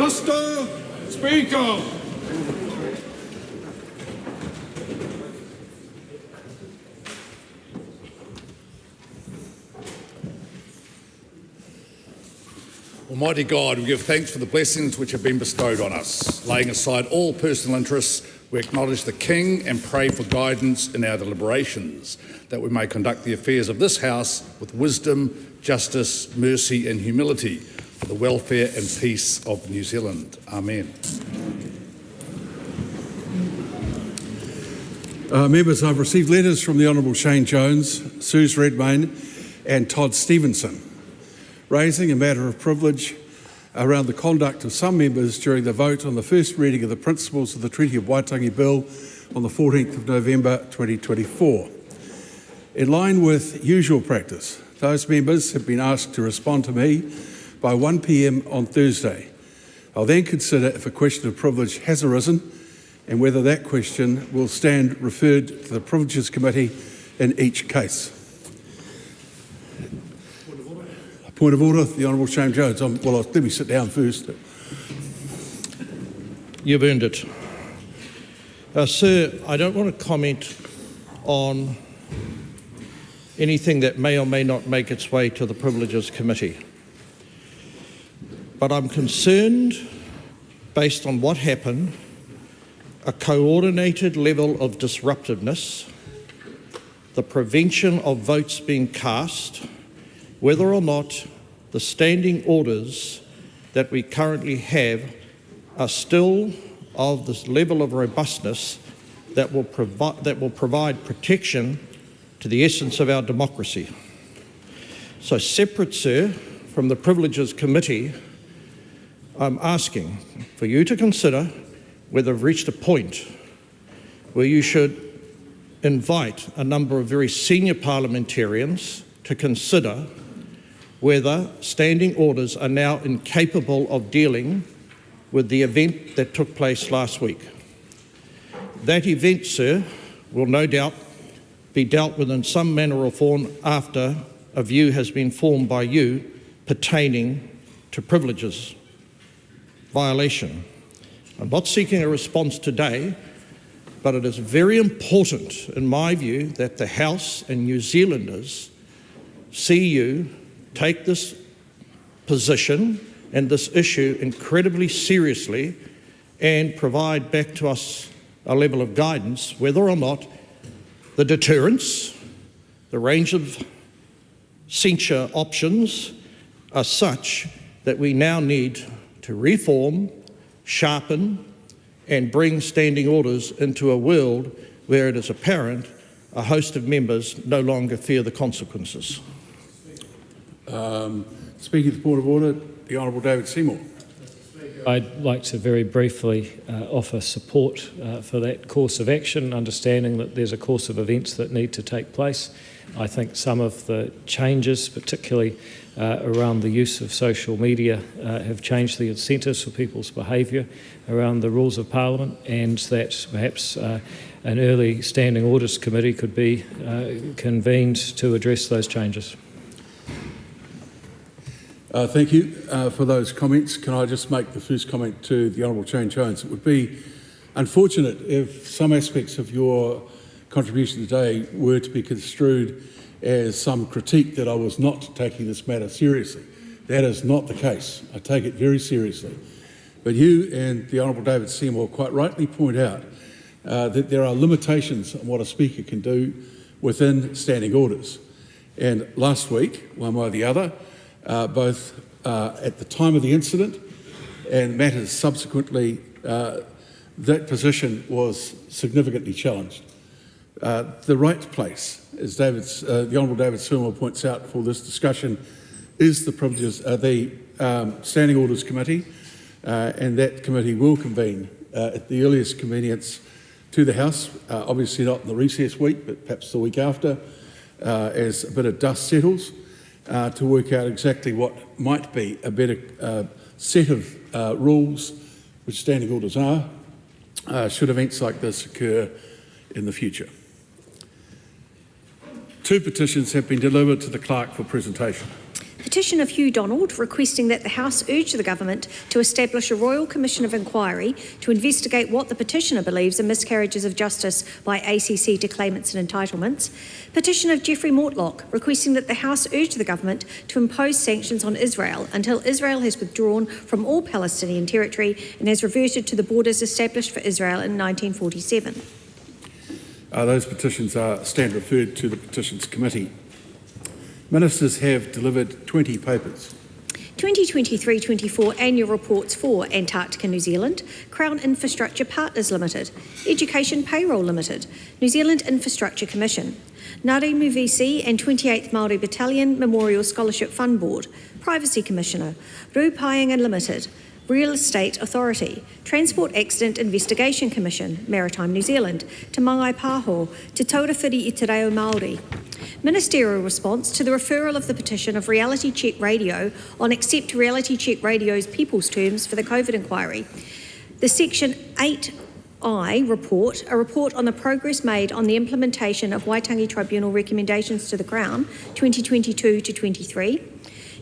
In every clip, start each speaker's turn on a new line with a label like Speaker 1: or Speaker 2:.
Speaker 1: Mr. Speaker.
Speaker 2: Almighty God, we give thanks for the blessings which have been bestowed on us. Laying aside all personal interests, we acknowledge the King and pray for guidance in our deliberations, that we may conduct the affairs of this House with wisdom, justice, mercy and humility, for the welfare and peace of New Zealand. Amen.
Speaker 3: Members, I've received letters from the Honourable Shane Jones, Suze Redmayne and Todd Stevenson, raising a matter of privilege around the conduct of some members during the vote on the first reading of the principles of the Treaty of Waitangi Bill on the 14th of November 2024. In line with usual practice, those members have been asked to respond to me by 1 p.m. on Thursday. I'll then consider if a question of privilege has arisen and whether that question will stand referred to the Privileges Committee in each case. Point of order, the Honourable Shane Jones. Let me sit down first.
Speaker 4: You've earned it. Sir, I don't want to comment on anything that may or may not make its way to the Privileges Committee. But I'm concerned, based on what happened, a coordinated level of disruptiveness, the prevention of votes being cast, whether or not the standing orders that we currently have are still of this level of robustness that will provide protection to the essence of our democracy. So separate, sir, from the Privileges Committee, I'm asking for you to consider whether we've reached a point where you should invite a number of very senior parliamentarians to consider whether standing orders are now incapable of dealing with the event that took place last week. That event, sir, will no doubt be dealt with in some manner or form after a view has been formed by you pertaining to privileges violation. I'm not seeking a response today, but it is very important, in my view, that the House and New Zealanders see you take this position and this issue incredibly seriously and provide back to us a level of guidance whether or not the deterrence, the range of censure options are such that we now need to reform, sharpen and bring standing orders into a world where it is apparent a host of members no longer fear the consequences.
Speaker 3: Speaking to the point of order, the Honourable David Seymour.
Speaker 5: I'd like to very briefly offer support for that course of action, understanding that there's a course of events that need to take place. I think some of the changes, particularly around the use of social media, have changed the incentives for people's behaviour around the rules of Parliament, and that perhaps an early Standing Orders Committee could be convened to address those changes.
Speaker 3: Thank you for those comments. Can I just make the first comment to the Honourable Shane Jones? It would be unfortunate if some aspects of your contribution today were to be construed as some critique that I was not taking this matter seriously. That is not the case. I take it very seriously. But you and the Honourable David Seymour quite rightly point out that there are limitations on what a Speaker can do within standing orders. And last week, one way or the other, both at the time of the incident and matters subsequently, that position was significantly challenged. The right place, as the Honourable David Sewell points out for this discussion, is the Standing Orders Committee, and that committee will convene at the earliest convenience to the House, obviously not in the recess week, but perhaps the week after, as a bit of dust settles, to work out exactly what might be a better set of rules, which standing orders are, should events like this occur in the future. 2 petitions have been delivered to the Clerk for presentation.
Speaker 6: Petition of Hugh Donald requesting that the House urge the Government to establish a Royal Commission of Inquiry to investigate what the petitioner believes are miscarriages of justice by ACC to claimants and entitlements. Petition of Geoffrey Mortlock requesting that the House urge the Government to impose sanctions on Israel until Israel has withdrawn from all Palestinian territory and has reverted to the borders established for Israel in 1947.
Speaker 3: Those petitions stand referred to the Petitions Committee. Ministers have delivered 20 papers.
Speaker 6: 2023-24 annual reports for Antarctica New Zealand, Crown Infrastructure Partners Limited, Education Payroll Limited, New Zealand Infrastructure Commission, Ngāti Muvisi and 28th Māori Battalion Memorial Scholarship Fund Board, Privacy Commissioner, Rupainga Limited, Real Estate Authority, Transport Accident Investigation Commission, Maritime New Zealand, Te Mangai Pāho, Te Taurawhiri I Te Reo Māori. Ministerial response to the referral of the petition of Reality Check Radio on Accept Reality Check Radio's People's Terms for the COVID inquiry. The Section 8I report, a report on the progress made on the implementation of Waitangi Tribunal recommendations to the Crown, 2022 to 23,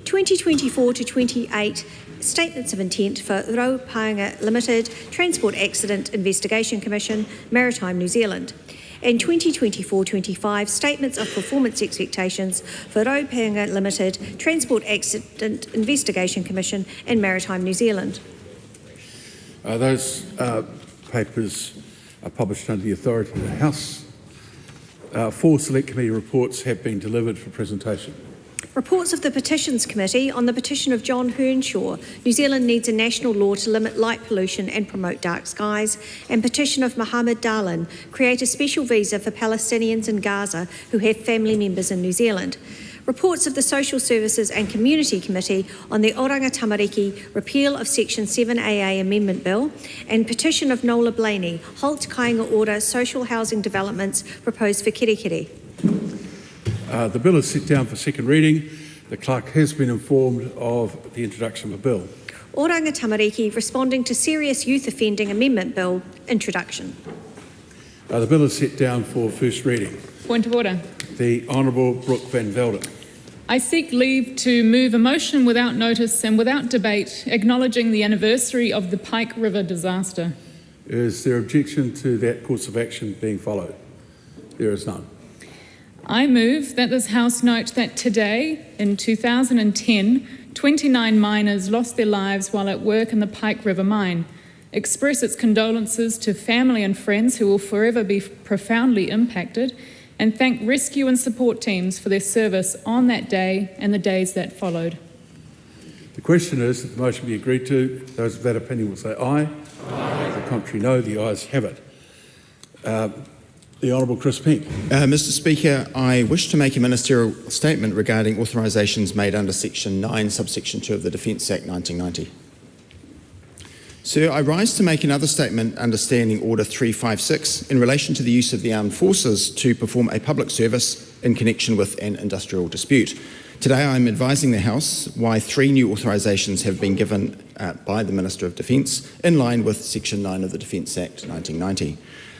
Speaker 6: 2024 to 28, Statements of Intent for Rupainga Limited, Transport Accident Investigation Commission, Maritime New Zealand, and 2024-25 Statements of Performance Expectations for Rupainga Limited, Transport Accident Investigation Commission and Maritime New Zealand.
Speaker 3: Those papers are published under the authority of the House. 4 Select Committee reports have been delivered for presentation.
Speaker 6: Reports of the Petitions Committee on the petition of John Hernshaw, New Zealand needs a national law to limit light pollution and promote dark skies, and petition of Mohammed Darlan, create a special visa for Palestinians in Gaza who have family members in New Zealand. Reports of the Social Services and Community Committee on the Oranga Tamariki repeal of Section 7AA Amendment Bill, and petition of Nola Blaney, halt Kāinga Order social housing developments proposed for Kirikiri.
Speaker 3: The bill is set down for second reading. The Clerk has been informed of the introduction of the bill.
Speaker 6: Oranga Tamariki responding to Serious Youth Offending Amendment Bill, introduction.
Speaker 3: The bill is set down for first reading.
Speaker 7: Point of order.
Speaker 3: The Honourable Brooke van Velden.
Speaker 7: I seek leave to move a motion without notice and without debate acknowledging the anniversary of the Pike River disaster.
Speaker 3: Is there objection to that course of action being followed? There is none.
Speaker 7: I move that this House note that today, in 2010, 29 miners lost their lives while at work in the Pike River mine, express its condolences to family and friends who will forever be profoundly impacted, and thank rescue and support teams for their service on that day and the days that followed.
Speaker 3: The question is that the motion be agreed to. Those of that opinion will say aye. Aye. The contrary, no. The ayes have it. The Honourable Chris Pink.
Speaker 8: Mr Speaker, I wish to make a ministerial statement regarding authorisations made under Section 9, subsection 2 of the Defence Act 1990. Sir, I rise to make another statement under Standing Order 356 in relation to the use of the armed forces to perform a public service in connection with an industrial dispute. Today I am advising the House why 3 new authorisations have been given by the Minister of Defence in line with Section 9 of the Defence Act 1990.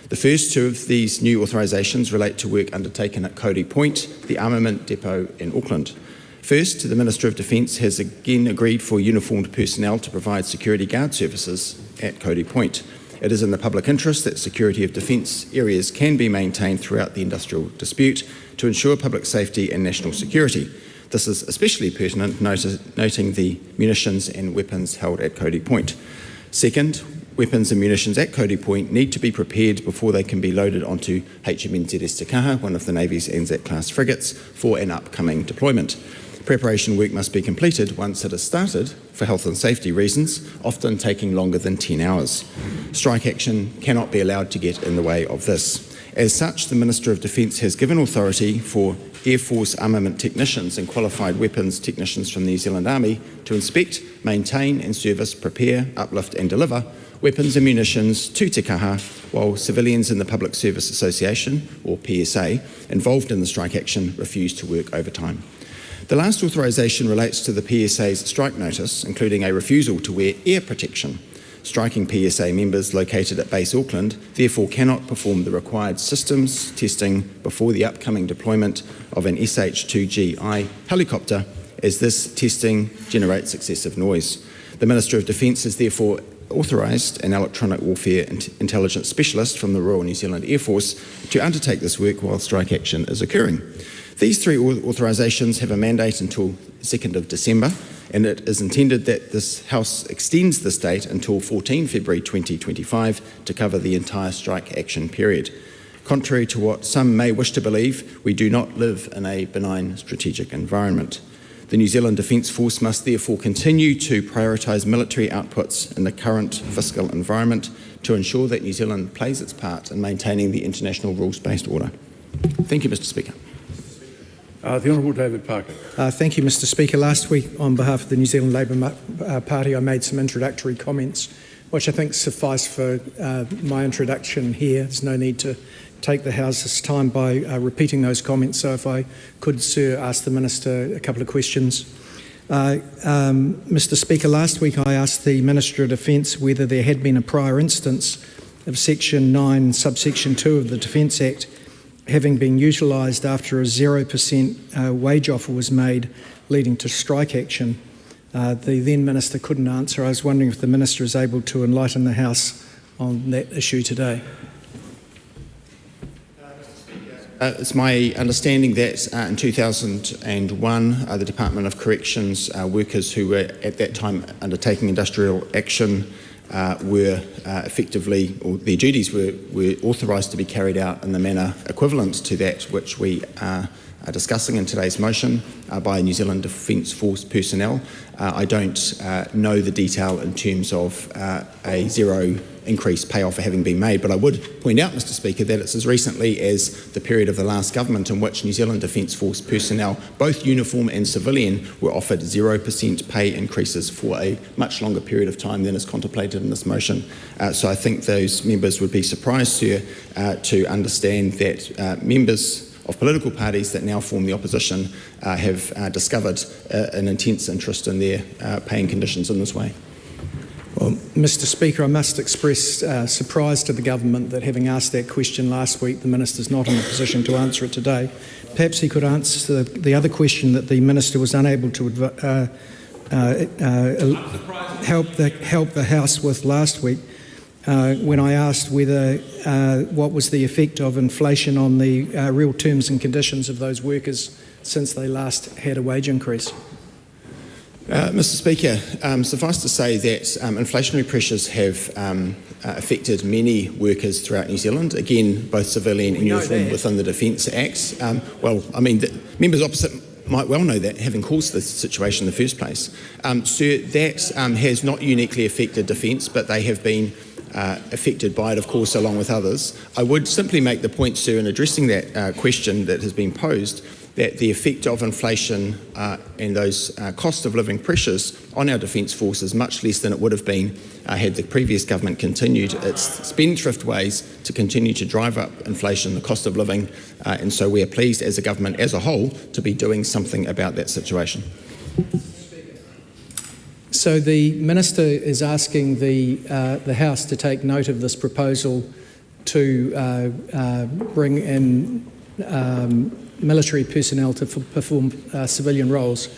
Speaker 8: The first 2 of these new authorisations relate to work undertaken at Cody Point, the armament depot in Auckland. First, the Minister of Defence has again agreed for uniformed personnel to provide security guard services at Cody Point. It is in the public interest that security of defence areas can be maintained throughout the industrial dispute to ensure public safety and national security. This is especially pertinent noting the munitions and weapons held at Cody Point. Second, weapons and munitions at Kōrero Point need to be prepared before they can be loaded onto HMNZS Te Kaha, one of the Navy's Anzac-class frigates, for an upcoming deployment. Preparation work must be completed once it is started for health and safety reasons, often taking longer than 10 hours. Strike action cannot be allowed to get in the way of this. As such, the Minister of Defence has given authority for Air Force armament technicians and qualified weapons technicians from the New Zealand Army to inspect, maintain and service, prepare, uplift and deliver weapons and munitions to Te Kaha, while civilians in the Public Service Association, or PSA, involved in the strike action refuse to work overtime. The last authorisation relates to the PSA's strike notice, including a refusal to wear ear protection. Striking PSA members located at Base Auckland therefore cannot perform the required systems testing before the upcoming deployment of an SH-2GI helicopter, as this testing generates excessive noise. The Minister of Defence has therefore authorised an electronic warfare intelligence specialist from the Royal New Zealand Air Force to undertake this work while strike action is occurring. These three authorisations have a mandate until 2nd of December, and it is intended that this House extends this date until 14 February 2025 to cover the entire strike action period. Contrary to what some may wish to believe, we do not live in a benign strategic environment. The New Zealand Defence Force must therefore continue to prioritise military outputs in the current fiscal environment to ensure that New Zealand plays its part in maintaining the international rules-based order. Thank you, Mr Speaker.
Speaker 3: The Honourable David Parker.
Speaker 9: Thank you, Mr Speaker. Last week, on behalf of the New Zealand Labour Party, I made some introductory comments, which I think suffice for my introduction here. There's no need to take the House's time by repeating those comments. So if I could, Sir, ask the Minister a couple of questions. Mr Speaker, last week I asked the Minister of Defence whether there had been a prior instance of Section 9, subsection 2 of the Defence Act having been utilised after a 0% wage offer was made, leading to strike action. The then Minister couldn't answer. I was wondering if the Minister is able to enlighten the House on that issue today.
Speaker 8: It's my understanding that in 2001, the Department of Corrections workers who were at that time undertaking industrial action were effectively, or their duties were authorised to be carried out in the manner equivalent to that which we are discussing in today's motion by New Zealand Defence Force personnel. I don't know the detail in terms of a zero increase pay offer having been made, but I would point out, Mr Speaker, that it's as recently as the period of the last government in which New Zealand Defence Force personnel, both uniform and civilian, were offered 0% pay increases for a much longer period of time than is contemplated in this motion. So I think those members would be surprised, Sir, to understand that members of political parties that now form the opposition have discovered an intense interest in their paying conditions in this way.
Speaker 9: Well, Mr Speaker, I must express surprise to the government that, having asked that question last week, the Minister's not in a position to answer it today. Perhaps he could answer the other question that the Minister was unable to help the House with last week, when I asked whether what was the effect of inflation on the real terms and conditions of those workers since they last had a wage increase.
Speaker 8: Mr Speaker, suffice to say that inflationary pressures have affected many workers throughout New Zealand, again, both civilian and uniform within the Defence Acts. Well, I mean, the members opposite might well know that, having caused this situation in the first place. Sir, that has not uniquely affected Defence, but they have been affected by it, of course, along with others. I would simply make the point, Sir, in addressing that question that has been posed, that the effect of inflation and those cost of living pressures on our Defence Force is much less than it would have been had the previous government continued its spendthrift ways to continue to drive up inflation, the cost of living, and so we are pleased as a government as a whole to be doing something about that situation.
Speaker 9: So the Minister is asking the House to take note of this proposal to bring in military personnel to perform civilian roles,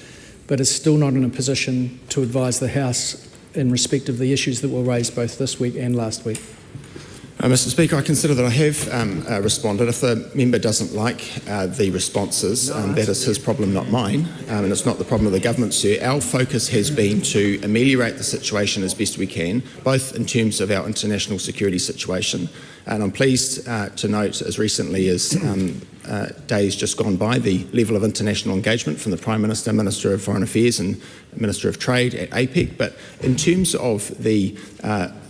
Speaker 9: but is still not in a position to advise the House in respect of the issues that were raised both this week and last week.
Speaker 8: Mr Speaker, I consider that I have responded. If the member doesn't like the responses, that is his problem, not mine, and it's not the problem of the government, sir. Our focus has been to ameliorate the situation as best we can, both in terms of our international security situation, and I'm pleased to note, as recently as days just gone by, the level of international engagement from the Prime Minister, Minister of Foreign Affairs and Minister of Trade at APEC. But in terms of the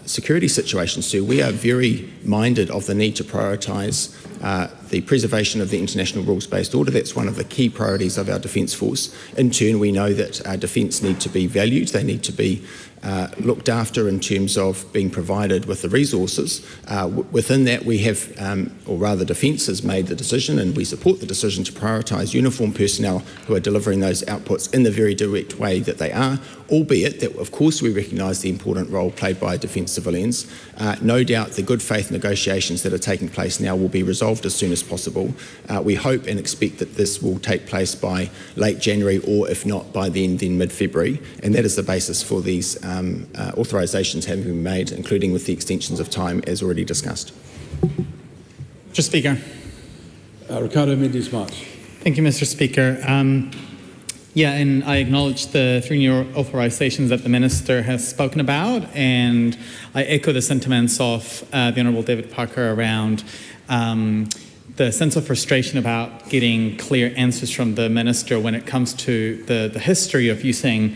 Speaker 8: security situation, sir, we are very minded of the need to prioritise the preservation of the international rules-based order. That's one of the key priorities of our Defence Force. In turn, we know that our defence need to be valued, they need to be looked after in terms of being provided with the resources. Within that, we have, or rather Defence has made the decision, and we support the decision to prioritise uniformed personnel who are delivering those outputs in the very direct way that they are, albeit that, of course, we recognise the important role played by Defence civilians. No doubt the good faith negotiations that are taking place now will be resolved as soon as possible. We hope and expect that this will take place by late January, or if not by then mid-February, and that is the basis for these authorisations having been made, including with the extensions of time as already discussed.
Speaker 10: Mr Speaker.
Speaker 3: Ricardo Mendes-March.
Speaker 10: Thank you, Mr Speaker. And I acknowledge the 3 new authorisations that the Minister has spoken about, and I echo the sentiments of the Honourable David Parker around the sense of frustration about getting clear answers from the Minister when it comes to the history of using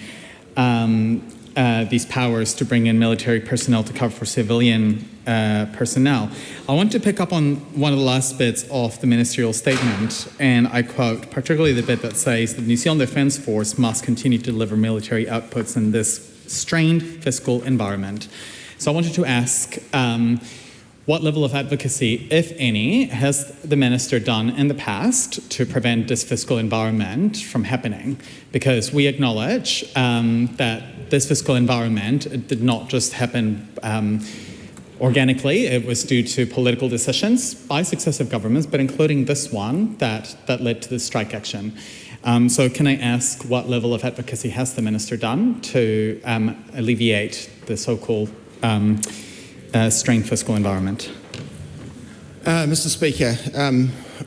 Speaker 10: these powers to bring in military personnel to cover for civilian personnel. I want to pick up on one of the last bits of the ministerial statement, and I quote, particularly the bit that says that New Zealand Defence Force must continue to deliver military outputs in this strained fiscal environment. So I wanted to ask, what level of advocacy, if any, has the Minister done in the past to prevent this fiscal environment from happening? Because we acknowledge that this fiscal environment did not just happen organically. It was due to political decisions by successive governments, but including this one that led to the strike action. So can I ask what level of advocacy has the Minister done to alleviate the so-called strained fiscal environment?
Speaker 8: Mr Speaker,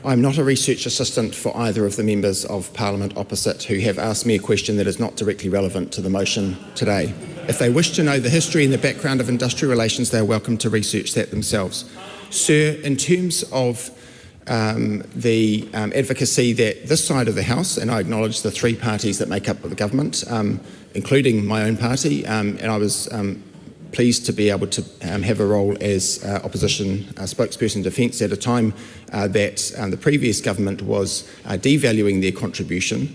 Speaker 8: I'm not a research assistant for either of the members of Parliament opposite who have asked me a question that is not directly relevant to the motion today. If they wish to know the history and the background of industrial relations, they are welcome to research that themselves. Sir, in terms of the advocacy that this side of the House, and I acknowledge the 3 parties that make up the government, including my own party, and I was pleased to be able to have a role as opposition spokesperson defence at a time that the previous government was devaluing their contribution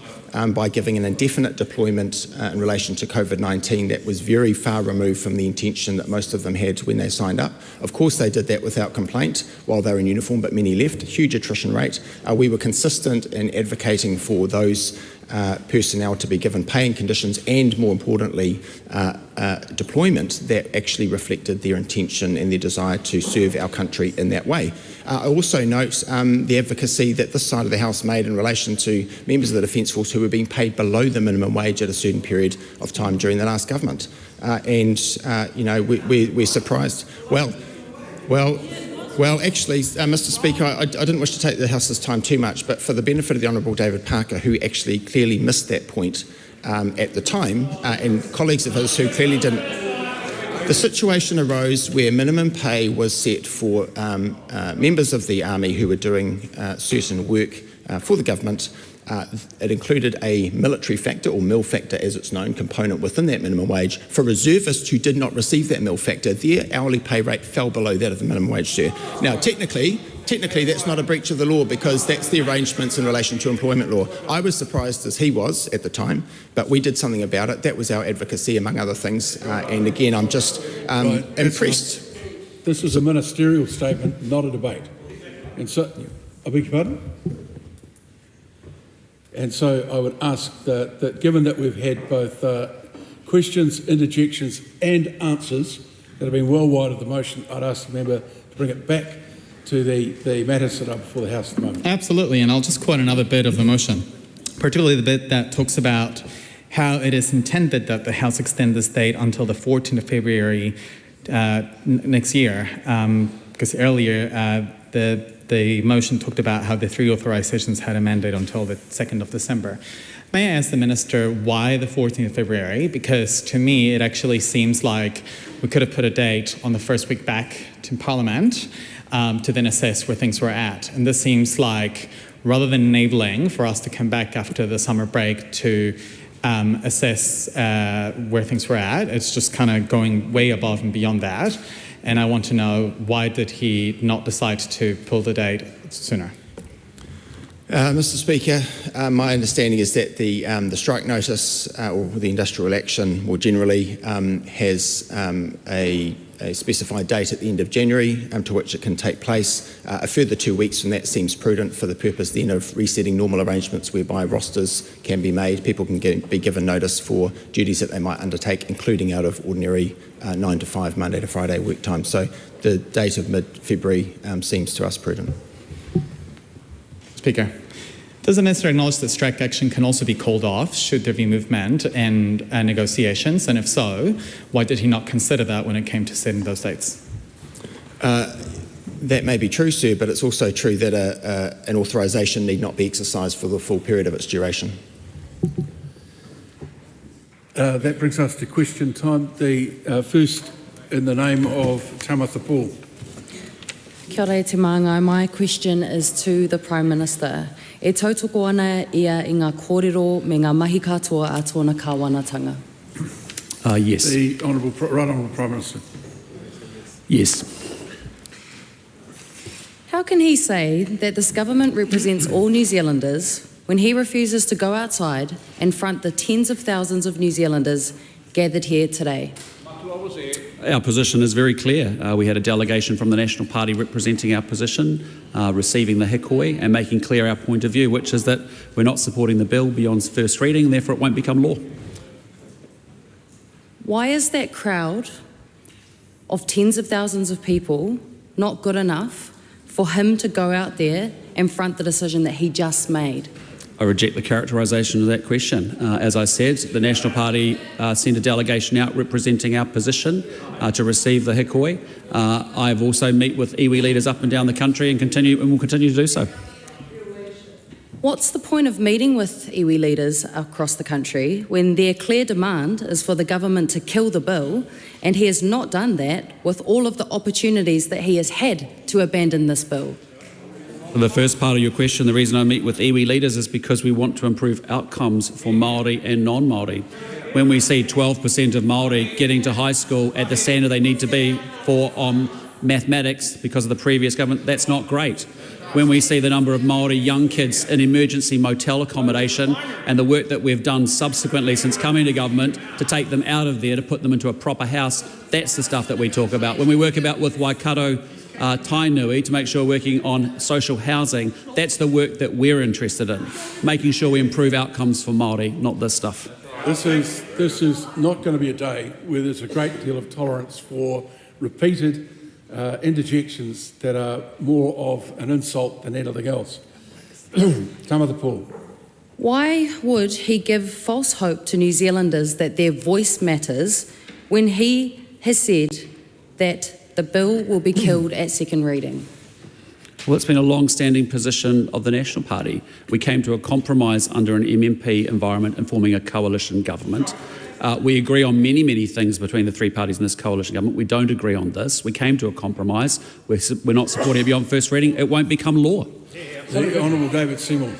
Speaker 8: by giving an indefinite deployment in relation to COVID-19 that was very far removed from the intention that most of them had when they signed up. Of course, they did that without complaint while they were in uniform, but many left, huge attrition rate. We were consistent in advocating for those personnel to be given pay and conditions, and more importantly deployment that actually reflected their intention and their desire to serve our country in that way. I also note the advocacy that this side of the House made in relation to members of the Defence Force who were being paid below the minimum wage at a certain period of time during the last government. We're surprised. Well, actually, Mr Speaker, I didn't wish to take the House's time too much, but for the benefit of the Honourable David Parker, who actually clearly missed that point at the time, and colleagues of his who clearly didn't. The situation arose where minimum pay was set for members of the Army who were doing certain work for the government. It included a military factor, or MIL factor as it's known, component within that minimum wage. For reservists who did not receive that MIL factor, their hourly pay rate fell below that of the minimum wage, sir. Now, technically that's not a breach of the law because that's the arrangements in relation to employment law. I was surprised as he was at the time, but we did something about it. That was our advocacy, among other things. And again, I'm just impressed.
Speaker 3: This was a ministerial statement, not a debate. And so, I beg your pardon? And so I would ask that given that we've had both questions, interjections and answers that have been well wide of the motion, I'd ask the member to bring it back to the matters that are before the House at the moment.
Speaker 10: Absolutely, and I'll just quote another bit of the motion, particularly the bit that talks about how it is intended that the House extend this date until the 14th of February next year. because earlier the motion talked about how the 3 authorisations had a mandate until the 2nd of December. May I ask the Minister why the 14th of February? Because to me, it actually seems like we could have put a date on the first week back to Parliament to then assess where things were at. And this seems like, rather than enabling for us to come back after the summer break to assess where things were at, it's just kind of going way above and beyond that. And I want to know, why did he not decide to pull the date sooner?
Speaker 8: Mr. Speaker, my understanding is that the strike notice or the industrial action more generally has a specified date at the end of January to which it can take place. A further 2 weeks from that seems prudent for the purpose then of resetting normal arrangements whereby rosters can be made. People can be given notice for duties that they might undertake, including out of ordinary 9 to 5, Monday to Friday work time. So the date of mid-February seems to us prudent.
Speaker 10: Speaker, does the Minister acknowledge that strike action can also be called off should there be movement and negotiations? And if so, why did he not consider that when it came to setting those dates?
Speaker 8: That may be true, sir, but it's also true that an authorisation need not be exercised for the full period of its duration.
Speaker 3: That brings us to question time. The first, in the name of Tamatha Paul.
Speaker 11: Kia ora te māngai. My question is to the Prime Minister. E tautoko ana ia i ngā kōrero me ngā mahi katoa a tōna Kāwanatanga?
Speaker 2: Yes.
Speaker 3: The Right Honourable Prime Minister.
Speaker 2: Yes.
Speaker 11: How can he say that this government represents all New Zealanders when he refuses to go outside and front the tens of thousands of New Zealanders gathered here today?
Speaker 12: Our position is very clear. We had a delegation from the National Party representing our position, receiving the hikoi and making clear our point of view, which is that we're not supporting the bill beyond first reading, and therefore it won't become law.
Speaker 11: Why is that crowd of tens of thousands of people not good enough for him to go out there and front the decision that he just made?
Speaker 12: I reject the characterisation of that question. As I said, the National Party sent a delegation out representing our position to receive the hikoi. I have also met with iwi leaders up and down the country and will continue to do so.
Speaker 11: What's the point of meeting with iwi leaders across the country when their clear demand is for the government to kill the bill, and he has not done that with all of the opportunities that he has had to abandon this bill?
Speaker 12: For the first part of your question, the reason I meet with iwi leaders is because we want to improve outcomes for Māori and non-Māori. When we see 12% of Māori getting to high school at the standard they need to be for mathematics because of the previous government, that's not great. When we see the number of Māori young kids in emergency motel accommodation and the work that we've done subsequently since coming to government to take them out of there to put them into a proper house, that's the stuff that we talk about. When we work about with Waikato Tainui to make sure we're working on social housing, that's the work that we're interested in, making sure we improve outcomes for Māori, not this stuff.
Speaker 3: This is not going to be a day where there's a great deal of tolerance for repeated interjections that are more of an insult than anything else. Tamatha Paul.
Speaker 11: Why would he give false hope to New Zealanders that their voice matters when he has said that the bill will be killed at second reading?
Speaker 12: Well, it's been a long-standing position of the National Party. We came to a compromise under an MMP environment in forming a coalition government. We agree on many, many things between the three parties in this coalition government. We don't agree on this. We came to a compromise. We're not supporting it beyond first reading. It won't become law.
Speaker 3: The Honourable David Seymour.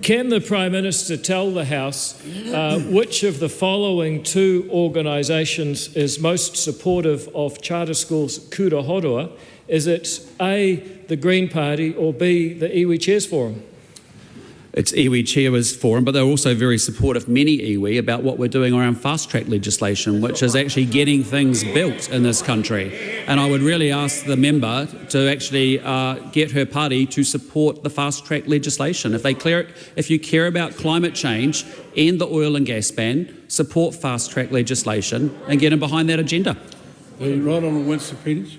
Speaker 5: Can the Prime Minister tell the House which of the following two organisations is most supportive of charter schools kura horua? Is it A, the Green Party, or B, the Iwi Chairs Forum?
Speaker 12: It's Iwi Chairs Forum, but they're also very supportive, many iwi, about what we're doing around fast-track legislation, which is actually getting things built in this country. And I would really ask the member to actually get her party to support the fast-track legislation. If you care about climate change, end the oil and gas ban, support fast-track legislation and get in behind that agenda.
Speaker 3: The Right Honourable Winston Peters.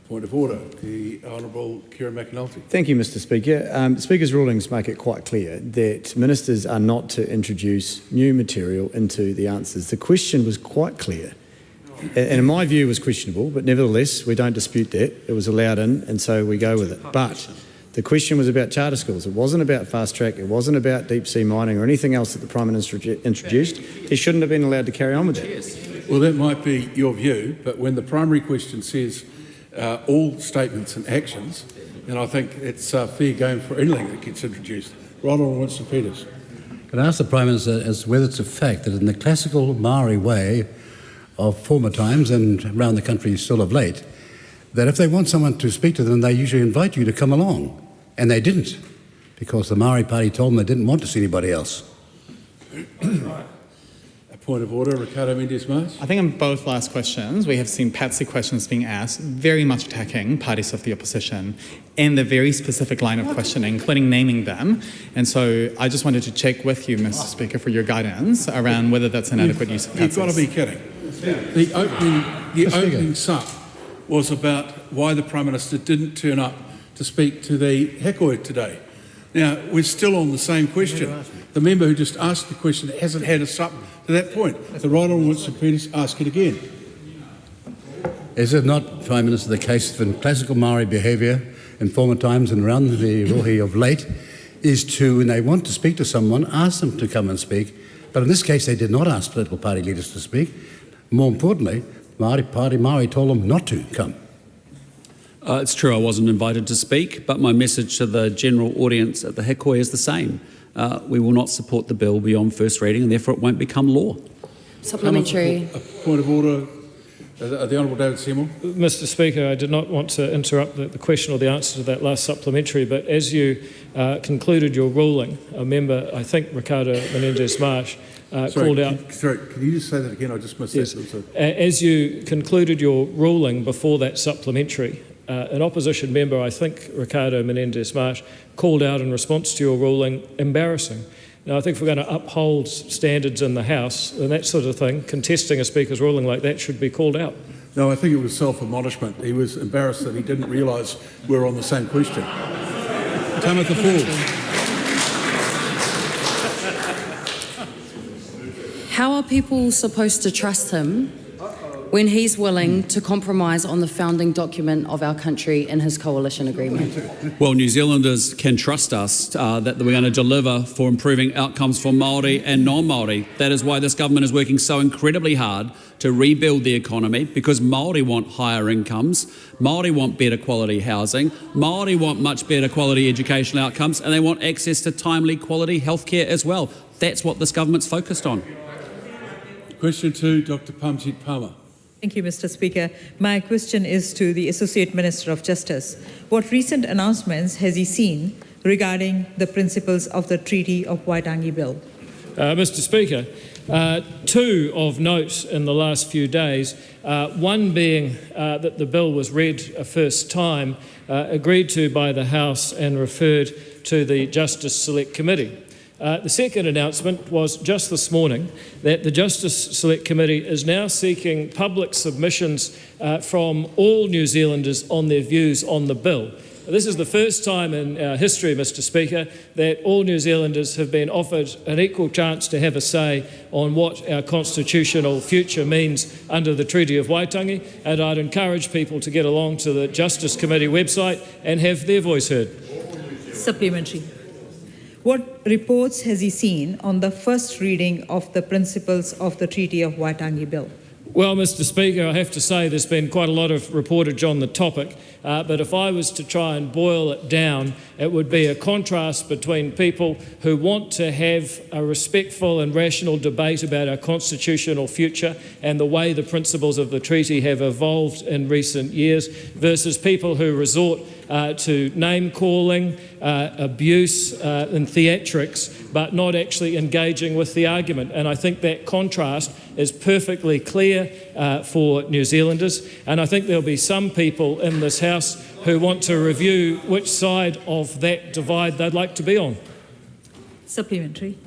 Speaker 3: Point of order, the Honourable Kira McAnulty.
Speaker 13: Thank you, Mr Speaker. The Speaker's rulings make it quite clear that ministers are not to introduce new material into the answers. The question was quite clear. and in my view was questionable, but nevertheless, we don't dispute that. It was allowed in, and so we go with it. But the question was about charter schools. It wasn't about fast track. It wasn't about deep sea mining or anything else that the Prime Minister introduced. He shouldn't have been allowed to carry on with that.
Speaker 3: Well, that might be your view, but when the primary question says all statements and actions, then I think it's fair game for anything that gets introduced. Right on, Winston Peters.
Speaker 14: Can I ask the Prime Minister as to whether it's a fact that in the classical Maori way of former times and around the country still of late, that if they want someone to speak to them, they usually invite you to come along. And they didn't, because the Maori Party told them they didn't want to see anybody else.
Speaker 3: A point of order, Ricardo Mendes-Marsh.
Speaker 10: I think in both last questions, we have seen patsy questions being asked, very much attacking parties of the opposition, and the very specific line of questioning, including naming them. And so I just wanted to check with you, Mr. Speaker, for your guidance around whether that's an adequate use of patsies.
Speaker 3: You've got to be kidding. The opening sup was about why the Prime Minister didn't turn up to speak to the hekoi today. Now, we're still on the same question. The member who just asked the question hasn't had a sup to that point. The right honourable Winston Peters, ask it again.
Speaker 14: Is it not, Prime Minister, the case that in classical Maori behaviour in former times and around the rohi of late is to, when they want to speak to someone, ask them to come and speak? But in this case, they did not ask political party leaders to speak. More importantly, Maori told them not to come.
Speaker 12: It's true I wasn't invited to speak, but my message to the general audience at the hekoi is the same. We will not support the bill beyond first reading, and therefore it won't become law.
Speaker 11: Supplementary.
Speaker 3: A point of order. The Honourable David Seymour.
Speaker 5: Mr. Speaker, I did not want to interrupt the question or the answer to that last supplementary, but as you concluded your ruling, a member, I think Ricardo Menendez-Marsh, called out...
Speaker 3: Sorry, can you just say that again? I just missed that.
Speaker 5: As you concluded your ruling before that supplementary, an opposition member, I think Ricardo Menendez-Marsh, called out in response to your ruling, embarrassing. Now, I think if we're going to uphold standards in the House and that sort of thing, contesting a Speaker's ruling like that should be called out.
Speaker 3: No, I think it was self-admonishment. He was embarrassed that he didn't realise we were on the same question. TAMATHA Paul.
Speaker 11: How are people supposed to trust him when he's willing to compromise on the founding document of our country in his coalition agreement?
Speaker 12: Well, New Zealanders can trust us that we're going to deliver for improving outcomes for Māori and non-Māori. That is why this government is working so incredibly hard to rebuild the economy, because Māori want higher incomes, Māori want better quality housing, Māori want much better quality educational outcomes, and they want access to timely quality healthcare as well. That's what this government's focused on.
Speaker 3: Question 2, Dr. Pamjit Palmer.
Speaker 15: Thank you, Mr. Speaker. My question is to the Associate Minister of Justice. What recent announcements has he seen regarding the principles of the Treaty of Waitangi Bill?
Speaker 5: Mr. Speaker, two of note in the last few days, one being that the bill was read a first time, agreed to by the House and referred to the Justice Select Committee. The second announcement was just this morning that the Justice Select Committee is now seeking public submissions from all New Zealanders on their views on the bill. This is the first time in our history, Mr. Speaker, that all New Zealanders have been offered an equal chance to have a say on what our constitutional future means under the Treaty of Waitangi, and I'd encourage people to get along to the Justice Committee website and have their voice heard.
Speaker 15: Supplementary. What reports has he seen on the first reading of the principles of the Treaty of Waitangi Bill?
Speaker 5: Well, Mr. Speaker, I have to say there's been quite a lot of reportage on the topic, but if I was to try and boil it down, it would be a contrast between people who want to have a respectful and rational debate about our constitutional future and the way the principles of the treaty have evolved in recent years versus people who resort to name-calling, abuse and theatrics, but not actually engaging with the argument. And I think that contrast is perfectly clear for New Zealanders. And I think there'll be some people in this House who want to review which side of that divide they'd like to be on.
Speaker 15: Supplementary.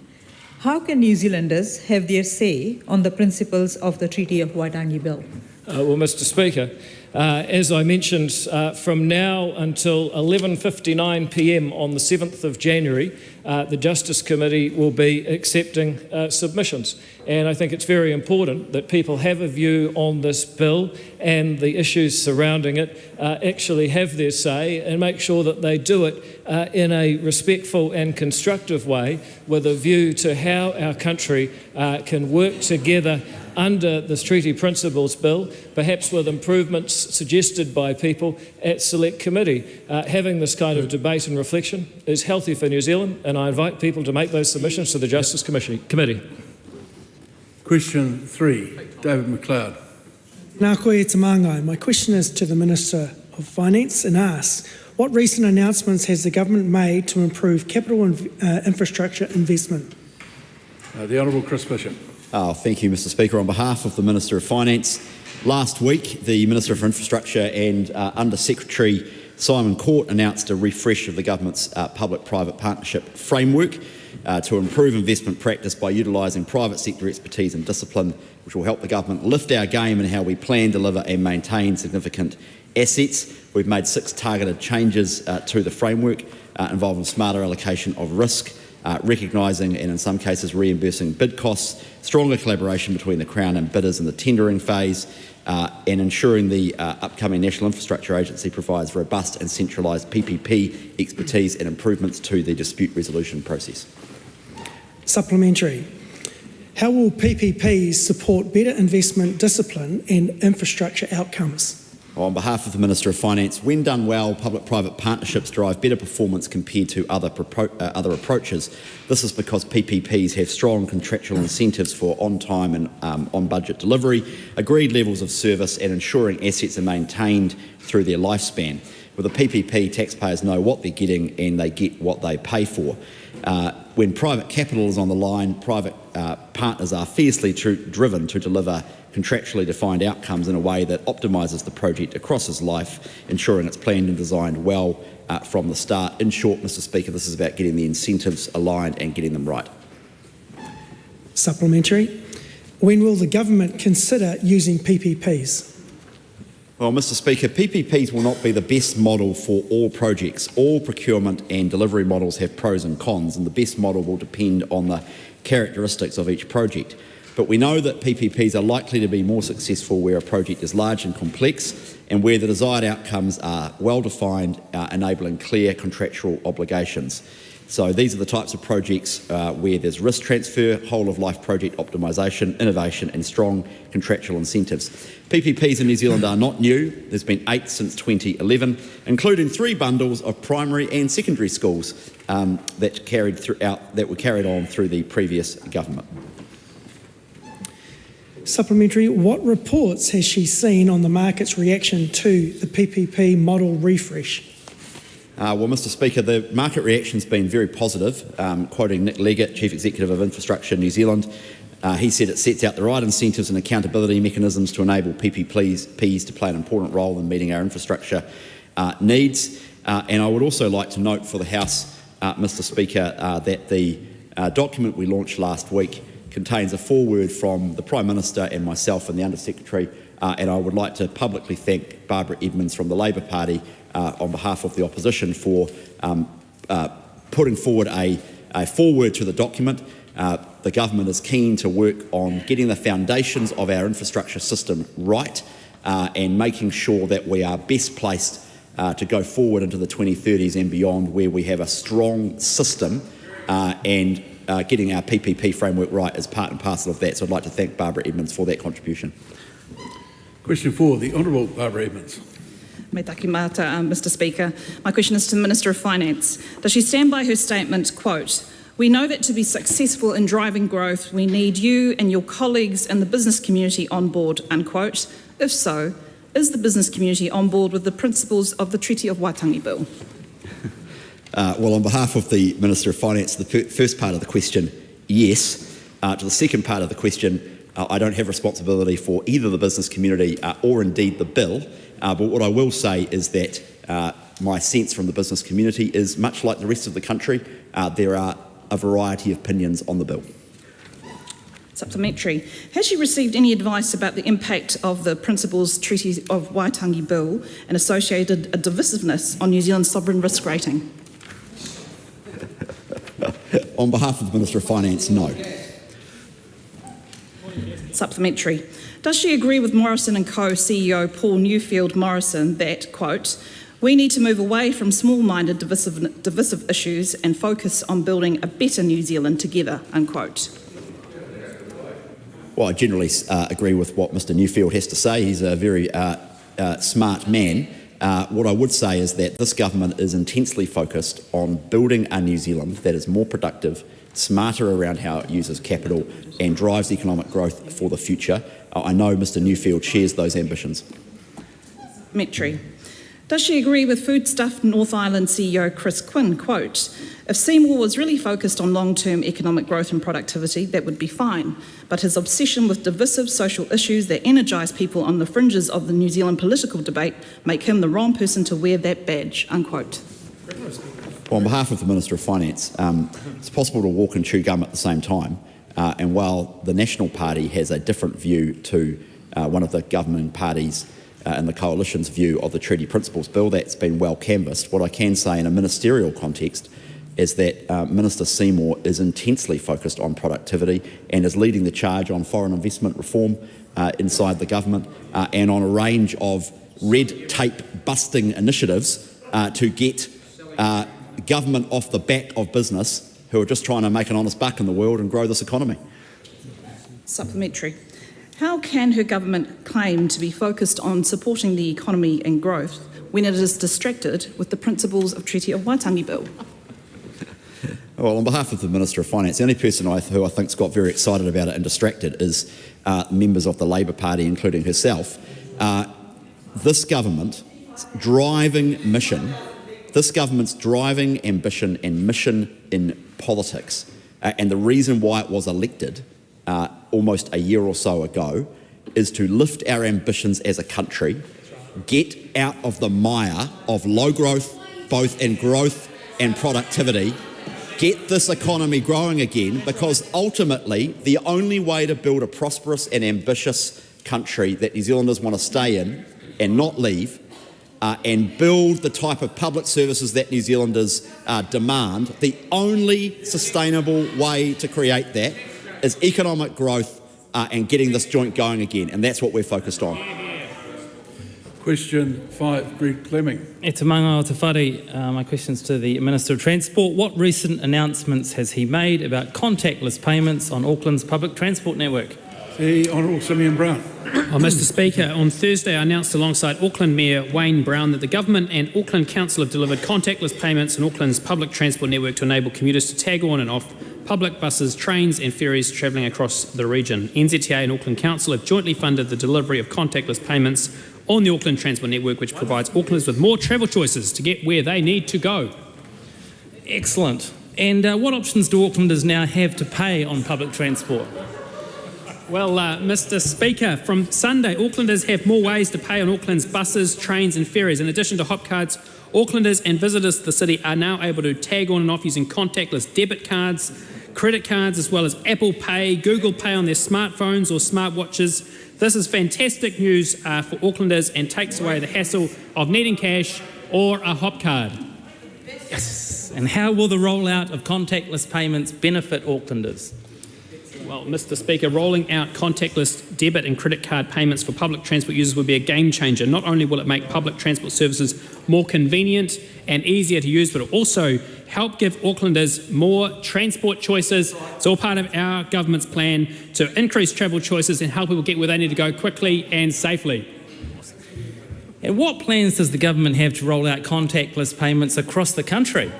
Speaker 15: How can New Zealanders have their say on the principles of the Treaty of Waitangi Bill?
Speaker 5: Well, Mr. Speaker, as I mentioned, from now until 11:59 p.m. on the 7th of January, the Justice Committee will be accepting submissions. And I think it's very important that people have a view on this bill and the issues surrounding it, actually have their say, and make sure that they do it in a respectful and constructive way, with a view to how our country can work together under this Treaty Principles Bill, perhaps with improvements suggested by people at Select Committee. Having this kind of debate and reflection is healthy for New Zealand, and I invite people to make those submissions to the Justice Committee.
Speaker 3: Question 3, David McLeod.
Speaker 16: Nā koe e te māngai. My question is to the Minister of Finance and asks, what recent announcements has the government made to improve capital infrastructure investment?
Speaker 3: The Honourable Chris Bishop.
Speaker 17: Thank you, Mr Speaker. On behalf of the Minister of Finance, last week the Minister for Infrastructure and Under Secretary Simon Court announced a refresh of the government's public-private partnership framework to improve investment practice by utilising private sector expertise and discipline, which will help the government lift our game in how we plan, deliver and maintain significant assets. We've made 6 targeted changes to the framework involving smarter allocation of risk, recognising and in some cases reimbursing bid costs, stronger collaboration between the Crown and bidders in the tendering phase, and ensuring the upcoming National Infrastructure Agency provides robust and centralised PPP expertise and improvements to the dispute resolution process.
Speaker 16: Supplementary. How will PPPs support better investment discipline and infrastructure outcomes?
Speaker 17: On behalf of the Minister of Finance, when done well, public-private partnerships drive better performance compared to other approaches. This is because PPPs have strong contractual incentives for on-time and on-budget delivery, agreed levels of service and ensuring assets are maintained through their lifespan. With a PPP, taxpayers know what they're getting and they get what they pay for. When private capital is on the line, private partners are fiercely driven to deliver contractually defined outcomes in a way that optimises the project across its life, ensuring it's planned and designed well from the start. In short, Mr Speaker, this is about getting the incentives aligned and getting them right.
Speaker 16: Supplementary. When will the government consider using PPPs?
Speaker 17: Well, Mr Speaker, PPPs will not be the best model for all projects. All procurement and delivery models have pros and cons, and the best model will depend on the characteristics of each project. But we know that PPPs are likely to be more successful where a project is large and complex and where the desired outcomes are well defined, enabling clear contractual obligations. So these are the types of projects where there's risk transfer, whole-of-life project optimisation, innovation and strong contractual incentives. PPPs in New Zealand are not new. There's been 8 since 2011, including 3 bundles of primary and secondary schools that were carried on through the previous government.
Speaker 16: Supplementary. What reports has she seen on the market's reaction to the PPP model refresh?
Speaker 17: Well, Mr Speaker, the market reaction's been very positive. Quoting Nick Leggett, Chief Executive of Infrastructure New Zealand, he said it sets out the right incentives and accountability mechanisms to enable PPPs to play an important role in meeting our infrastructure needs. And I would also like to note for the House, Mr Speaker, that the document we launched last week contains a foreword from the Prime Minister and myself and the Under Secretary, and I would like to publicly thank Barbara Edmonds from the Labour Party on behalf of the opposition for putting forward a foreword to the document. The government is keen to work on getting the foundations of our infrastructure system right and making sure that we are best placed to go forward into the 2030s and beyond, where we have a strong system and getting our PPP framework right is part and parcel of that. So I'd like to thank Barbara Edmonds for that contribution.
Speaker 3: Question 4, the Honourable Barbara Edmonds.
Speaker 18: Me taki mata, Mr Speaker. My question is to the Minister of Finance. Does she stand by her statement, quote, "We know that to be successful in driving growth, we need you and your colleagues in the business community on board," unquote? If so, is the business community on board with the principles of the Treaty of Waitangi Bill?
Speaker 17: Well, on behalf of the Minister of Finance, the first part of the question, yes. To the second part of the question, I don't have responsibility for either the business community or indeed the bill. But what I will say is that my sense from the business community is, much like the rest of the country, there are a variety of opinions on the bill.
Speaker 18: Supplementary. Has she received any advice about the impact of the Principles Treaty of Waitangi Bill and associated divisiveness on New Zealand's sovereign risk rating?
Speaker 17: On behalf of the Minister of Finance, no.
Speaker 18: Supplementary. Does she agree with Morrison & Co CEO Paul Newfield Morrison that, quote, we need to move away from small-minded divisive issues and focus on building a better New Zealand together, unquote?
Speaker 17: Well, I generally agree with what Mr Newfield has to say. He's a very smart man. What I would say is that this government is intensely focused on building a New Zealand that is more productive, smarter around how it uses capital and drives economic growth for the future. I know Mr Newfield shares those ambitions.
Speaker 18: Metri. Does she agree with Foodstuff North Island CEO Chris Quinn, quote, if Seymour was really focused on long-term economic growth and productivity, that would be fine, but his obsession with divisive social issues that energise people on the fringes of the New Zealand political debate make him the wrong person to wear that badge, unquote?
Speaker 17: Well, on behalf of the Minister of Finance, it's possible to walk and chew gum at the same time, and while the National Party has a different view to one of the governing parties and the Coalition's view of the Treaty Principles Bill, that's been well canvassed. What I can say in a ministerial context is that Minister Seymour is intensely focused on productivity and is leading the charge on foreign investment reform inside the government and on a range of red tape busting initiatives to get government off the back of business who are just trying to make an honest buck in the world and grow this economy.
Speaker 18: Supplementary. How can her government claim to be focused on supporting the economy and growth when it is distracted with the principles of Treaty of Waitangi Bill?
Speaker 17: Well, on behalf of the Minister of Finance, the only person who I think's got very excited about it and distracted is members of the Labour Party, including herself. This government's driving ambition and mission in politics, and the reason why it was elected almost a year or so ago, is to lift our ambitions as a country, get out of the mire of low growth, both in growth and productivity, get this economy growing again, because ultimately the only way to build a prosperous and ambitious country that New Zealanders want to stay in and not leave, and build the type of public services that New Zealanders demand, the only sustainable way to create that is economic growth and getting this joint going again, and that's what we're focused on.
Speaker 3: Question 5, Greg Fleming.
Speaker 19: E te manga o te whare, my question's to the Minister of Transport. What recent announcements has he made about contactless payments on Auckland's public transport network?
Speaker 3: The Honourable Simeon Brown.
Speaker 20: Mr Speaker, on Thursday I announced alongside Auckland Mayor Wayne Brown that the Government and Auckland Council have delivered contactless payments on Auckland's public transport network to enable commuters to tag on and off public buses, trains and ferries travelling across the region. NZTA and Auckland Council have jointly funded the delivery of contactless payments on the Auckland Transport Network, which provides Aucklanders with more travel choices to get where they need to go.
Speaker 19: Excellent. And what options do Aucklanders now have to pay on public transport?
Speaker 20: Well, Mr Speaker, from Sunday, Aucklanders have more ways to pay on Auckland's buses, trains and ferries. In addition to hop cards, Aucklanders and visitors to the city are now able to tag on and off using contactless debit cards, credit cards, as well as Apple Pay, Google Pay on their smartphones or smartwatches. This is fantastic news for Aucklanders and takes away the hassle of needing cash or a hop card.
Speaker 19: Yes. And how will the rollout of contactless payments benefit Aucklanders?
Speaker 20: Well, Mr Speaker, rolling out contactless debit and credit card payments for public transport users will be a game changer. Not only will it make public transport services more convenient and easier to use, but it will also help give Aucklanders more transport choices. It's all part of our government's plan to increase travel choices and help people get where they need to go quickly and safely.
Speaker 19: And what plans does the government have to roll out contactless payments across the country?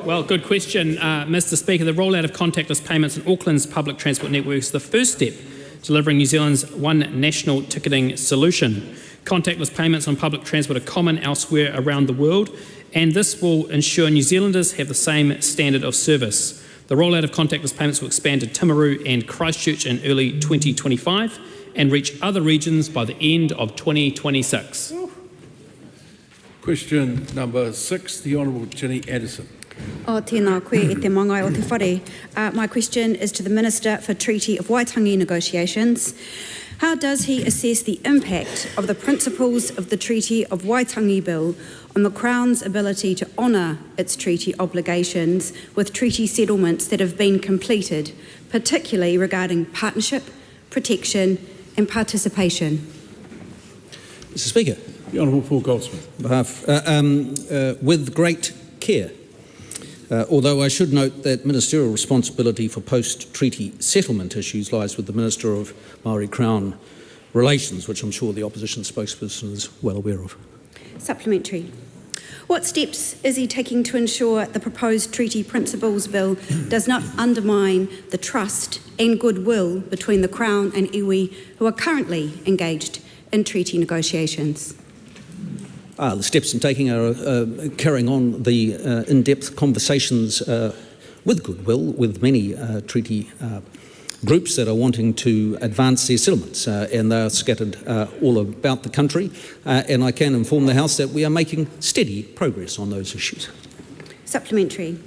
Speaker 20: Well, good question, Mr Speaker. The rollout of contactless payments in Auckland's public transport network is the first step delivering New Zealand's one national ticketing solution. Contactless payments on public transport are common elsewhere around the world, and this will ensure New Zealanders have the same standard of service. The rollout of contactless payments will expand to Timaru and Christchurch in early 2025 and reach other regions by the end of 2026.
Speaker 3: Question number 6, the Honourable Ginny Anderson.
Speaker 21: O tēnā koe e te mangai o te whare. My question is to the Minister for Treaty of Waitangi negotiations. How does he assess the impact of the principles of the Treaty of Waitangi Bill on the Crown's ability to honour its treaty obligations with treaty settlements that have been completed, particularly regarding partnership, protection and participation?
Speaker 1: Mr Speaker.
Speaker 3: The Honourable Paul Goldsmith.
Speaker 1: With great care. Although I should note that ministerial responsibility for post-treaty settlement issues lies with the Minister of Māori-Crown Relations, which I'm sure the opposition spokesperson is well aware of.
Speaker 21: Supplementary. What steps is he taking to ensure the proposed treaty principles bill does not undermine the trust and goodwill between the Crown and iwi who are currently engaged in treaty negotiations?
Speaker 1: The steps I'm taking are carrying on the in-depth conversations with goodwill with many treaty groups that are wanting to advance their settlements, and they are scattered all about the country, and I can inform the House that we are making steady progress on those issues.
Speaker 21: Supplementary.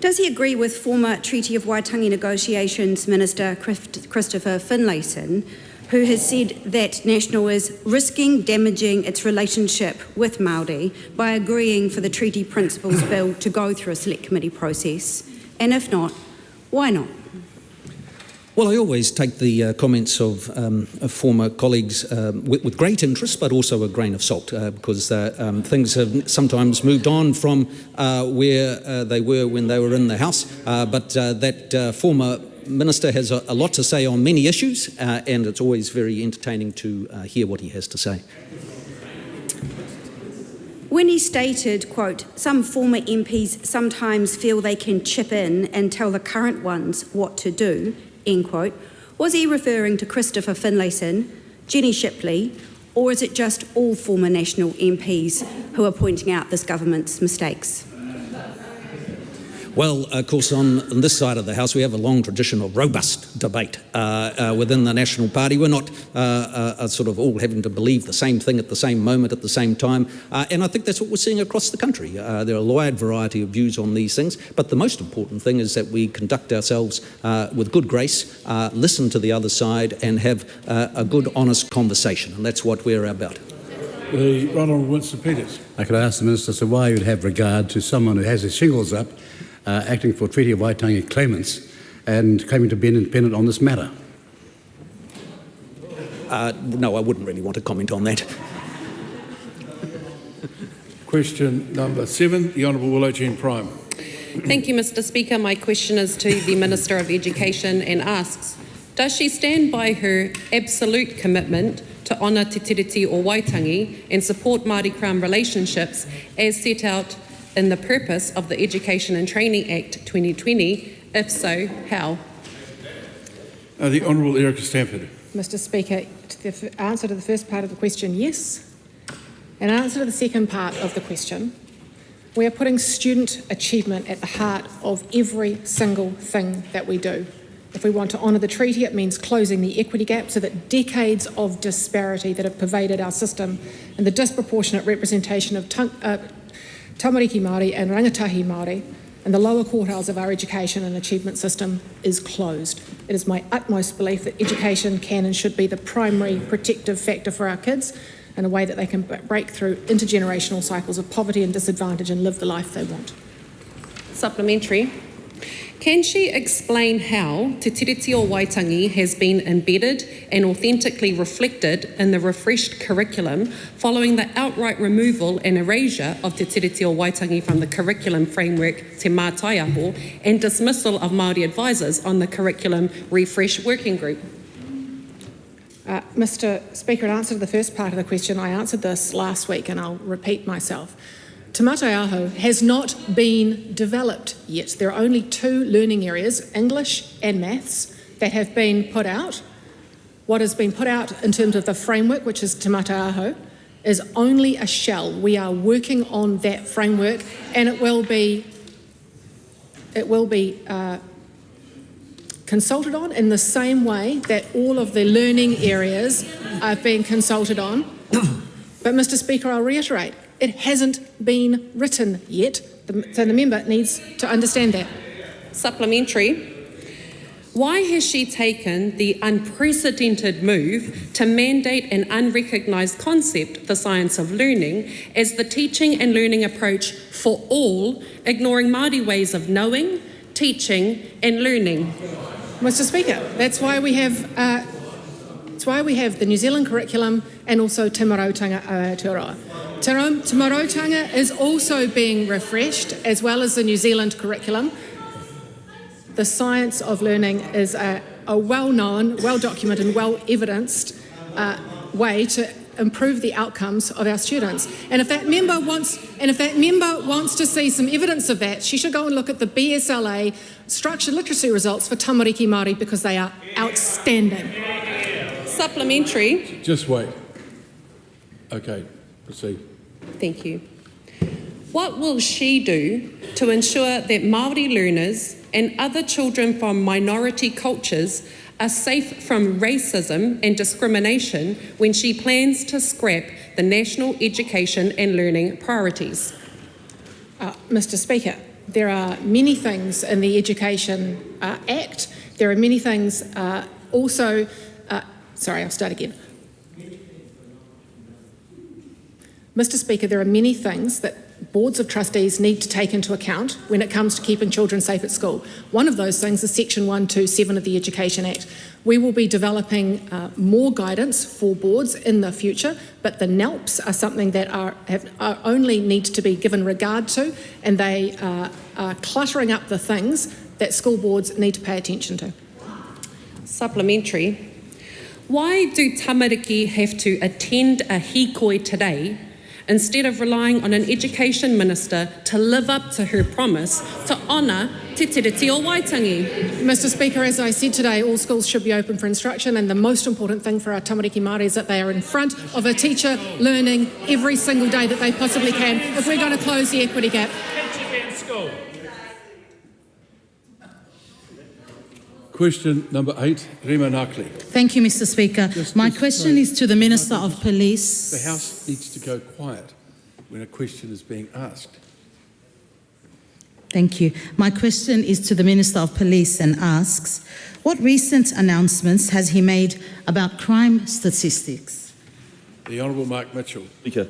Speaker 21: Does he agree with former Treaty of Waitangi Negotiations Minister Christopher Finlayson, who has said that National is risking damaging its relationship with Māori by agreeing for the Treaty Principles Bill to go through a select committee process? And if not, why not?
Speaker 1: Well, I always take the comments of former colleagues with great interest, but also a grain of salt, because things have sometimes moved on from where they were when they were in the House. But that former Minister has a lot to say on many issues, and it's always very entertaining to hear what he has to say.
Speaker 21: When he stated, quote, some former MPs sometimes feel they can chip in and tell the current ones what to do, end quote, was he referring to Christopher Finlayson, Jenny Shipley, or is it just all former National MPs who are pointing out this government's mistakes?
Speaker 1: Well, of course, on this side of the House, we have a long tradition of robust debate within the National Party. We're not sort of all having to believe the same thing at the same moment, at the same time. And I think that's what we're seeing across the country. There are a wide variety of views on these things. But the most important thing is that we conduct ourselves with good grace, listen to the other side, and have a good, honest conversation. And that's what we're about.
Speaker 3: The Right Honourable Winston Peters.
Speaker 14: I could ask the Minister so why you'd have regard to someone who has his shingles up acting for Treaty of Waitangi claimants and claiming to be independent on this matter.
Speaker 1: No, I wouldn't really want to comment on that.
Speaker 3: Question number 7, the Honourable Willow Jean Prime.
Speaker 22: Thank you, Mr Speaker. My question is to the Minister of Education and asks, does she stand by her absolute commitment to honour Te Tiriti o Waitangi and support Māori-Crown relationships as set out in the purpose of the Education and Training Act 2020? If so, how?
Speaker 3: The Honourable Erica Stanford.
Speaker 23: Mr Speaker, to the answer to the first part of the question, yes. In answer to the second part of the question, we are putting student achievement at the heart of every single thing that we do. If we want to honour the treaty, it means closing the equity gap so that decades of disparity that have pervaded our system and the disproportionate representation of tamariki Māori and rangatahi Māori and the lower quartiles of our education and achievement system is closed. It is my utmost belief that education can and should be the primary protective factor for our kids in a way that they can break through intergenerational cycles of poverty and disadvantage and live the life they want.
Speaker 22: Supplementary. Can she explain how Te Tiriti o Waitangi has been embedded and authentically reflected in the refreshed curriculum following the outright removal and erasure of Te Tiriti o Waitangi from the curriculum framework Te Mātaiaho and dismissal of Māori advisors on the curriculum refresh working group?
Speaker 23: Mr Speaker, in answer to the first part of the question, I answered this last week and I'll repeat myself. Te Mātaiaho has not been developed yet. There are only 2 learning areas, English and maths, that have been put out. What has been put out in terms of the framework, which is Te Mātaiaho, is only a shell. We are working on that framework and it will be consulted on in the same way that all of the learning areas are being consulted on. But Mr Speaker, I'll reiterate, it hasn't been written yet, so the member needs to understand that.
Speaker 22: Supplementary. Why has she taken the unprecedented move to mandate an unrecognised concept, the science of learning, as the teaching and learning approach for all, ignoring Māori ways of knowing, teaching and learning?
Speaker 23: Mr. Speaker, that's why we have the New Zealand curriculum and also Tamarotanga Aotearoa. Tamarotanga is also being refreshed, as well as the New Zealand curriculum. The science of learning is a well-known, well-documented and well-evidenced way to improve the outcomes of our students. And if that member wants to see some evidence of that, she should go and look at the BSLA structured literacy results for tamariki Māori, because they are outstanding.
Speaker 22: Supplementary.
Speaker 3: Just wait. Okay, proceed.
Speaker 22: Thank you. What will she do to ensure that Māori learners and other children from minority cultures are safe from racism and discrimination when she plans to scrap the national education and learning priorities?
Speaker 23: Mr. Speaker, there are many things in the Education Act. There are many things also... sorry, I'll start again. Mr. Speaker, there are many things that boards of trustees need to take into account when it comes to keeping children safe at school. One of those things is Section 127 of the Education Act. We will be developing more guidance for boards in the future, but the NELPs are something that are only need to be given regard to, and they are cluttering up the things that school boards need to pay attention to.
Speaker 22: Supplementary. Why do tamariki have to attend a hikoi today instead of relying on an education minister to live up to her promise to honour te tiriti o Waitangi?
Speaker 23: Mr. Speaker, as I said today, all schools should be open for instruction, and the most important thing for our tamariki Māori is that they are in front of a teacher learning every single day that they possibly can if we're going to close the equity gap.
Speaker 3: Question number 8, Rima Nakli.
Speaker 4: Thank you, Mr. Speaker. My question is to the Minister of Police.
Speaker 3: The House needs to go quiet when a question is being asked.
Speaker 4: Thank you. My question is to the Minister of Police and asks, what recent announcements has he made about crime statistics?
Speaker 3: The Honourable Mark Mitchell.
Speaker 6: Speaker,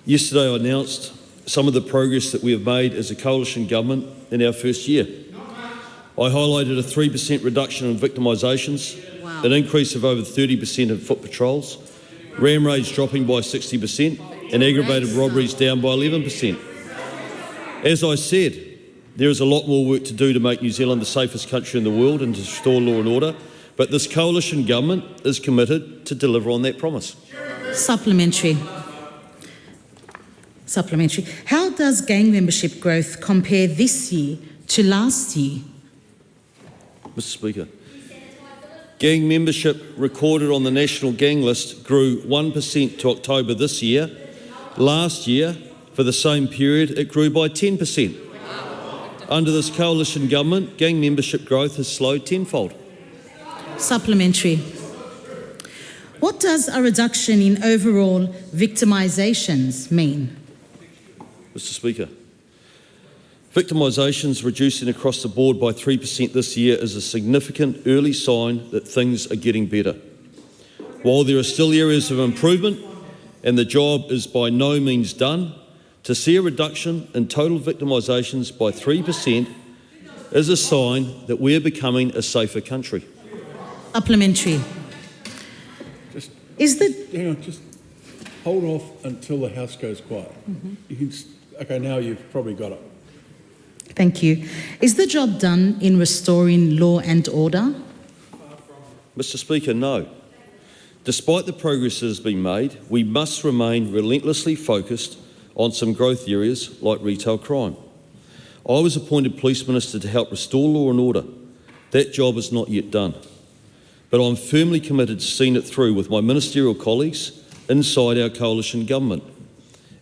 Speaker 6: yesterday I announced some of the progress that we have made as a coalition government in our first year. I highlighted a 3% reduction in victimisations, an increase of over 30% in foot patrols, ram raids dropping by 60% and aggravated robberies down by 11%. As I said, there is a lot more work to do to make New Zealand the safest country in the world and to restore law and order, but this coalition government is committed to deliver on that promise.
Speaker 4: Supplementary. How does gang membership growth compare this year to last year?
Speaker 6: Mr. Speaker, gang membership recorded on the national gang list grew 1% to October this year. Last year, for the same period, it grew by 10%. Under this coalition government, gang membership growth has slowed tenfold.
Speaker 4: Supplementary. What does a reduction in overall victimisations mean?
Speaker 6: Mr. Speaker, victimisations reducing across the board by 3% this year is a significant early sign that things are getting better. While there are still areas of improvement and the job is by no means done, to see a reduction in total victimisations by 3% is a sign that we are becoming a safer country.
Speaker 4: Supplementary.
Speaker 3: Hang on, just hold off until the House goes quiet. You can, okay, now you've probably got it.
Speaker 4: Thank you. Is the job done in restoring law and order?
Speaker 6: Mr. Speaker, no. Despite the progress that has been made, we must remain relentlessly focused on some growth areas like retail crime. I was appointed Police Minister to help restore law and order. That job is not yet done. But I'm firmly committed to seeing it through with my ministerial colleagues inside our coalition government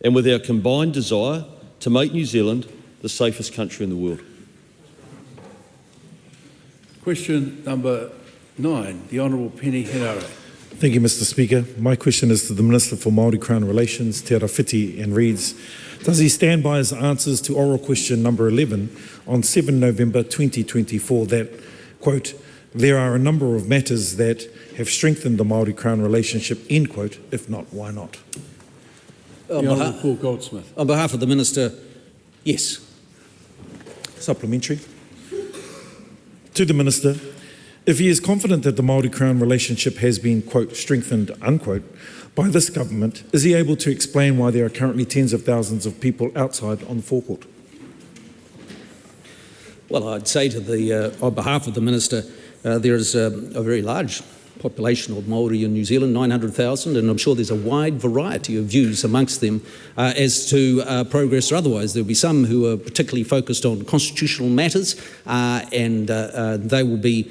Speaker 6: and with our combined desire to make New Zealand the safest country in the world.
Speaker 3: Question number 9, the Honourable Penny Henare.
Speaker 7: Thank you, Mr. Speaker. My question is to the Minister for Māori-Crown Relations, Te Rawhiti, and reads, does he stand by his answers to oral question number 11 on 7 November 2024 that, quote, there are a number of matters that have strengthened the Māori-Crown relationship, end quote. If not, why not?
Speaker 3: Paul Goldsmith.
Speaker 1: On behalf of the Minister, yes.
Speaker 7: Supplementary. To the Minister, if he is confident that the Māori-Crown relationship has been, quote, strengthened, unquote, by this government, is he able to explain why there are currently tens of thousands of people outside on the forecourt?
Speaker 1: Well, I'd say on behalf of the Minister, there is a very large population of Māori in New Zealand, 900,000, and I'm sure there's a wide variety of views amongst them as to progress or otherwise. There'll be some who are particularly focused on constitutional matters, and they will be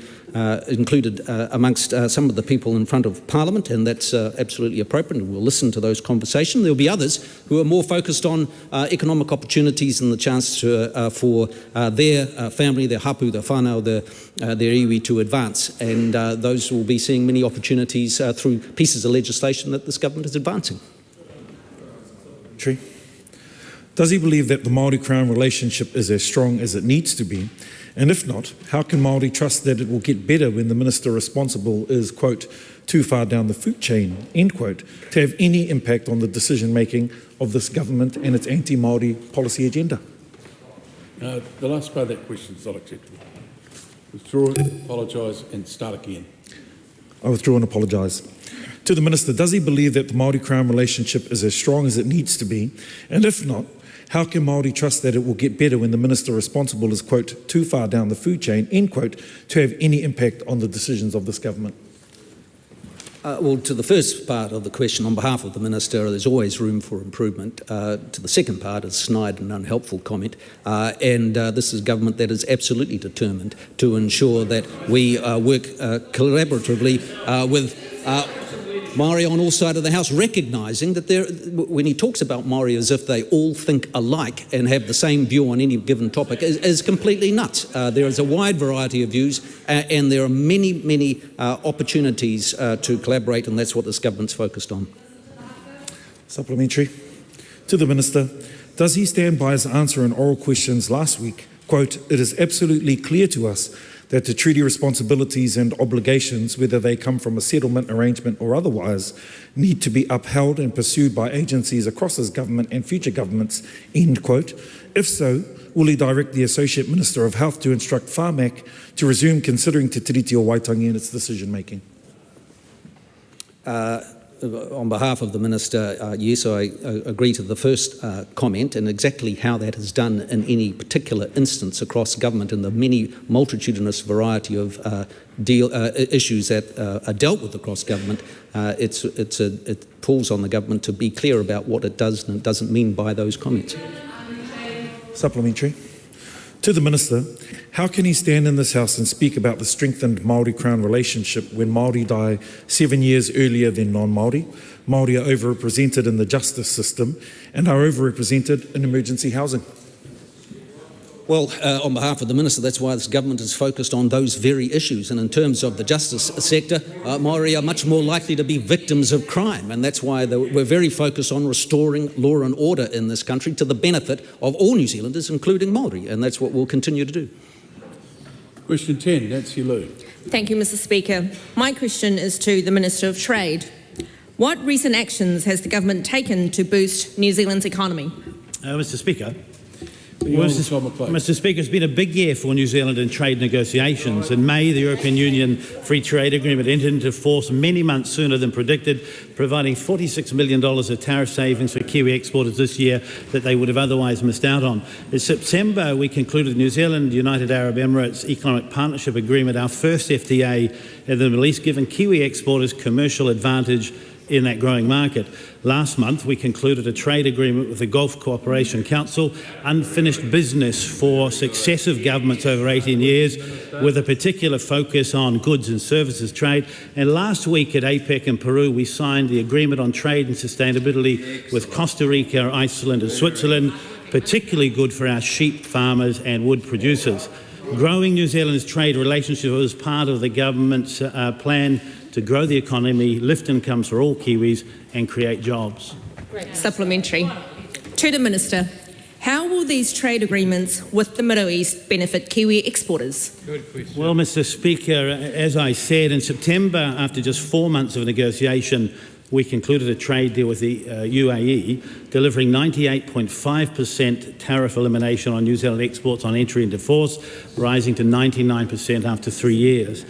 Speaker 1: included amongst some of the people in front of Parliament, and that's absolutely appropriate, and we'll listen to those conversations. There'll be others who are more focused on economic opportunities and the chance for their family, their hapu, their whānau, their iwi to advance, and those will be seeing many opportunities through pieces of legislation that this government is advancing.
Speaker 7: Does he believe that the Māori-Crown relationship is as strong as it needs to be? And if not, how can Māori trust that it will get better when the minister responsible is, quote, too far down the food chain, end quote, to have any impact on the decision-making of this government and its anti-Māori policy agenda?
Speaker 3: The last part of that question is not acceptable. Withdraw, apologise and start again.
Speaker 7: I withdraw and apologise. To the Minister, does he believe that the Māori-Crown relationship is as strong as it needs to be? And if not, how can Māori trust that it will get better when the minister responsible is, quote, too far down the food chain, end quote, to have any impact on the decisions of this government?
Speaker 1: Well, to the first part of the question, on behalf of the Minister, there's always room for improvement. To the second part, a snide and unhelpful comment, and this is a government that is absolutely determined to ensure that we work collaboratively with Māori on all sides of the House, recognising that when he talks about Māori as if they all think alike and have the same view on any given topic is completely nuts. There is a wide variety of views and there are many opportunities to collaborate, and that's what this government's focused on.
Speaker 7: Supplementary. To the Minister, does he stand by his answer in oral questions last week? Quote, it is absolutely clear to us that the treaty responsibilities and obligations, whether they come from a settlement arrangement or otherwise, need to be upheld and pursued by agencies across his government and future governments, end quote. If so, will he direct the Associate Minister of Health to instruct Whāmak to resume considering Te Tiriti o Waitangi in its decision-making?
Speaker 1: On behalf of the Minister, yes, I agree to the first comment, and exactly how that is done in any particular instance across government and the many multitudinous variety of issues that are dealt with across government, it pulls on the government to be clear about what it does and it doesn't mean by those comments.
Speaker 7: Supplementary. To the Minister, how can he stand in this House and speak about the strengthened Māori-Crown relationship when Māori die 7 years earlier than non-Māori? Māori are overrepresented in the justice system and are overrepresented in emergency housing.
Speaker 1: Well, on behalf of the Minister, that's why this government is focused on those very issues. And in terms of the justice sector, Māori are much more likely to be victims of crime. And that's why we're very focused on restoring law and order in this country to the benefit of all New Zealanders, including Māori. And that's what we'll continue to do.
Speaker 3: Question 10, Nancy Liu.
Speaker 2: Thank you, Mr. Speaker. My question is to the Minister of Trade. What recent actions has the government taken to boost New Zealand's economy?
Speaker 8: Mr. Speaker, Mr. Speaker, it's been a big year for New Zealand in trade negotiations. In May, the European Union Free Trade Agreement entered into force many months sooner than predicted, providing $46 million of tariff savings for Kiwi exporters this year that they would have otherwise missed out on. In September, we concluded the New Zealand-United Arab Emirates Economic Partnership Agreement, our first FTA in the Middle East, giving Kiwi exporters commercial advantage in that growing market. Last month, we concluded a trade agreement with the Gulf Cooperation Council, unfinished business for successive governments over 18 years, with a particular focus on goods and services trade. And last week at APEC in Peru, we signed the Agreement on Trade and Sustainability with Costa Rica, Iceland and Switzerland, particularly good for our sheep farmers and wood producers. Growing New Zealand's trade relationship was part of the government's plan to grow the economy, lift incomes for all Kiwis and create jobs.
Speaker 2: Supplementary. To the Minister, How will these trade agreements with the Middle East benefit Kiwi exporters?
Speaker 8: Good question. Well, Mr. Speaker, as I said, in September, after just 4 months of negotiation, we concluded a trade deal with the UAE, delivering 98.5% tariff elimination on New Zealand exports on entry into force, rising to 99% after 3 years.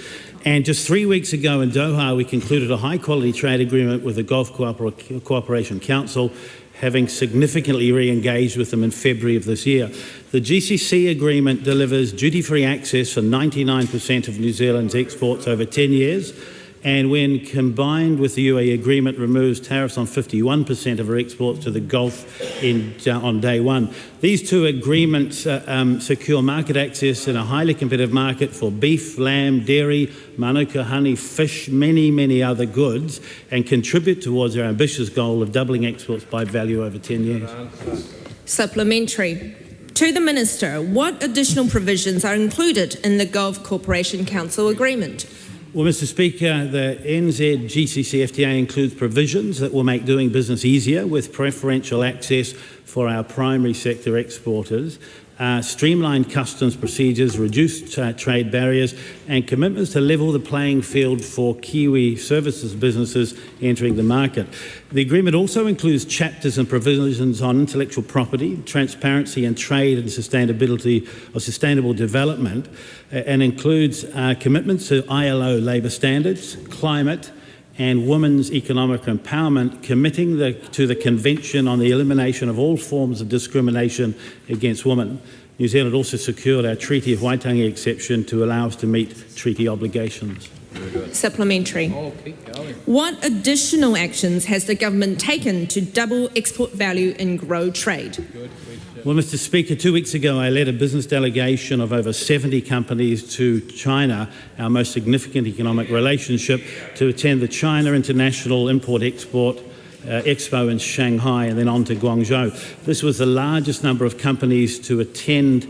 Speaker 8: And just 3 weeks ago in Doha, we concluded a high-quality trade agreement with the Gulf Cooperation Council, having significantly re-engaged with them in February of this year. The GCC agreement delivers duty-free access for 99% of New Zealand's exports over 10 years, and when combined with the UAE agreement, removes tariffs on 51% of our exports to the Gulf on day one. These two agreements secure market access in a highly competitive market for beef, lamb, dairy, manuka, honey, fish, many other goods, and contribute towards our ambitious goal of doubling exports by value over 10 years.
Speaker 2: Supplementary. To the Minister, what additional provisions are included in the Gulf Cooperation Council agreement?
Speaker 8: Well, Mr. Speaker, the NZ GCC FTA includes provisions that will make doing business easier with preferential access for our primary sector exporters, streamlined customs procedures, reduced trade barriers, and commitments to level the playing field for Kiwi services businesses entering the market. The agreement also includes chapters and provisions on intellectual property, transparency and trade and sustainability or sustainable development, and includes commitments to ILO labour standards, climate, and women's economic empowerment, committing to the Convention on the Elimination of All Forms of Discrimination against Women. New Zealand also secured our Treaty of Waitangi exception to allow us to meet treaty obligations.
Speaker 2: Supplementary. What additional actions has the government taken to double export value and grow trade?
Speaker 8: Well, Mr. Speaker, 2 weeks ago I led a business delegation of over 70 companies to China, our most significant economic relationship, to attend the China International Import-Export Expo in Shanghai and then on to Guangzhou. This was the largest number of companies to attend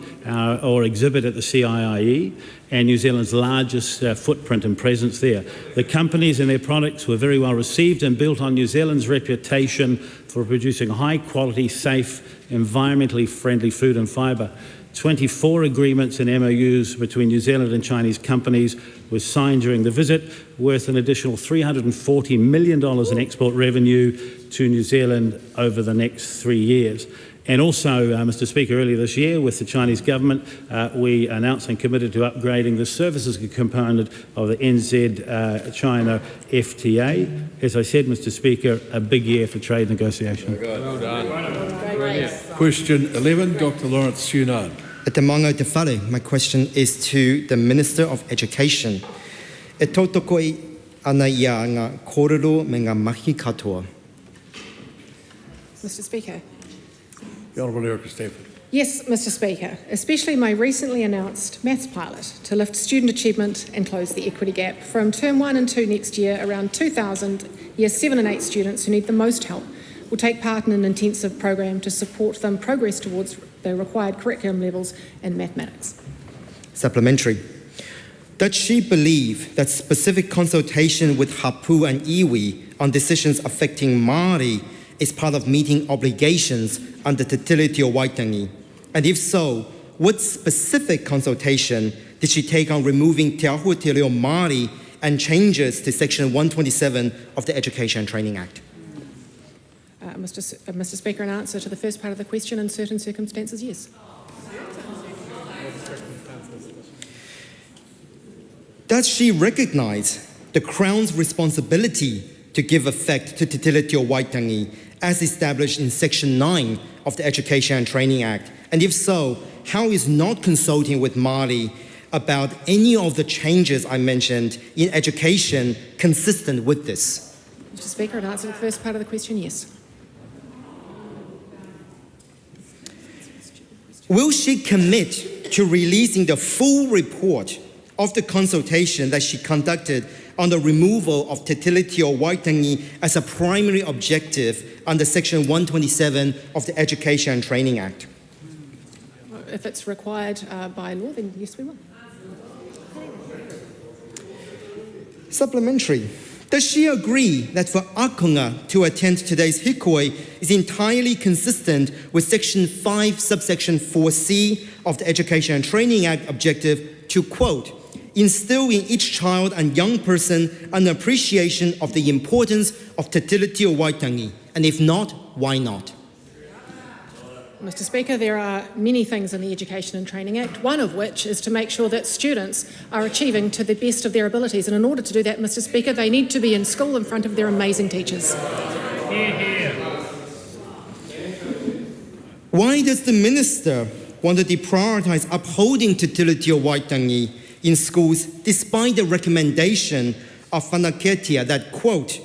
Speaker 8: or exhibit at the CIIE and New Zealand's largest footprint and presence there. The companies and their products were very well received and built on New Zealand's reputation for producing high-quality, safe, environmentally friendly food and fibre. 24 agreements and MOUs between New Zealand and Chinese companies were signed during the visit, worth an additional $340 million in export revenue to New Zealand over the next 3 years. And also, Mr. Speaker, earlier this year with the Chinese government, we announced and committed to upgrading the services component of the NZ-China FTA. As I said, Mr. Speaker, a big year for trade negotiation.
Speaker 9: Well done.
Speaker 3: Question 11, Dr. Lawrence Sunan.
Speaker 9: Te mango te whare. My question is to the Minister of Education. E tautoko i ana ia ngā kōrero me ngā mahi katoa.
Speaker 23: Mr. Speaker.
Speaker 3: The Honourable Erica Stafford.
Speaker 23: Yes, Mr. Speaker, especially my recently announced maths pilot to lift student achievement and close the equity gap. From Term 1 and 2 next year, around 2,000 Year 7 and 8 students who need the most help will take part in an intensive program to support them progress towards the required curriculum levels in mathematics.
Speaker 9: Supplementary. Does she believe that specific consultation with Hapu and Iwi on decisions affecting Māori is part of meeting obligations under Te Tiriti o Waitangi? And if so, what specific consultation did she take on removing Te Ahua Te Reo Māori and changes to Section 127 of the Education and Training Act?
Speaker 23: Mr. Speaker, in answer to the first part of the question, in certain circumstances, yes.
Speaker 9: Does she recognise the Crown's responsibility to give effect to Te Tiriti o Waitangi as established in Section 9 of the Education and Training Act? And if so, how is not consulting with Māori about any of the changes I mentioned in education consistent with this?
Speaker 23: Mr. Speaker, in answer to the first part of the question, yes.
Speaker 9: Will she commit to releasing the full report of the consultation that she conducted on the removal of Te Tiriti o Waitangi as a primary objective under Section 127 of the Education and Training Act?
Speaker 23: If it's required by law, then yes, we will.
Speaker 9: Supplementary. Does she agree that for Akonga to attend today's hikoi is entirely consistent with Section 5, subsection 4C of the Education and Training Act objective to, quote, instill in each child and young person an appreciation of the importance of Te Tiriti o Waitangi? And if not, why not?
Speaker 23: Mr. Speaker, there are many things in the Education and Training Act, one of which is to make sure that students are achieving to the best of their abilities. And in order to do that, Mr. Speaker, they need to be in school in front of their amazing teachers.
Speaker 9: Why does the Minister want to deprioritise upholding Te Tiriti o Waitangi in schools despite the recommendation of Whanaketia that, quote,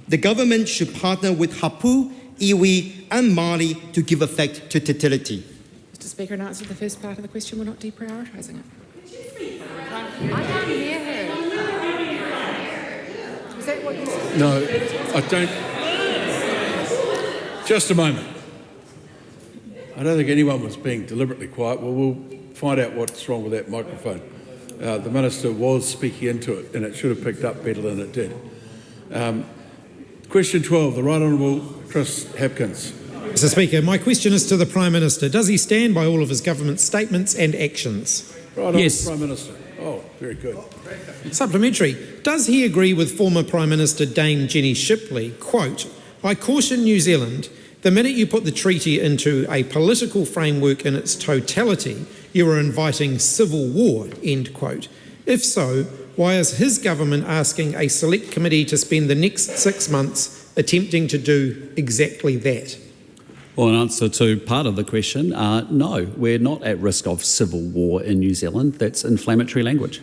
Speaker 9: the government should partner with Hapu, iwi and Māori to give effect to Te Tiriti?
Speaker 23: Mr. Speaker, in answer to the first part of the question, we're not deprioritising it.
Speaker 10: I can't hear her.
Speaker 23: Is that what you said?
Speaker 3: No, I don't. Just a moment. I don't think anyone was being deliberately quiet. Well, we'll find out what's wrong with that microphone. The Minister was speaking into it and it should have picked up better than it did. Question 12, the Right Honourable Chris Hapkins.
Speaker 11: Mr. Speaker, my question is to the Prime Minister. Does he stand by all of his government statements and actions?
Speaker 3: Right
Speaker 11: Yes.
Speaker 3: Prime Minister. Oh, very good.
Speaker 11: Supplementary. Does he agree with former Prime Minister Dame Jenny Shipley, quote, I caution New Zealand, the minute you put the treaty into a political framework in its totality, you are inviting civil war, end quote. If so, why is his government asking a select committee to spend the next 6 months attempting to do exactly that?
Speaker 12: Well, in answer to part of the question, no, we're not at risk of civil war in New Zealand. That's inflammatory language.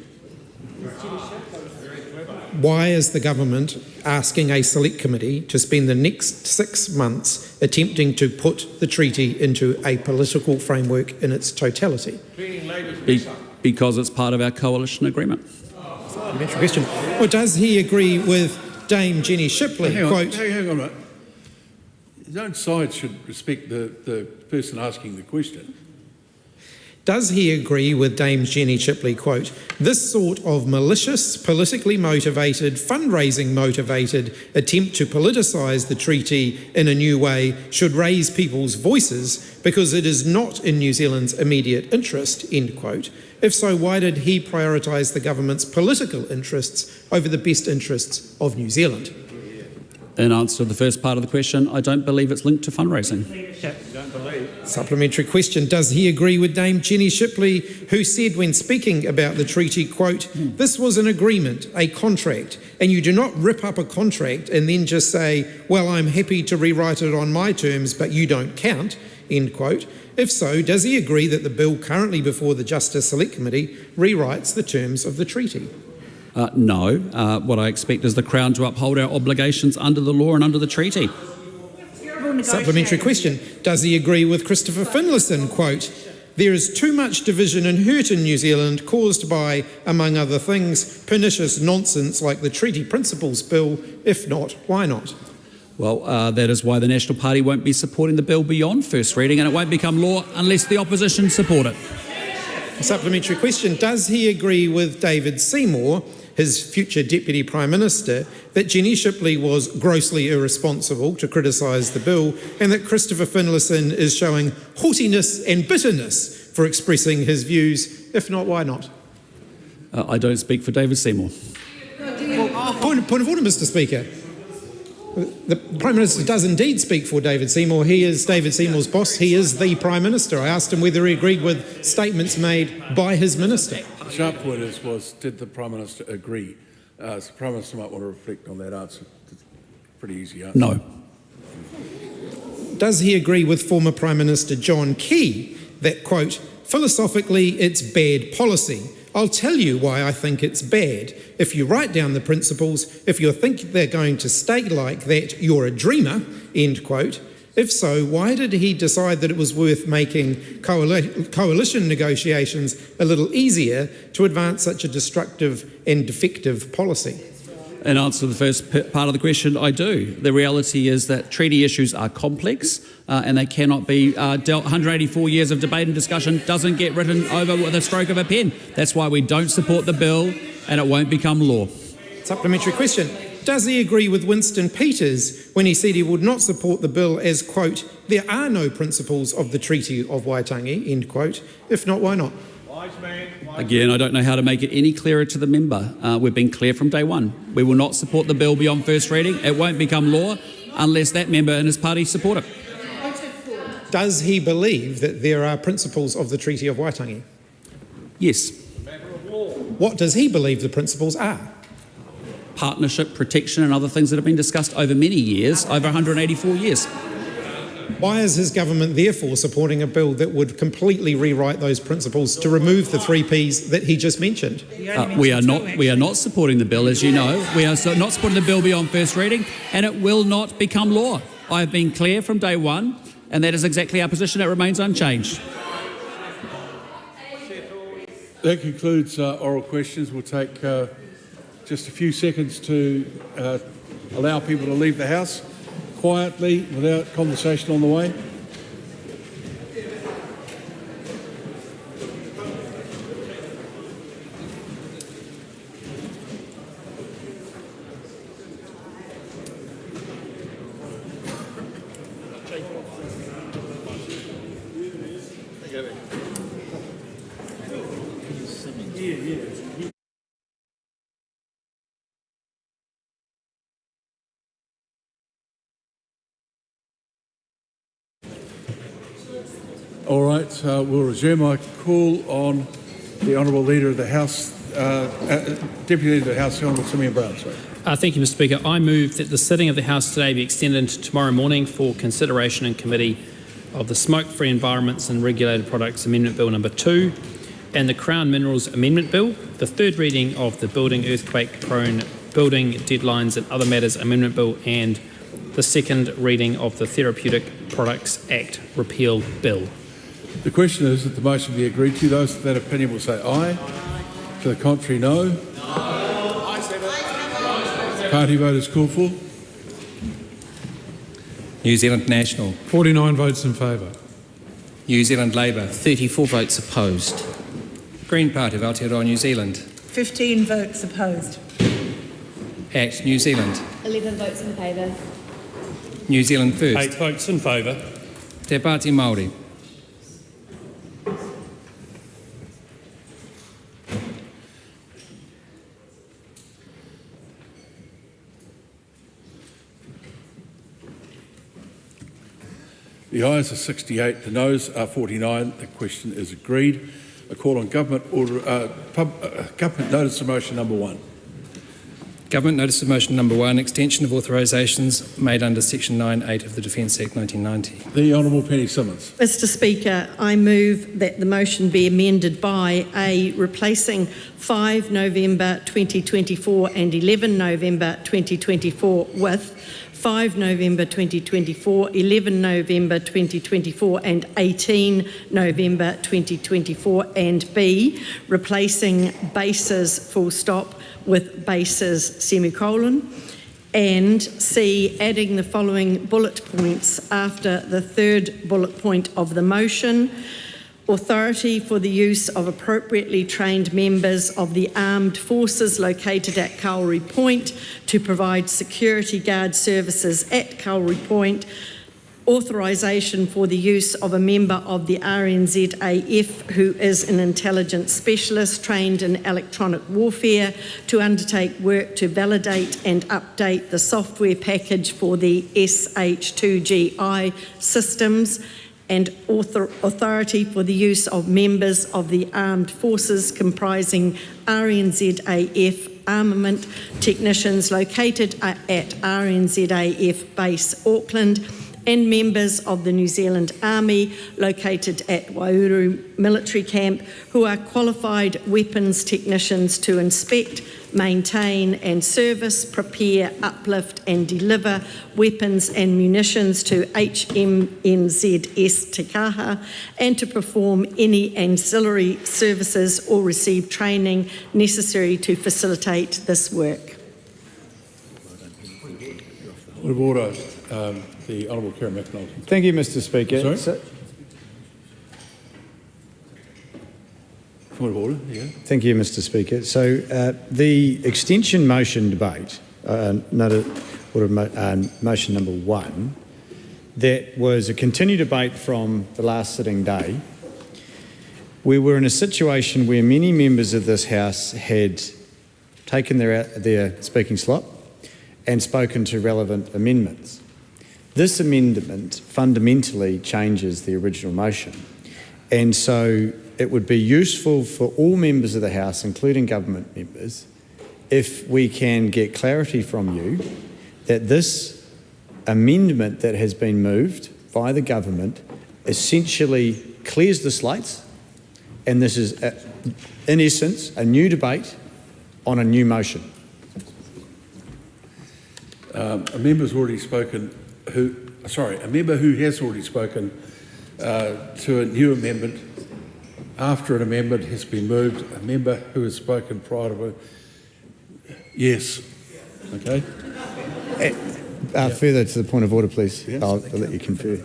Speaker 11: Why is the government asking a select committee to spend the next 6 months attempting to put the treaty into a political framework in its totality?
Speaker 12: Because it's part of our coalition agreement.
Speaker 11: Supplementary question. Well, does he agree with Dame Jenny Shipley?
Speaker 3: Hang on,
Speaker 11: quote,
Speaker 3: hang on a minute. His own side should respect the person asking the question.
Speaker 11: Does he agree with Dame Jenny Shipley, quote, this sort of malicious, politically motivated, fundraising motivated attempt to politicise the treaty in a new way should raise people's voices because it is not in New Zealand's immediate interest, end quote. If so, why did he prioritise the government's political interests over the best interests of New Zealand?
Speaker 12: In answer to the first part of the question, I don't believe it's linked to fundraising.
Speaker 11: Supplementary question. Does he agree with Dame Jenny Shipley, who said when speaking about the treaty, quote, this was an agreement, a contract, and you do not rip up a contract and then just say, well, I'm happy to rewrite it on my terms, but you don't count, end quote. If so, does he agree that the bill currently before the Justice Select Committee rewrites the terms of the treaty?
Speaker 12: No. What I expect is the Crown to uphold our obligations under the law and under the treaty.
Speaker 11: Supplementary question. Does he agree with Christopher Finlayson, quote, there is too much division and hurt in New Zealand caused by, among other things, pernicious nonsense like the Treaty Principles Bill. If not, why not?
Speaker 12: Well, that is why the National Party won't be supporting the bill beyond first reading, and it won't become law unless the opposition support it.
Speaker 11: Supplementary question. Does he agree with David Seymour, his future Deputy Prime Minister, that Jenny Shipley was grossly irresponsible to criticise the bill and that Christopher Finlayson is showing haughtiness and bitterness for expressing his views? If not, why not?
Speaker 12: I don't speak for David Seymour.
Speaker 11: Point of order, Mr. Speaker. The Prime Minister does indeed speak for David Seymour. He is David Seymour's boss. He is the Prime Minister. I asked him whether he agreed with statements made by his minister.
Speaker 3: The sharp point was, did the Prime Minister agree? So the Prime Minister might want to reflect on that answer. It's a pretty easy answer.
Speaker 12: No.
Speaker 11: Does he agree with former Prime Minister John Key that, quote, philosophically it's bad policy? I'll tell you why I think it's bad. If you write down the principles, if you think they're going to stay like that, you're a dreamer, end quote. If so, why did he decide that it was worth making coalition negotiations a little easier to advance such a destructive and defective policy?
Speaker 12: In answer to the first part of the question, I do. The reality is that treaty issues are complex and they cannot be dealt. 184 years of debate and discussion doesn't get written over with a stroke of a pen. That's why we don't support the bill and it won't become law.
Speaker 11: Supplementary question. Does he agree with Winston Peters when he said he would not support the bill as, quote, there are no principles of the Treaty of Waitangi, end quote? If not, why not?
Speaker 12: Again, I don't know how to make it any clearer to the member. We've been clear from day one. We will not support the bill beyond first reading. It won't become law unless that member and his party support it.
Speaker 11: Does he believe that there are principles of the Treaty of Waitangi?
Speaker 12: Yes.
Speaker 11: What does he believe the principles are?
Speaker 12: Partnership, protection and other things that have been discussed over many years, over 184 years.
Speaker 11: Why is his government therefore supporting a bill that would completely rewrite those principles to remove the 3 Ps that he just mentioned?
Speaker 12: We are not supporting the bill, as you know. We are not supporting the bill beyond first reading, and it will not become law. I have been clear from day one, and that is exactly our position. It remains unchanged.
Speaker 3: That concludes oral questions. We'll take just a few seconds to allow people to leave the House quietly, without conversation on the way. All right, we'll resume. I call on the Honourable Leader of the House, Deputy Leader of the House, Honourable Simeon Brown. Sorry.
Speaker 20: Thank you, Mr Speaker. I move that the sitting of the House today be extended into tomorrow morning for consideration in committee of the Smoke-Free Environments and Regulated Products Amendment Bill number 2 and the Crown Minerals Amendment Bill, the third reading of the Building Earthquake-Prone Building Deadlines and Other Matters Amendment Bill, and the second reading of the Therapeutic Products Act Repeal Bill.
Speaker 3: The question is that the motion be agreed to. Those of that opinion will say aye. To the contrary, no. Party vote is called for.
Speaker 5: New Zealand National.
Speaker 13: 49 votes in favour.
Speaker 5: New Zealand Labour.
Speaker 15: 34 votes opposed.
Speaker 5: Green Party of Aotearoa, New Zealand.
Speaker 24: 15 votes opposed.
Speaker 5: ACT New Zealand.
Speaker 25: 11 votes in favour.
Speaker 5: New Zealand First.
Speaker 13: 8 votes in favour.
Speaker 5: Te Pāti Māori.
Speaker 3: The ayes are 68, the noes are 49. The question is agreed. I call on Government Notice of Motion number 1.
Speaker 5: Government Notice of Motion number 1, extension of authorisations made under Section 9(8) of the Defence Act 1990.
Speaker 3: The Honourable Penny Simmons.
Speaker 24: Mr Speaker, I move that the motion be amended by A, replacing 5 November 2024 and 11 November 2024 with 5 November 2024, 11 November 2024 and 18 November 2024, and B, replacing bases full stop with bases semicolon, and C, adding the following bullet points after the third bullet point of the motion: authority for the use of appropriately trained members of the armed forces located at Kauri Point to provide security guard services at Kauri Point, authorisation for the use of a member of the RNZAF who is an intelligence specialist trained in electronic warfare to undertake work to validate and update the software package for the SH2GI systems, and authority for the use of members of the armed forces comprising RNZAF armament technicians located at RNZAF Base Auckland and members of the New Zealand Army located at Waihuru Military Camp who are qualified weapons technicians to inspect, maintain and service, prepare, uplift and deliver weapons and munitions to HMNZS Te Kaha, and to perform any ancillary services or receive training necessary to facilitate this work.
Speaker 3: Point of order, the Honourable Karen McNulty.
Speaker 26: Thank you, Mr Speaker.
Speaker 3: Point of order, yeah.
Speaker 26: Thank you, Mr Speaker. So the extension motion debate
Speaker 16: motion number 1, that was a continued debate from the last sitting day. We were in a situation where many members of this House had taken their speaking slot and spoken to relevant amendments. This amendment fundamentally changes the original motion, and so it would be useful for all members of the House, including government members, if we can get clarity from you that this amendment that has been moved by the government essentially clears the slates, and this is, in essence, a new debate on a new motion.
Speaker 3: A member's already spoken. A member who has already spoken to a new amendment after an amendment has been moved. A member who has spoken prior to it. Yes. Okay.
Speaker 16: Further to the point of order, please.
Speaker 3: Yes.
Speaker 16: I'll let you confer.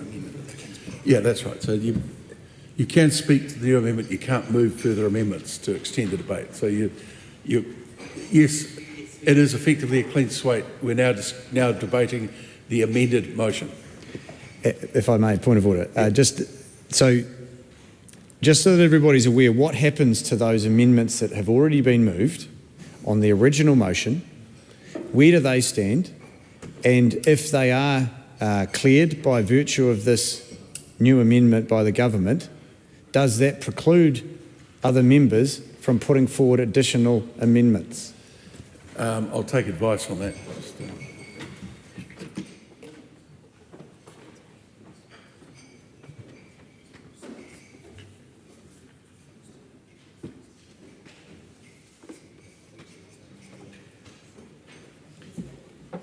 Speaker 3: Yeah, that's right. So you can speak to the new amendment. You can't move further amendments to extend the debate. So yes, it is effectively a clean slate. We're now debating the amended motion.
Speaker 16: If I may, point of order. Just so that everybody's aware, what happens to those amendments that have already been moved on the original motion? Where do they stand? And if they are cleared by virtue of this new amendment by the government, does that preclude other members from putting forward additional amendments?
Speaker 3: I'll take advice on that.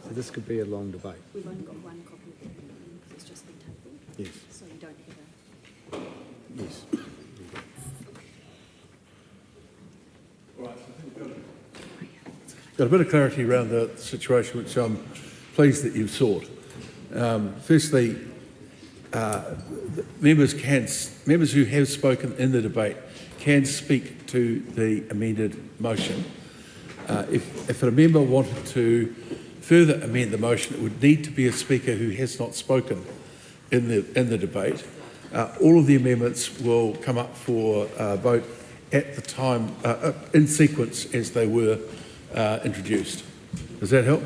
Speaker 16: So this could be a long debate.
Speaker 10: We've only got one copy of the amendment because it's just been tabled.
Speaker 16: Yes.
Speaker 10: So you don't have a...
Speaker 16: Yes.
Speaker 3: Got a bit of clarity around the situation, which I'm pleased that you've sought. Firstly, members who have spoken in the debate can speak to the amended motion. If a member wanted to further amend the motion, it would need to be a speaker who has not spoken in the debate. All of the amendments will come up for vote at the time, in sequence as they were introduced. Does that help?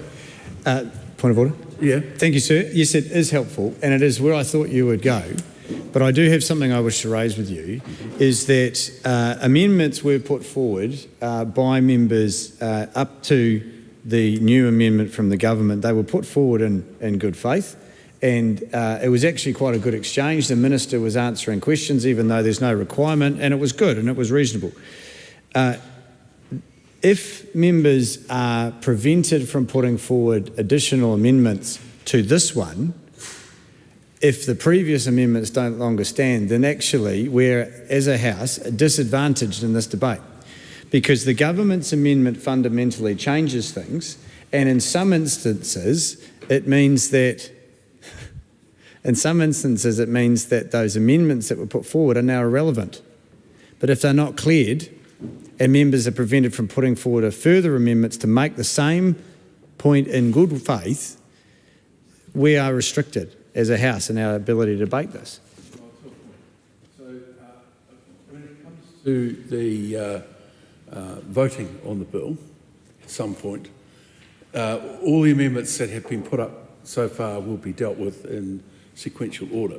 Speaker 16: Point of order?
Speaker 3: Yeah.
Speaker 16: Thank you, sir. Yes, it is helpful, and it is where I thought you would go. But I do have something I wish to raise with you, is that amendments were put forward by members up to the new amendment from the government. They were put forward in good faith, and it was actually quite a good exchange. The Minister was answering questions even though there's no requirement, and it was good and it was reasonable. If members are prevented from putting forward additional amendments to this one, if the previous amendments don't longer stand, then actually we're, as a House, disadvantaged in this debate, because the government's amendment fundamentally changes things, and in some instances it means that those amendments that were put forward are now irrelevant. But if they're not cleared, and members are prevented from putting forward further amendments to make the same point in good faith, we are restricted as a House in our ability to debate this.
Speaker 3: So when it comes to the voting on the bill, at some point, all the amendments that have been put up so far will be dealt with in sequential order.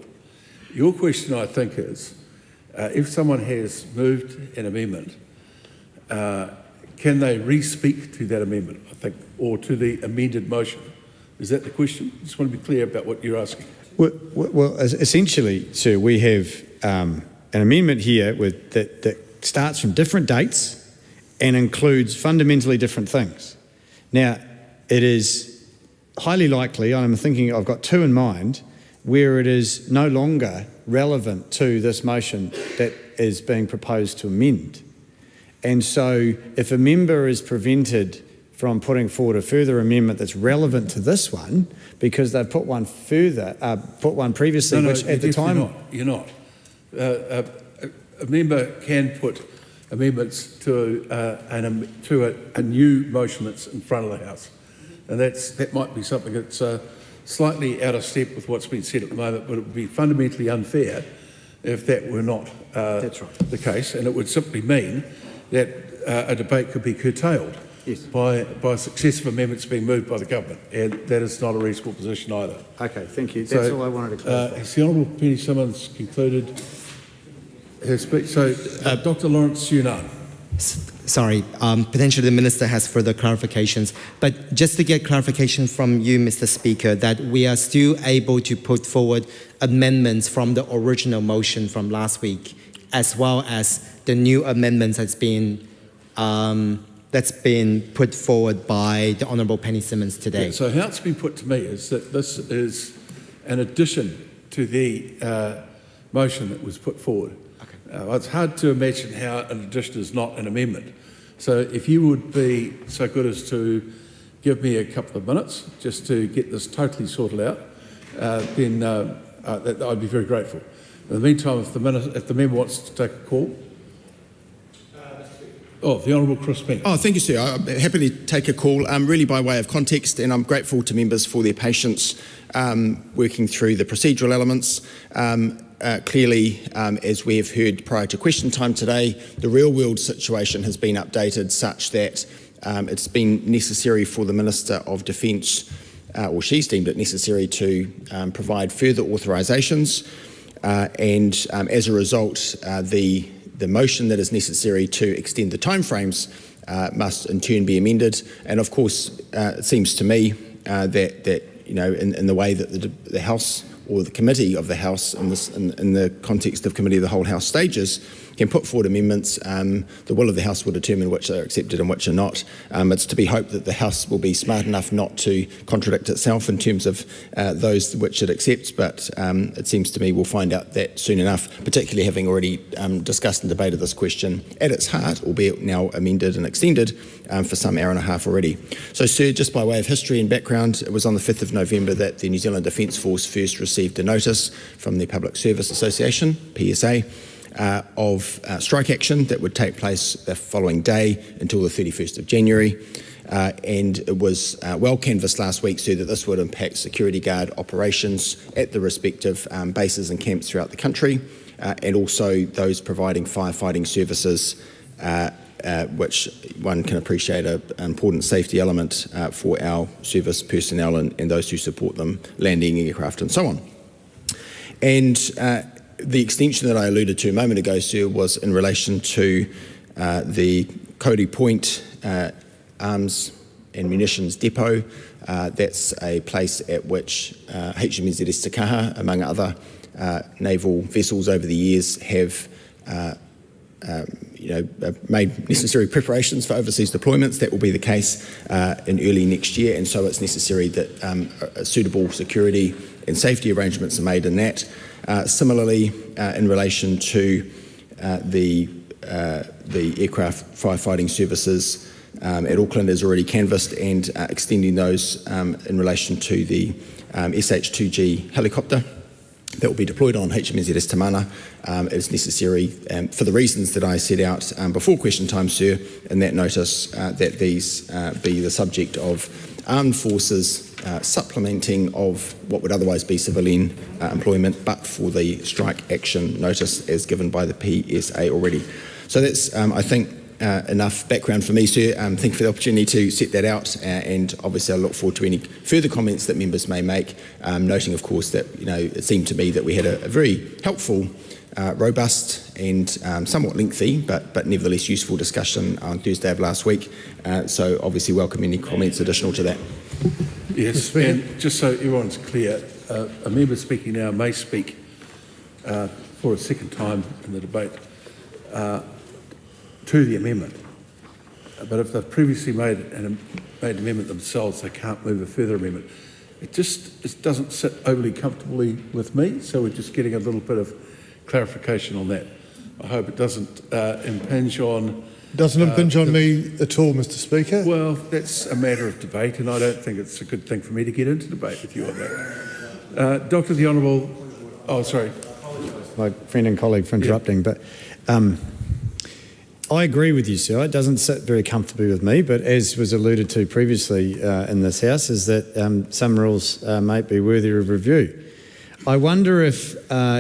Speaker 3: Your question, I think, is if someone has moved an amendment, can they re-speak to that amendment, I think, or to the amended motion? Is that the question? I just want to be clear about what you're asking.
Speaker 16: Well, essentially, sir, we have an amendment here that starts from different dates and includes fundamentally different things. Now, it is highly likely, I'm thinking I've got two in mind, where it is no longer relevant to this motion that is being proposed to amend. And so if a member is prevented from putting forward a further amendment that's relevant to this one because they've put one previously, which at the time...
Speaker 3: You're not. A member can put amendments to a new motion that's in front of the House. And that might be something that's slightly out of step with what's been said at the moment, but it would be fundamentally unfair if that were not the case, and it would simply mean that a debate could be curtailed by successive amendments being moved by the government, and that is not a reasonable position either.
Speaker 16: Okay, thank you. That's all I wanted to clarify.
Speaker 3: Has the Honourable Penny Simmons concluded her speech? So, Dr. Lawrence Yunnan.
Speaker 9: Sorry, potentially the Minister has further clarifications, but just to get clarification from you, Mr. Speaker, that we are still able to put forward amendments from the original motion from last week, as well as the new amendments that's been put forward by the Honourable Penny Simmons today.
Speaker 3: Yeah, so how it's been put to me is that this is an addition to the motion that was put forward. It's hard to imagine how an addition is not an amendment. So if you would be so good as to give me a couple of minutes just to get this totally sorted out, then I'd be very grateful. In the meantime, if the member wants to take a call. The Honourable Chris Pink.
Speaker 17: Thank you, sir. I'm happy to take a call, really by way of context, and I'm grateful to members for their patience working through the procedural elements. Clearly, as we have heard prior to question time today, the real-world situation has been updated such that it's been necessary for the Minister of Defence, or she's deemed it necessary to provide further authorisations, and as a result, the motion that is necessary to extend the timeframes must in turn be amended. And of course, it seems to me that you know, in the way that the House or the committee of the House in the context of committee of the whole House stages can put forward amendments. The will of the House will determine which are accepted and which are not. It's to be hoped that the House will be smart enough not to contradict itself in terms of those which it accepts, but it seems to me we'll find out that soon enough, particularly having already discussed and debated this question at its heart, albeit now amended and extended for some hour and a half already. So, sir, just by way of history and background, it was on the 5th of November that the New Zealand Defence Force first received a notice from the Public Service Association, PSA, of strike action that would take place the following day until the 31st of January. And it was well canvassed last week, sir, that this would impact security guard operations at the respective bases and camps throughout the country, and also those providing firefighting services, which one can appreciate an important safety element for our service personnel and those who support them, landing aircraft and so on. And the extension that I alluded to a moment ago, sir, was in relation to the Cody Point Arms and Munitions Depot. That's a place at which HMNZS Te Kaha, among other naval vessels over the years, have made necessary preparations for overseas deployments. That will be the case in early next year, and so it's necessary that suitable security and safety arrangements are made in that. Similarly, in relation to the aircraft firefighting services at Auckland is already canvassed, and extending those in relation to the SH-2G helicopter that will be deployed on HMNZS Tamana is necessary for the reasons that I set out before question time, sir, in that notice, that these be the subject of armed forces supplementing of what would otherwise be civilian employment, but for the strike action notice as given by the PSA already. So that's, I think, enough background for me, sir. Thank you for the opportunity to set that out, and obviously I look forward to any further comments that members may make, noting, of course, that it seemed to me that we had a very helpful, robust and somewhat lengthy, but nevertheless useful discussion on Thursday of last week. So obviously welcome any comments additional to that.
Speaker 3: Yes, and just so everyone's clear, a member speaking now may speak for a second time in the debate to the amendment. But if they've previously made an amendment themselves, they can't move a further amendment. It doesn't sit overly comfortably with me, so we're just getting a little bit of clarification on that. I hope it doesn't impinge on...
Speaker 18: Doesn't impinge on me at all, Mr. Speaker.
Speaker 3: Well, that's a matter of debate, and I don't think it's a good thing for me to get into debate with you on that. Dr. the Honourable... Oh, sorry.
Speaker 16: My friend and colleague for interrupting, but I agree with you, sir. It doesn't sit very comfortably with me, but as was alluded to previously in this House, is that some rules might be worthy of review. I wonder if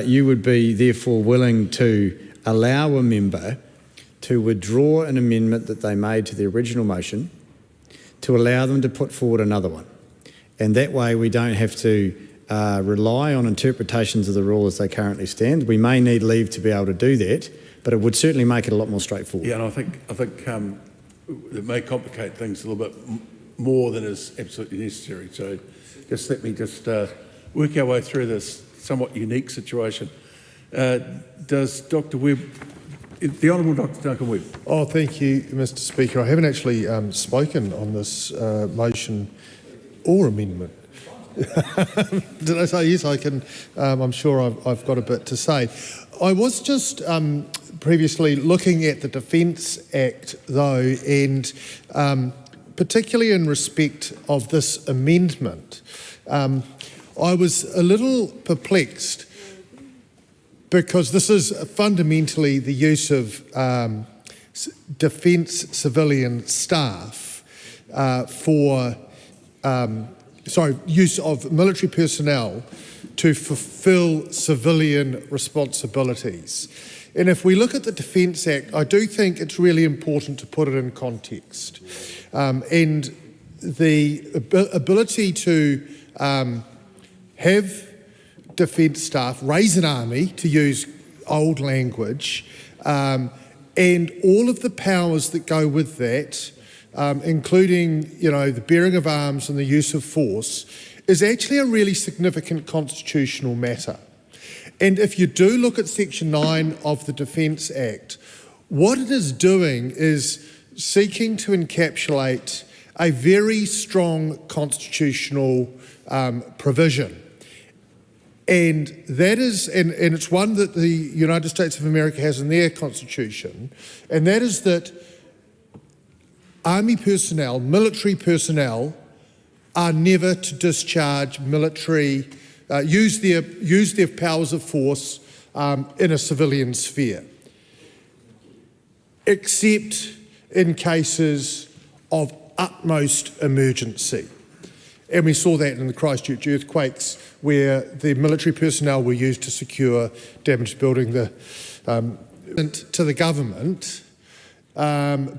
Speaker 16: you would be therefore willing to allow a member to withdraw an amendment that they made to the original motion, to allow them to put forward another one. And that way we don't have to rely on interpretations of the rule as they currently stand. We may need leave to be able to do that, but it would certainly make it a lot more straightforward.
Speaker 3: Yeah, and I think it may complicate things a little bit more than is absolutely necessary. So just let me work our way through this somewhat unique situation. Does Dr. Webb, the Honourable Dr. Duncan Webb?
Speaker 18: Oh, thank you, Mr. Speaker. I haven't actually spoken on this motion or amendment. Did I say yes? I can. I'm sure I've got a bit to say. I was just previously looking at the Defence Act, though, and particularly in respect of this amendment, I was a little perplexed because this is fundamentally the use of defence civilian staff use of military personnel to fulfil civilian responsibilities. And if we look at the Defence Act, I do think it's really important to put it in context. And the ability to have defence staff, raise an army, to use old language, and all of the powers that go with that, including, the bearing of arms and the use of force, is actually a really significant constitutional matter. And if you do look at Section 9 of the Defence Act, what it is doing is seeking to encapsulate a very strong constitutional provision. And that is, and it's one that the United States of America has in their constitution, and that is that army personnel, military personnel, are never to discharge military, use their powers of force in a civilian sphere, except in cases of utmost emergency. And we saw that in the Christchurch earthquakes, where the military personnel were used to secure damaged building to the government,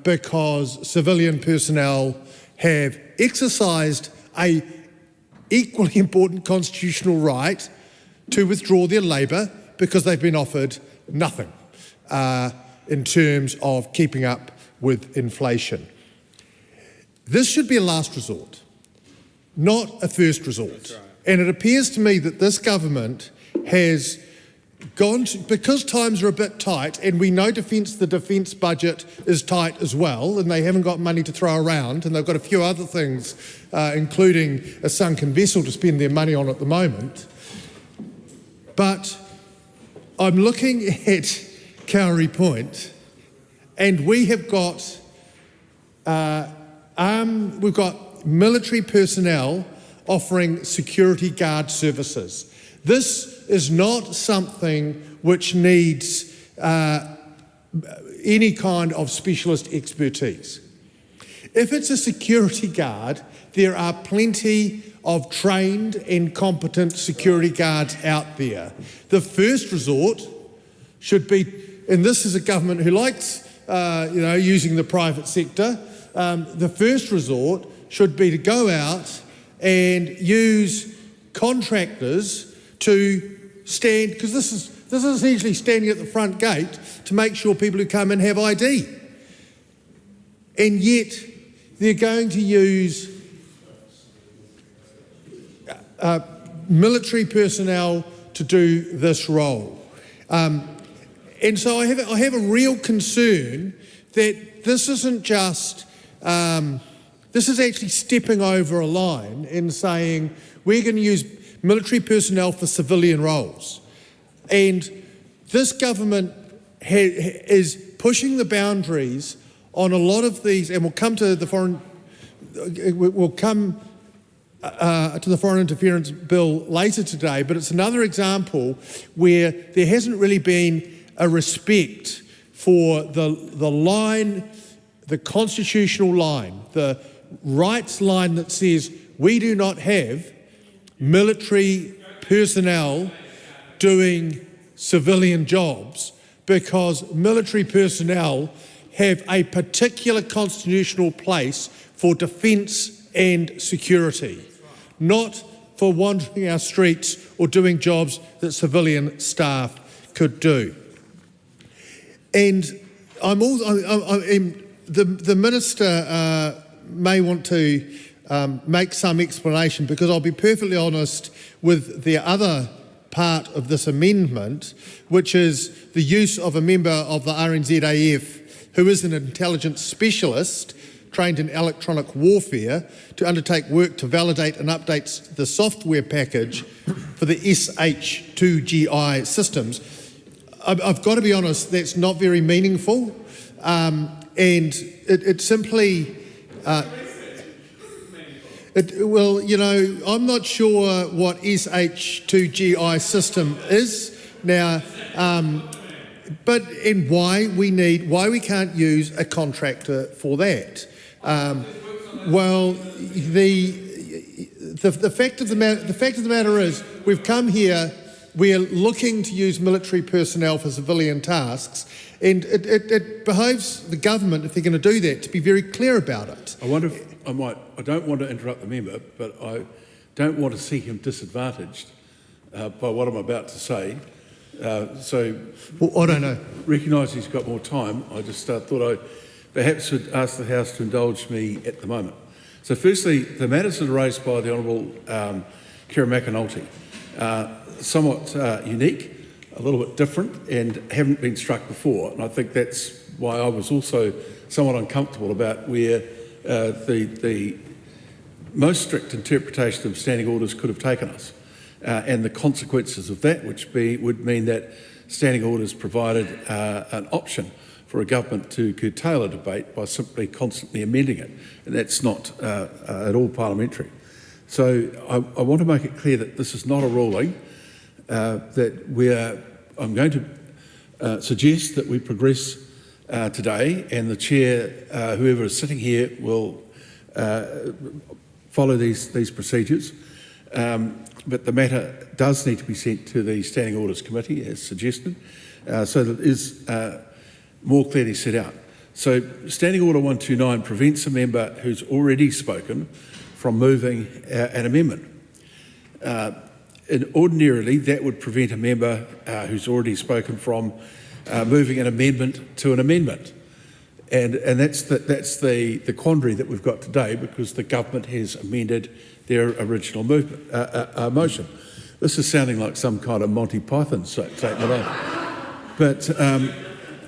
Speaker 18: because civilian personnel have exercised a equally important constitutional right to withdraw their labour because they've been offered nothing in terms of keeping up with inflation. This should be a last resort, not a first resort. Right. And it appears to me that this government has gone to, because times are a bit tight, and we know the defence budget is tight as well, and they haven't got money to throw around, and they've got a few other things, including a sunken vessel to spend their money on at the moment. But I'm looking at Kauri Point, and we have got we've got military personnel offering security guard services. This is not something which needs any kind of specialist expertise. If it's a security guard, there are plenty of trained and competent security guards out there. The first resort should be, and this is a government who likes using the private sector, the first resort should be to go out and use contractors to stand, because this is essentially standing at the front gate to make sure people who come in have ID. And yet they're going to use military personnel to do this role. And so I have a real concern that this isn't just, this is actually stepping over a line and saying we're going to use military personnel for civilian roles. And this government is pushing the boundaries on a lot of these, and we'll come to the foreign interference bill later today, but it's another example where there hasn't really been a respect for the line, the constitutional line, the rights line that says we do not have military personnel doing civilian jobs because military personnel have a particular constitutional place for defence and security, not for wandering our streets or doing jobs that civilian staff could do. And the Minister may want to make some explanation, because I'll be perfectly honest with the other part of this amendment, which is the use of a member of the RNZAF who is an intelligence specialist trained in electronic warfare to undertake work to validate and update the software package for the SH2GI systems. I've got to be honest, that's not very meaningful, and it simply... well, you know, I'm not sure what SH2GI system is now, but and why we can't use a contractor for that. Well, the fact of the matter is, we've come here. We're looking to use military personnel for civilian tasks, and it behoves the government, if they're going to do that, to be very clear about it.
Speaker 3: I wonder if I don't want to interrupt the member, but I don't want to see him disadvantaged by what I'm about to say. So,
Speaker 18: well, I don't know.
Speaker 3: Recognise he's got more time. I just thought I perhaps would ask the House to indulge me at the moment. So, firstly, the matters that are raised by the Honourable Kira McAnulty are somewhat unique, a little bit different, and haven't been struck before. And I think that's why I was also somewhat uncomfortable about where the most strict interpretation of standing orders could have taken us, and the consequences of that, which would mean that standing orders provided an option for a government to curtail a debate by simply constantly amending it, and that's not at all parliamentary. So I want to make it clear that this is not a ruling, that I'm going to suggest that we progress today, and the chair, whoever is sitting here, will follow these procedures. But the matter does need to be sent to the Standing Orders Committee, as suggested, so that it is more clearly set out. So Standing Order 129 prevents a member who's already spoken from moving an amendment. And ordinarily, that would prevent a member who's already spoken from moving an amendment to an amendment. And that's the quandary that we've got today, because the government has amended their original motion. This is sounding like some kind of Monty Python statement. But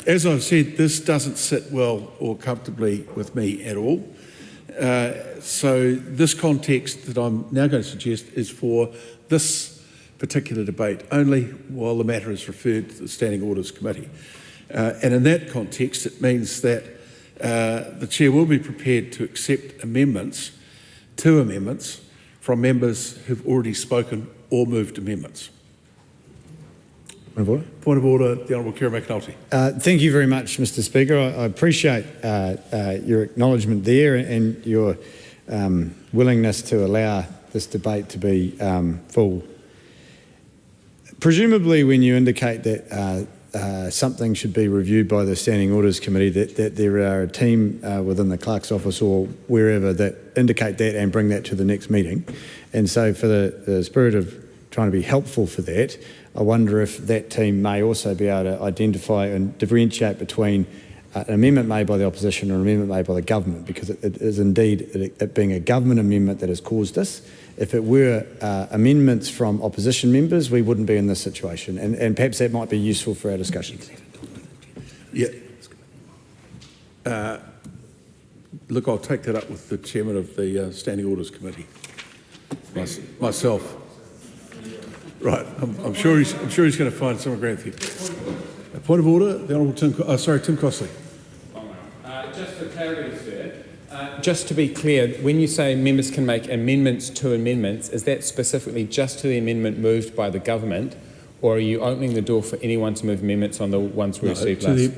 Speaker 3: as I've said, this doesn't sit well or comfortably with me at all. So this context that I'm now going to suggest is for this particular debate only, while the matter is referred to the Standing Orders Committee. And in that context, it means that the Chair will be prepared to accept amendments from members who've already spoken or moved amendments.
Speaker 16: Point of order?
Speaker 3: Point of order, the Honourable Kira McAnulty.
Speaker 16: Thank you very much, Mr Speaker. I appreciate your acknowledgement there and your willingness to allow this debate to be full. Presumably, when you indicate that something should be reviewed by the Standing Orders Committee, that there are a team within the Clerk's office or wherever that indicate that and bring that to the next meeting. And so for the spirit of trying to be helpful for that, I wonder if that team may also be able to identify and differentiate between an amendment made by the opposition or an amendment made by the government, because it is indeed it being a government amendment that has caused this. If it were amendments from opposition members, we wouldn't be in this situation, and perhaps that might be useful for our discussions.
Speaker 3: Yeah. Look, I'll take that up with the chairman of the Standing Orders Committee, myself. Right, I'm sure he's going to find some agreement with you. A point of order, the Honourable Tim Costley.
Speaker 14: Just for clarity, sir. Just to be clear, when you say members can make amendments to amendments, is that specifically just to the amendment moved by the government, or are you opening the door for anyone to move amendments on the ones we received last?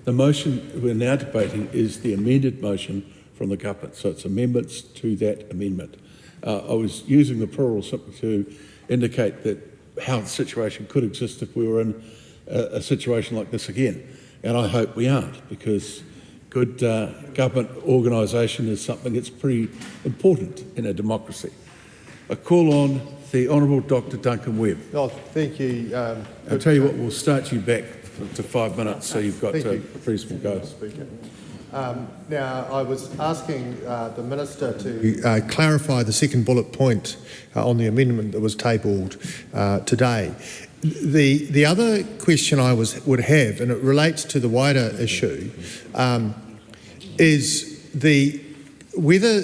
Speaker 3: The motion we're now debating is the amended motion from the government, so it's amendments to that amendment. I was using the plural simply to indicate that how the situation could exist if we were in a situation like this again. And I hope we aren't, because good government organisation is something that's pretty important in a democracy. I call on the Honourable Dr Duncan Webb.
Speaker 18: Oh, thank you.
Speaker 3: I'll tell you what, we'll start you back to 5 minutes, so you've got a reasonable go.
Speaker 18: Speaker. Now, I was asking the Minister to clarify the second bullet point on the amendment that was tabled today. The other question I would have, and it relates to the wider issue, is whether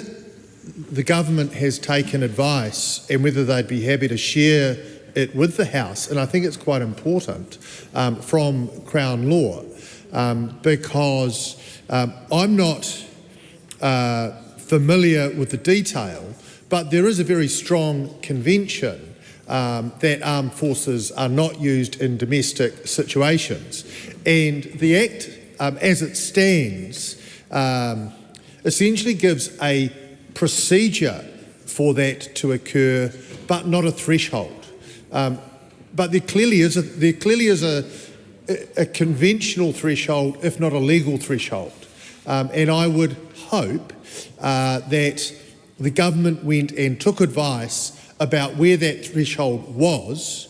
Speaker 18: the government has taken advice and whether they'd be happy to share it with the House, and I think it's quite important, from Crown law, because I'm not familiar with the detail, but there is a very strong convention that armed forces are not used in domestic situations. And the Act, as it stands, essentially gives a procedure for that to occur, but not a threshold. But there clearly is a conventional threshold, if not a legal threshold. And I would hope that the government went and took advice about where that threshold was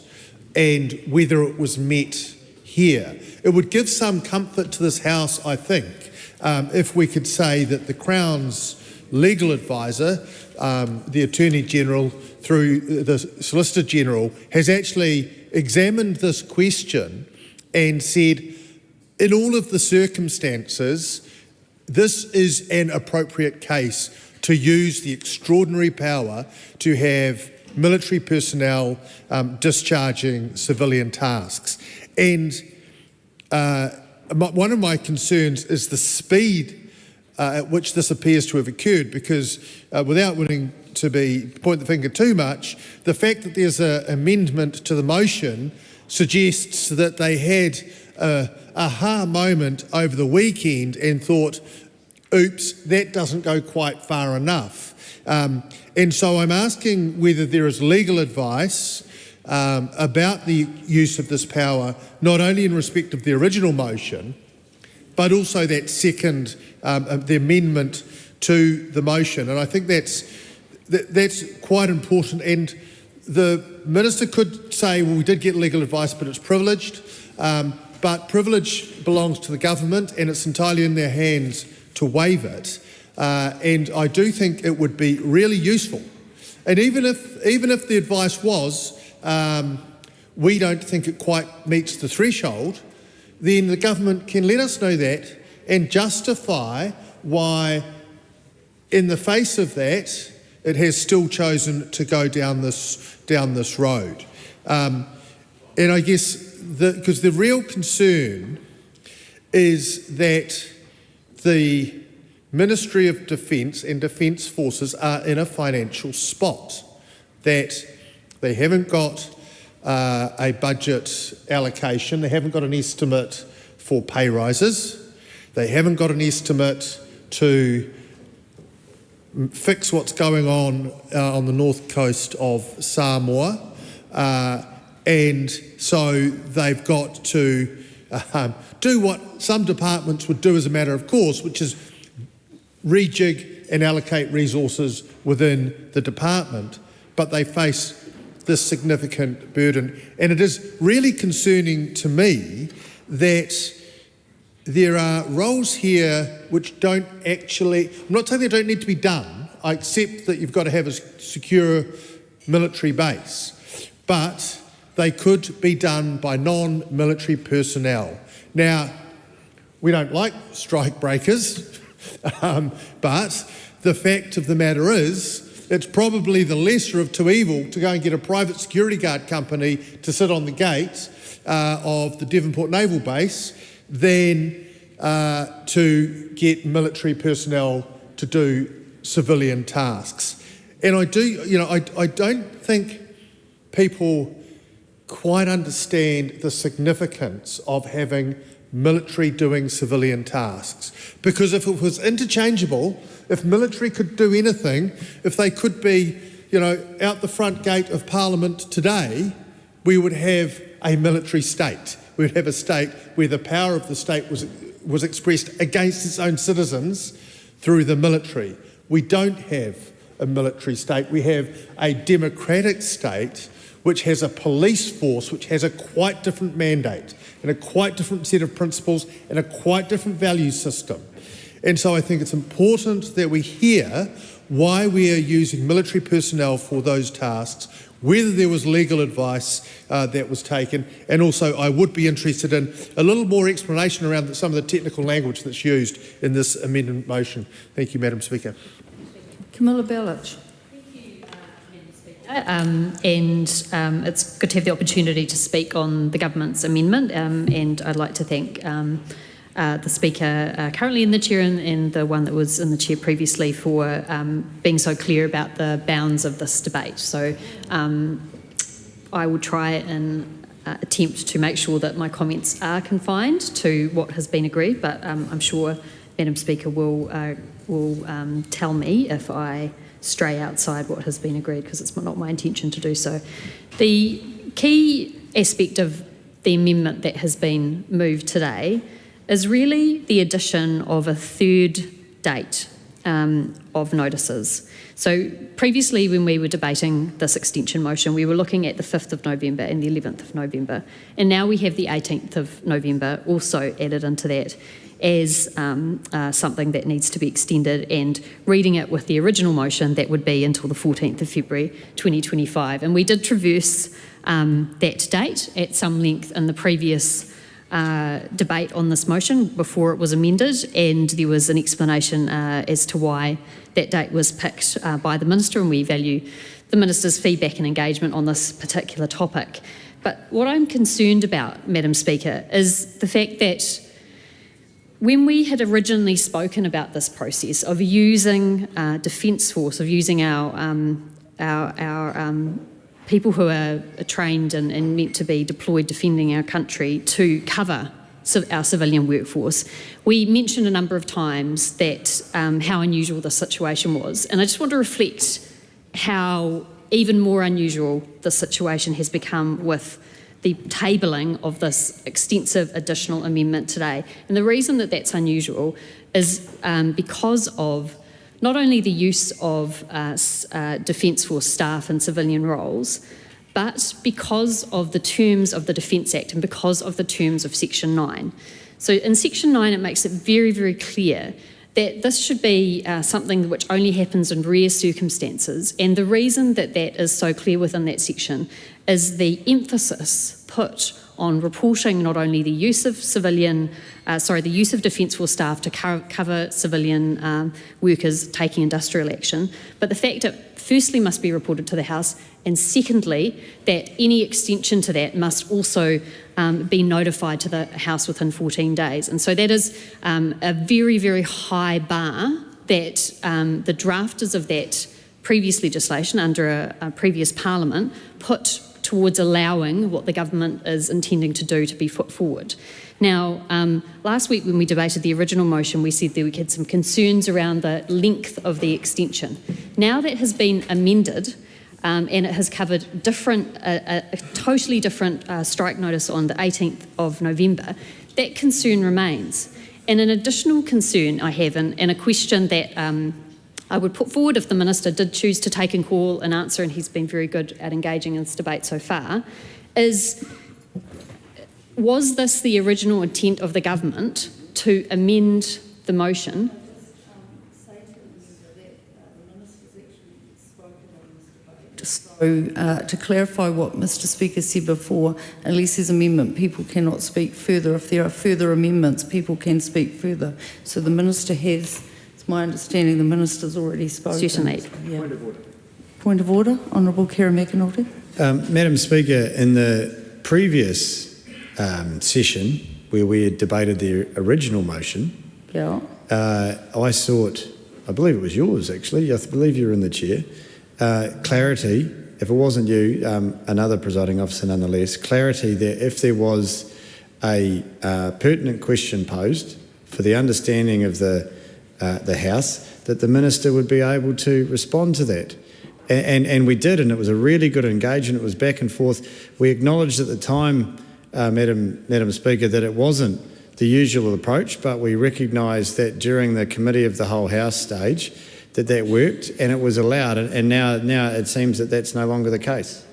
Speaker 18: and whether it was met here. It would give some comfort to this House, I think, if we could say that the Crown's legal advisor, the Attorney General, through the Solicitor General, has actually examined this question and said, in all of the circumstances, this is an appropriate case to use the extraordinary power to have military personnel discharging civilian tasks. And one of my concerns is the speed at which this appears to have occurred, because without wanting to point the finger too much, the fact that there's an amendment to the motion suggests that they had a aha moment over the weekend and thought, oops, that doesn't go quite far enough. And so I'm asking whether there is legal advice about the use of this power, not only in respect of the original motion, but also that second, the amendment to the motion. And I think that's quite important. And the Minister could say, well, we did get legal advice, but it's privileged. But privilege belongs to the government, and it's entirely in their hands to waive it. And I do think it would be really useful. And even if the advice was, we don't think it quite meets the threshold, then the government can let us know that and justify why, in the face of that, it has still chosen to go down this road. And I guess because the real concern is that the Ministry of Defence and Defence Forces are in a financial spot, that they haven't got a budget allocation, they haven't got an estimate for pay rises, they haven't got an estimate to fix what's going on the north coast of Samoa, and so they've got to do what some departments would do as a matter of course, which is rejig and allocate resources within the department, but they face this significant burden. And it is really concerning to me that there are roles here which don't actually, I'm not saying they don't need to be done, I accept that you've got to have a secure military base, but they could be done by non-military personnel. Now, we don't like strike breakers, but the fact of the matter is, it's probably the lesser of two evils to go and get a private security guard company to sit on the gate of the Devonport Naval Base than to get military personnel to do civilian tasks. And I don't think people quite understand the significance of having military doing civilian tasks. Because if it was interchangeable, if military could do anything, if they could be, out the front gate of Parliament today, we would have a military state. We would have a state where the power of the state was expressed against its own citizens through the military. We don't have a military state. We have a democratic state which has a police force which has a quite different mandate and a quite different set of principles and a quite different value system. And so I think it's important that we hear why we are using military personnel for those tasks, whether there was legal advice that was taken, and also I would be interested in a little more explanation around some of the technical language that's used in this amendment motion. Thank you, Madam Speaker.
Speaker 4: Camilla Bellich. It's good to have the opportunity to speak on the government's amendment, and I'd like to thank the Speaker currently in the chair and the one that was in the chair previously for being so clear about the bounds of this debate. So I will try and attempt to make sure that my comments are confined to what has been agreed, but I'm sure Madam Speaker will tell me if I stray outside what has been agreed, because it's not my intention to do so. The key aspect of the amendment that has been moved today is really the addition of a third date of notices. So previously when we were debating this extension motion, we were looking at the 5th of November and the 11th of November, and now we have the 18th of November also added into that as something that needs to be extended, and reading it with the original motion, that would be until the 14th of February 2025. And we did traverse that date at some length in the previous debate on this motion before it was amended, and there was an explanation as to why that date was picked by the Minister, and we value the Minister's feedback and engagement on this particular topic. But what I'm concerned about, Madam Speaker, is the fact that when we had originally spoken about this process of using Defence Force, of using our people who are trained and meant to be deployed defending our country to cover our civilian workforce, we mentioned a number of times that how unusual the situation was. And I just want to reflect how even more unusual the situation has become with the tabling of this extensive additional amendment today. And the reason that that's unusual is because of not only the use of Defence Force staff in civilian roles, but because of the terms of the Defence Act and because of the terms of Section 9. So in Section 9, it makes it very, very clear that this should be something which only happens in rare circumstances. And the reason that that is so clear within that section is the emphasis put on reporting not only the use of the use of Defence Force staff to cover civilian workers taking industrial action, but the fact it firstly must be reported to the House, and secondly, that any extension to that must also be notified to the House within 14 days. And so that is a very, very high bar that the drafters of that previous legislation under a previous Parliament put towards allowing what the government is intending to do to be put forward. Now, last week when we debated the original motion, we said that we had some concerns around the length of the extension. Now that has been amended, and it has covered a totally different strike notice on the 18th of November, that concern remains. And an additional concern I have, and a question that I would put forward if the Minister did choose to take and call and answer, and he's been very good at engaging in this debate so far, is was this the original intent of the government to amend the motion? So to clarify what Mr Speaker said before, unless there's amendment, people cannot speak further. If there are further amendments, people can speak further. So the Minister has, it's my understanding, the Minister's already spoken. Certainly. Yeah.
Speaker 16: Point of order.
Speaker 4: Point of order, Honourable Kira McAnulty.
Speaker 16: Madam Speaker, in the previous session where we had debated the original motion, I sought, I believe it was yours actually, I believe you were in the chair, clarity, if it wasn't you, another presiding officer nonetheless, clarity that if there was a pertinent question posed for the understanding of the House, that the Minister would be able to respond to that. And we did, and it was a really good engagement. It was back and forth. We acknowledged at the time, Madam Speaker, that it wasn't the usual approach, but we recognised that during the Committee of the Whole House stage that worked and it was allowed, and now it seems that that's no longer the case.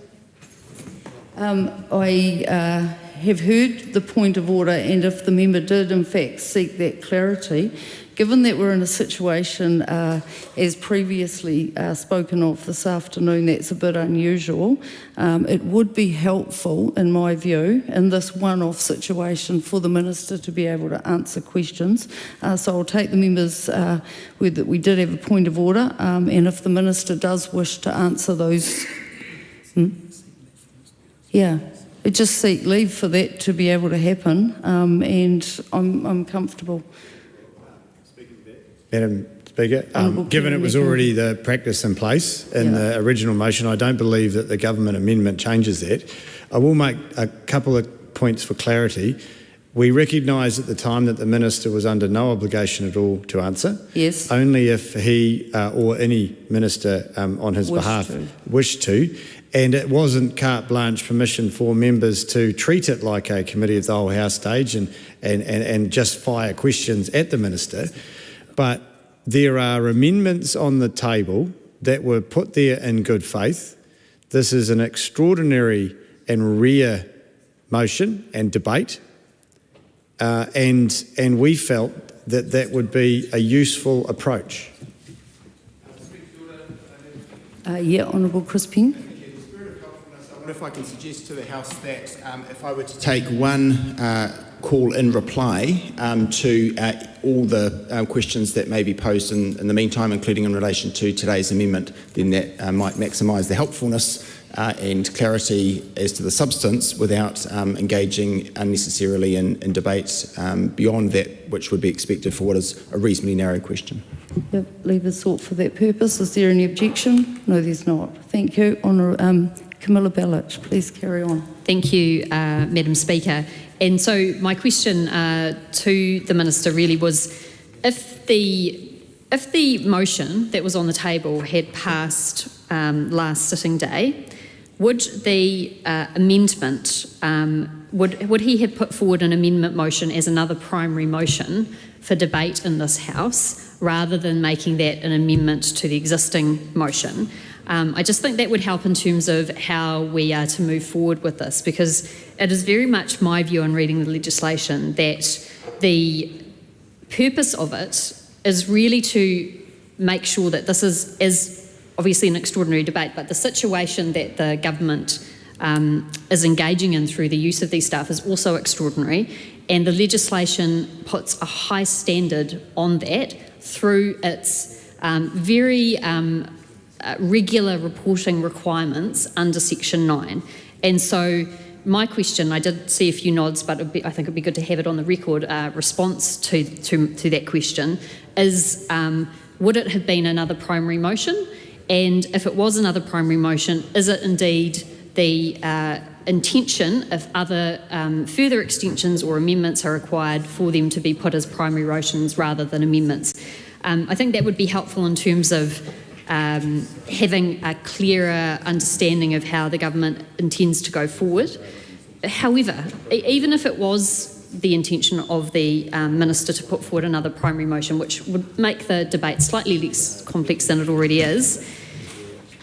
Speaker 6: I have heard the point of order, and if the member did in fact seek that clarity, given that we're in a situation, as previously spoken of this afternoon, that's a bit unusual, it would be helpful, in my view, in this one-off situation for the Minister to be able to answer questions. So I'll take the members word that we did have a point of order, and if the Minister does wish to answer those... Yeah, I just seek leave for that to be able to happen, and I'm comfortable.
Speaker 16: Madam Speaker, given it was already the practice in place in the original motion, I don't believe that the government amendment changes that. I will make a couple of points for clarity. We recognised at the time that the Minister was under no obligation at all to answer.
Speaker 6: Yes.
Speaker 16: Only if he or any Minister on his behalf wished to. And it wasn't carte blanche permission for members to treat it like a Committee of the Whole House stage and just fire questions at the Minister. But there are amendments on the table that were put there in good faith. This is an extraordinary and rare motion and debate. And we felt that that would be a useful approach.
Speaker 6: Honourable Crispin.
Speaker 17: If I can suggest to the House that if I were to take one call in reply to all the questions that may be posed in the meantime, including in relation to today's amendment, then that might maximise the helpfulness and clarity as to the substance without engaging unnecessarily in debates beyond that which would be expected for what is a reasonably narrow question.
Speaker 6: Yep, leave is sought for that purpose. Is there any objection? No, there's not. Thank you. Camilla Bellich, please carry on.
Speaker 4: Thank you, Madam Speaker. And so my question to the Minister really was, if the motion that was on the table had passed last sitting day, would the amendment, would he have put forward an amendment motion as another primary motion for debate in this House, rather than making that an amendment to the existing motion? I just think that would help in terms of how we are to move forward with this, because it is very much my view in reading the legislation that the purpose of it is really to make sure that this is obviously an extraordinary debate, but the situation that the government is engaging in through the use of these staff is also extraordinary, and the legislation puts a high standard on that through its very regular reporting requirements under Section 9. And so my question, I did see a few nods, but I think it would be good to have it on the record, response to that question, is would it have been another primary motion? And if it was another primary motion, is it indeed the intention, if other further extensions or amendments are required, for them to be put as primary motions rather than amendments? I think that would be helpful in terms of having a clearer understanding of how the government intends to go forward. However, even if it was the intention of the Minister to put forward another primary motion, which would make the debate slightly less complex than it already is,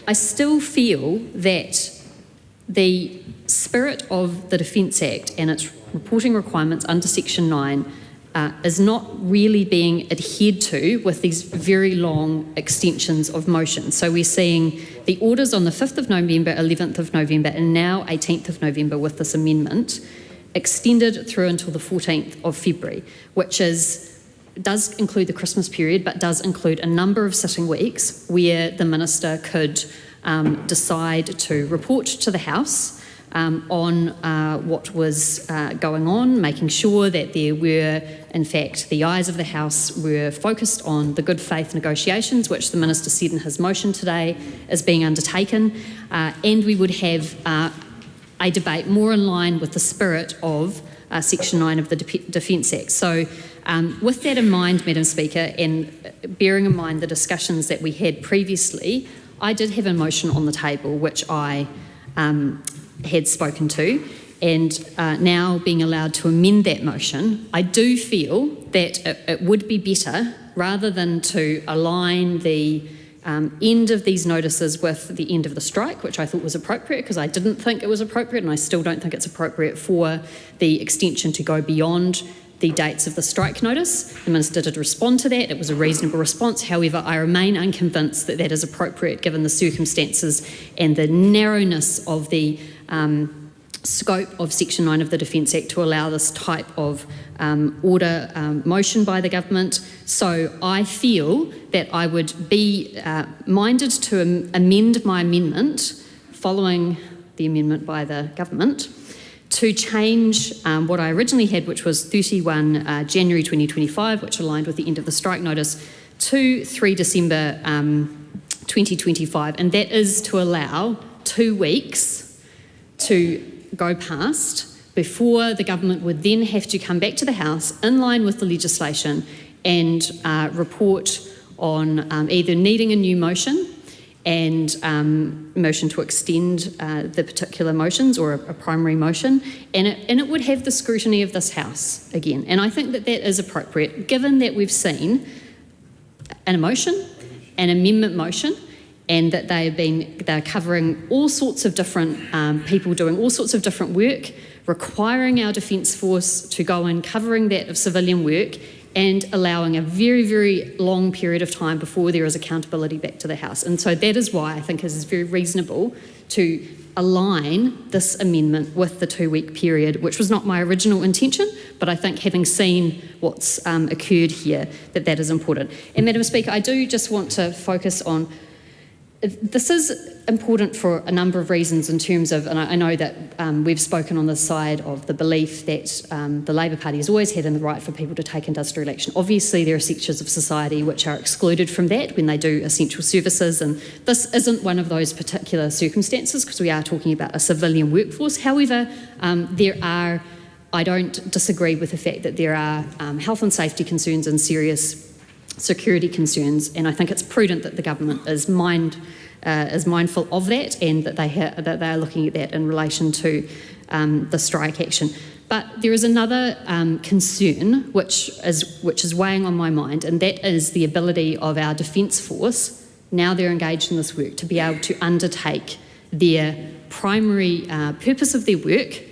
Speaker 4: I still feel that the spirit of the Defence Act and its reporting requirements under Section 9 is not really being adhered to with these very long extensions of motions. So we're seeing the orders on the 5th of November, 11th of November, and now 18th of November with this amendment, extended through until the 14th of February, which does include the Christmas period, but does include a number of sitting weeks where the Minister could decide to report to the House on what was going on, making sure that there were, in fact, the eyes of the House were focused on the good faith negotiations, which the Minister said in his motion today is being undertaken, and we would have a debate more in line with the spirit of Section 9 of the Defence Act. So with that in mind, Madam Speaker, and bearing in mind the discussions that we had previously, I did have a motion on the table which I had spoken to, and now being allowed to amend that motion, I do feel that it would be better, rather than to align the end of these notices with the end of the strike, which I thought was appropriate because I didn't think it was appropriate, and I still don't think it's appropriate for the extension to go beyond the dates of the strike notice. The Minister did respond to that. It was a reasonable response. However, I remain unconvinced that that is appropriate given the circumstances and the narrowness of the scope of Section 9 of the Defence Act to allow this type of order motion by the government. So I feel that I would be minded to amend my amendment following the amendment by the government to change what I originally had, which was 31 January 2025, which aligned with the end of the strike notice, to 3 December 2025. And that is to allow 2 weeks to go past before the government would then have to come back to the House in line with the legislation and report on either needing a new motion and motion to extend the particular motions or a primary motion, and it would have the scrutiny of this House again. And I think that that is appropriate, given that we've seen an amendment motion, and that they're covering all sorts of different people doing all sorts of different work, requiring our Defence Force to go in, covering that of civilian work, and allowing a very, very long period of time before there is accountability back to the House. And so that is why I think it is very reasonable to align this amendment with the 2-week period, which was not my original intention, but I think having seen what's occurred here, that is important. And Madam Speaker, I do just want to focus on this is important for a number of reasons in terms of, and I know that we've spoken on the side of the belief that the Labor Party has always had in the right for people to take industrial action. Obviously, there are sectors of society which are excluded from that when they do essential services, and this isn't one of those particular circumstances because we are talking about a civilian workforce. However, I don't disagree with the fact that there are health and safety concerns and serious security concerns, and I think it's prudent that the government is mindful of that, and that they are looking at that in relation to the strike action. But there is another concern which is weighing on my mind, and that is the ability of our Defence Force, now they're engaged in this work, to be able to undertake their primary purpose of their work,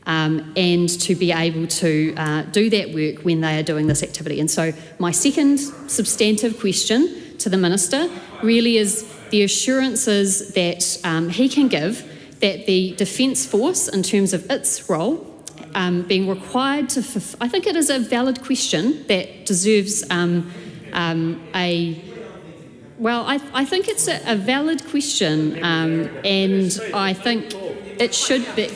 Speaker 4: and to be able to do that work when they are doing this activity. And so my second substantive question to the Minister really is the assurances that he can give that the Defence Force, in terms of its role, being required to... I think it is a valid question that deserves Well, I think it's a valid question, and I think it should be...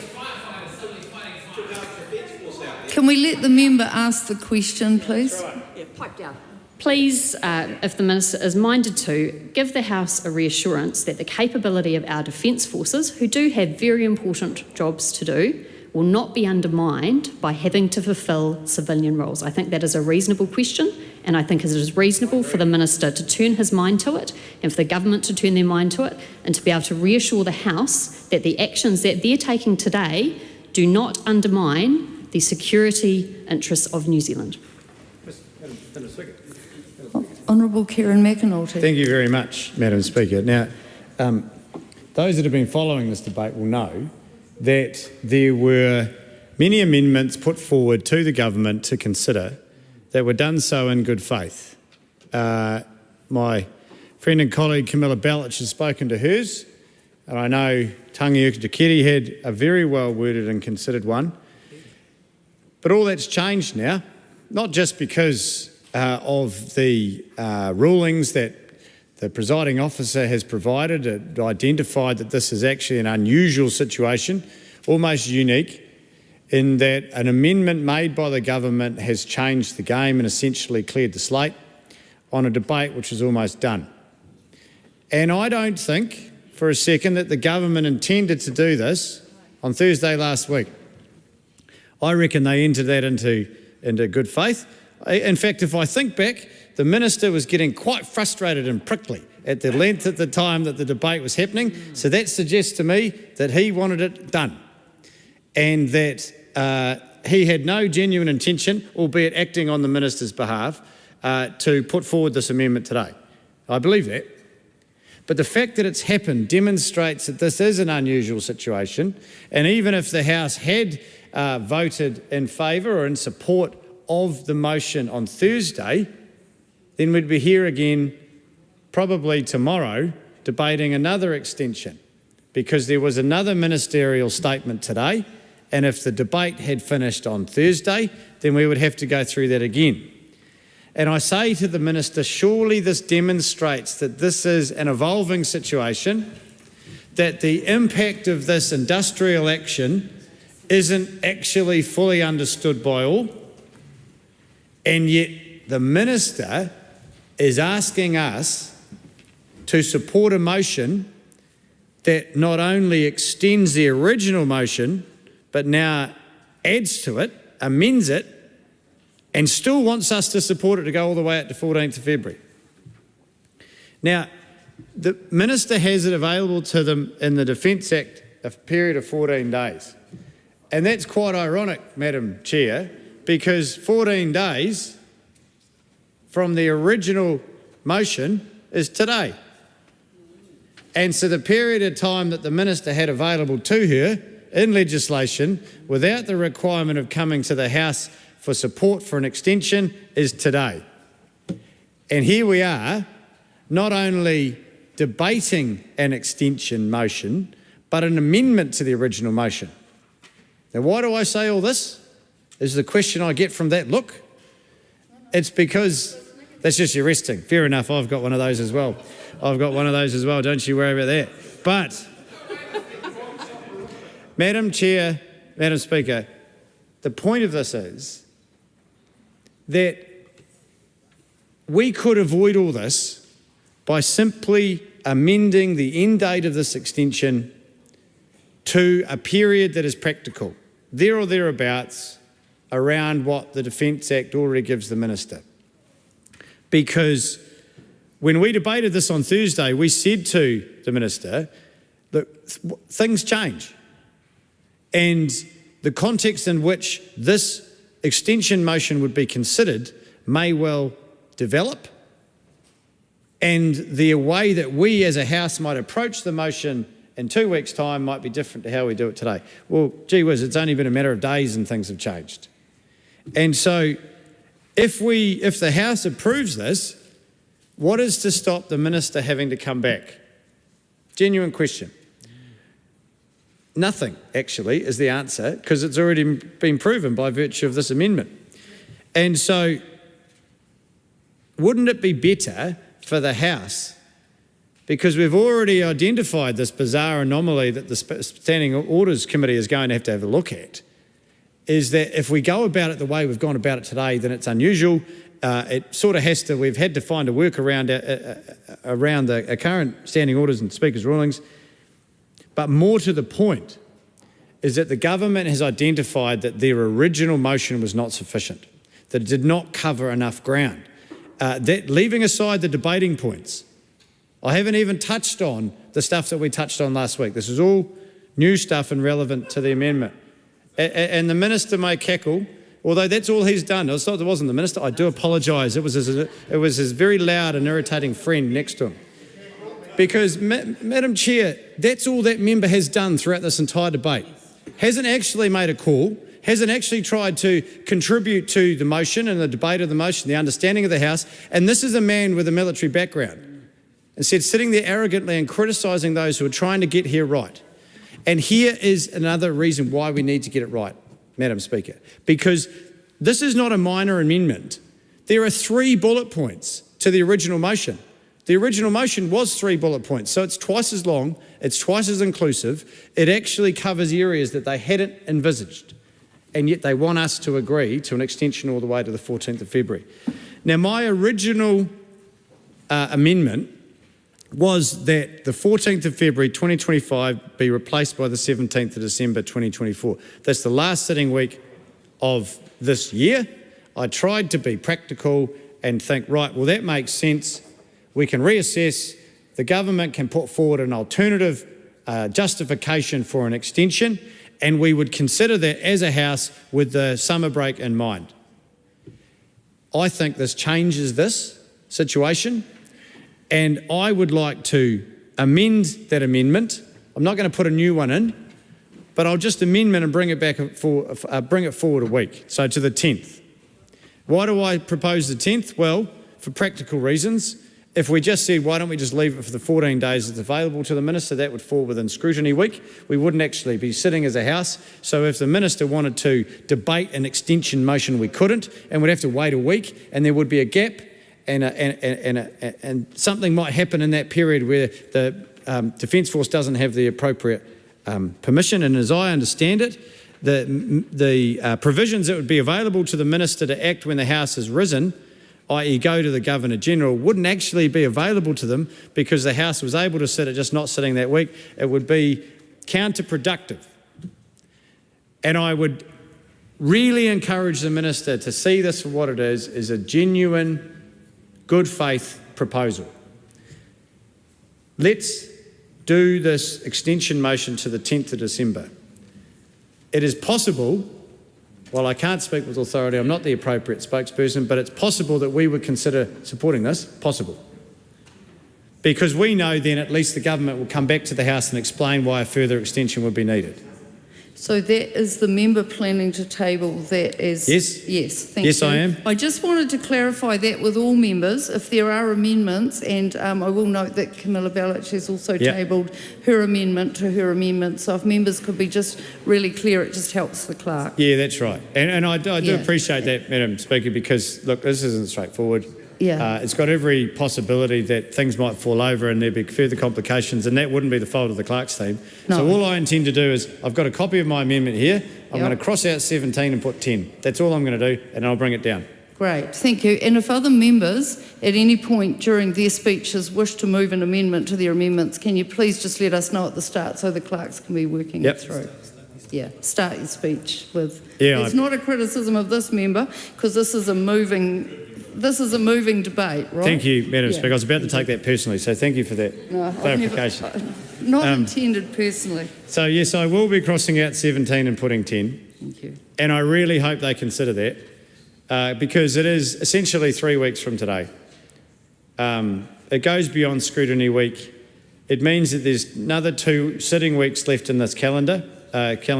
Speaker 6: Can we let the member ask the question, please?
Speaker 10: Yeah, pipe down.
Speaker 4: Please, if the Minister is minded to, give the House a reassurance that the capability of our Defence Forces, who do have very important jobs to do, will not be undermined by having to fulfil civilian roles. I think that is a reasonable question, and I think it is reasonable for the Minister to turn his mind to it, and for the government to turn their mind to it, and to be able to reassure the House that the actions that they're taking today do not undermine the security interests of New Zealand.
Speaker 6: Honourable Kieran McAnulty.
Speaker 16: Thank you very much, Madam Speaker. Now, those that have been following this debate will know that there were many amendments put forward to the government to consider that were done so in good faith. My friend and colleague Camilla Bellich has spoken to hers, and I know Tangi Ukitakiri had a very well worded and considered one. But all that's changed now, not just because of the rulings that the presiding officer has provided, it identified that this is actually an unusual situation, almost unique, in that an amendment made by the government has changed the game and essentially cleared the slate on a debate which is almost done. And I don't think for a second that the government intended to do this on Thursday last week. I reckon they entered that into good faith. In fact, if I think back, the minister was getting quite frustrated and prickly at the length at the time that the debate was happening. So that suggests to me that he wanted it done and that he had no genuine intention, albeit acting on the minister's behalf, to put forward this amendment today. I believe that. But the fact that it's happened demonstrates that this is an unusual situation. And even if the House had voted in favour or in support of the motion on Thursday, then we'd be here again probably tomorrow debating another extension, because there was another ministerial statement today, and if the debate had finished on Thursday, then we would have to go through that again. And I say to the minister, surely this demonstrates that this is an evolving situation, that the impact of this industrial action isn't actually fully understood by all, and yet the minister is asking us to support a motion that not only extends the original motion, but now adds to it, amends it, and still wants us to support it to go all the way out to 14th of February. Now, the minister has it available to them in the Defence Act a period of 14 days. And that's quite ironic, Madam Chair, because 14 days from the original motion is today. And so the period of time that the minister had available to her in legislation without the requirement of coming to the House for support for an extension is today. And here we are, not only debating an extension motion, but an amendment to the original motion. Now, why do I say all this? Is the question I get from that look. It's because that's just your resting. Fair enough, I've got one of those as well. I've got one of those as well, don't you worry about that. But, Madam Chair, Madam Speaker, the point of this is that we could avoid all this by simply amending the end date of this extension to a period that is practical, there or thereabouts, around what the Defence Act already gives the minister. Because when we debated this on Thursday, we said to the minister that things change. And the context in which this extension motion would be considered may well develop. And the way that we as a House might approach the motion in 2 weeks' time might be different to how we do it today. Well, gee whiz, it's only been a matter of days and things have changed. And so if the House approves this, what is to stop the minister having to come back? Genuine question. Nothing, actually, is the answer, because it's already been proven by virtue of this amendment. And so wouldn't it be better for the House, because we've already identified this bizarre anomaly that the Standing Orders Committee is going to have a look at, is that if we go about it the way we've gone about it today, then it's unusual. It sort of has to, we've had to find a workaround around the current standing orders and Speaker's rulings. But more to the point is that the government has identified that their original motion was not sufficient, that it did not cover enough ground. That leaving aside the debating points, I haven't even touched on the stuff that we touched on last week. This is all new stuff and relevant to the amendment. And the minister may cackle, although that's all he's done. It wasn't the minister. I do apologise. It was his very loud and irritating friend next to him. Because, Madam Chair, that's all that member has done throughout this entire debate. Hasn't actually made a call, hasn't actually tried to contribute to the motion and the debate of the motion, the understanding of the House. And this is a man with a military background. Instead, sitting there arrogantly and criticising those who are trying to get here right. And here is another reason why we need to get it right, Madam Speaker, because this is not a minor amendment. There are 3 bullet points to the original motion. The original motion was 3 bullet points, so it's twice as long, it's twice as inclusive. It actually covers areas that they hadn't envisaged, and yet they want us to agree to an extension all the way to the 14th of February. Now, my original amendment was that the 14th of February 2025 be replaced by the 17th of December 2024. That's the last sitting week of this year, I tried to be practical and think, right, well, that makes sense. We can reassess. The government can put forward an alternative justification for an extension, and we would consider that as a House with the summer break in mind. I think this changes this situation, and I would like to amend that amendment. I'm not going to put a new one in, but I'll just amendment and bring it back bring it forward a week, so to the 10th. Why do I propose the 10th? Well, for practical reasons. If we just said, why don't we just leave it for the 14 days that's available to the Minister, that would fall within scrutiny week. We wouldn't actually be sitting as a House. So if the Minister wanted to debate an extension motion, we couldn't, and we'd have to wait a week, and there would be a gap, and something might happen in that period where the Defence Force doesn't have the appropriate permission. And as I understand it, the provisions that would be available to the Minister to act when the House has risen, i.e. go to the Governor-General, wouldn't actually be available to them because the House was able to sit at just not sitting that week. It would be counterproductive. And I would really encourage the Minister to see this for what it is a genuine, good faith proposal. Let's do this extension motion to the 10th of December. It is possible, while I can't speak with authority, I'm not the appropriate spokesperson, but it's possible that we would consider supporting this, possible. Because we know then at least the government will come back to the House and explain why a further extension would be needed.
Speaker 6: So that is the member planning to table that as...
Speaker 16: Yes.
Speaker 6: Yes, thank you.
Speaker 16: Yes, I am.
Speaker 6: I just wanted to clarify that with all members, if there are amendments, and I will note that Camilla Bellich has also tabled her amendment to her amendment, so if members could be just really clear, it just helps the clerk.
Speaker 16: Yeah, that's right. And I do appreciate that, Madam Speaker, because, look, this isn't straightforward.
Speaker 6: Yeah.
Speaker 16: It's got every possibility that things might fall over and there'd be further complications, and that wouldn't be the fault of the clerk's team.
Speaker 6: No.
Speaker 16: So all I intend to do is, I've got a copy of my amendment here. I'm going to cross out 17 and put 10. That's all I'm going to do, and I'll bring it down.
Speaker 6: Great, thank you. And if other members at any point during their speeches wish to move an amendment to their amendments, can you please just let us know at the start so the clerks can be working it through? Yeah, start your speech with... It's not a criticism of this member, because this is a moving debate, right?
Speaker 16: Thank you, Madam Speaker. I was about to take that personally, so thank you for that clarification.
Speaker 6: Not intended personally.
Speaker 16: So yes, I will be crossing out 17 and putting 10.
Speaker 6: Thank you.
Speaker 16: And I really hope they consider that, because it is essentially 3 weeks from today. It goes beyond scrutiny week. It means that there's another 2 sitting weeks left in this calendar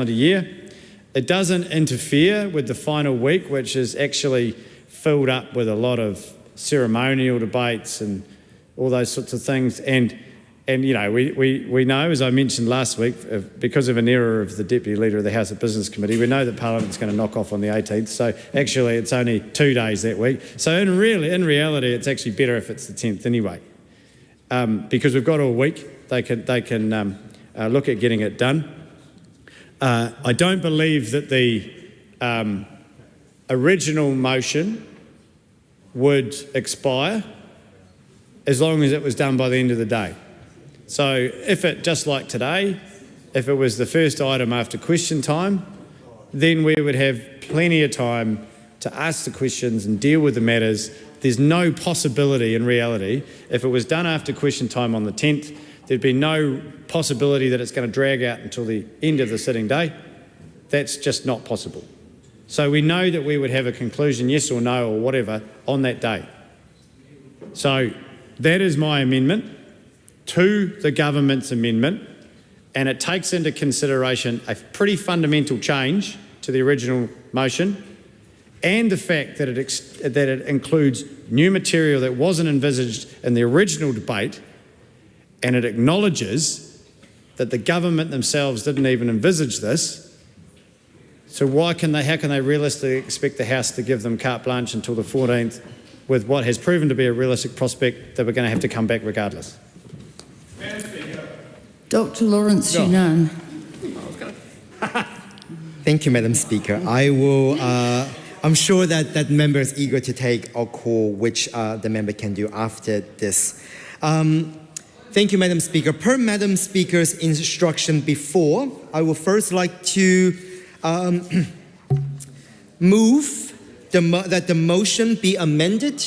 Speaker 16: year. It doesn't interfere with the final week, which is actually filled up with a lot of ceremonial debates and all those sorts of things. And you know, we know, as I mentioned last week, because of an error of the Deputy Leader of the House of Business Committee, we know that Parliament's going to knock off on the 18th. So actually it's only 2 days that week. So in reality, it's actually better if it's the 10th anyway, because we've got all week. They can look at getting it done. I don't believe that the original motion would expire as long as it was done by the end of the day. So if it, just like today, if it was the first item after question time, then we would have plenty of time to ask the questions and deal with the matters. There's no possibility in reality, if it was done after question time on the 10th, there'd be no possibility that it's going to drag out until the end of the sitting day. That's just not possible. So we know that we would have a conclusion, yes or no or whatever, on that day. So that is my amendment to the government's amendment, and it takes into consideration a pretty fundamental change to the original motion and the fact that it includes new material that wasn't envisaged in the original debate, and it acknowledges that the government themselves didn't even envisage this. So how can they realistically expect the House to give them carte blanche until the 14th with what has proven to be a realistic prospect that we're going to have to come back regardless?
Speaker 6: Dr. Lawrence Yunan.
Speaker 9: Thank you, Madam Speaker. I will, I'm sure that member is eager to take a call, which the member can do after this. Thank you, Madam Speaker. Per Madam Speaker's instruction before, I would first like to move that the motion be amended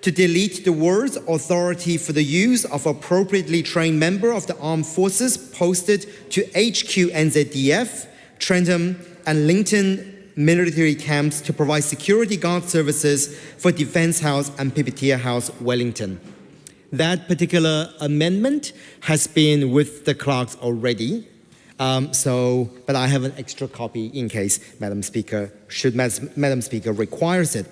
Speaker 9: to delete the words authority for the use of appropriately trained member of the armed forces posted to HQ NZDF, Trentham and Lincoln military camps to provide security guard services for Defence House and Petitions House, Wellington. That particular amendment has been with the clerks already. But I have an extra copy in case Madam Speaker, should Madam Speaker requires it.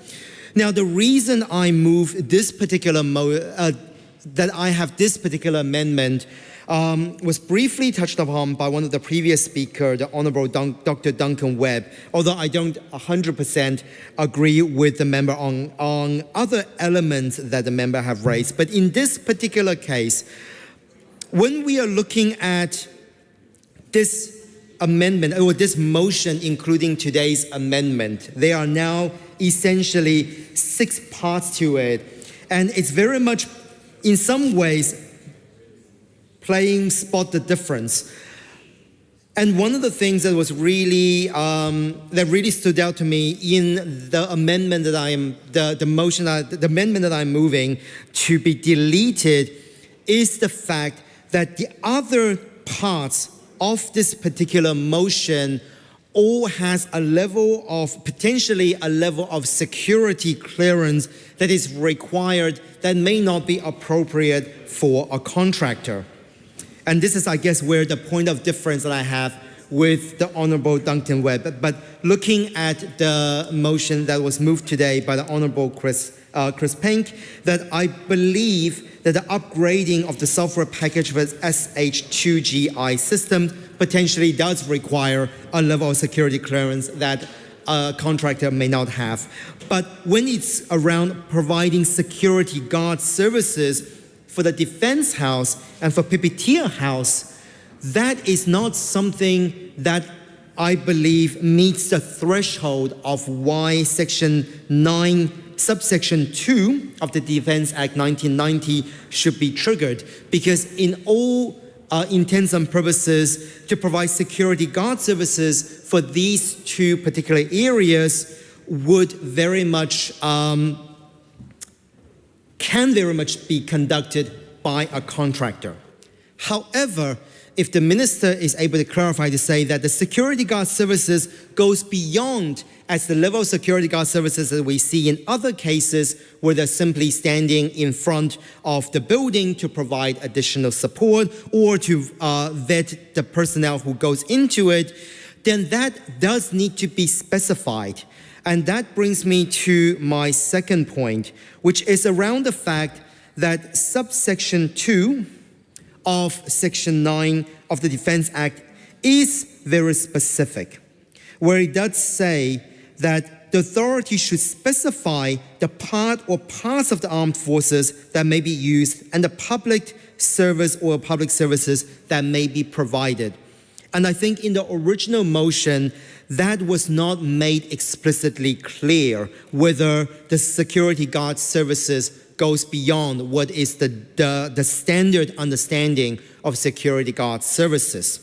Speaker 9: Now, the reason I move this particular that I have this particular amendment was briefly touched upon by one of the previous speakers, the Honourable Dr. Duncan Webb, although I don't 100% agree with the member on other elements that the member have raised. But in this particular case, when we are looking at this amendment or this motion, including today's amendment, there are now essentially 6 parts to it, and it's very much, in some ways, playing spot the difference. And one of the things that was really that really stood out to me in the amendment that the amendment that I'm moving to be deleted is the fact that the other parts of this particular motion all has a level of, potentially a level of security clearance that is required that may not be appropriate for a contractor. And this is, I guess, where the point of difference that I have with the Honourable Duncan Webb. But looking at the motion that was moved today by the Honourable Chris Pink, that I believe that the upgrading of the software package with SH2GI system potentially does require a level of security clearance that a contractor may not have. But when it's around providing security guard services for the Defence House and for Petitions House, that is not something that I believe meets the threshold of why Section 9, Subsection 2 of the Defence Act 1990 should be triggered, because in all intents and purposes, to provide security guard services for these two particular areas would very much, can very much be conducted by a contractor. However, if the Minister is able to clarify to say that the security guard services goes beyond as the level of security guard services that we see in other cases where they're simply standing in front of the building to provide additional support or to vet the personnel who goes into it, then that does need to be specified. And that brings me to my second point, which is around the fact that subsection 2 of Section 9 of the Defence Act is very specific, where it does say that the authority should specify the part or parts of the armed forces that may be used and the public service or public services that may be provided. And I think in the original motion, that was not made explicitly clear whether the security guard services goes beyond what is the standard understanding of security guard services.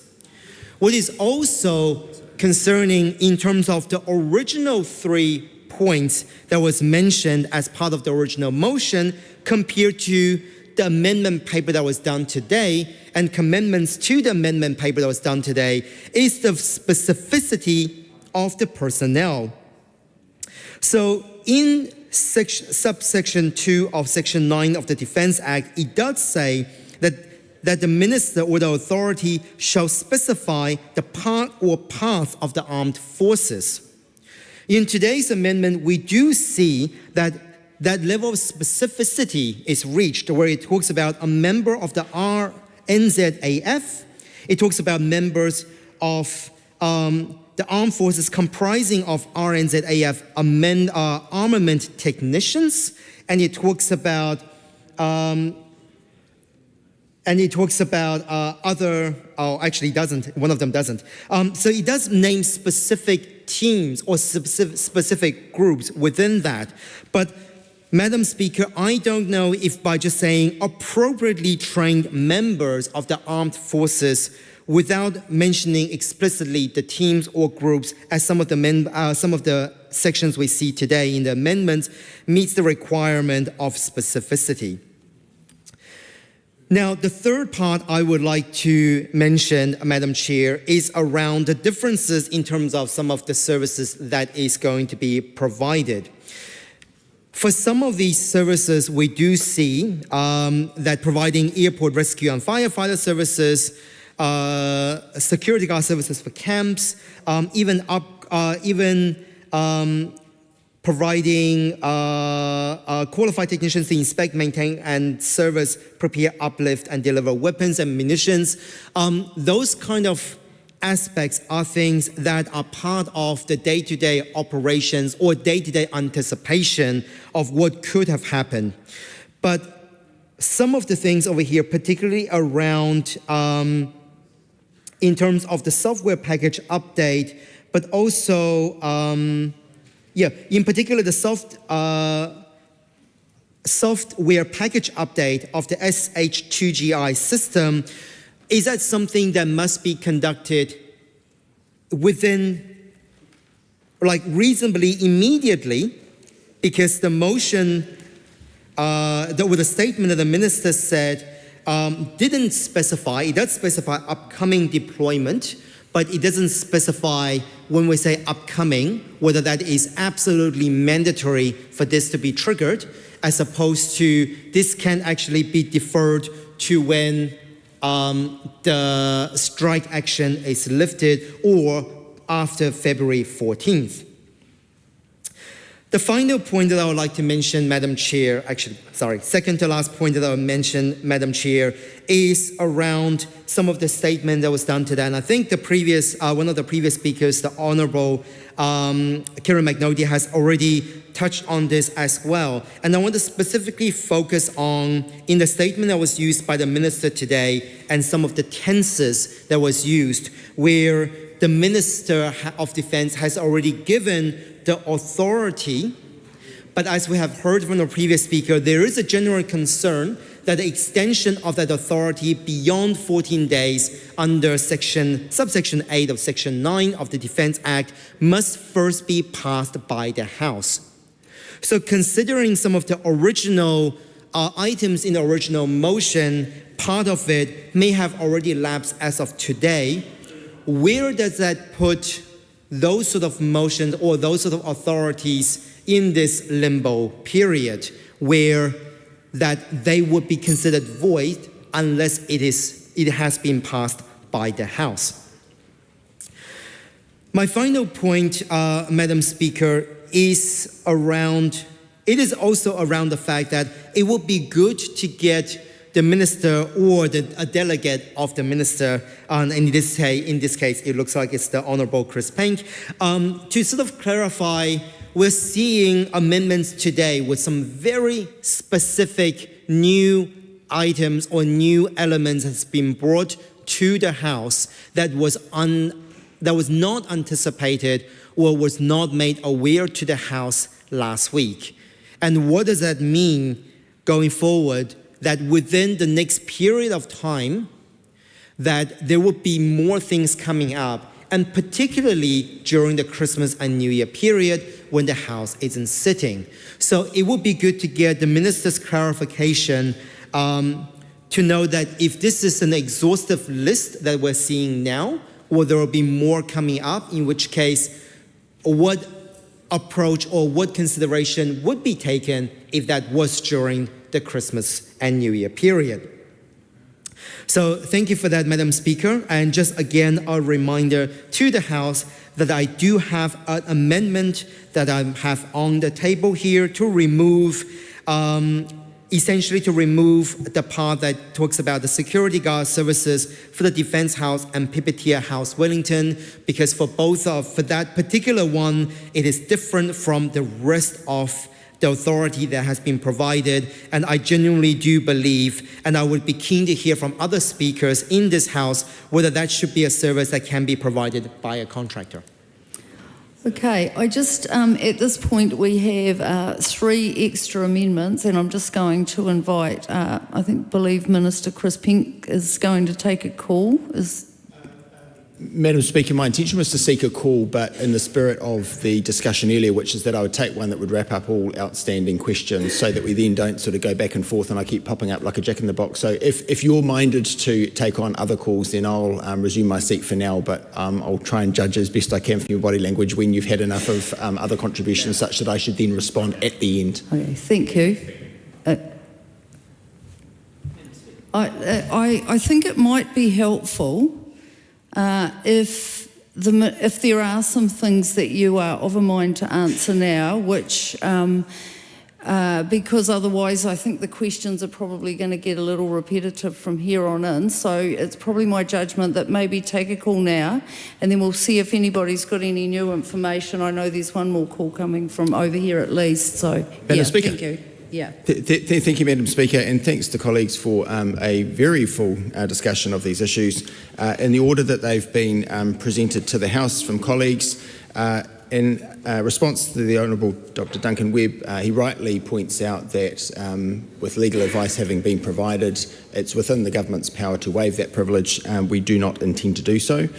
Speaker 9: What is also concerning in terms of the original 3 points that was mentioned as part of the original motion compared to the amendment paper that was done today and amendments to the amendment paper that was done today is the specificity of the personnel. So in subsection 2 of Section 9 of the Defence Act, it does say that the Minister or the authority shall specify the part or parts of the armed forces. In today's amendment, we do see that that level of specificity is reached where it talks about a member of the NZAF, it talks about members of the armed forces comprising of RNZAF armament technicians, and it talks about other, oh, actually doesn't, one of them doesn't. So it does name specific teams or specific groups within that. But Madam Speaker, I don't know if by just saying appropriately trained members of the armed forces without mentioning explicitly the teams or groups, as some of the sections we see today in the amendments meets the requirement of specificity. Now, the third part I would like to mention, Madam Chair, is around the differences in terms of some of the services that is going to be provided. For some of these services, we do see that providing airport rescue and firefighter services, security guard services for camps, even providing qualified technicians to inspect, maintain, and service, prepare, uplift, and deliver weapons and munitions. Those kind of aspects are things that are part of the day-to-day operations or day-to-day anticipation of what could have happened. But some of the things over here, particularly around in terms of the software package update, but also in particular the software package update of the SH2GI system, is that something that must be conducted within, like, reasonably immediately, because the motion, with the statement that the minister said, didn't specify, it does specify upcoming deployment, but it doesn't specify, when we say upcoming, whether that is absolutely mandatory for this to be triggered, as opposed to this can actually be deferred to when the strike action is lifted or after February 14th. The final point that I would like to mention, Madam Chair, second to last point that I will mention, Madam Chair, is around some of the statement that was done today. And I think the previous, one of the previous speakers, the Honourable Kieran McNulty, has already touched on this as well. And I want to specifically focus on, in the statement that was used by the Minister today, and some of the tenses that was used, where the Minister of Defence has already given the authority, but as we have heard from the previous speaker, there is a general concern that the extension of that authority beyond 14 days under subsection 8 of Section 9 of the Defence Act must first be passed by the House. So considering some of the original items in the original motion, part of it may have already lapsed as of today. Where does that put those sort of motions or those sort of authorities in this limbo period, where that they would be considered void unless it has been passed by the House? My final point, Madam Speaker, is also around the fact that it would be good to get the minister or a delegate of the minister, and in this case, it looks like it's the Honourable Chris Pink, to sort of clarify. We're seeing amendments today with some very specific new items or new elements that's been brought to the House that was not anticipated or was not made aware to the House last week. And what does that mean going forward? That within the next period of time, that there will be more things coming up, and particularly during the Christmas and New Year period when the House isn't sitting. So it would be good to get the Minister's clarification to know that if this is an exhaustive list that we're seeing now, or there will be more coming up, in which case, what approach or what consideration would be taken if that was during the Christmas and New Year period. So thank you for that, Madam Speaker. And just again, a reminder to the House that I do have an amendment that I have on the table here to remove, essentially to remove the part that talks about the security guard services for the Defence House and Pipitier House Wellington, because for that particular one, it is different from the rest of the authority that has been provided. And I genuinely do believe, and I would be keen to hear from other speakers in this House, whether that should be a service that can be provided by a contractor.
Speaker 6: Okay, I just, at this point we have 3 extra amendments, and I'm just going to invite, believe Minister Chris Pink is going to take a call.
Speaker 17: Madam Speaker, my intention was to seek a call, but in the spirit of the discussion earlier, which is that I would take one that would wrap up all outstanding questions so that we then don't sort of go back and forth and I keep popping up like a jack in the box. So if you're minded to take on other calls, then I'll resume my seat for now, but I'll try and judge as best I can from your body language when you've had enough of other contributions such that I should then respond at the end.
Speaker 6: Okay, thank you. I think it might be helpful if there are some things that you are of a mind to answer now, which because otherwise I think the questions are probably going to get a little repetitive from here on in. So it's probably my judgment that maybe take a call now and then we'll see if anybody's got any new information. I know there's one more call coming from over here at least. So
Speaker 17: Madam Speaker.
Speaker 6: Thank you. Yeah.
Speaker 17: Thank you, Madam Speaker, and thanks to colleagues for a very full discussion of these issues in the order that they've been presented to the House from colleagues. In response to the Honourable Dr Duncan Webb, he rightly points out that with legal advice having been provided, it's within the government's power to waive that privilege. We do not intend to do so.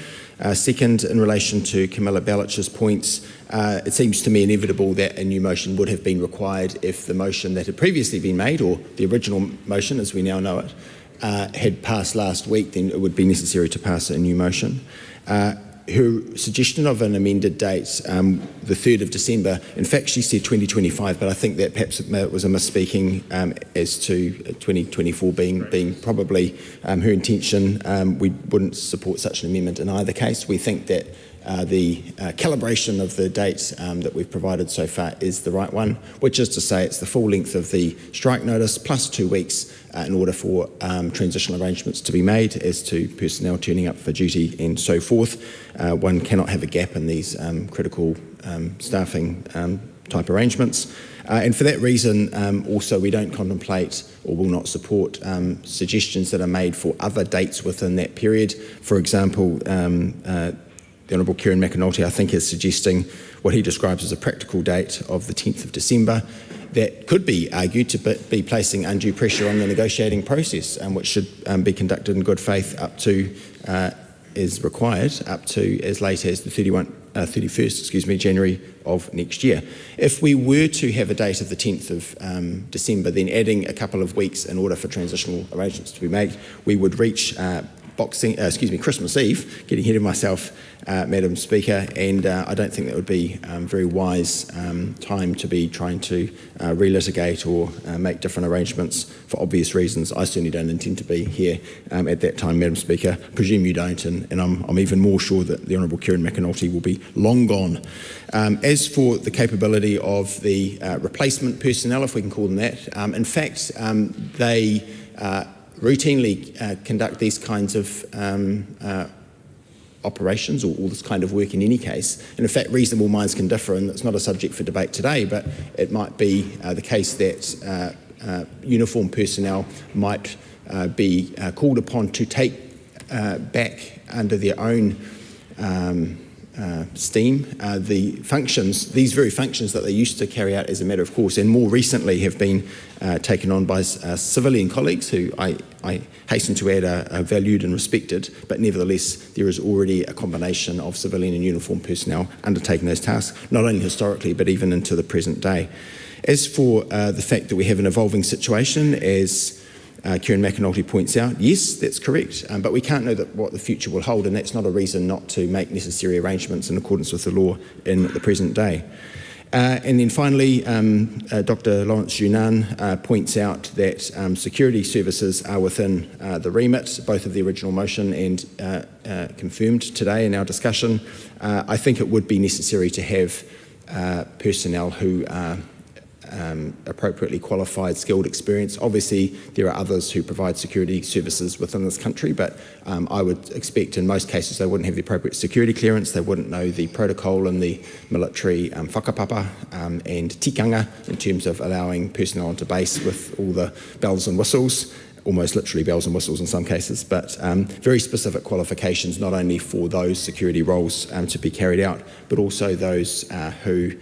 Speaker 17: Second, in relation to Camilla Bellich's points, it seems to me inevitable that a new motion would have been required if the motion that had previously been made, or the original motion as we now know it, had passed last week. Then it would be necessary to pass a new motion. Her suggestion of an amended date, the 3rd of December, in fact she said 2025, but I think that perhaps it was a misspeaking as to 2024 being probably her intention. We wouldn't support such an amendment in either case. We think that the calibration of the date that we've provided so far is the right one, which is to say it's the full length of the strike notice plus 2 weeks in order for transitional arrangements to be made as to personnel turning up for duty and so forth. One cannot have a gap in these critical staffing type arrangements. And for that reason, also we don't contemplate or will not support suggestions that are made for other dates within that period. For example, the Honourable Kieran McAnulty, I think, is suggesting what he describes as a practical date of the 10th of December. That could be argued to be placing undue pressure on the negotiating process, which should be conducted in good faith up to, as required, up to as late as the 31st January of next year. If we were to have a date of the 10th of December, then adding a couple of weeks in order for transitional arrangements to be made, we would reach Christmas Eve, getting ahead of myself, Madam Speaker, and I don't think that would be very wise time to be trying to relitigate or make different arrangements for obvious reasons. I certainly don't intend to be here at that time, Madam Speaker. Presume you don't, and I'm even more sure that the Honourable Kieran McAnulty will be long gone. As for the capability of the replacement personnel, if we can call them that, in fact, they routinely conduct these kinds of operations or all this kind of work in any case. And in fact, reasonable minds can differ, and it's not a subject for debate today, but it might be the case that uniformed personnel might be called upon to take back under their own steam these very functions that they used to carry out as a matter of course, and more recently have been taken on by civilian colleagues who I hasten to add are valued and respected, but nevertheless there is already a combination of civilian and uniformed personnel undertaking those tasks, not only historically but even into the present day. As for the fact that we have an evolving situation, as Kieran McAnulty points out, yes, that's correct, but we can't know what the future will hold, and that's not a reason not to make necessary arrangements in accordance with the law in the present day. And then finally, Dr Lawrence Junan points out that security services are within the remit, both of the original motion and confirmed today in our discussion. I think it would be necessary to have personnel who are appropriately qualified, skilled, experienced. Obviously, there are others who provide security services within this country, but I would expect in most cases they wouldn't have the appropriate security clearance, they wouldn't know the protocol and the military whakapapa and tikanga in terms of allowing personnel onto base with all the bells and whistles. almost literally bells and whistles in some cases, but very specific qualifications not only for those security roles to be carried out, but also those who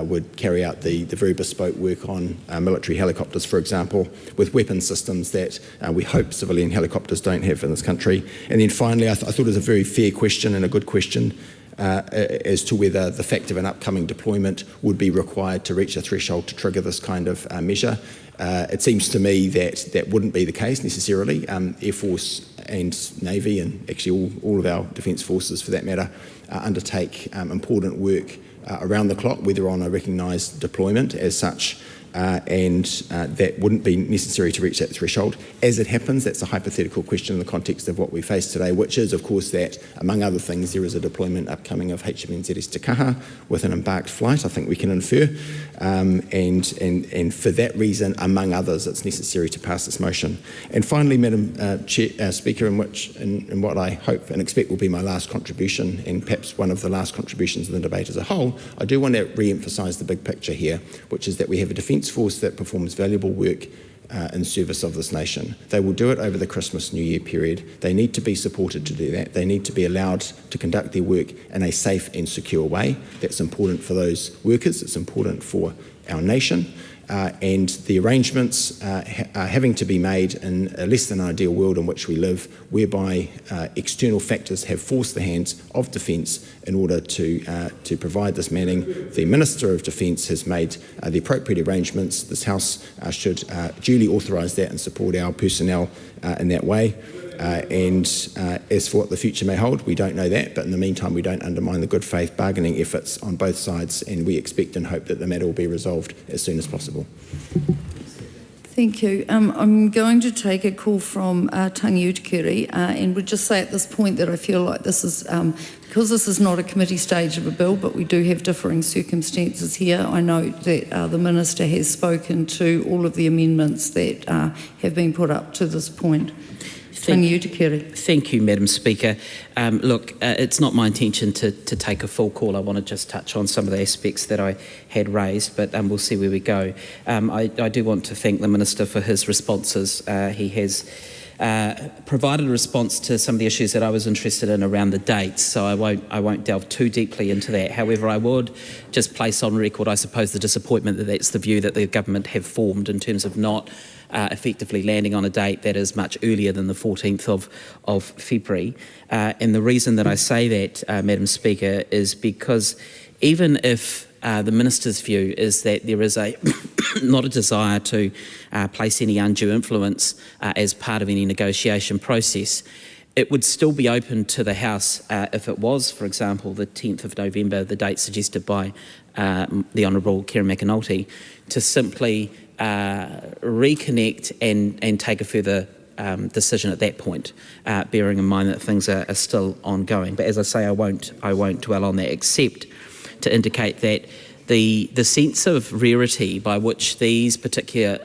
Speaker 17: would carry out the very bespoke work on military helicopters, for example, with weapon systems that we hope civilian helicopters don't have in this country. And then finally, I thought it was a very fair question and a good question as to whether the fact of an upcoming deployment would be required to reach a threshold to trigger this kind of measure. It seems to me that that wouldn't be the case necessarily. Air Force and Navy, and actually all of our defence forces for that matter, undertake important work around the clock, whether on a recognised deployment as such, and that wouldn't be necessary to reach that threshold. As it happens, that's a hypothetical question in the context of what we face today, which is, of course, that, among other things, there is a deployment upcoming of HMNZS Te Kaha with an embarked flight, I think we can infer, and for that reason, among others, it's necessary to pass this motion. And finally, Madam Speaker, in what I hope and expect will be my last contribution, and perhaps one of the last contributions in the debate as a whole, I do want to re-emphasise the big picture here, which is that we have a Defence Force that performs valuable work in service of this nation. They will do it over the Christmas New Year period. They need to be supported to do that. They need to be allowed to conduct their work in a safe and secure way. That's important for those workers. It's important for our nation. And the arrangements are having to be made in a less than ideal world in which we live, whereby external factors have forced the hands of Defence in order to provide this manning. The Minister of Defence has made the appropriate arrangements. This House should duly authorise that and support our personnel in that way. And as for what the future may hold, we don't know that, but in the meantime we don't undermine the good faith bargaining efforts on both sides, and we expect and hope that the matter will be resolved as soon as possible.
Speaker 6: Thank you. I'm going to take a call from Tangi Utikere, and would just say at this point that I feel like this is, because this is not a committee stage of a bill, but we do have differing circumstances here. I note that the Minister has spoken to all of the amendments that have been put up to this point.
Speaker 15: Thank you, Madam Speaker. Look, it's not my intention to take a full call. I want to just touch on some of the aspects that I had raised, but we'll see where we go. I do want to thank the Minister for his responses. He has provided a response to some of the issues that I was interested in around the dates, so I won't delve too deeply into that. However, I would just place on record, I suppose, the disappointment that that's the view that the government have formed in terms of not effectively landing on a date that is much earlier than the 14th of February. And the reason that I say that, Madam Speaker, is because even if the Minister's view is that there is not a desire to place any undue influence as part of any negotiation process, it would still be open to the House if it was, for example, the 10th of November, the date suggested by the Honourable Karen McAnulty, to simply reconnect and take a further decision at that point, bearing in mind that things are still ongoing. But as I say, I won't dwell on that, except to indicate that the sense of rarity by which these particular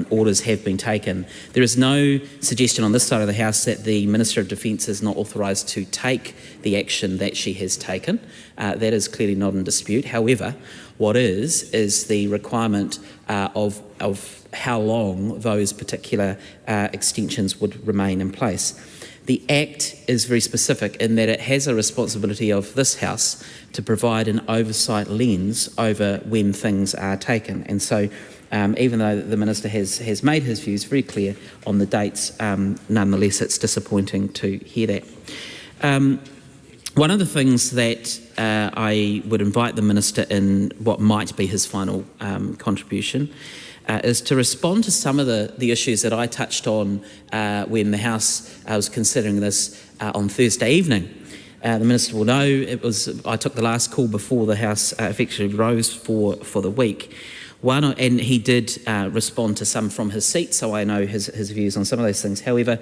Speaker 15: orders have been taken, there is no suggestion on this side of the House that the Minister of Defence is not authorised to take the action that she has taken. That is clearly not in dispute. However, what is the requirement of how long those particular extensions would remain in place. The Act is very specific in that it has a responsibility of this House to provide an oversight lens over when things are taken. And so even though the Minister has made his views very clear on the dates, nonetheless it's disappointing to hear that. One of the things that I would invite the Minister in what might be his final contribution is to respond to some of the issues that I touched on when the House was considering this on Thursday evening. The Minister will know I took the last call before the House effectively rose for the week. And he did respond to some from his seat, so I know his views on some of those things. However,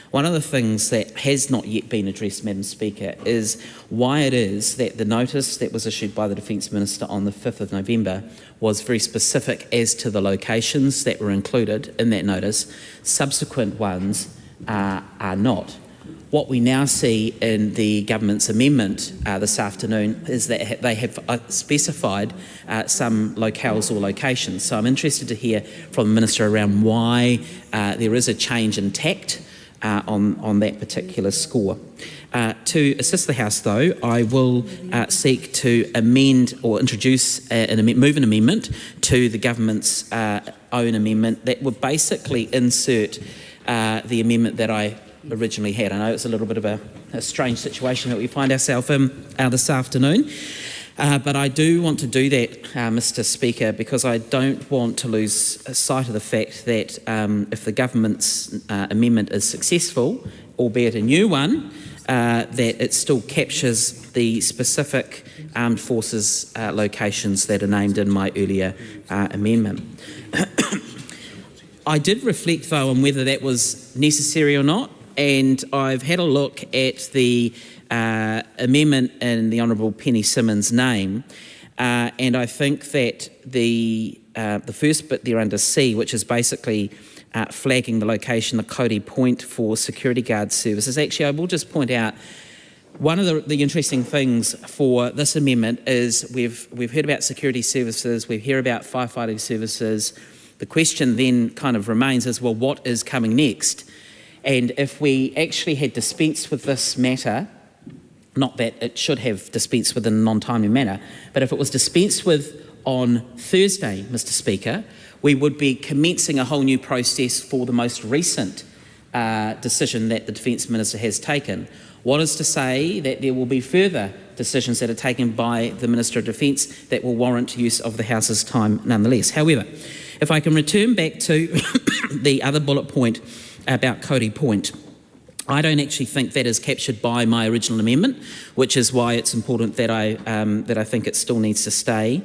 Speaker 15: one of the things that has not yet been addressed, Madam Speaker, is why it is that the notice that was issued by the Defence Minister on the 5th of November was very specific as to the locations that were included in that notice. Subsequent ones are not. What we now see in the government's amendment this afternoon is that they have specified some locales or locations. So I'm interested to hear from the Minister around why there is a change in tact on that particular score. To assist the House, though, I will seek to amend or introduce move an amendment to the government's own amendment that would basically insert the amendment that I originally had. I know it's a little bit of a strange situation that we find ourselves in this afternoon, but I do want to do that, Mr. Speaker, because I don't want to lose sight of the fact that if the government's amendment is successful, albeit a new one, that it still captures the specific armed forces locations that are named in my earlier amendment. I did reflect, though, on whether that was necessary or not, and I've had a look at the amendment in the Honourable Penny Simmons' name, and I think that the first bit there under C, which is basically flagging the location, the Cody Point for security guard services. Actually, I will just point out one of the interesting things for this amendment is we've heard about security services, we hear about firefighting services. The question then kind of remains is, well, what is coming next? And if we actually had dispensed with this matter, not that it should have dispensed with in a non-timely manner, but if it was dispensed with on Thursday, Mr. Speaker, we would be commencing a whole new process for the most recent decision that the Defence Minister has taken. What is to say that there will be further decisions that are taken by the Minister of Defence that will warrant use of the House's time nonetheless. However, if I can return back to the other bullet point about Cody Point, I don't actually think that is captured by my original amendment, which is why it's important that I think it still needs to stay.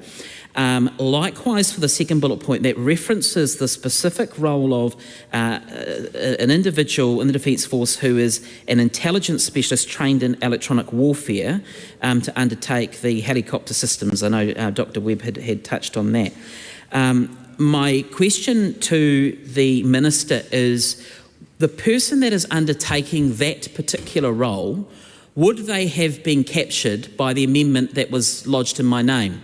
Speaker 15: Likewise, for the second bullet point, that references the specific role of an individual in the Defence Force who is an intelligence specialist trained in electronic warfare to undertake the helicopter systems. I know Dr. Webb had touched on that. My question to the Minister is, the person that is undertaking that particular role, would they have been captured by the amendment that was lodged in my name?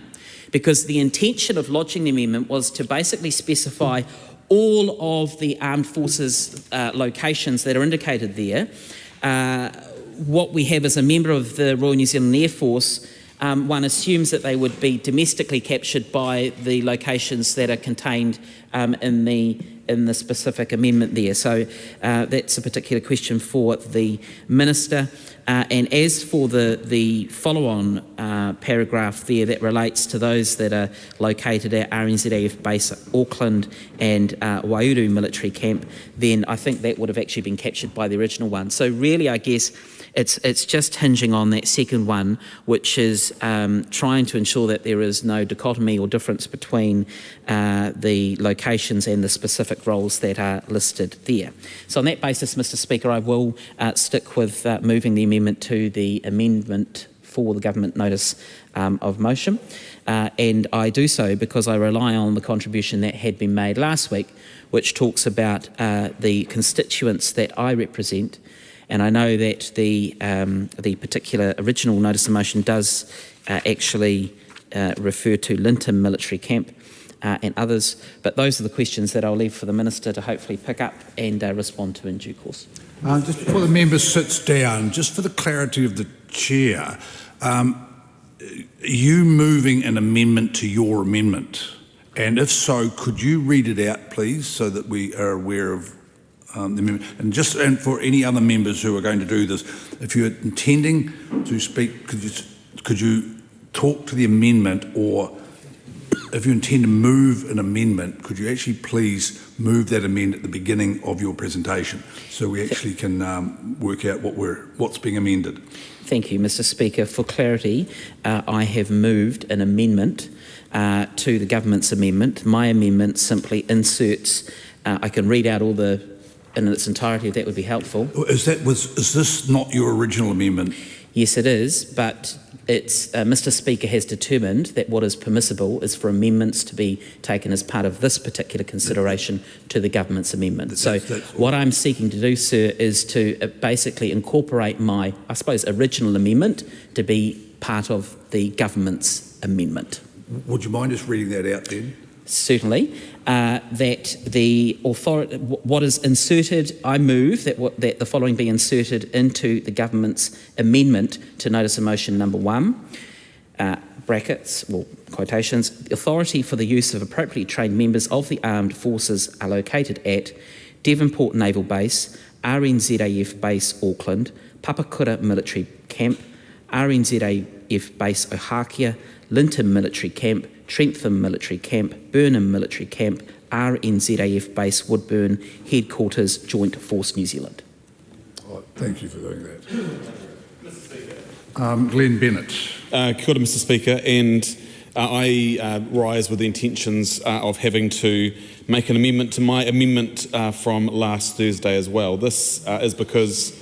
Speaker 15: Because the intention of lodging the amendment was to basically specify all of the armed forces locations that are indicated there. What we have as a member of the Royal New Zealand Air Force, one assumes that they would be domestically captured by the locations that are contained in the specific amendment there. So that's a particular question for the Minister. And as for the follow-on paragraph there that relates to those that are located at RNZAF base Auckland and Waiouru military camp, then I think that would have actually been captured by the original one. So really, I guess it's just hinging on that second one, which is trying to ensure that there is no dichotomy or difference between the locations and the specific roles that are listed there. So on that basis, Mr. Speaker, I will stick with moving the amendment to the amendment for the government notice of motion. And I do so because I rely on the contribution that had been made last week, which talks about the constituents that I represent. And I know that the particular original notice of motion does actually refer to Linton military camp and others, but those are the questions that I'll leave for the Minister to hopefully pick up and respond to in due course.
Speaker 7: Just before the member sits down, just for the clarity of the Chair, are you moving an amendment to your amendment? And if so, could you read it out, please, so that we are aware of the amendment? And for any other members who are going to do this, if you're intending to speak, could you talk to the amendment, or if you intend to move an amendment, could you actually please move that amendment at the beginning of your presentation so we actually can work out what's being amended?
Speaker 15: Thank you, Mr. Speaker. For clarity, I have moved an amendment to the government's amendment. My amendment simply inserts, I can read out all in its entirety if that would be helpful.
Speaker 7: Is this not your original amendment?
Speaker 15: Yes, it is, but it's Mr. Speaker has determined that what is permissible is for amendments to be taken as part of this particular consideration to the government's amendment. So what I'm seeking to do, sir, is to basically incorporate my, I suppose, original amendment to be part of the government's amendment.
Speaker 7: Would you mind just reading that out then?
Speaker 15: Certainly. That the authority, what is inserted, I move that the following be inserted into the government's amendment to notice of motion number 1, brackets, well, quotations, the authority for the use of appropriately trained members of the armed forces are located at Devonport Naval Base, RNZAF Base Auckland, Papakura Military Camp, RNZAF Base Ohakea, Linton Military Camp, Trentham Military Camp, Burnham Military Camp, RNZAF Base Woodburn, Headquarters, Joint Force New Zealand.
Speaker 7: Oh, thank you for doing that. Glenn Bennett.
Speaker 1: Kia ora, Mr. Speaker, and I rise with the intentions of having to make an amendment to my amendment from last Thursday as well. This is because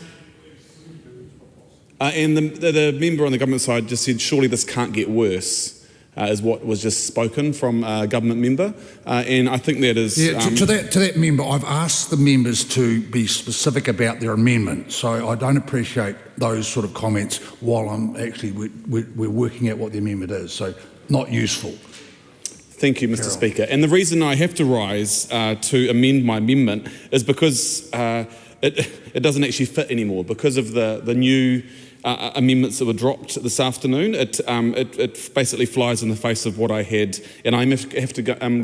Speaker 1: and the member on the government side just said, surely this can't get worse, is what was just spoken from a government member. And I think that is...
Speaker 7: Yeah, to that member, I've asked the members to be specific about their amendment, so I don't appreciate those sort of comments while I'm actually, we're working out what the amendment is, so not useful.
Speaker 1: Thank you, Mr. Speaker. And the reason I have to rise to amend my amendment is because it doesn't actually fit anymore. Because of the new amendments that were dropped this afternoon, it basically flies in the face of what I had, and I'm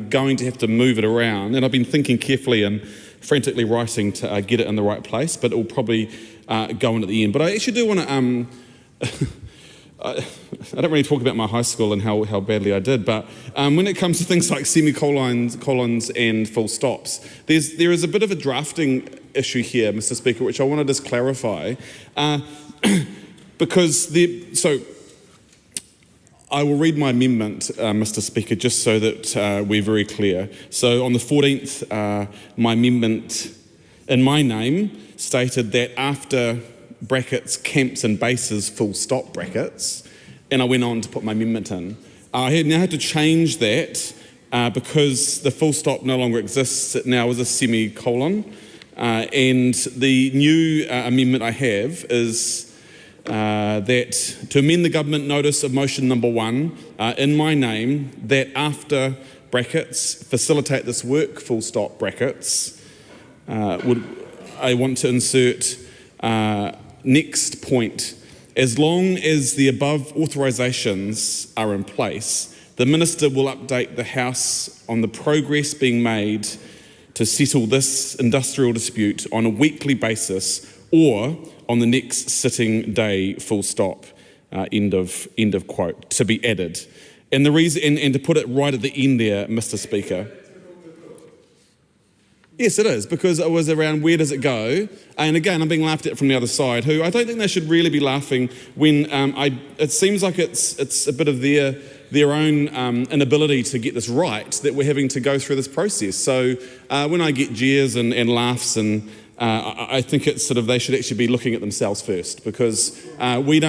Speaker 1: going to have to move it around. And I've been thinking carefully and frantically writing to get it in the right place, but it will probably go in at the end. But I actually do want to... I don't really talk about my high school and how badly I did, but when it comes to things like semicolons and full stops, there is a bit of a drafting issue here, Mr. Speaker, which I want to just clarify, because so I will read my amendment, Mr. Speaker, just so that we're very clear. So on the 14th, my amendment in my name stated that after brackets, camps and bases, full stop brackets, and I went on to put my amendment in. I now had to change that because the full stop no longer exists. It now is a semicolon. And the new amendment I have is that to amend the government notice of motion number 1 in my name, that after brackets, facilitate this work, full stop brackets, I want to insert next point, as long as the above authorizations are in place, the Minister will update the House on the progress being made to settle this industrial dispute on a weekly basis or on the next sitting day, full stop, end of quote, to be added. And the reason, and to put it right at the end there, Mr. Speaker, yes, it is, because it was around where does it go? And again, I'm being laughed at from the other side, who I don't think they should really be laughing when it seems like it's a bit of their own inability to get this right that we're having to go through this process. So when I get jeers and laughs, and I think it's sort of they should actually be looking at themselves first, because we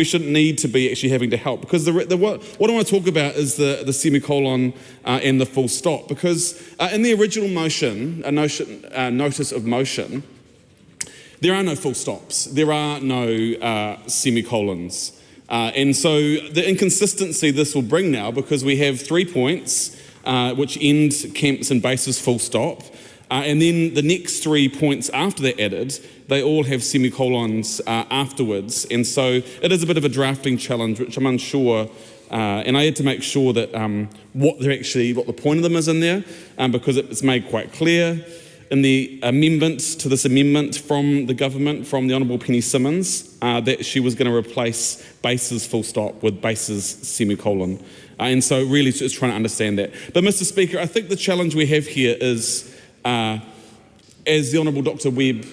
Speaker 1: shouldn't need to be actually having to help. Because what I want to talk about is the semicolon and the full stop. Because in the original motion, notice of motion, there are no full stops. There are no semicolons. And so the inconsistency this will bring now, because we have 3 points which end camps and bases full stop, and then the next 3 points after they're added, they all have semicolons afterwards. And so it is a bit of a drafting challenge, which I'm unsure, and I had to make sure that what the point of them is in there, because it's made quite clear in the amendments to this amendment from the government, from the Honourable Penny Simmons, that she was going to replace bases full stop with bases semicolon. And so really just trying to understand that. But Mr. Speaker, I think the challenge we have here is, as the Honourable Dr. Webb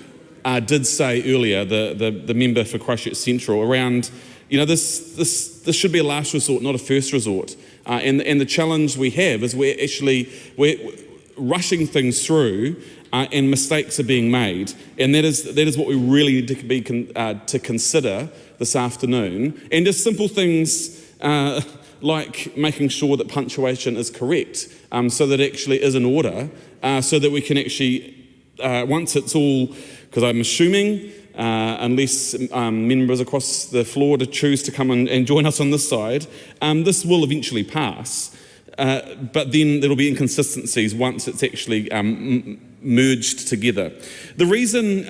Speaker 1: did say earlier, the member for Christchurch Central, around, this should be a last resort, not a first resort. And the challenge we have is we're rushing things through and mistakes are being made. And that is what we really need to be to consider this afternoon. And just simple things like making sure that punctuation is correct, so that it actually is in order, so that we can actually, once it's all, because I'm assuming, unless members across the floor to choose to come and join us on this side, this will eventually pass. But then there will be inconsistencies once it's actually merged together. The reason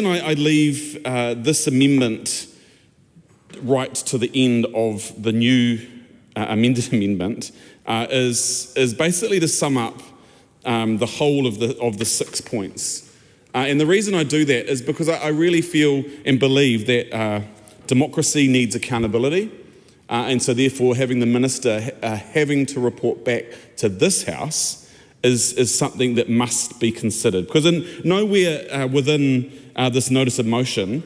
Speaker 1: I leave this amendment right to the end of the new amended amendment is basically to sum up the whole of the 6 points. And the reason I do that is because I really feel and believe that democracy needs accountability. And so therefore having the minister having to report back to this House is something that must be considered. Because nowhere within this notice of motion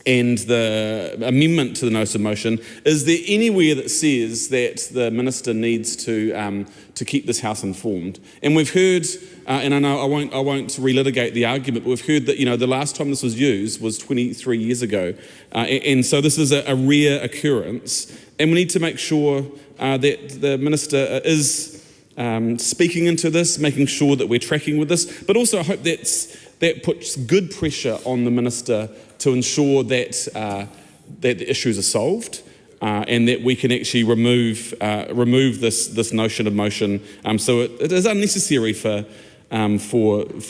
Speaker 1: and the amendment to the notice of motion is there anywhere that says that the minister needs to keep this House informed. And we've heard, and I know I won't relitigate the argument, but we've heard that the last time this was used was 23 years ago, and so this is a rare occurrence, and we need to make sure that the minister is speaking into this, making sure that we're tracking with this, but also I hope that puts good pressure on the minister to ensure that the issues are solved and that we can actually remove this notion of motion. So it is unnecessary for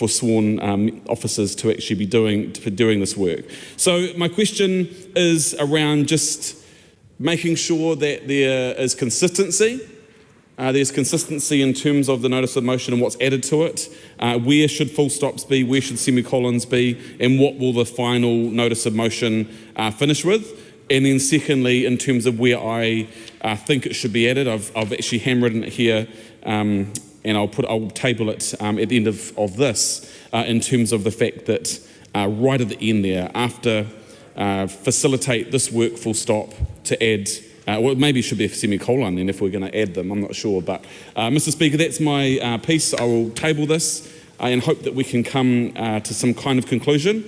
Speaker 1: sworn officers to actually be doing this work. So my question is around just making sure that there is consistency. There's consistency in terms of the notice of motion and what's added to it. Where should full stops be? Where should semicolons be? And what will the final notice of motion finish with? And then secondly, in terms of where I think it should be added, I've actually handwritten it here, and I'll table it at the end of this in terms of the fact that right at the end there, after facilitate this work full stop to add. Well, maybe it should be a semicolon then if we're going to add them, I'm not sure. But Mr. Speaker, that's my piece. I will table this and hope that we can come to some kind of conclusion.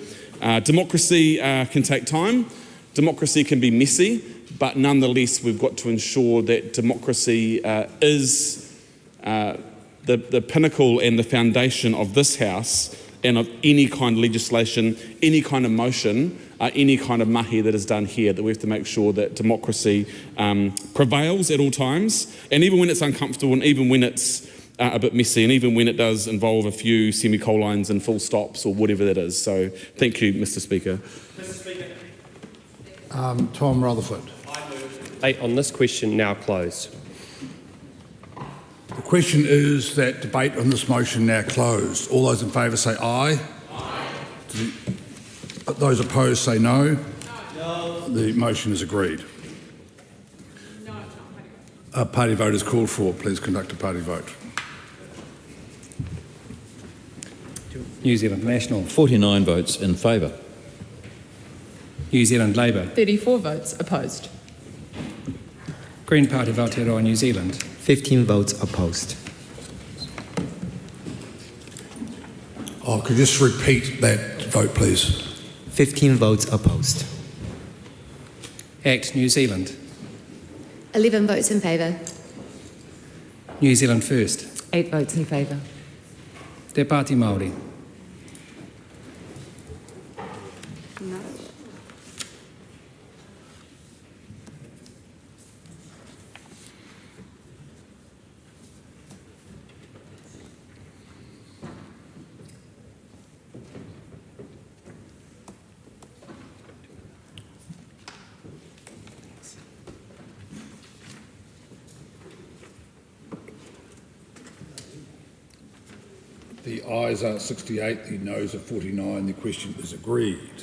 Speaker 1: Democracy can take time. Democracy can be messy, but nonetheless we've got to ensure that democracy is the pinnacle and the foundation of this House and of any kind of legislation, any kind of motion, any kind of mahi that is done here, that we have to make sure that democracy prevails at all times, and even when it's uncomfortable, and even when it's a bit messy, and even when it does involve a few semicolons and full stops or whatever that is. So thank you, Mr. Speaker.
Speaker 7: Mr. Speaker. Tom Rutherford.
Speaker 2: Debate on this question now closed.
Speaker 7: The question is that debate on this motion now closed. All those in favour say aye. Aye. Those opposed say no. No. The motion is agreed. No, a party vote is called for. Please conduct a party vote.
Speaker 5: New Zealand National.
Speaker 19: 49 votes in favour.
Speaker 5: New Zealand Labour.
Speaker 21: 34 votes opposed.
Speaker 5: Green Party of Aotearoa, New Zealand.
Speaker 9: 15 votes opposed.
Speaker 7: Oh, could you just repeat that vote, please?
Speaker 9: 15 votes opposed.
Speaker 5: ACT New Zealand.
Speaker 10: 11 votes in favour.
Speaker 5: New Zealand First.
Speaker 21: 8 votes in favour.
Speaker 5: Te Pāti Māori.
Speaker 10: No.
Speaker 7: The ayes are 68, the noes are 49. The question is agreed.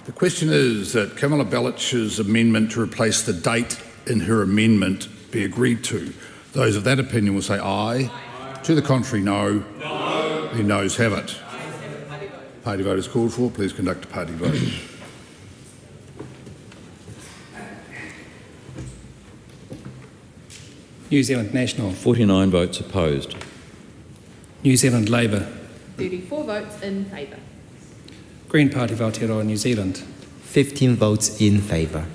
Speaker 7: The question is that Kamala Bellich's amendment to replace the date in her amendment be agreed to. Those of that opinion will say aye. Aye. To the contrary, no. No. The noes have it. Party vote is called for. Please conduct a party vote.
Speaker 5: New Zealand National.
Speaker 19: 49 votes opposed.
Speaker 5: New Zealand Labour.
Speaker 21: 34 votes in favour.
Speaker 5: Green Party of Aotearoa, New Zealand.
Speaker 9: 15 votes in favour.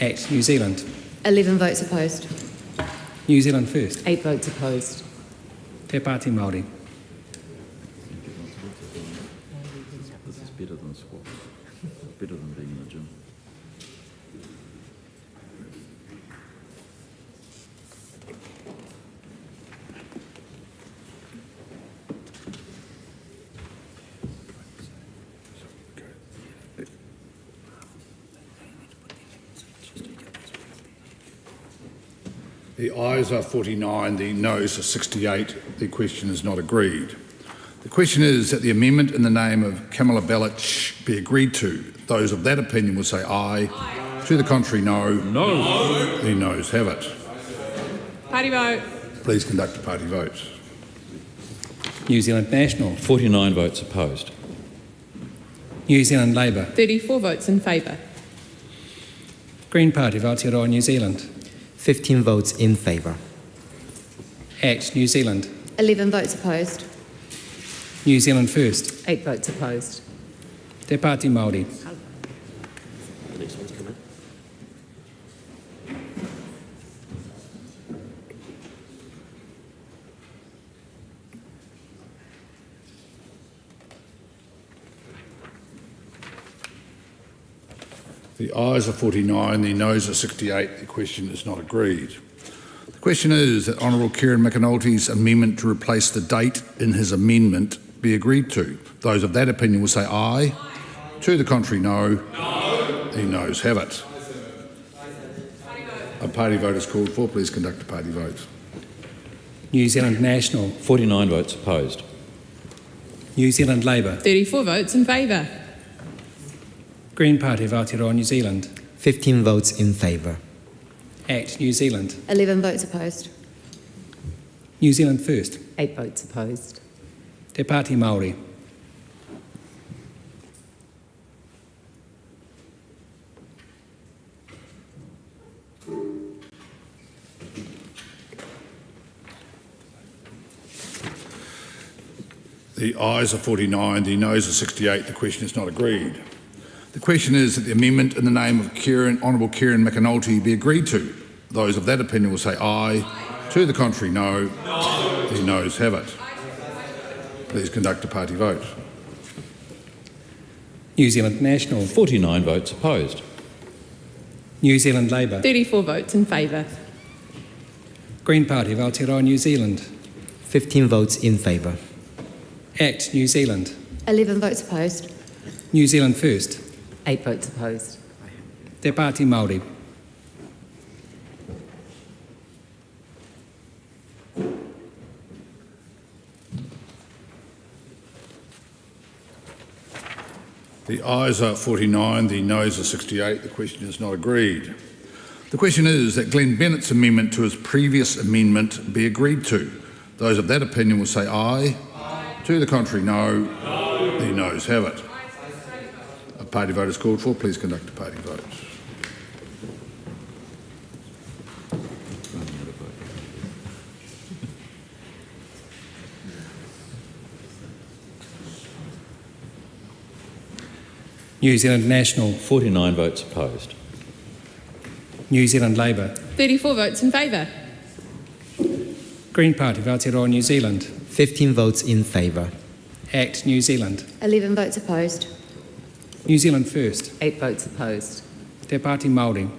Speaker 5: ACT New Zealand.
Speaker 10: 11 votes opposed.
Speaker 5: New Zealand First.
Speaker 21: 8 votes opposed.
Speaker 5: Te Pāti Māori.
Speaker 19: This is better than squats. Better than being in the gym.
Speaker 7: The ayes are 49, the noes are 68. The question is not agreed. The question is that the amendment in the name of Kamala Balic be agreed to. Those of that opinion will say aye. Aye. To the contrary, no.
Speaker 19: No.
Speaker 7: The noes have it.
Speaker 21: Party vote.
Speaker 7: Please conduct a party vote.
Speaker 5: New Zealand National.
Speaker 19: 49 votes opposed.
Speaker 5: New Zealand Labour.
Speaker 21: 34 votes in favour.
Speaker 5: Green Party of Aotearoa, New Zealand.
Speaker 9: 15 votes in favour.
Speaker 5: ACT New Zealand.
Speaker 10: 11 votes opposed.
Speaker 5: New Zealand First.
Speaker 21: 8 votes opposed.
Speaker 5: Te Pāti Māori.
Speaker 7: The ayes are 49, the noes are 68. The question is not agreed. The question is that Honourable Kieran McAnulty's amendment to replace the date in his amendment be agreed to. Those of that opinion will say aye. Aye. To the contrary, no. No. The noes have it. A party vote is called for. Please conduct a party vote.
Speaker 5: New Zealand National.
Speaker 19: 49 votes opposed.
Speaker 5: New Zealand Labour.
Speaker 21: 34 votes in favour.
Speaker 5: Green Party of Aotearoa, New Zealand.
Speaker 9: 15 votes in favour.
Speaker 5: ACT New Zealand.
Speaker 10: 11 votes opposed.
Speaker 5: New Zealand First.
Speaker 21: 8 votes opposed.
Speaker 5: Te Pāti Māori.
Speaker 7: The ayes are 49, the noes are 68. The question is not agreed. The question is that the amendment in the name of Honourable Kieran McAnulty be agreed to. Those of that opinion will say aye. Aye. To the contrary, no. No. The noes have it. Please conduct a party vote.
Speaker 5: New Zealand National.
Speaker 19: 49 votes opposed.
Speaker 5: New Zealand Labour.
Speaker 21: 34 votes in favour.
Speaker 5: Green Party of Aotearoa, New Zealand.
Speaker 9: 15 votes in favour.
Speaker 5: ACT New Zealand.
Speaker 10: 11 votes opposed.
Speaker 5: New Zealand First.
Speaker 21: 8 votes opposed.
Speaker 5: Te Pāti Māori.
Speaker 7: The ayes are 49, the noes are 68. The question is not agreed. The question is that Glenn Bennett's amendment to his previous amendment be agreed to. Those of that opinion will say aye. Aye. To the contrary, no. No. The noes have it. A party vote is called for. Please conduct a party vote.
Speaker 5: New Zealand National.
Speaker 19: 49 votes opposed.
Speaker 5: New Zealand Labour.
Speaker 21: 34 votes in favour.
Speaker 5: Green Party of Aotearoa, New Zealand.
Speaker 9: 15 votes in favour.
Speaker 5: ACT New Zealand.
Speaker 10: 11 votes opposed.
Speaker 5: New Zealand First.
Speaker 21: 8 votes opposed.
Speaker 5: Te Pāti Māori.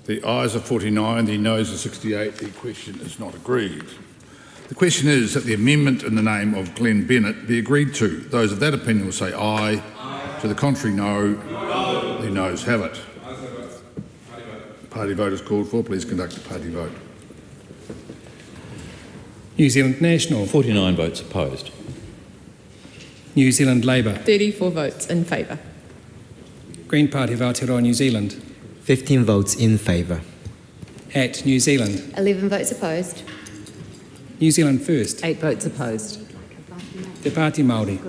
Speaker 7: The ayes are 49, the noes are 68. The question is not agreed. The question is that the amendment in the name of Glenn Bennett be agreed to. Those of that opinion will say aye. Aye. To the contrary, no. No. The noes have it. Party vote is called for. Please conduct a party vote.
Speaker 5: New Zealand National.
Speaker 19: 49 votes opposed.
Speaker 5: New Zealand Labour.
Speaker 21: 34 votes in favour.
Speaker 5: Green Party of Aotearoa, New Zealand.
Speaker 9: 15 votes in favour.
Speaker 5: Act New Zealand.
Speaker 10: 11 votes opposed.
Speaker 5: New Zealand First.
Speaker 21: 8 votes opposed.
Speaker 5: Te Pāti Māori.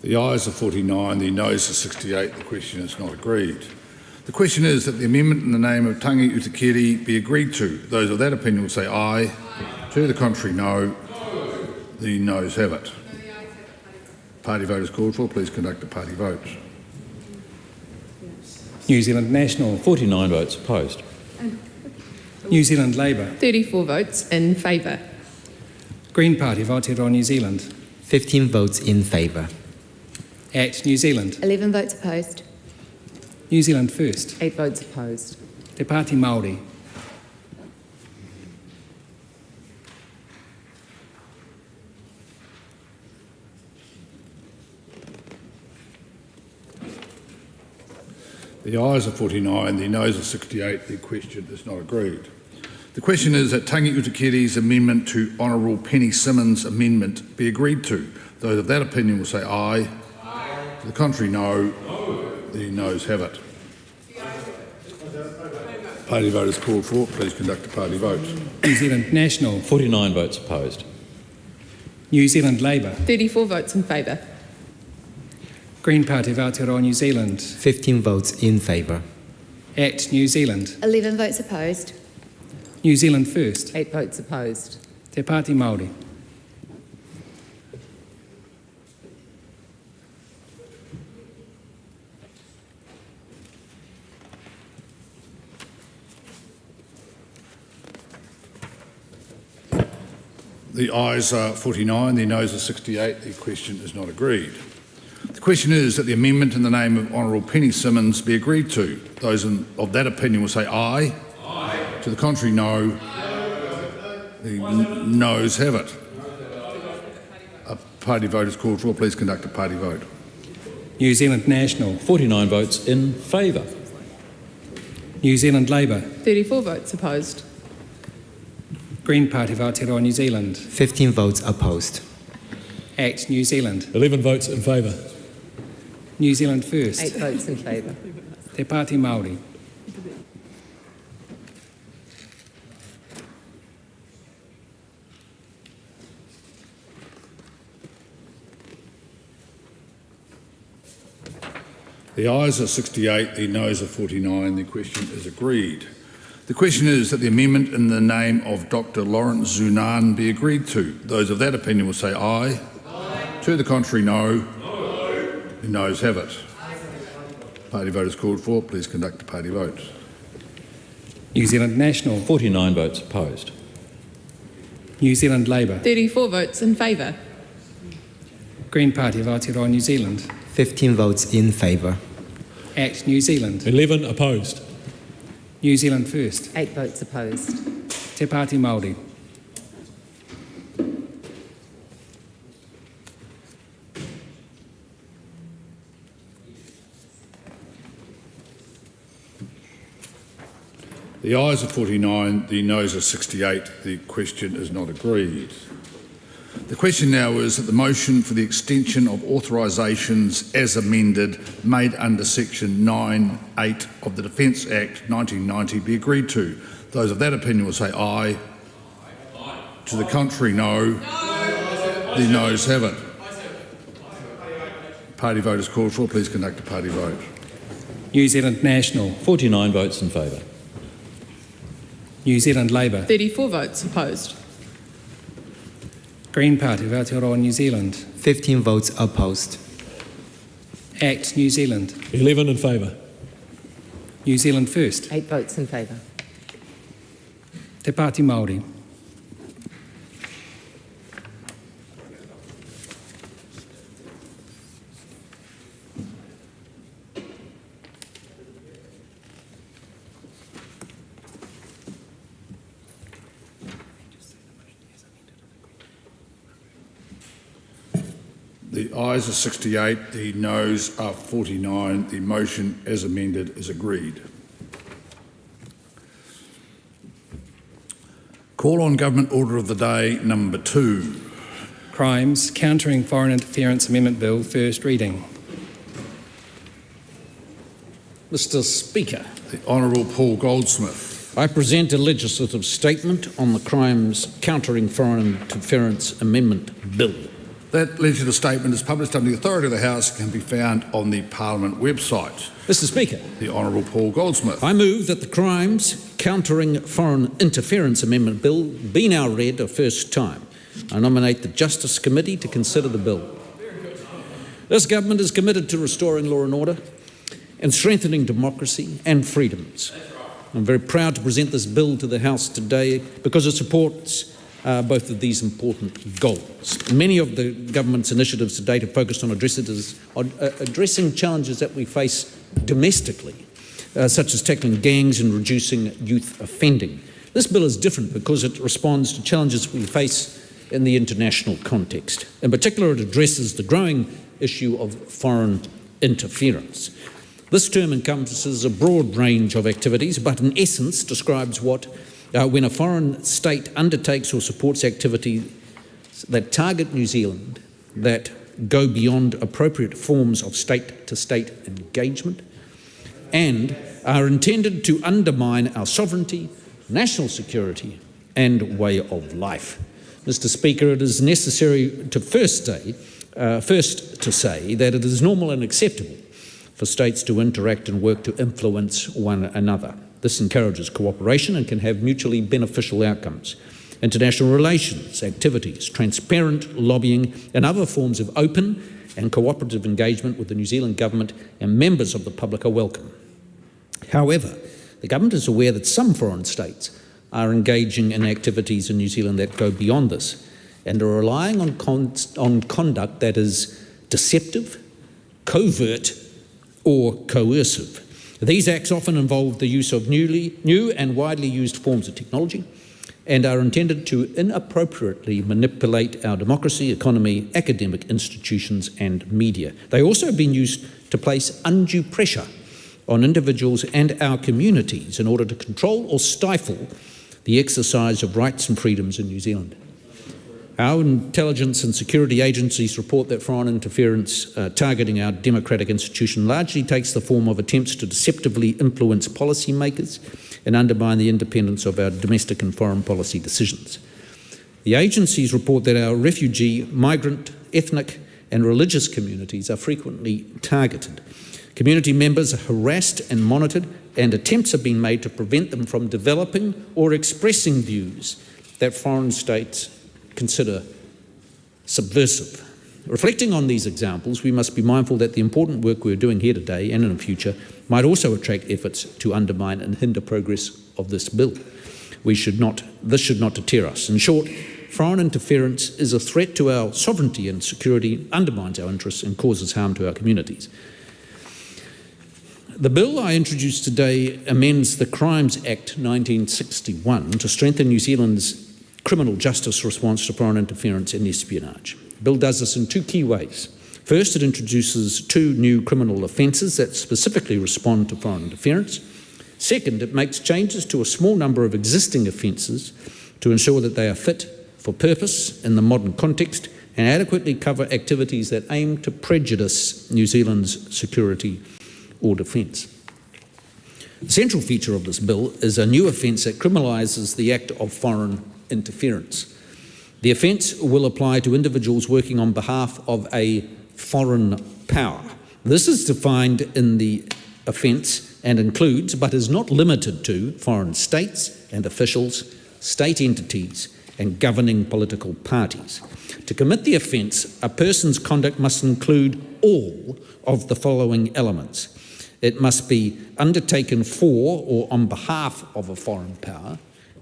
Speaker 7: The ayes are 49, the noes are 68. The question is not agreed. The question is that the amendment in the name of Tangi Utikere be agreed to. Those of that opinion will say aye. To the contrary, no. The noes have it. Party vote is called for. Please conduct a party vote.
Speaker 5: New Zealand National.
Speaker 19: 49 votes opposed.
Speaker 5: New Zealand Labour.
Speaker 21: 34 votes in favour.
Speaker 5: Green Party of Aotearoa New Zealand.
Speaker 9: 15 votes in favour.
Speaker 5: Act New Zealand.
Speaker 10: 11 votes opposed.
Speaker 5: New Zealand First.
Speaker 21: 8 votes opposed.
Speaker 5: Te Pāti Māori.
Speaker 7: The ayes are 49, the noes are 68. The question is not agreed. The question is that Tangi Utikere's amendment to Honourable Penny Simmons' amendment be agreed to. Those of that opinion will say aye. To the contrary, no. The noes have it. Party vote is called for. Please conduct a party vote.
Speaker 5: New Zealand National.
Speaker 19: 49 votes opposed.
Speaker 5: New Zealand Labour.
Speaker 21: 34 votes in favour.
Speaker 5: Green Party of Aotearoa New Zealand.
Speaker 9: 15 votes in favour.
Speaker 5: Act New Zealand.
Speaker 10: 11 votes opposed.
Speaker 5: New Zealand First.
Speaker 21: 8 votes opposed.
Speaker 5: Te Pāti Māori.
Speaker 7: The ayes are 49, the noes are 68. The question is not agreed. The question is that the amendment in the name of Honourable Penny Simmons be agreed to. Those of that opinion will say aye. Aye. To the contrary, no. The noes have it. A party vote is called for. Please conduct a party vote.
Speaker 5: New Zealand National.
Speaker 19: 49 votes in favour.
Speaker 5: New Zealand Labour.
Speaker 21: 34 votes opposed.
Speaker 5: Green Party of Aotearoa New Zealand.
Speaker 9: 15 votes opposed.
Speaker 5: Act New Zealand.
Speaker 13: 11 votes in favour.
Speaker 5: New Zealand First.
Speaker 21: 8 votes in favour.
Speaker 5: Te Pāti Māori.
Speaker 7: The ayes are 68, the noes are 49. The question is agreed. The question is that the amendment in the name of Dr. Lawrence Zunan be agreed to. Those of that opinion will say aye. Aye. To the contrary, no. No. The noes have it. Party vote is called for. Please conduct a party vote.
Speaker 5: New Zealand National.
Speaker 19: 49 votes opposed.
Speaker 5: New Zealand Labour.
Speaker 21: 34 votes in favour.
Speaker 5: Green Party of Aotearoa New Zealand.
Speaker 9: 15 votes in favour.
Speaker 5: Act New Zealand.
Speaker 13: 11 opposed.
Speaker 5: New Zealand First.
Speaker 21: 8 votes opposed.
Speaker 5: Te Pāti Māori.
Speaker 7: The ayes are 49, the noes are 68. The question is not agreed. The question now is that the motion for the extension of authorizations as amended made under Section 9(8) of the Defence Act 1990 be agreed to. Those of that opinion will say aye. Aye. To the contrary, no. The noes have it. Party vote is called for. Please conduct a party vote.
Speaker 5: New Zealand National.
Speaker 19: 49 votes in favour.
Speaker 5: New Zealand Labour.
Speaker 21: 34 votes opposed.
Speaker 5: Green Party of Aotearoa New Zealand.
Speaker 9: 15 votes opposed.
Speaker 5: Act New Zealand.
Speaker 13: 11 in favour.
Speaker 5: New Zealand First.
Speaker 21: 8 votes in favour.
Speaker 5: Te Pāti Māori.
Speaker 7: The ayes are 68, the noes are 49. The motion as amended is agreed. Call on Government Order of the Day number 2.
Speaker 5: Crimes Countering Foreign Interference Amendment Bill, first reading.
Speaker 8: Mr. Speaker,
Speaker 7: The Honourable Paul Goldsmith.
Speaker 8: I present a legislative statement on the Crimes Countering Foreign Interference Amendment Bill.
Speaker 7: That legislative statement is published under the authority of the House and can be found on the Parliament website.
Speaker 8: Mr. Speaker,
Speaker 7: The Honourable Paul Goldsmith.
Speaker 8: I move that the Crimes Countering Foreign Interference Amendment Bill be now read a first time. I nominate the Justice Committee to consider the bill. This government is committed to restoring law and order and strengthening democracy and freedoms. I'm very proud to present this bill to the House today because it supports both of these important goals. Many of the government's initiatives to date have focused on addressing challenges that we face domestically, such as tackling gangs and reducing youth offending. This bill is different because it responds to challenges we face in the international context. In particular, it addresses the growing issue of foreign interference. This term encompasses a broad range of activities, but in essence describes when a foreign state undertakes or supports activities that target New Zealand, that go beyond appropriate forms of state-to-state engagement, and are intended to undermine our sovereignty, national security, and way of life. Mr. Speaker, it is necessary to first say that it is normal and acceptable for states to interact and work to influence one another. This encourages cooperation and can have mutually beneficial outcomes. International relations, activities, transparent lobbying, and other forms of open and cooperative engagement with the New Zealand Government and members of the public are welcome. However, the Government is aware that some foreign states are engaging in activities in New Zealand that go beyond this and are relying on conduct that is deceptive, covert, or coercive. These acts often involve the use of new and widely used forms of technology and are intended to inappropriately manipulate our democracy, economy, academic institutions and media. They also have been used to place undue pressure on individuals and our communities in order to control or stifle the exercise of rights and freedoms in New Zealand. Our intelligence and security agencies report that foreign interference targeting our democratic institution largely takes the form of attempts to deceptively influence policymakers and undermine the independence of our domestic and foreign policy decisions. The agencies report that our refugee, migrant, ethnic and religious communities are frequently targeted. Community members are harassed and monitored, and attempts have been made to prevent them from developing or expressing views that foreign states consider subversive. Reflecting on these examples, we must be mindful that the important work we're doing here today and in the future might also attract efforts to undermine and hinder progress of this bill. This should not deter us. In short, foreign interference is a threat to our sovereignty and security, undermines our interests and causes harm to our communities. The bill I introduced today amends the Crimes Act 1961 to strengthen New Zealand's criminal justice response to foreign interference and espionage. The bill does this in two key ways. First, it introduces two new criminal offences that specifically respond to foreign interference. Second, it makes changes to a small number of existing offences to ensure that they are fit for purpose in the modern context and adequately cover activities that aim to prejudice New Zealand's security or defence. The central feature of this bill is a new offence that criminalises the act of foreign interference. The offence will apply to individuals working on behalf of a foreign power. This is defined in the offence and includes, but is not limited to, foreign states and officials, state entities and governing political parties. To commit the offence, a person's conduct must include all of the following elements. It must be undertaken for or on behalf of a foreign power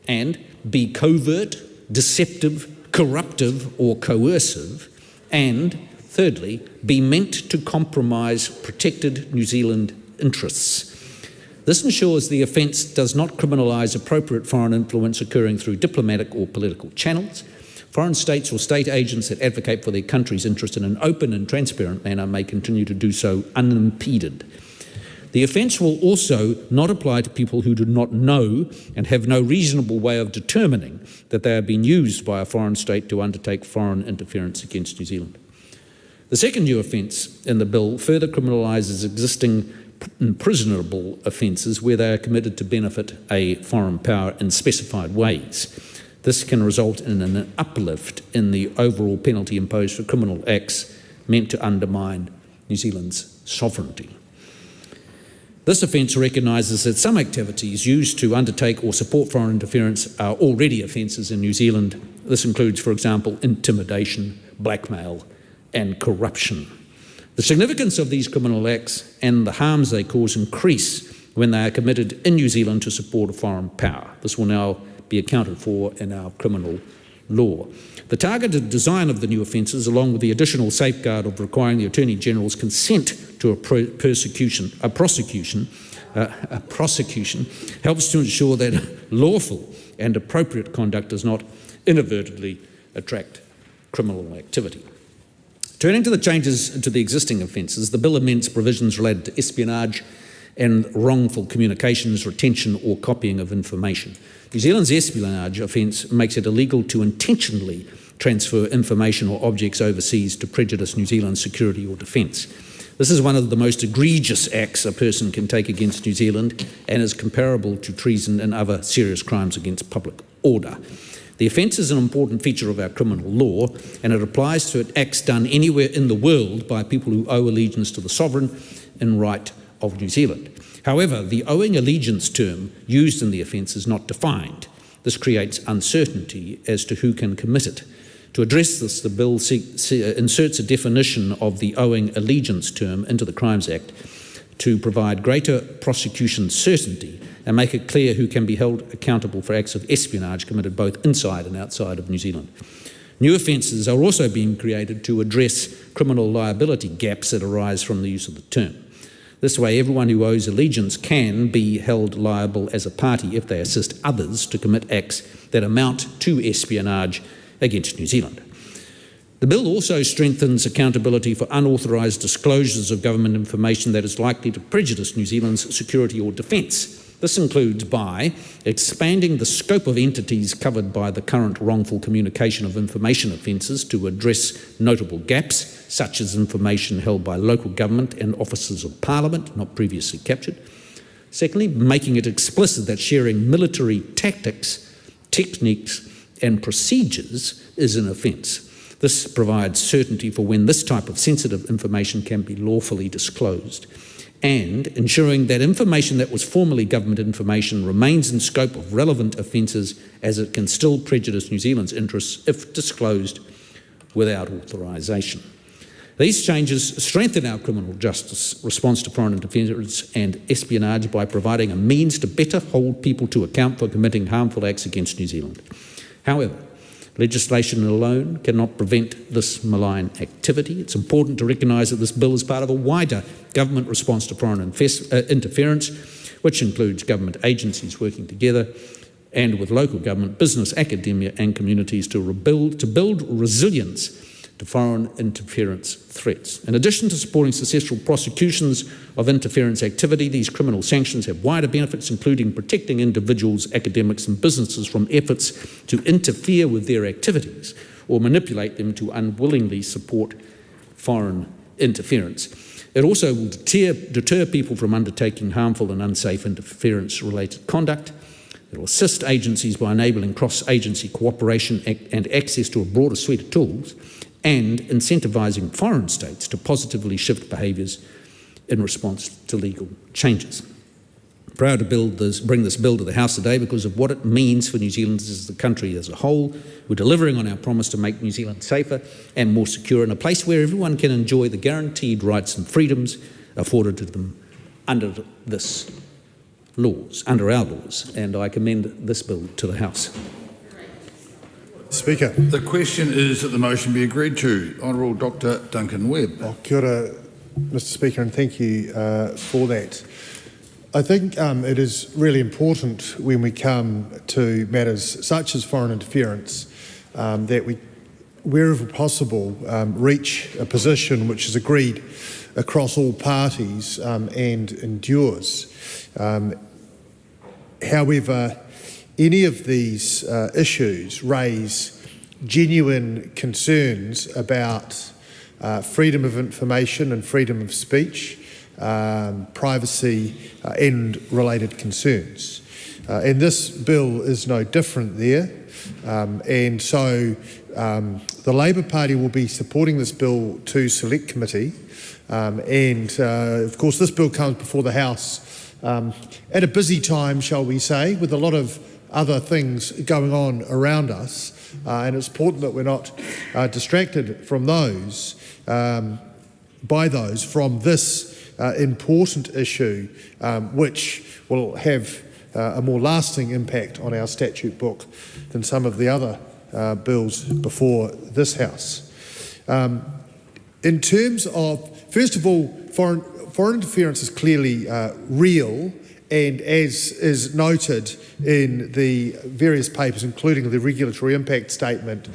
Speaker 8: and be covert, deceptive, corruptive or coercive, and thirdly, be meant to compromise protected New Zealand interests. This ensures the offence does not criminalise appropriate foreign influence occurring through diplomatic or political channels. Foreign states or state agents that advocate for their country's interest in an open and transparent manner may continue to do so unimpeded. The offence will also not apply to people who do not know and have no reasonable way of determining that they are being used by a foreign state to undertake foreign interference against New Zealand. The second new offence in the bill further criminalises existing imprisonable offences where they are committed to benefit a foreign power in specified ways. This can result in an uplift in the overall penalty imposed for criminal acts meant to undermine New Zealand's sovereignty. This offence recognises that some activities used to undertake or support foreign interference are already offences in New Zealand. This includes, for example, intimidation, blackmail, and corruption. The significance of these criminal acts and the harms they cause increase when they are committed in New Zealand to support a foreign power. This will now be accounted for in our criminal law. The targeted design of the new offences, along with the additional safeguard of requiring the Attorney General's consent to a prosecution, helps to ensure that lawful and appropriate conduct does not inadvertently attract criminal activity. Turning to the changes to the existing offences, the bill amends provisions related to espionage and wrongful communications, retention or copying of information. New Zealand's espionage offence makes it illegal to intentionally transfer information or objects overseas to prejudice New Zealand's security or defence. This is one of the most egregious acts a person can take against New Zealand and is comparable to treason and other serious crimes against public order. The offence is an important feature of our criminal law, and it applies to acts done anywhere in the world by people who owe allegiance to the sovereign and right of New Zealand. However, the owing allegiance term used in the offence is not defined. This creates uncertainty as to who can commit it. To address this, the bill inserts a definition of the owing allegiance term into the Crimes Act to provide greater prosecution certainty and make it clear who can be held accountable for acts of espionage committed both inside and outside of New Zealand. New offences are also being created to address criminal liability gaps that arise from the use of the term. This way, everyone who owes allegiance can be held liable as a party if they assist others to commit acts that amount to espionage against New Zealand. The bill also strengthens accountability for unauthorised disclosures of government information that is likely to prejudice New Zealand's security or defence. This includes by expanding the scope of entities covered by the current wrongful communication of information offences to address notable gaps, such as information held by local government and officers of Parliament not previously captured. Secondly, making it explicit that sharing military tactics, techniques and procedures is an offence. This provides certainty for when this type of sensitive information can be lawfully disclosed, and ensuring that information that was formerly government information remains in scope of relevant offences, as it can still prejudice New Zealand's interests if disclosed without authorisation. These changes strengthen our criminal justice response to foreign interference and espionage by providing a means to better hold people to account for committing harmful acts against New Zealand. However, legislation alone cannot prevent this malign activity. It's important to recognise that this bill is part of a wider government response to foreign interference, which includes government agencies working together and with local government, business, academia and communities to build resilience to foreign interference threats. In addition to supporting successful prosecutions of interference activity, these criminal sanctions have wider benefits, including protecting individuals, academics and businesses from efforts to interfere with their activities or manipulate them to unwillingly support foreign interference. It also will deter people from undertaking harmful and unsafe interference-related conduct. It will assist agencies by enabling cross-agency cooperation and access to a broader suite of tools, and incentivising foreign states to positively shift behaviours in response to legal changes. I'm proud to bring this bill to the House today because of what it means for New Zealanders as the country as a whole. We're delivering on our promise to make New Zealand safer and more secure, in a place where everyone can enjoy the guaranteed rights and freedoms afforded to them under our laws, and I commend this bill to the House.
Speaker 18: Speaker.
Speaker 7: The question is that the motion be agreed to. Honourable Dr Duncan Webb.
Speaker 18: Kia ora, Mr Speaker, and thank you for that. I think it is really important when we come to matters such as foreign interference that we wherever possible, reach a position which is agreed across all parties and endures. However, any of these issues raise genuine concerns about freedom of information and freedom of speech, privacy and related concerns. And this bill is no different there. And so the Labour Party will be supporting this bill to Select Committee. Of course, this bill comes before the House at a busy time, shall we say, with a lot of other things going on around us. And it's important that we're not distracted from those, by those, from this important issue, which will have a more lasting impact on our statute book than some of the other bills before this House. In terms of, first of all, foreign interference is clearly real, and as is noted in the various papers, including the regulatory impact statement,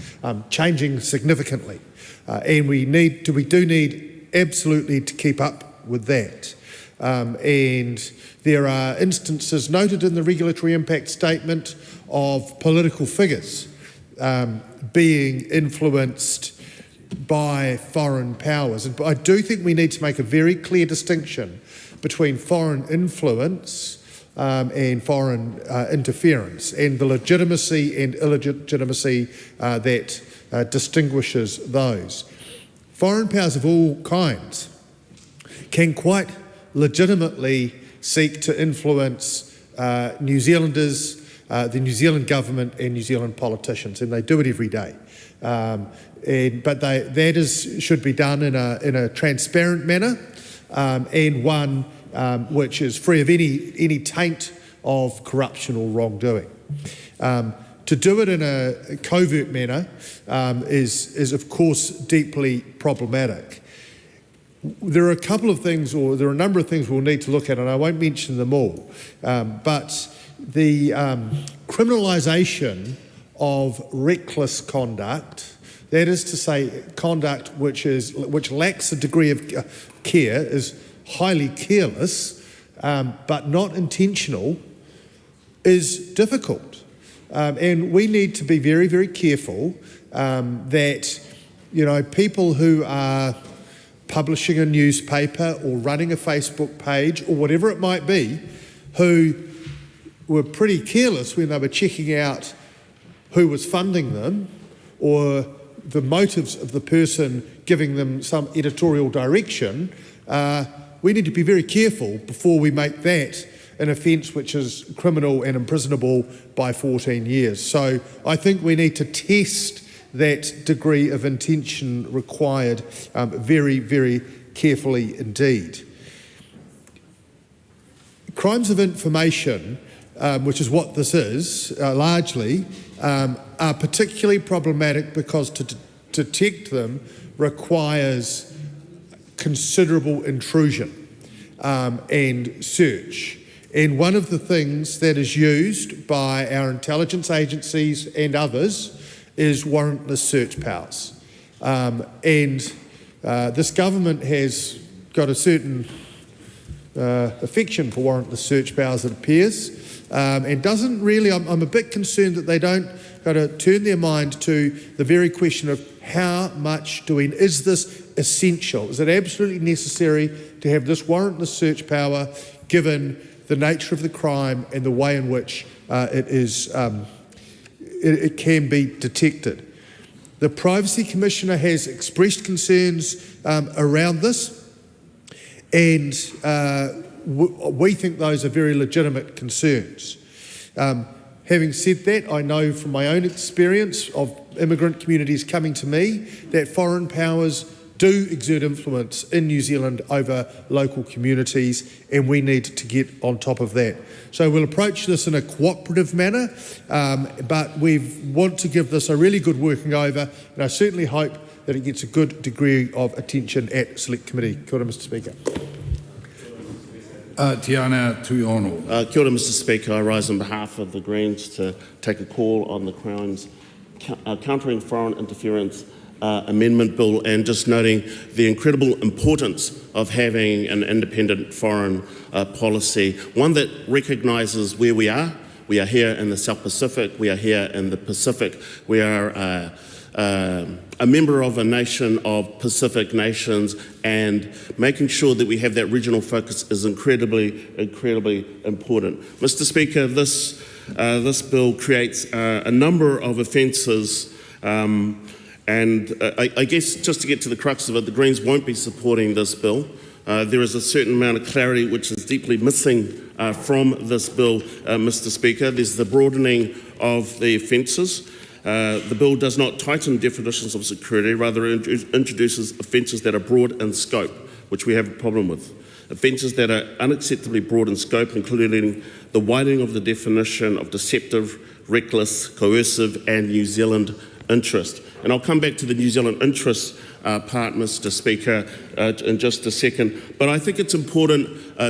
Speaker 18: changing significantly. And we do need absolutely to keep up with that. And there are instances noted in the regulatory impact statement of political figures being influenced by foreign powers. And I do think we need to make a very clear distinction between foreign influence and foreign interference, and the legitimacy and illegitimacy that distinguishes those. Foreign powers of all kinds can quite legitimately seek to influence New Zealanders, the New Zealand government and New Zealand politicians, and they do it every day. But that should be done in a transparent manner, and one which is free of any taint of corruption or wrongdoing. To do it in a covert manner is of course deeply problematic. There are a couple of things, or there are a number of things we'll need to look at, and I won't mention them all, but the criminalisation of reckless conduct, that is to say conduct which lacks a degree of care, is highly careless but not intentional, is difficult. And we need to be very, very careful that, people who are publishing a newspaper or running a Facebook page or whatever it might be, who were pretty careless when they were checking out who was funding them or the motives of the person giving them some editorial direction, we need to be very careful before we make that an offence which is criminal and imprisonable by 14 years. So I think we need to test that degree of intention required very, very carefully indeed. Crimes of information, which is what this is largely, are particularly problematic because to detect them requires considerable intrusion and search. And one of the things that is used by our intelligence agencies and others is warrantless search powers. This government has got a certain affection for warrantless search powers, it appears, and doesn't really, I'm a bit concerned that they don't got to turn their mind to the very question of how much is this essential? Is it absolutely necessary to have this warrantless search power given the nature of the crime and the way in which it can be detected? The Privacy Commissioner has expressed concerns around this, and we think those are very legitimate concerns. Having said that, I know from my own experience of immigrant communities coming to me that foreign powers do exert influence in New Zealand over local communities, and we need to get on top of that. So we'll approach this in a cooperative manner, but we want to give this a really good working over, and I certainly hope that it gets a good degree of attention at Select Committee. Kia ora, Mr Speaker.
Speaker 7: Tiana Tuiono.
Speaker 11: Kia ora, Mr Speaker. I rise on behalf of the Greens to take a call on the Crown's countering foreign interference amendment bill, and just noting the incredible importance of having an independent foreign policy, one that recognises where we are. We are here in the South Pacific, we are here in the Pacific, we are a member of a nation of Pacific nations, and making sure that we have that regional focus is incredibly important. Mr. Speaker, this bill creates a number of offences, and I guess just to get to the crux of it, the Greens won't be supporting this bill. There is a certain amount of clarity which is deeply missing from this bill, Mr. Speaker. There's the broadening of the offences. The bill does not tighten definitions of security, rather it introduces offences that are broad in scope, which we have a problem with. Offences that are unacceptably broad in scope, including the widening of the definition of deceptive, reckless, coercive and New Zealand interest. And I'll come back to the New Zealand interest part, Mr. Speaker, in just a second. But I think it's important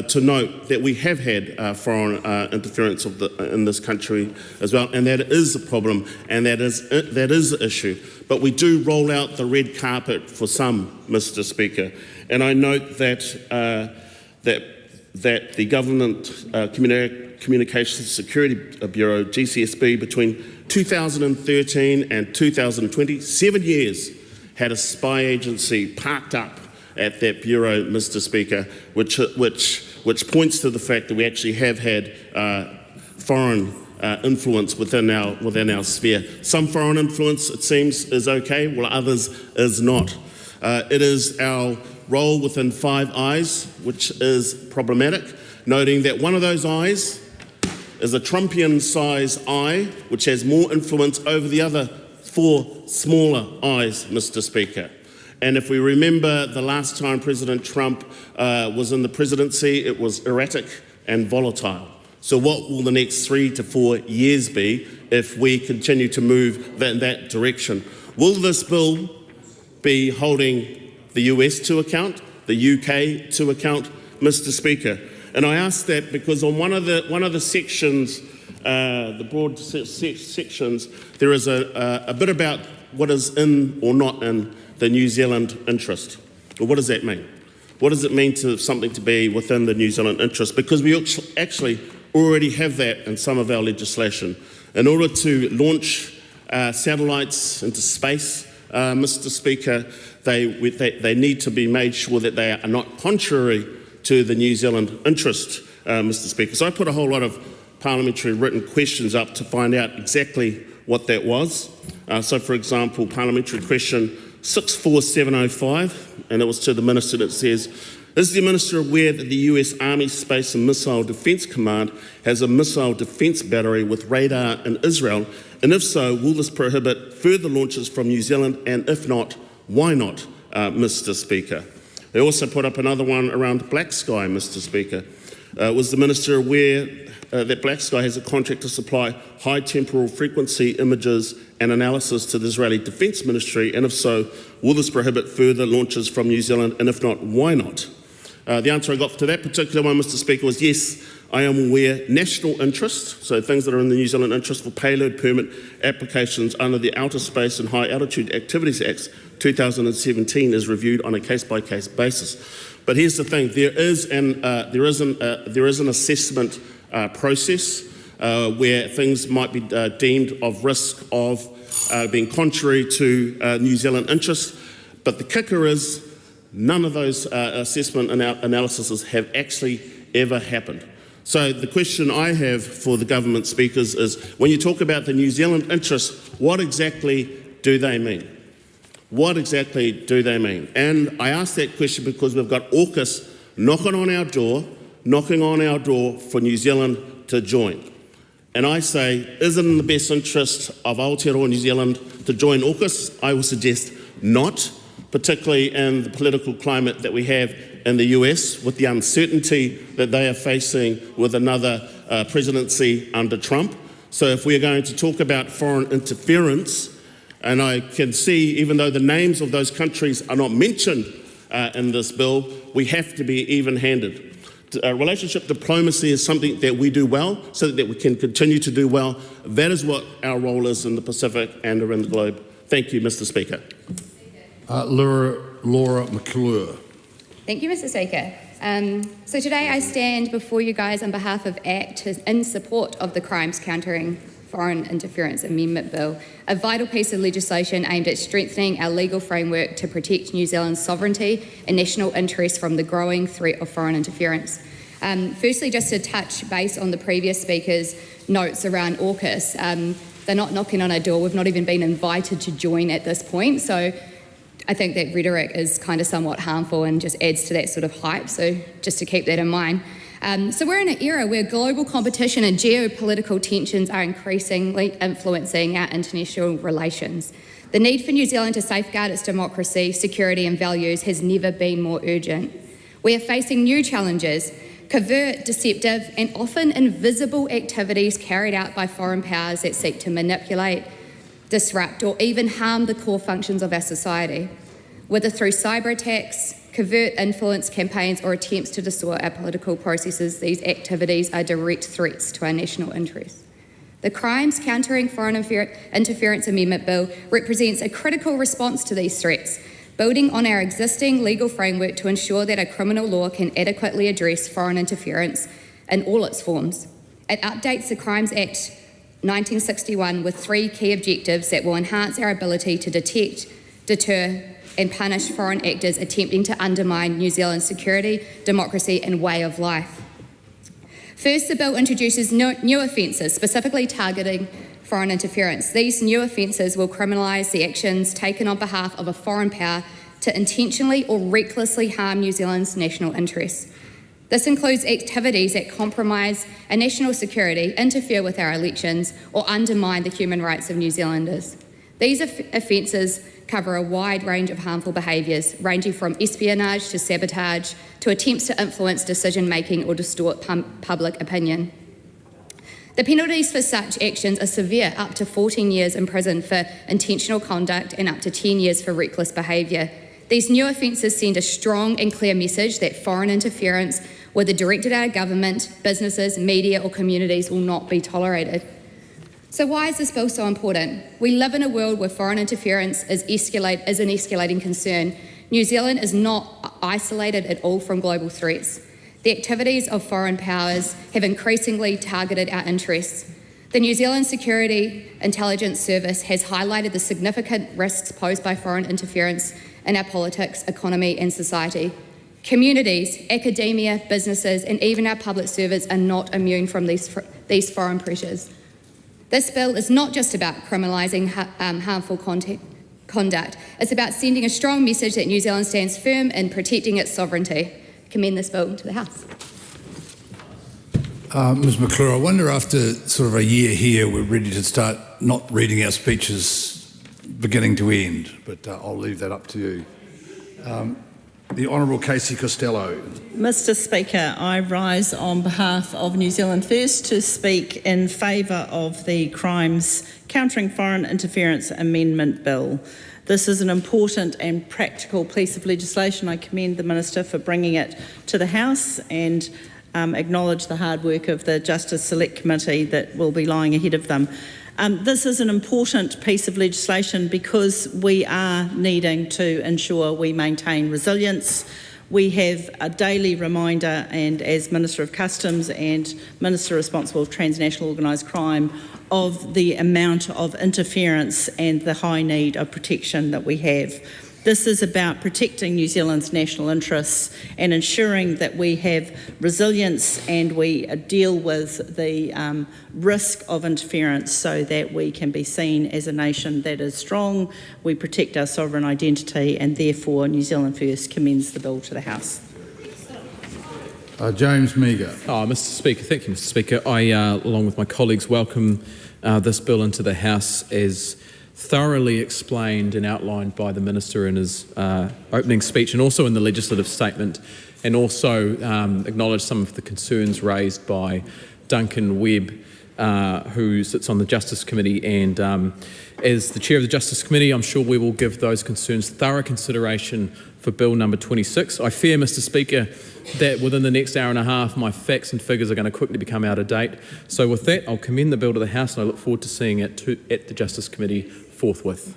Speaker 11: to note that we have had foreign interference in this country as well, and that is a problem, and that is the issue. But we do roll out the red carpet for some, Mr. Speaker. And I note that that the Government Communications Security Bureau, GCSB, between 2013 and 2020, 7 years, had a spy agency parked up at that bureau, Mr. Speaker, which points to the fact that we actually have had foreign influence within our sphere. Some foreign influence, it seems, is okay, while others is not. It is our role within Five Eyes, which is problematic, noting that one of those eyes is a Trumpian-sized eye, which has more influence over the other 4 smaller eyes, Mr. Speaker. And if we remember the last time President Trump was in the presidency, it was erratic and volatile. So what will the next 3 to 4 years be if we continue to move in that direction? Will this bill be holding the US to account, the UK to account, Mr. Speaker? And I ask that because on one of the sections, the broad sections, there is a bit about what is in or not in the New Zealand interest. Well, what does that mean? What does it mean to something to be within the New Zealand interest? Because we actually already have that in some of our legislation. In order to launch satellites into space, Mr. Speaker, they need to be made sure that they are not contrary to the New Zealand interest, Mr. Speaker. So I put a whole lot of parliamentary written questions up to find out exactly what that was. So, for example, parliamentary question 64705, and it was to the Minister, that says, is the Minister aware that the US Army Space and Missile Defence Command has a missile defence battery with radar in Israel? And if so, will this prohibit further launches from New Zealand? And if not, why not, Mr. Speaker? They also put up another one around Black Sky, Mr. Speaker. Was the Minister aware that Black Sky has a contract to supply high temporal frequency images and analysis to the Israeli Defence Ministry? And if so, will this prohibit further launches from New Zealand? And if not, why not? The answer I got to that particular one, Mr. Speaker, was yes, I am aware national interest, so things that are in the New Zealand interest for payload permit applications under the Outer Space and High Altitude Activities Act 2017 is reviewed on a case-by-case basis. But here's the thing: there is an assessment process where things might be deemed of risk of being contrary to New Zealand interests. But the kicker is none of those assessment analyses have actually ever happened. So the question I have for the government speakers is, when you talk about the New Zealand interests, what exactly do they mean? What exactly do they mean? And I ask that question because we've got AUKUS knocking on our door for New Zealand to join. And I say, is it in the best interest of Aotearoa New Zealand to join AUKUS? I will suggest not, particularly in the political climate that we have in the US, with the uncertainty that they are facing with another presidency under Trump. So if we're going to talk about foreign interference, and I can see, even though the names of those countries are not mentioned in this bill, we have to be even-handed. Relationship diplomacy is something that we do well, so that we can continue to do well. That is what our role is in the Pacific and around the globe. Thank you, Mr. Speaker.
Speaker 7: Laura McClure.
Speaker 10: Thank you, Mr. Speaker. So today I stand before you guys on behalf of ACT in support of the Crimes Countering Foreign Interference Amendment Bill, a vital piece of legislation aimed at strengthening our legal framework to protect New Zealand's sovereignty and national interests from the growing threat of foreign interference. Firstly, just to touch base on the previous speaker's notes around AUKUS, they're not knocking on our door. We've not even been invited to join at this point. So I think that rhetoric is kind of somewhat harmful and just adds to that sort of hype. So just to keep that in mind. So we're in an era where global competition and geopolitical tensions are increasingly influencing our international relations. The need for New Zealand to safeguard its democracy, security and values has never been more urgent. We are facing new challenges, covert, deceptive and often invisible activities carried out by foreign powers that seek to manipulate, disrupt or even harm the core functions of our society, whether through cyber attacks, covert influence campaigns or attempts to distort our political processes. These activities are direct threats to our national interests. The Crimes Countering Foreign Interference Amendment Bill represents a critical response to these threats, building on our existing legal framework to ensure that our criminal law can adequately address foreign interference in all its forms. It updates the Crimes Act 1961 with 3 key objectives that will enhance our ability to detect, deter and punish foreign actors attempting to undermine New Zealand's security, democracy and way of life. First, the bill introduces new offences, specifically targeting foreign interference. These new offences will criminalise the actions taken on behalf of a foreign power to intentionally or recklessly harm New Zealand's national interests. This includes activities that compromise our national security, interfere with our elections or undermine the human rights of New Zealanders. These offences cover a wide range of harmful behaviours, ranging from espionage to sabotage to attempts to influence decision-making or distort public opinion. The penalties for such actions are severe, up to 14 years in prison for intentional conduct and up to 10 years for reckless behaviour. These new offences send a strong and clear message that foreign interference, whether directed at our government, businesses, media or communities, will not be tolerated. So why is this bill so important? We live in a world where foreign interference is an escalating concern. New Zealand is not isolated at all from global threats. The activities of foreign powers have increasingly targeted our interests. The New Zealand Security Intelligence Service has highlighted the significant risks posed by foreign interference in our politics, economy and society. Communities, academia, businesses and even our public servants are not immune from these foreign pressures. This bill is not just about criminalising harmful conduct. It's about sending a strong message that New Zealand stands firm in protecting its sovereignty. I commend this bill to the House.
Speaker 7: Ms McClure, I wonder after sort of a year here, we're ready to start not reading our speeches beginning to end, but I'll leave that up to you. The Honourable Casey Costello.
Speaker 24: Mr. Speaker, I rise on behalf of New Zealand First to speak in favour of the Crimes Countering Foreign Interference Amendment Bill. This is an important and practical piece of legislation. I commend the Minister for bringing it to the House and acknowledge the hard work of the Justice Select Committee that will be lying ahead of them. This is an important piece of legislation because we are needing to ensure we maintain resilience. We have a daily reminder, and as Minister of Customs and Minister responsible for transnational organised crime, of the amount of interference and the high need of protection that we have. This is about protecting New Zealand's national interests and ensuring that we have resilience and we deal with the risk of interference so that we can be seen as a nation that is strong. We protect our sovereign identity, and therefore New Zealand First commends the bill to the House.
Speaker 7: James Meagher.
Speaker 12: Mr. Speaker, thank you, Mr. Speaker. I, along with my colleagues, welcome this bill into the House as thoroughly explained and outlined by the Minister in his opening speech and also in the legislative statement, and also acknowledge some of the concerns raised by Duncan Webb, who sits on the Justice Committee. And as the Chair of the Justice Committee, I'm sure we will give those concerns thorough consideration for Bill number 26. I fear, Mr. Speaker, that within the next hour and a half, my facts and figures are going to quickly become out of date. So with that, I'll commend the bill to the House, and I look forward to seeing it at the Justice Committee forthwith.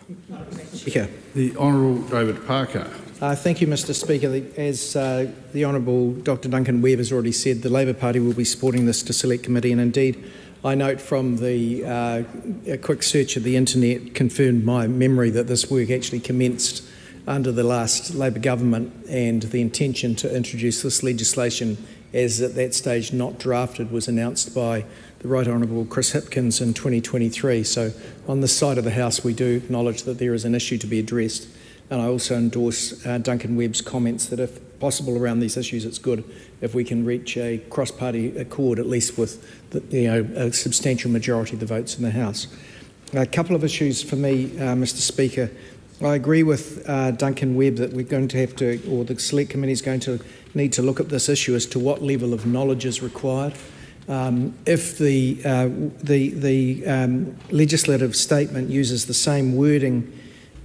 Speaker 14: Speaker.
Speaker 7: The Honourable David Parker.
Speaker 14: Thank you, Mr Speaker. As the Honourable Dr Duncan Webb has already said, the Labor Party will be supporting this to Select Committee, and indeed I note from the a quick search of the internet confirmed my memory that this work actually commenced under the last Labor government, and the intention to introduce this legislation, as at that stage not drafted, was announced by the Right Honourable Chris Hipkins in 2023. So on this side of the House we do acknowledge that there is an issue to be addressed, and I also endorse Duncan Webb's comments that if possible around these issues it's good if we can reach a cross-party accord, at least with a substantial majority of the votes in the House. A couple of issues for me, Mr Speaker. I agree with Duncan Webb that we're going to have to, or the Select Committee is going to need to look at this issue as to what level of knowledge is required. If the legislative statement uses the same wording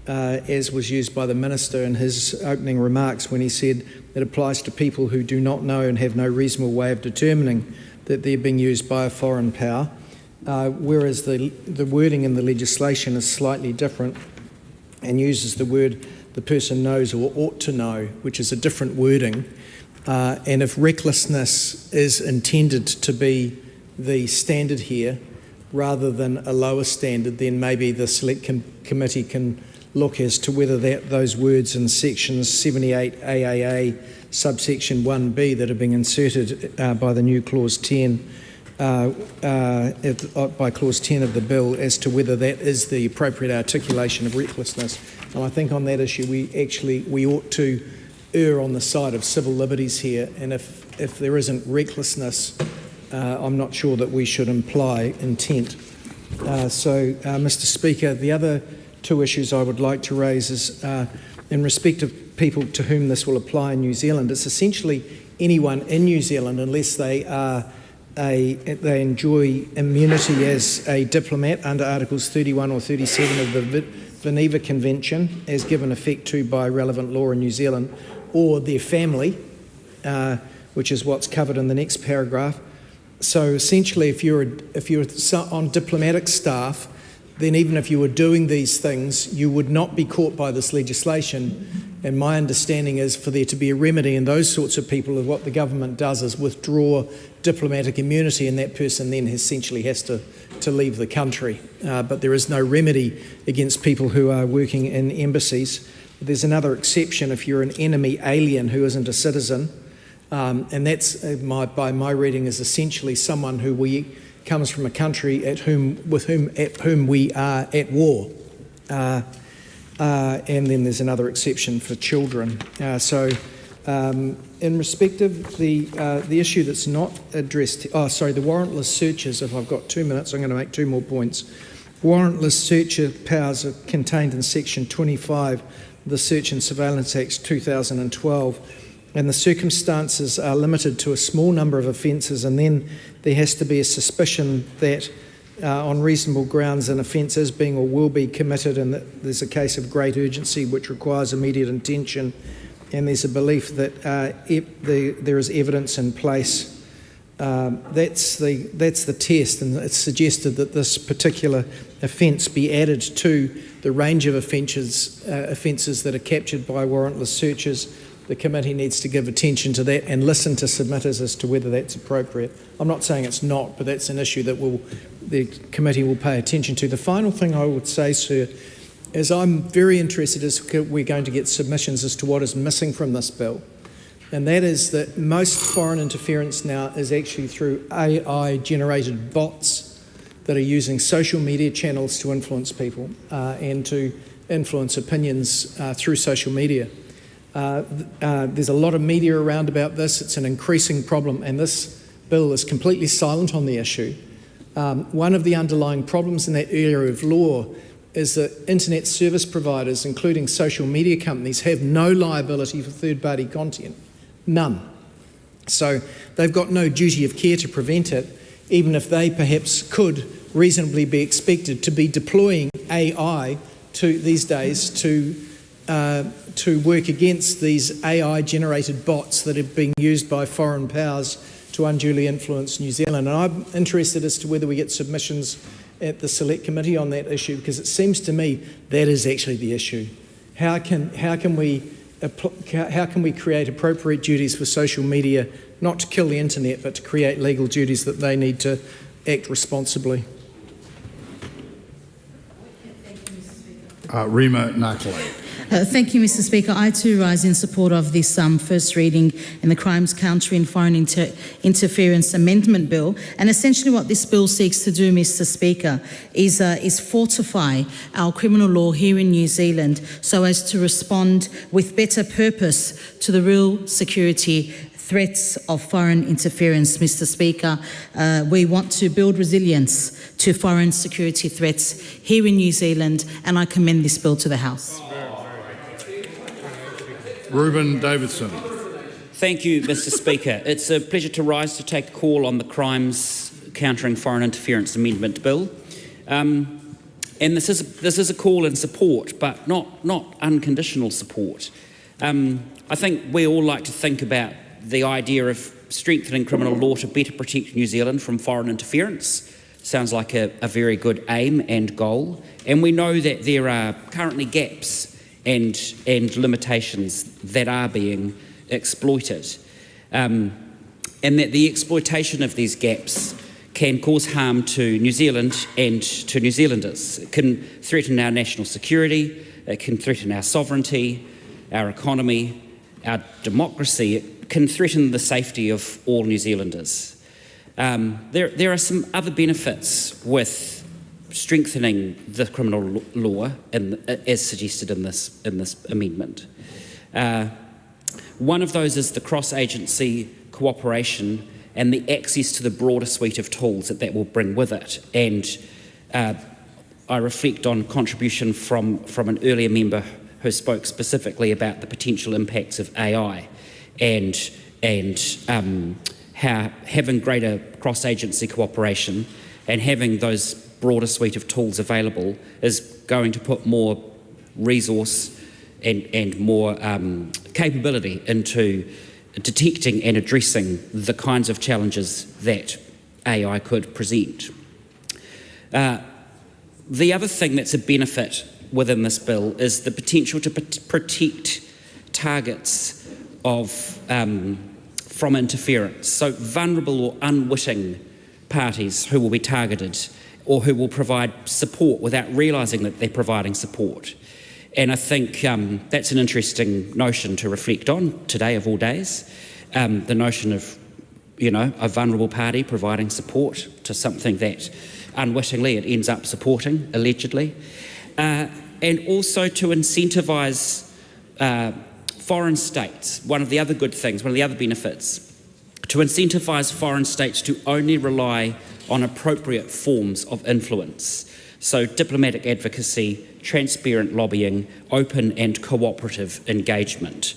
Speaker 14: as was used by the Minister in his opening remarks when he said it applies to people who do not know and have no reasonable way of determining that they're being used by a foreign power, whereas the wording in the legislation is slightly different and uses the word the person knows or ought to know, which is a different wording. And if recklessness is intended to be the standard here rather than a lower standard, then maybe the Select Committee can look as to whether those words in sections 78 AAA subsection 1B that are being inserted by the new clause 10 by clause 10 of the bill, as to whether that is the appropriate articulation of recklessness. And I think on that issue we ought to err on the side of civil liberties here, and if there isn't recklessness, I'm not sure that we should imply intent. Mr Speaker, the other two issues I would like to raise is in respect of people to whom this will apply in New Zealand. It's essentially anyone in New Zealand unless they enjoy immunity as a diplomat under Articles 31 or 37 of the Geneva Convention, as given effect to by relevant law in New Zealand, or their family, which is what's covered in the next paragraph. So essentially, if you're on diplomatic staff, then even if you were doing these things, you would not be caught by this legislation. And my understanding is for there to be a remedy in those sorts of people, what the government does is withdraw diplomatic immunity, and that person then essentially has to leave the country. But there is no remedy against people who are working in embassies. There's another exception if you're an enemy alien who isn't a citizen, and that's, by my reading, is essentially someone who comes from a country with whom we are at war. And then there's another exception for children. In respect of the issue that's not addressed, the warrantless searches, if I've got 2 minutes, I'm going to make two more points. Warrantless search powers are contained in Section 25 of the Search and Surveillance Act 2012, and the circumstances are limited to a small number of offences, and then there has to be a suspicion that on reasonable grounds an offence is being or will be committed, and that there's a case of great urgency which requires immediate attention, and there's a belief that there is evidence in place. That's the test, and it's suggested that this particular offence be added to the range of offences that are captured by warrantless searches. The committee needs to give attention to that and listen to submitters as to whether that's appropriate. I'm not saying it's not, but that's an issue that the committee will pay attention to. The final thing I would say, sir, is I'm very interested as we're going to get submissions as to what is missing from this bill. And that is that most foreign interference now is actually through AI-generated bots that are using social media channels to influence people and to influence opinions through social media. There's a lot of media around about this. It's an increasing problem, and this bill is completely silent on the issue. One of the underlying problems in that area of law is that internet service providers, including social media companies, have no liability for third-party content. None. So they've got no duty of care to prevent it, even if they perhaps could reasonably be expected to be deploying AI these days to work against these AI-generated bots that are being used by foreign powers to unduly influence New Zealand. And I'm interested as to whether we get submissions at the Select Committee on that issue, because it seems to me that is actually the issue. How can we create appropriate duties for social media, not to kill the internet, but to create legal duties that they need to act responsibly?
Speaker 7: Rima Nakalai.
Speaker 3: Thank you, Mr. Speaker. I too rise in support of this first reading in the Crimes Countering Foreign Interference Amendment Bill. And essentially what this bill seeks to do, Mr. Speaker, is fortify our criminal law here in New Zealand so as to respond with better purpose to the real security threats of foreign interference, Mr. Speaker. We want to build resilience to foreign security threats here in New Zealand, and I commend this bill to the House.
Speaker 7: Ruben Davidson.
Speaker 20: Thank you, Mr. Speaker. It's a pleasure to rise to take a call on the Crimes Countering Foreign Interference Amendment Bill. And this is a call in support, but not unconditional support. I think we all like to think about the idea of strengthening criminal law to better protect New Zealand from foreign interference. Sounds like a very good aim and goal. And we know that there are currently gaps and limitations that are being exploited, and that the exploitation of these gaps can cause harm to New Zealand and to New Zealanders. It can threaten our national security, it can threaten our sovereignty, our economy, our democracy. It can threaten the safety of all New Zealanders. There are some other benefits with strengthening the criminal law, as suggested in this amendment. One of those is the cross-agency cooperation and the access to the broader suite of tools that will bring with it. And I reflect on contribution from an earlier member who spoke specifically about the potential impacts of AI and how having greater cross-agency cooperation and having those broader suite of tools available is going to put more resource and more capability into detecting and addressing the kinds of challenges that AI could present. The other thing that's a benefit within this bill is the potential to protect targets from interference. So vulnerable or unwitting parties who will be targeted or who will provide support without realising that they're providing support. And I think that's an interesting notion to reflect on today of all days, the notion of, a vulnerable party providing support to something that unwittingly it ends up supporting, allegedly, and also to incentivise foreign states. One of the other good things, one of the other benefits, to incentivise foreign states to only rely on appropriate forms of influence. So diplomatic advocacy, transparent lobbying, open and cooperative engagement.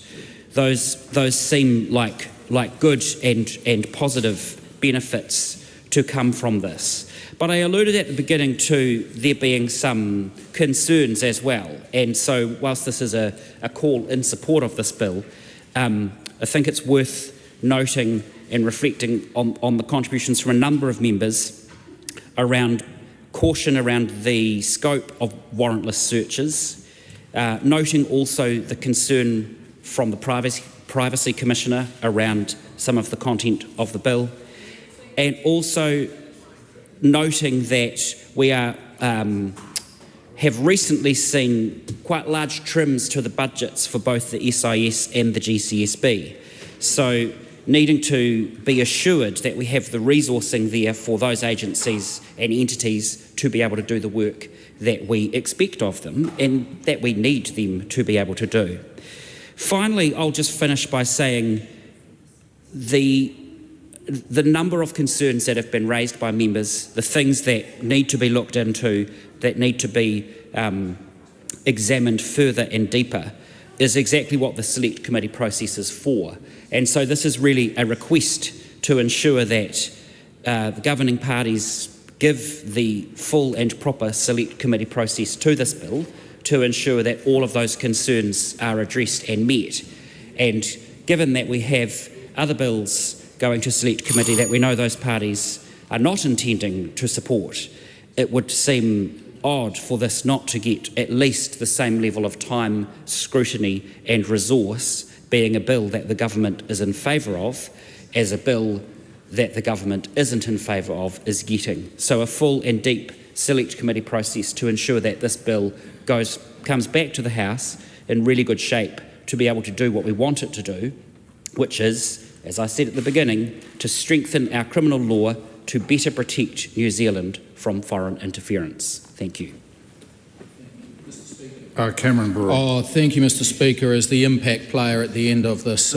Speaker 20: Those seem like good and positive benefits to come from this. But I alluded at the beginning to there being some concerns as well. And so whilst this is a call in support of this bill, I think it's worth noting and reflecting on the contributions from a number of members around caution around the scope of warrantless searches, noting also the concern from the Privacy Commissioner around some of the content of the bill, and also noting that we have recently seen quite large trims to the budgets for both the SIS and the GCSB. So needing to be assured that we have the resourcing there for those agencies and entities to be able to do the work that we expect of them and that we need them to be able to do. Finally, I'll just finish by saying the number of concerns that have been raised by members, the things that need to be looked into, that need to be examined further and deeper, is exactly what the Select Committee process is for. And so this is really a request to ensure that the governing parties give the full and proper Select Committee process to this bill to ensure that all of those concerns are addressed and met. And given that we have other bills going to Select Committee that we know those parties are not intending to support, it would seem odd for this not to get at least the same level of time, scrutiny and resource, being a bill that the government is in favour of, as a bill that the government isn't in favour of is getting. So a full and deep select committee process to ensure that this bill comes back to the House in really good shape to be able to do what we want it to do, which is, as I said at the beginning, to strengthen our criminal law to better protect New Zealand from foreign interference. Thank you.
Speaker 7: Cameron Brewer.
Speaker 4: Oh, thank you, Mr. Speaker. As the impact player at the end of this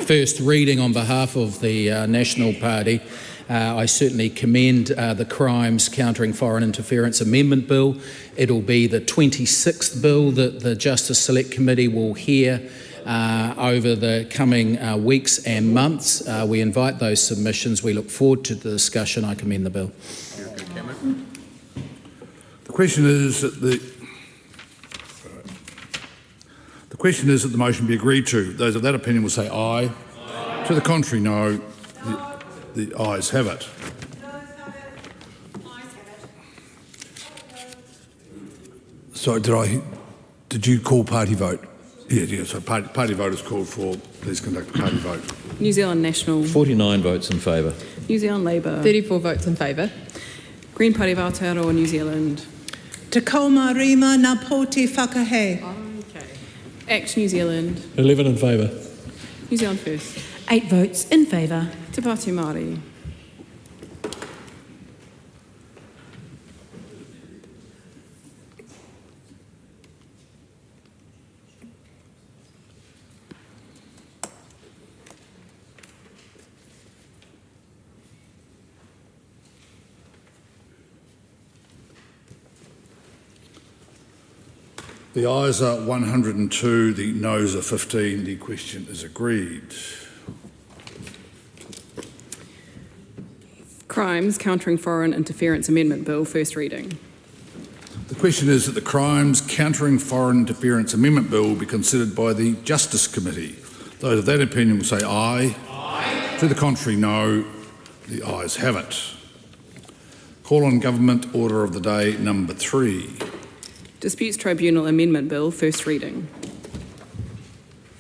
Speaker 4: first reading on behalf of the National Party, I certainly commend the Crimes Countering Foreign Interference Amendment Bill. It'll be the 26th bill that the Justice Select Committee will hear over the coming weeks and months. We invite those submissions. We look forward to the discussion. I commend the bill.
Speaker 7: The question is that the motion be agreed to. Those of that opinion will say aye. Aye. To the contrary, no. The ayes have it. So did you call party vote? Yeah, so party vote is called for. Please conduct the party vote.
Speaker 16: New Zealand National.
Speaker 19: 49 votes in favour.
Speaker 16: New Zealand Labour.
Speaker 21: 34 votes in favour.
Speaker 16: Green Party of Aotearoa, New Zealand.
Speaker 22: Te kaumārima nā pōti whakahei.
Speaker 16: Okay. ACT New Zealand.
Speaker 13: 11 in favour.
Speaker 16: New Zealand First.
Speaker 22: 8 votes in favour.
Speaker 16: Te Pāti Māori.
Speaker 7: The ayes are 102, the noes are 15. The question is agreed.
Speaker 16: Crimes Countering Foreign Interference Amendment Bill, first reading.
Speaker 7: The question is that the Crimes Countering Foreign Interference Amendment Bill be considered by the Justice Committee. Those of that opinion will say aye. Aye. To the contrary, no. The ayes have it. Call on Government Order of the Day number 3.
Speaker 16: Disputes Tribunal Amendment Bill, first reading.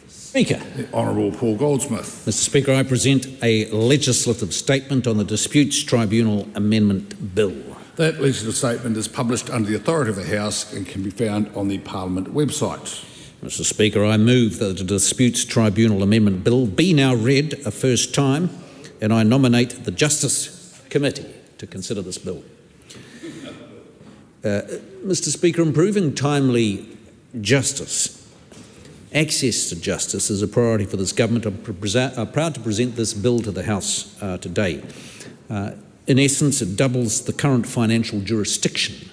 Speaker 8: Speaker.
Speaker 7: The Honourable Paul Goldsmith.
Speaker 8: Mr. Speaker, I present a legislative statement on the Disputes Tribunal Amendment Bill.
Speaker 7: That legislative statement is published under the authority of the House and can be found on the Parliament website.
Speaker 8: Mr. Speaker, I move that the Disputes Tribunal Amendment Bill be now read a first time, and I nominate the Justice Committee to consider this bill. Mr. Speaker, improving timely justice, access to justice is a priority for this government. I'm proud to present this bill to the House today. In essence, it doubles the current financial jurisdiction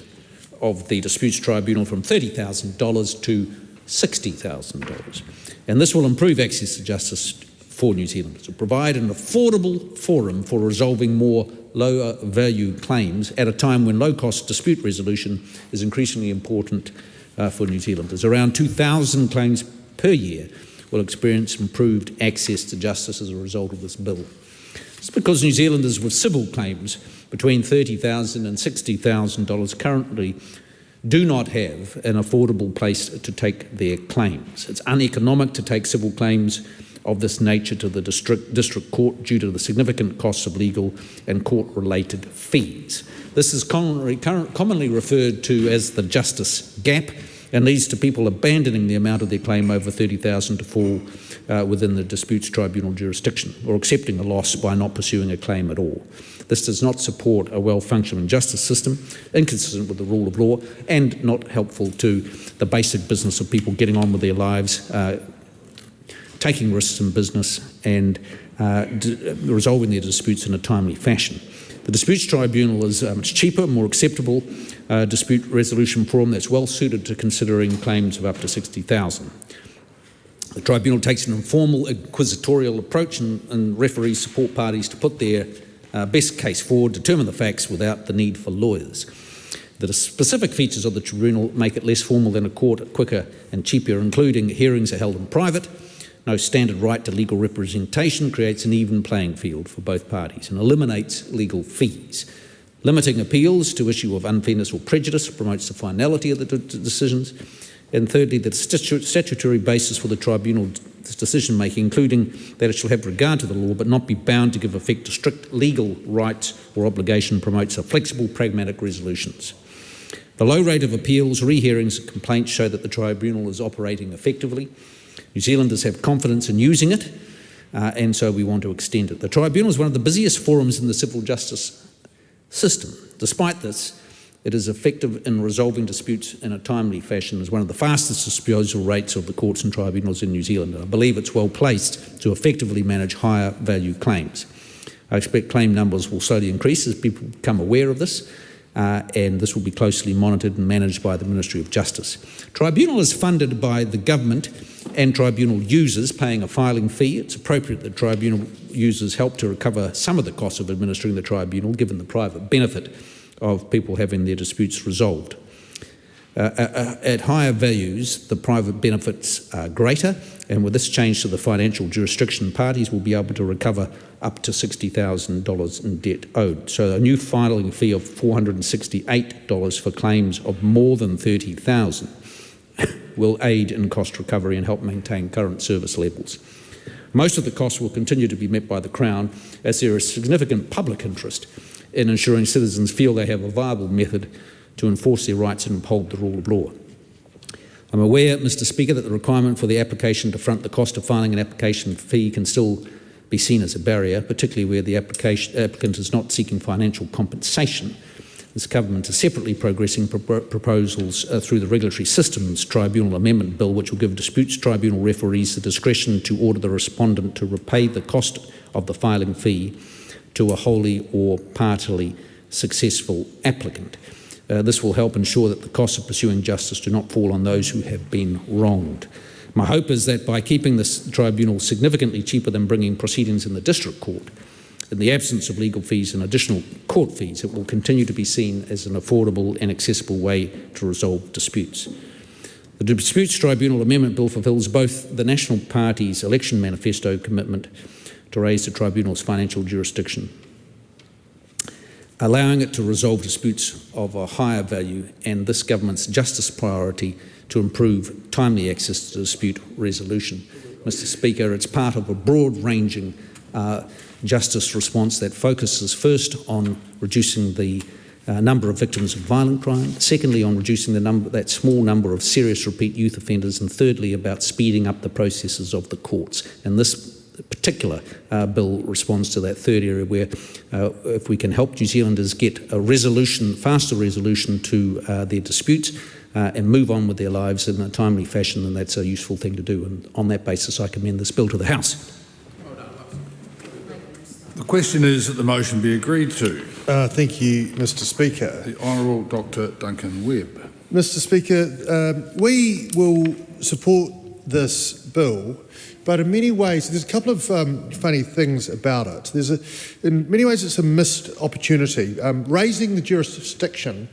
Speaker 8: of the Disputes Tribunal from $30,000 to $60,000. And this will improve access to justice for New Zealanders. It will provide an affordable forum for resolving more lower value claims at a time when low-cost dispute resolution is increasingly important for New Zealanders. Around 2,000 claims per year will experience improved access to justice as a result of this bill. It's because New Zealanders with civil claims between $30,000 and $60,000 currently do not have an affordable place to take their claims. It's uneconomic to take civil claims of this nature to the district court due to the significant costs of legal and court-related fees. This is commonly referred to as the justice gap and leads to people abandoning the amount of their claim over $30,000 to fall within the Disputes Tribunal jurisdiction, or accepting a loss by not pursuing a claim at all. This does not support a well-functioning justice system, inconsistent with the rule of law, and not helpful to the basic business of people getting on with their lives, taking risks in business and resolving their disputes in a timely fashion. The Disputes Tribunal is a much cheaper, more acceptable dispute resolution forum that's well suited to considering claims of up to $60,000. The Tribunal takes an informal, inquisitorial approach and referees support parties to put their best case forward, determine the facts without the need for lawyers. The specific features of the Tribunal make it less formal than a court, quicker and cheaper, including hearings are held in private, no standard right to legal representation, creates an even playing field for both parties and eliminates legal fees. Limiting appeals to issue of unfairness or prejudice promotes the finality of the decisions. And thirdly, the statutory basis for the tribunal's decision-making, including that it shall have regard to the law but not be bound to give effect to strict legal rights or obligation, promotes a flexible, pragmatic resolutions. The low rate of appeals, rehearings and complaints show that the tribunal is operating effectively. New Zealanders have confidence in using it, and so we want to extend it. The tribunal is one of the busiest forums in the civil justice system. Despite this, it is effective in resolving disputes in a timely fashion, as one of the fastest disposal rates of the courts and tribunals in New Zealand. I believe it's well placed to effectively manage higher value claims. I expect claim numbers will slowly increase as people become aware of this, and this will be closely monitored and managed by the Ministry of Justice. Tribunal is funded by the government and tribunal users paying a filing fee. It's appropriate that tribunal users help to recover some of the costs of administering the tribunal, given the private benefit of people having their disputes resolved. At higher values, the private benefits are greater, and with this change to the financial jurisdiction, parties will be able to recover up to $60,000 in debt owed. So a new filing fee of $468 for claims of more than $30,000 will aid in cost recovery and help maintain current service levels. Most of the costs will continue to be met by the Crown, as there is significant public interest in ensuring citizens feel they have a viable method to enforce their rights and uphold the rule of law. I'm aware, Mr Speaker, that the requirement for the application to front the cost of filing an application fee can still be seen as a barrier, particularly where the applicant is not seeking financial compensation. This government is separately progressing proposals through the Regulatory Systems Tribunal Amendment Bill, which will give disputes tribunal referees the discretion to order the respondent to repay the cost of the filing fee to a wholly or partly successful applicant. This will help ensure that the costs of pursuing justice do not fall on those who have been wronged. My hope is that by keeping this tribunal significantly cheaper than bringing proceedings in the district court, in the absence of legal fees and additional court fees, it will continue to be seen as an affordable and accessible way to resolve disputes. The Disputes Tribunal Amendment Bill fulfils both the National Party's election manifesto commitment to raise the tribunal's financial jurisdiction, allowing it to resolve disputes of a higher value, and this government's justice priority to improve timely access to dispute resolution. Mr Speaker, it's part of a broad-ranging justice response that focuses first on reducing the number of victims of violent crime, secondly on reducing that small number of serious repeat youth offenders, and thirdly about speeding up the processes of the courts. And this particular bill responds to that third area where if we can help New Zealanders get a resolution, faster resolution to their disputes and move on with their lives in a timely fashion, then that's a useful thing to do. And on that basis, I commend this bill to the House.
Speaker 7: The question is that the motion be agreed to.
Speaker 18: Thank you, Mr Speaker.
Speaker 7: The Honourable Dr Duncan Webb.
Speaker 18: Mr Speaker, we will support this bill, but in many ways, there's a couple of funny things about it. In many ways, it's a missed opportunity. Raising the jurisdiction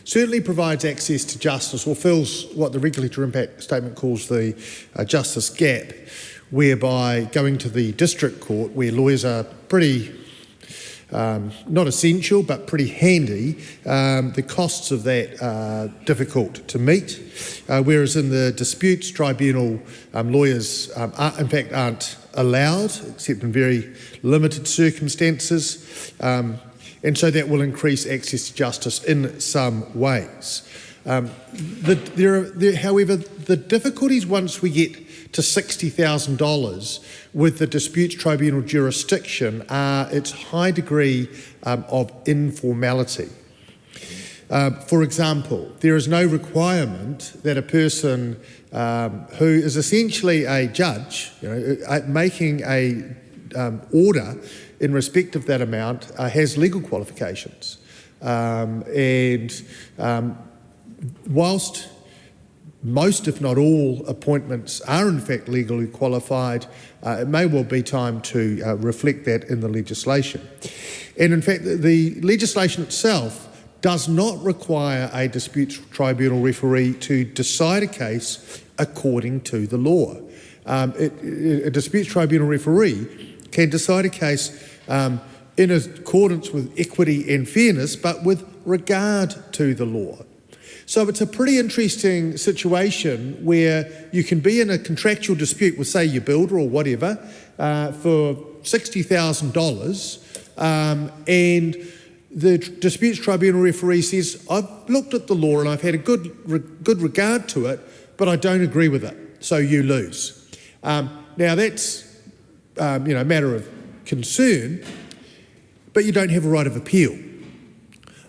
Speaker 18: certainly provides access to justice, or fills what the regulatory impact statement calls the justice gap, whereby going to the district court, where lawyers are pretty, not essential, but pretty handy, the costs of that are difficult to meet, whereas in the disputes tribunal, lawyers in fact aren't allowed, except in very limited circumstances, and so that will increase access to justice in some ways. However, the difficulties once we get to $60,000 with the disputes tribunal jurisdiction are its high degree of informality. For example, there is no requirement that a person who is essentially a judge, making a order in respect of that amount has legal qualifications. Whilst most, if not all, appointments are in fact legally qualified, it may well be time to reflect that in the legislation. And in fact, the legislation itself does not require a disputes tribunal referee to decide a case according to the law. A disputes tribunal referee can decide a case in accordance with equity and fairness, but with regard to the law. So it's a pretty interesting situation where you can be in a contractual dispute with, say, your builder or whatever, for $60,000, and the Disputes Tribunal referee says, I've looked at the law and I've had a good regard to it, but I don't agree with it, so you lose. Now that's a matter of concern, but you don't have a right of appeal.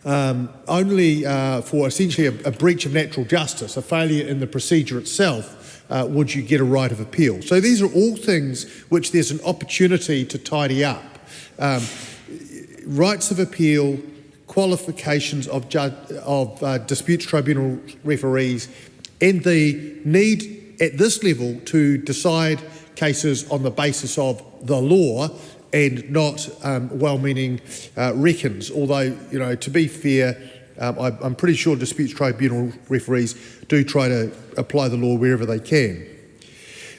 Speaker 18: Only for essentially a breach of natural justice, a failure in the procedure itself, would you get a right of appeal. So these are all things which there's an opportunity to tidy up. Rights of appeal, qualifications of disputes tribunal referees, and the need at this level to decide cases on the basis of the law and not well-meaning reckons. Although, to be fair, I'm pretty sure disputes tribunal referees do try to apply the law wherever they can.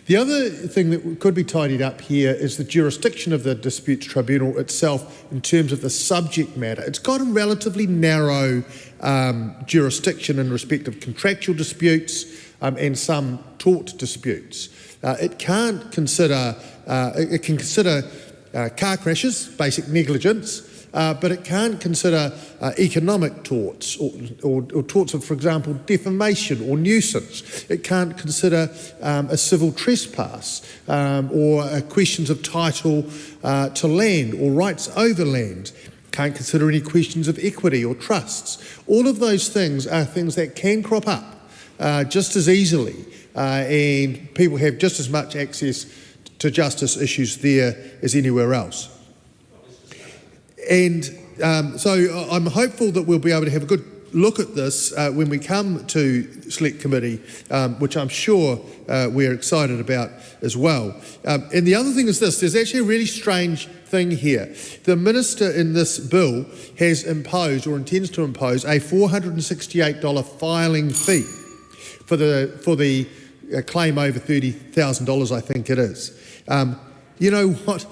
Speaker 18: The other thing that could be tidied up here is the jurisdiction of the disputes tribunal itself in terms of the subject matter. It's got a relatively narrow jurisdiction in respect of contractual disputes and some tort disputes. It can consider car crashes, basic negligence, but it can't consider economic torts or torts of, for example, defamation or nuisance. It can't consider a civil trespass or questions of title to land or rights over land. Can't consider any questions of equity or trusts. All of those things are things that can crop up just as easily, and people have just as much access to justice issues there as anywhere else. And so I'm hopeful that we'll be able to have a good look at this when we come to Select Committee, which I'm sure we're excited about as well. And the other thing is this, there's actually a really strange thing here. The Minister in this bill has imposed or intends to impose a $468 filing fee for the claim over $30,000, I think it is. You know what?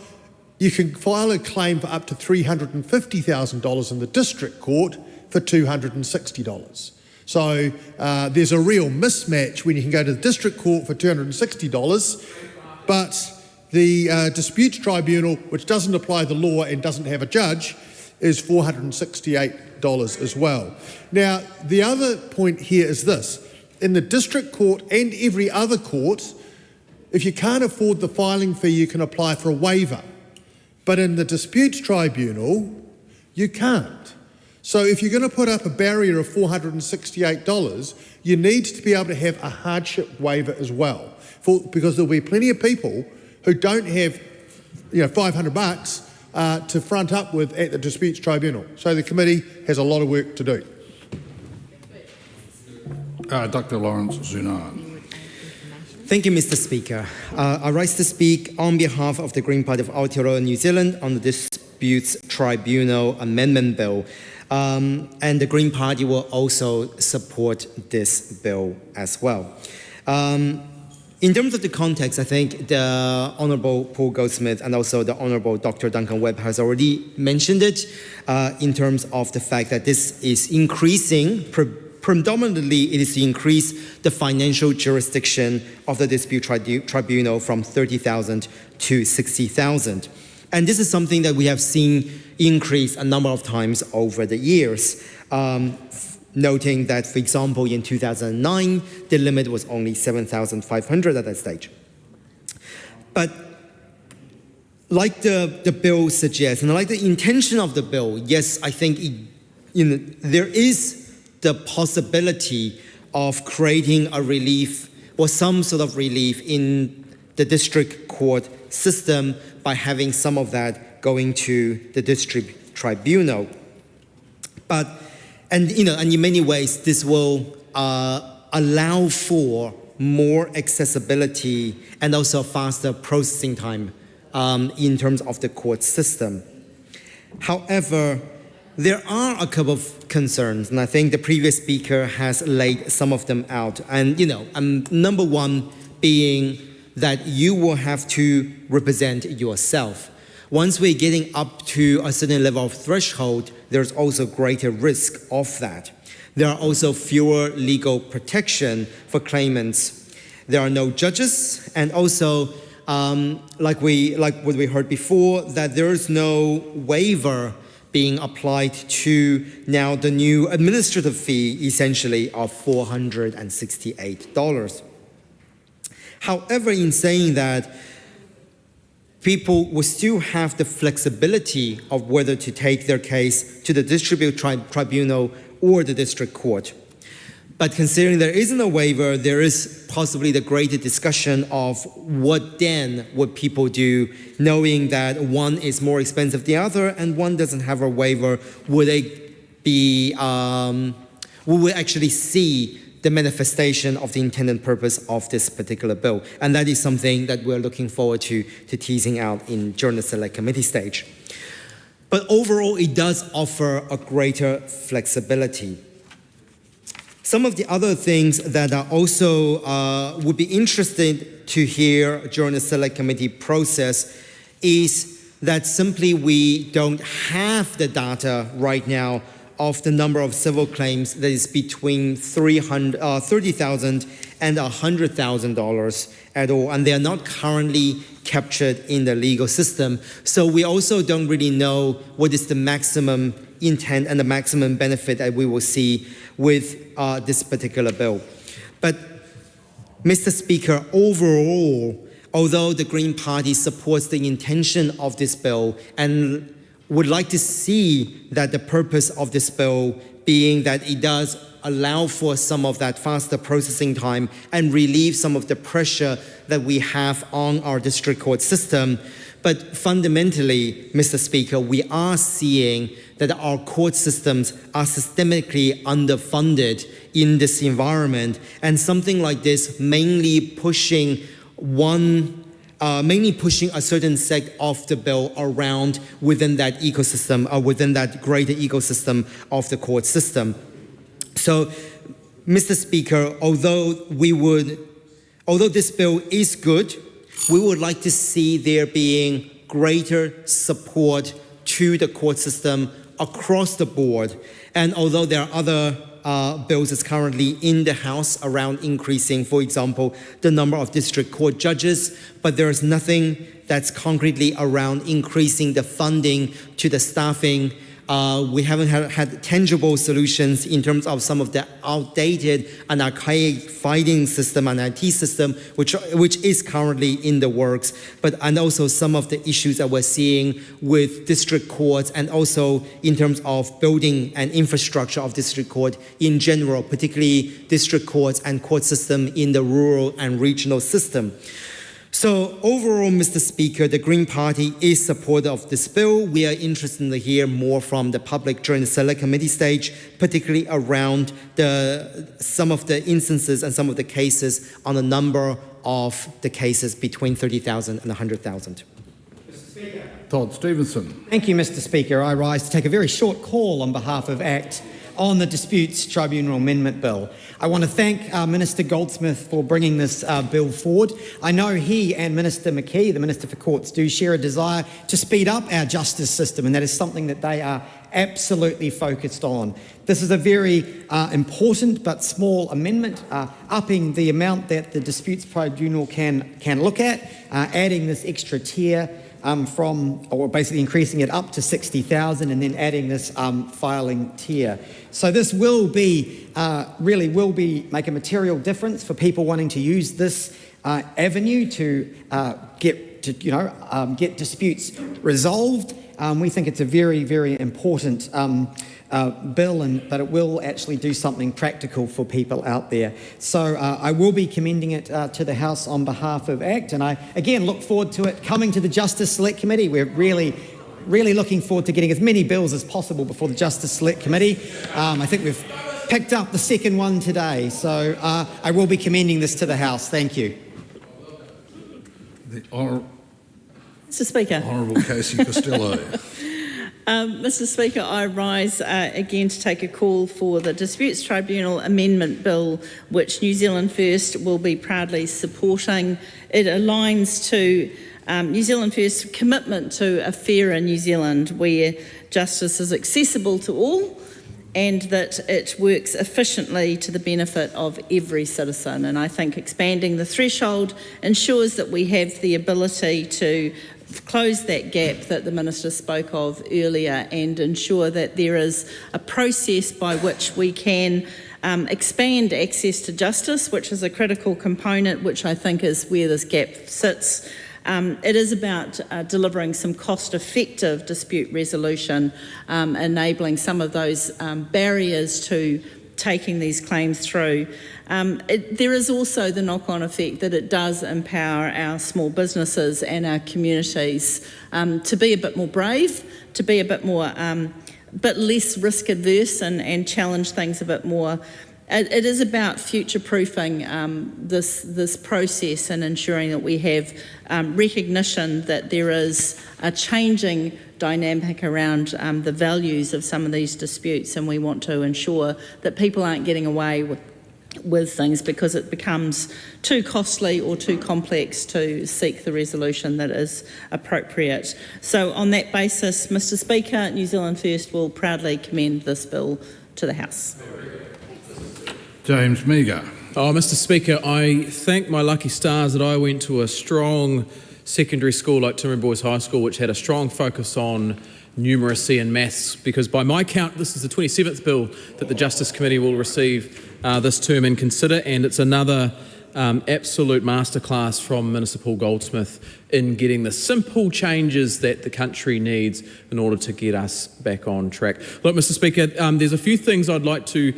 Speaker 18: You can file a claim for up to $350,000 in the district court for $260. So there's a real mismatch when you can go to the district court for $260, but the disputes tribunal, which doesn't apply the law and doesn't have a judge, is $468 as well. Now, the other point here is this. In the district court and every other court, if you can't afford the filing fee, you can apply for a waiver. But in the disputes tribunal, you can't. So if you're going to put up a barrier of $468, you need to be able to have a hardship waiver as well, because there'll be plenty of people who don't have, $500 to front up with at the disputes tribunal. So the committee has a lot of work to do.
Speaker 7: Dr. Lawrence Zunard.
Speaker 9: Thank you, Mr. Speaker. I rise to speak on behalf of the Green Party of Aotearoa, New Zealand, on the Disputes Tribunal Amendment Bill. And the Green Party will also support this bill as well. In terms of the context, I think the Honourable Paul Goldsmith and also the Honourable Dr. Duncan Webb has already mentioned it in terms of the fact that this is increasing. Predominantly, it is to increase the financial jurisdiction of the dispute tribunal from 30,000 to 60,000. And this is something that we have seen increase a number of times over the years, noting that, for example, in 2009, the limit was only 7,500 at that stage. But like the bill suggests, and like the intention of the bill, yes, I think there is the possibility of creating a relief or some sort of relief in the district court system by having some of that going to the district tribunal. But, and in many ways, this will allow for more accessibility and also faster processing time in terms of the court system. However, there are a couple of concerns, and I think the previous speaker has laid some of them out. And, number one being that you will have to represent yourself. once we're getting up to a certain level of threshold, there's also greater risk of that. There are also fewer legal protection for claimants. There are no judges, and also, like what we heard before, that there is no waiver being applied to now the new administrative fee, essentially, of $468. However, in saying that, people will still have the flexibility of whether to take their case to the district tribunal or the district court. But considering there isn't a waiver, there is possibly the greater discussion of what then would people do, knowing that one is more expensive than the other and one doesn't have a waiver. Would it be, we will actually see the manifestation of the intended purpose of this particular bill. And that is something that we're looking forward to teasing out during the Select Committee stage. But overall, it does offer a greater flexibility. Some of the other things that are also would be interesting to hear during the Select Committee process is that simply we don't have the data right now of the number of civil claims that is between $30,000 and $100,000 at all, and they are not currently captured in the legal system. So we also don't really know what is the maximum intent and the maximum benefit that we will see with this particular bill. But, Mr. Speaker, overall, although the Green Party supports the intention of this bill and would like to see that the purpose of this bill being that it does allow for some of that faster processing time and relieve some of the pressure that we have on our district court system. But fundamentally, Mr. Speaker, we are seeing that our court systems are systemically underfunded in this environment, and something like this mainly pushing a certain sect of the bill around within that ecosystem, or within that greater ecosystem of the court system. So, Mr. Speaker, although this bill is good, we would like to see there being greater support to the court system across the board. And although there are other bills that's currently in the House around increasing, for example, the number of district court judges, but there is nothing that's concretely around increasing the funding to the staffing. We haven't had tangible solutions in terms of some of the outdated and archaic filing system and IT system, which is currently in the works, and also some of the issues that we're seeing with district courts, and also in terms of building and infrastructure of district court in general, particularly district courts and court system in the rural and regional system. So overall, Mr. Speaker, the Green Party is supportive of this bill. We are interested to hear more from the public during the Select Committee stage, particularly around some of the instances and some of the cases on a number of the cases between 30,000 and 100,000.
Speaker 7: Todd Stevenson.
Speaker 6: Thank you, Mr. Speaker. I rise to take a very short call on behalf of ACT on the Disputes Tribunal Amendment Bill. I want to thank Minister Goldsmith for bringing this bill forward. I know he and Minister McKee, the Minister for Courts, do share a desire to speed up our justice system, and that is something that they are absolutely focused on. This is a very important but small amendment, upping the amount that the Disputes Tribunal can look at, adding this extra tier or basically increasing it up to 60,000 and then adding this filing tier. So this will be, make a material difference for people wanting to use this avenue to get disputes resolved. We think it's a very, very important bill, but it will actually do something practical for people out there. So I will be commending it to the House on behalf of ACT, and I again look forward to it coming to the Justice Select Committee. We're really looking forward to getting as many bills as possible before the Justice Select Committee. I think we've picked up the second one today, so I will be commending this to the House. Thank you.
Speaker 15: Mr. Speaker.
Speaker 7: Honourable Casey Costello.
Speaker 15: Mr. Speaker, I rise again to take a call for the Disputes Tribunal Amendment Bill, which New Zealand First will be proudly supporting. It aligns to New Zealand First's commitment to a fairer New Zealand where justice is accessible to all and that it works efficiently to the benefit of every citizen. And I think expanding the threshold ensures that we have the ability to close that gap that the Minister spoke of earlier and ensure that there is a process by which we can expand access to justice, which is a critical component, which I think is where this gap sits. It is about delivering some cost-effective dispute resolution, enabling some of those barriers to taking these claims through. There is also the knock-on effect that it does empower our small businesses and our communities to be a bit more brave, to be a bit more, bit less risk-averse and challenge things a bit more. It is about future-proofing this process and ensuring that we have recognition that there is a changing dynamic around the values of some of these disputes, and we want to ensure that people aren't getting away with things because it becomes too costly or too complex to seek the resolution that is appropriate. So on that basis, Mr Speaker, New Zealand First will proudly commend this bill to the House.
Speaker 7: James Meagher.
Speaker 12: Oh, Mr Speaker, I thank my lucky stars that I went to a strong secondary school like Timaru Boys High School, which had a strong focus on numeracy and maths, because by my count, this is the 27th bill that the Justice Committee will receive this term and consider, and it's another absolute masterclass from Minister Paul Goldsmith in getting the simple changes that the country needs in order to get us back on track. Look, Mr Speaker, there's a few things I'd like to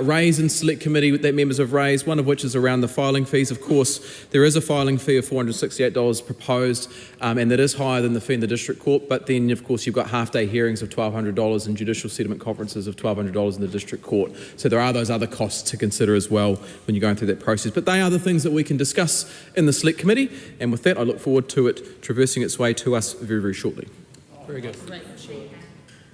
Speaker 12: raise in Select Committee that members have raised, one of which is around the filing fees. Of course, there is a filing fee of $468 proposed, and that is higher than the fee in the District Court, but then, of course, you've got half-day hearings of $1,200 and judicial settlement conferences of $1,200 in the District Court. So there are those other costs to consider as well when you're going through that process. But they are the things that we can discuss in the Select Committee, and with that, I look forward to it traversing its way to us very, very shortly.
Speaker 13: Very good.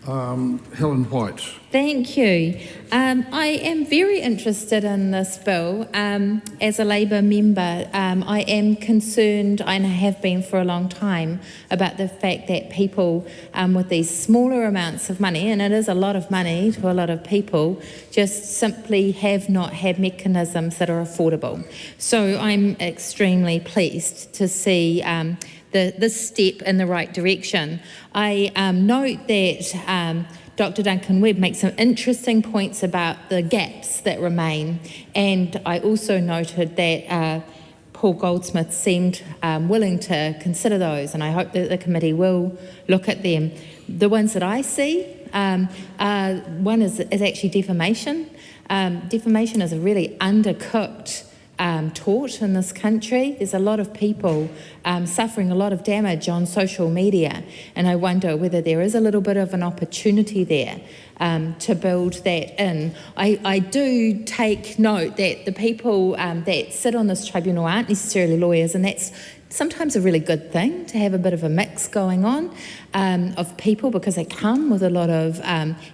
Speaker 7: Helen White.
Speaker 1: Thank you. I am very interested in this bill. As a Labour member, I am concerned, and I have been for a long time, about the fact that people with these smaller amounts of money, and it is a lot of money to a lot of people, just simply have not had mechanisms that are affordable. So I'm extremely pleased to see this step in the right direction. I note that Dr Duncan Webb makes some interesting points about the gaps that remain, and I also noted that Paul Goldsmith seemed willing to consider those, and I hope that the committee will look at them. The ones that I see, one is actually defamation. Defamation is a really undercooked taught in this country. There's a lot of people suffering a lot of damage on social media, and I wonder whether there is a little bit of an opportunity there to build that in. I do take note that the people that sit on this tribunal aren't necessarily lawyers, and that's sometimes a really good thing to have a bit of a mix going on of people, because they come with a lot of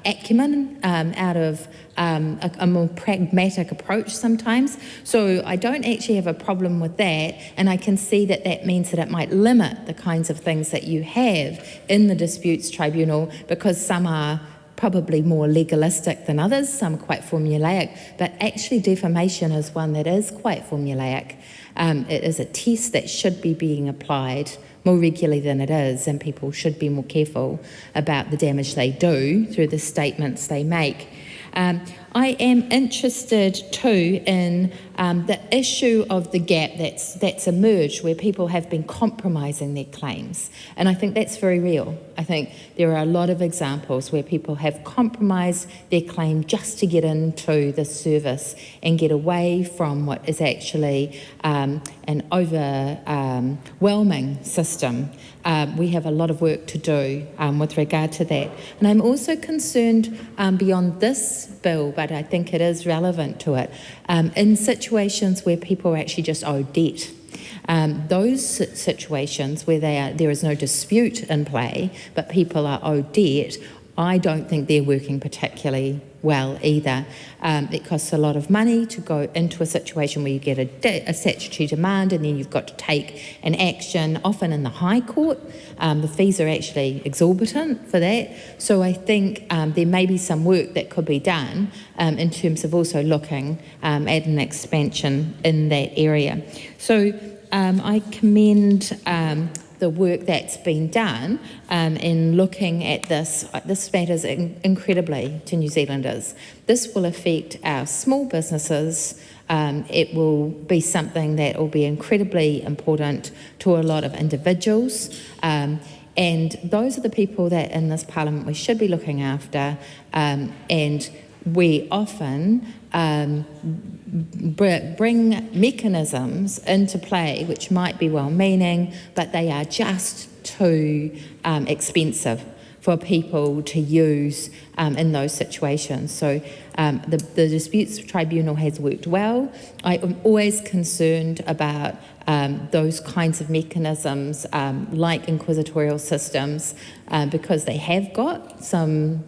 Speaker 1: acumen out of a more pragmatic approach sometimes. So I don't actually have a problem with that, and I can see that that means that it might limit the kinds of things that you have in the disputes tribunal, because some are probably more legalistic than others, some are quite formulaic, but actually defamation is one that is quite formulaic. It is a test that should be being applied more regularly than it is, and people should be more careful about the damage they do through the statements they make. I am interested too in the issue of the gap that's emerged where people have been compromising their claims, and I think that's very real. I think there are a lot of examples where people have compromised their claim just to get into the service and get away from what is actually an overwhelming system. We have a lot of work to do with regard to that. And I'm also concerned beyond this bill, but I think it is relevant to it, in situations where people actually just owe debt. Those situations where there is no dispute in play, but people are owed debt, I don't think they're working particularly well either. It costs a lot of money to go into a situation where you get a statutory demand and then you've got to take an action, often in the High Court. The fees are actually exorbitant for that. So I think there may be some work that could be done in terms of also looking at an expansion in that area. So I commend the work that's been done in looking at this. This matters incredibly to New Zealanders. This will affect our small businesses. It will be something that will be incredibly important to a lot of individuals. And those are the people that in this Parliament we should be looking after. And we often bring mechanisms into play which might be well-meaning, but they are just too expensive for people to use in those situations. So the Disputes Tribunal has worked well. I am always concerned about those kinds of mechanisms like inquisitorial systems because they have got some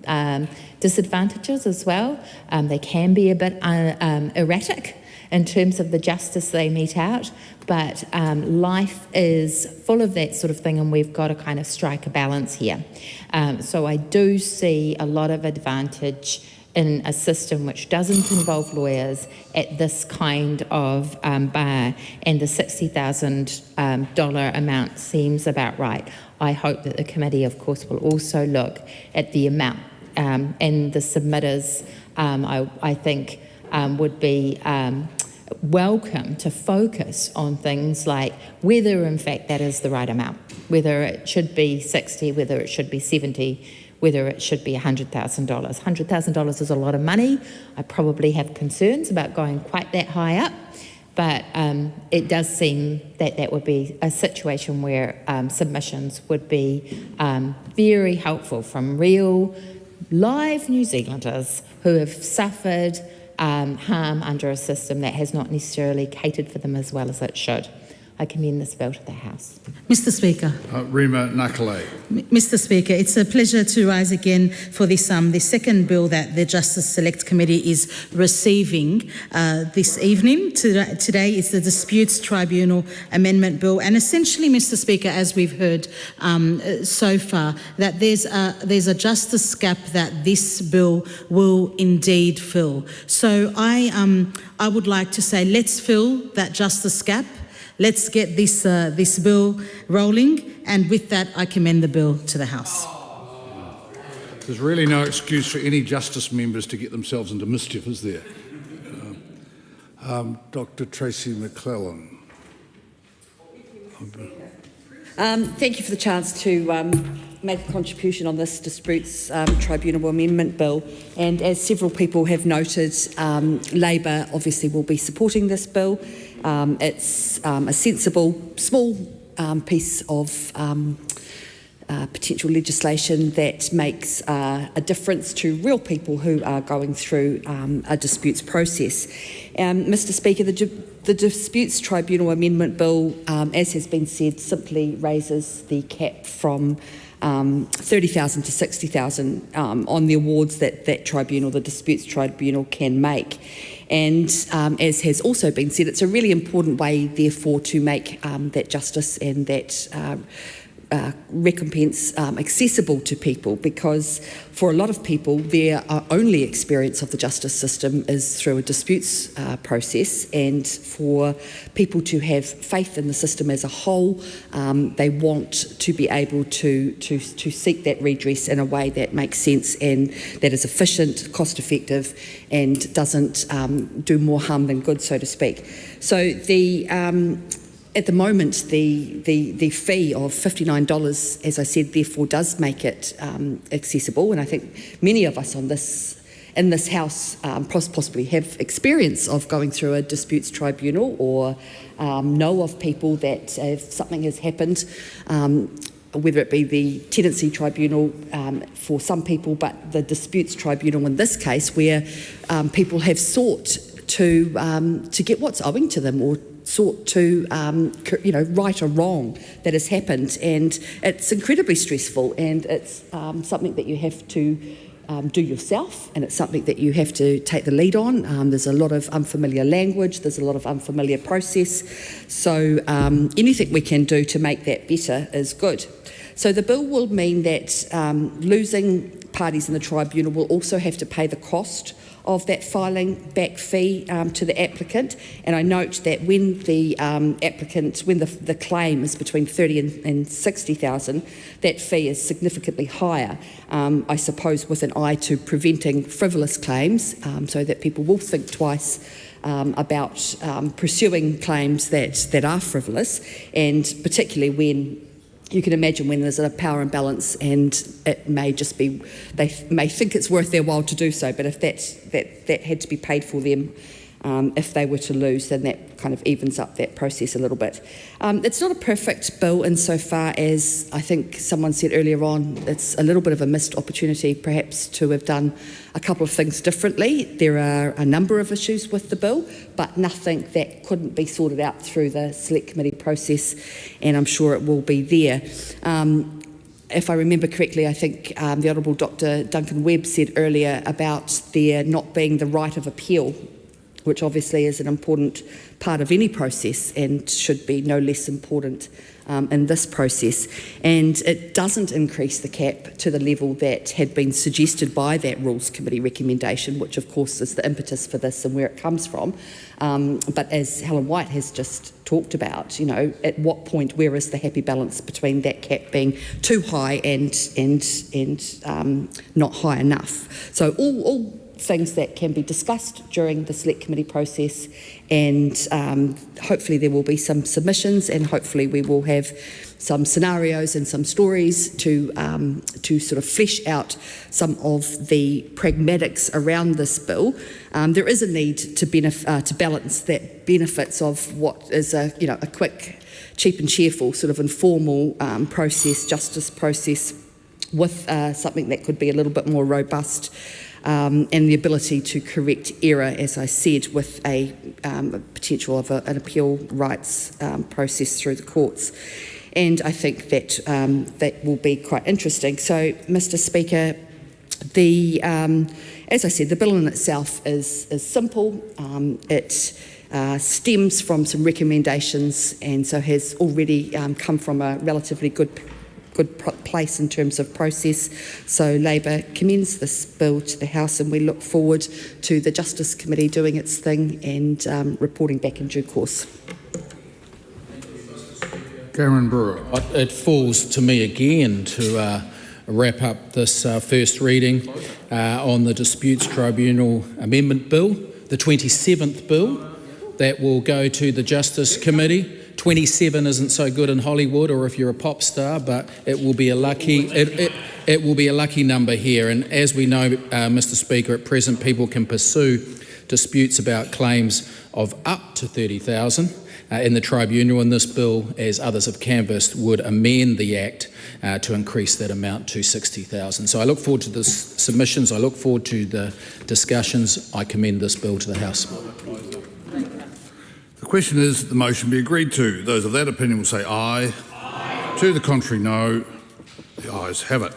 Speaker 1: disadvantages as well. They can be a bit erratic in terms of the justice they mete out, but life is full of that sort of thing, and we've got to kind of strike a balance here. So I do see a lot of advantage in a system which doesn't involve lawyers at this kind of bar, and the $60,000 amount seems about right. I hope that the committee, of course, will also look at the amount, and the submitters, I think, would be welcome to focus on things like whether in fact that is the right amount, whether it should be 60, whether it should be 70, whether it should be $100,000. $100,000 is a lot of money. I probably have concerns about going quite that high up, but it does seem that that would be a situation where submissions would be very helpful from real live New Zealanders who have suffered harm under a system that has not necessarily catered for them as well as it should. I commend this bill to the House.
Speaker 3: Mr Speaker.
Speaker 7: Rima Nakale.
Speaker 3: Mr Speaker, it's a pleasure to rise again for this the second bill that the Justice Select Committee is receiving this evening. Today is the Disputes Tribunal Amendment Bill, and essentially, Mr Speaker, as we've heard so far, that there's a justice gap that this bill will indeed fill. So I would like to say, let's fill that justice gap. Let's get this bill rolling, and with that, I commend the bill to the House.
Speaker 7: There's really no excuse for any Justice members to get themselves into mischief, is there? Dr. Tracy McClellan.
Speaker 2: Thank you for the chance to make a contribution on this Disputes Tribunal Amendment Bill. And as several people have noted, Labor obviously will be supporting this bill. It's a sensible, small piece of potential legislation that makes a difference to real people who are going through a disputes process. Mr Speaker, the Disputes Tribunal Amendment Bill, as has been said, simply raises the cap from $30,000 to $60,000 on the awards that the Disputes Tribunal can make. And as has also been said, it's a really important way, therefore, to make that justice and that recompense accessible to people, because for a lot of people their only experience of the justice system is through a disputes process, and for people to have faith in the system as a whole, they want to be able to seek that redress in a way that makes sense and that is efficient, cost effective, and doesn't do more harm than good, so to speak. So at the moment, the fee of $59, as I said, therefore does make it accessible, and I think many of us in this House possibly have experience of going through a disputes tribunal, or know of people that if something has happened, whether it be the tenancy tribunal for some people, but the disputes tribunal in this case, where people have sought to get what's owing to them, or sought to right a wrong that has happened, and it's incredibly stressful, and it's something that you have to do yourself, and it's something that you have to take the lead on. There's a lot of unfamiliar language, there's a lot of unfamiliar process, so anything we can do to make that better is good. So the bill will mean that losing parties in the tribunal will also have to pay the cost of that filing back fee to the applicant, and I note that when the the claim is between 30 and 60,000, that fee is significantly higher, I suppose with an eye to preventing frivolous claims, so that people will think twice about pursuing claims that are frivolous, and particularly when you can imagine when there's a power imbalance and it may just be, they may think it's worth their while to do so, but if that had to be paid for them if they were to lose, then that kind of evens up that process a little bit. It's not a perfect bill insofar as, I think someone said earlier on, it's a little bit of a missed opportunity perhaps to have done a couple of things differently. There are a number of issues with the bill, but nothing that couldn't be sorted out through the select committee process, and I'm sure it will be there. If I remember correctly, I think the Honourable Dr. Duncan Webb said earlier about there not being the right of appeal, which obviously is an important part of any process and should be no less important in this process. And it doesn't increase the cap to the level that had been suggested by that Rules Committee recommendation, which of course is the impetus for this and where it comes from. But as Helen White has just talked about, you know, at what point, where is the happy balance between that cap being too high and not high enough? So all things that can be discussed during the select committee process, and hopefully there will be some submissions, and hopefully we will have some scenarios and some stories to sort of flesh out some of the pragmatics around this bill. There is a need to balance that benefits of what is a quick, cheap and cheerful sort of informal justice process with something that could be a little bit more robust. And the ability to correct error, as I said, with a potential of an appeal rights process through the courts. And I think that that will be quite interesting. So, Mr. Speaker, as I said, the bill in itself is simple. It stems from some recommendations, and so has already come from a relatively good place in terms of process. So Labor commends this bill to the House, and we look forward to the Justice Committee doing its thing and reporting back in due course.
Speaker 7: Cameron Brewer.
Speaker 4: It falls to me again to wrap up this first reading on the Disputes Tribunal Amendment Bill, the 27th bill that will go to the Justice Committee. 27 isn't so good in Hollywood, or if you're a pop star, but it will be a lucky it will be a lucky number here. And as we know, Mr. Speaker, at present people can pursue disputes about claims of up to 30,000 in the tribunal, and this bill, as others have canvassed, would amend the Act to increase that amount to 60,000. So I look forward to the submissions, I look forward to the discussions. I commend this bill to the House.
Speaker 7: The question is that the motion be agreed to. Those of that opinion will say aye. Aye. To the contrary, no. The ayes have it.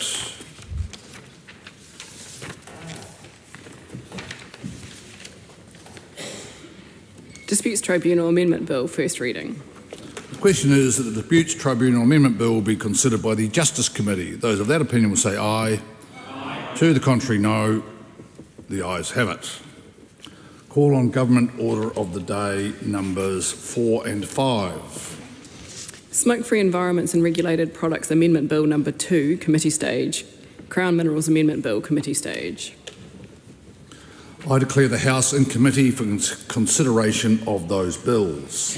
Speaker 16: Disputes Tribunal Amendment Bill, first reading.
Speaker 7: The question is that the Disputes Tribunal Amendment Bill will be considered by the Justice Committee. Those of that opinion will say aye. Aye. To the contrary, no. The ayes have it. Call on Government Order of the Day numbers 4 and 5.
Speaker 16: Smoke-Free Environments and Regulated Products Amendment Bill number 2, committee stage. Crown Minerals Amendment Bill, committee stage.
Speaker 7: I declare the House in committee for consideration of those bills.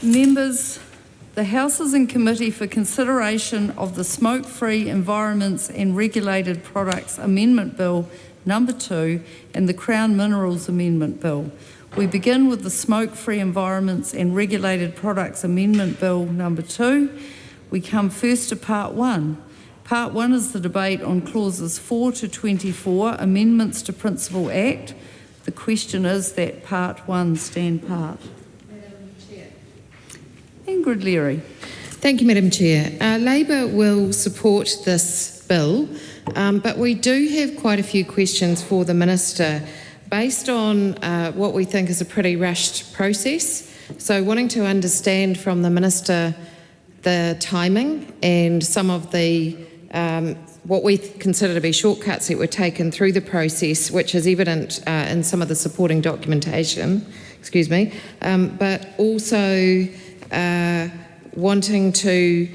Speaker 5: Members, the The House is in committee for consideration of the Smoke-Free Environments and Regulated Products Amendment Bill number 2 and the Crown Minerals Amendment Bill. We begin with the Smoke-Free Environments and Regulated Products Amendment Bill number 2. We come first to Part 1. Part 1 is the debate on clauses 4 to 24, Amendments to Principal Act. The question is that Part 1 stand part. Ingrid Leary.
Speaker 11: Thank you, Madam Chair. Labor will support this bill, but we do have quite a few questions for the Minister based on what we think is a pretty rushed process. So wanting to understand from the Minister the timing and some of the what we consider to be shortcuts that were taken through the process, which is evident in some of the supporting documentation, but also wanting to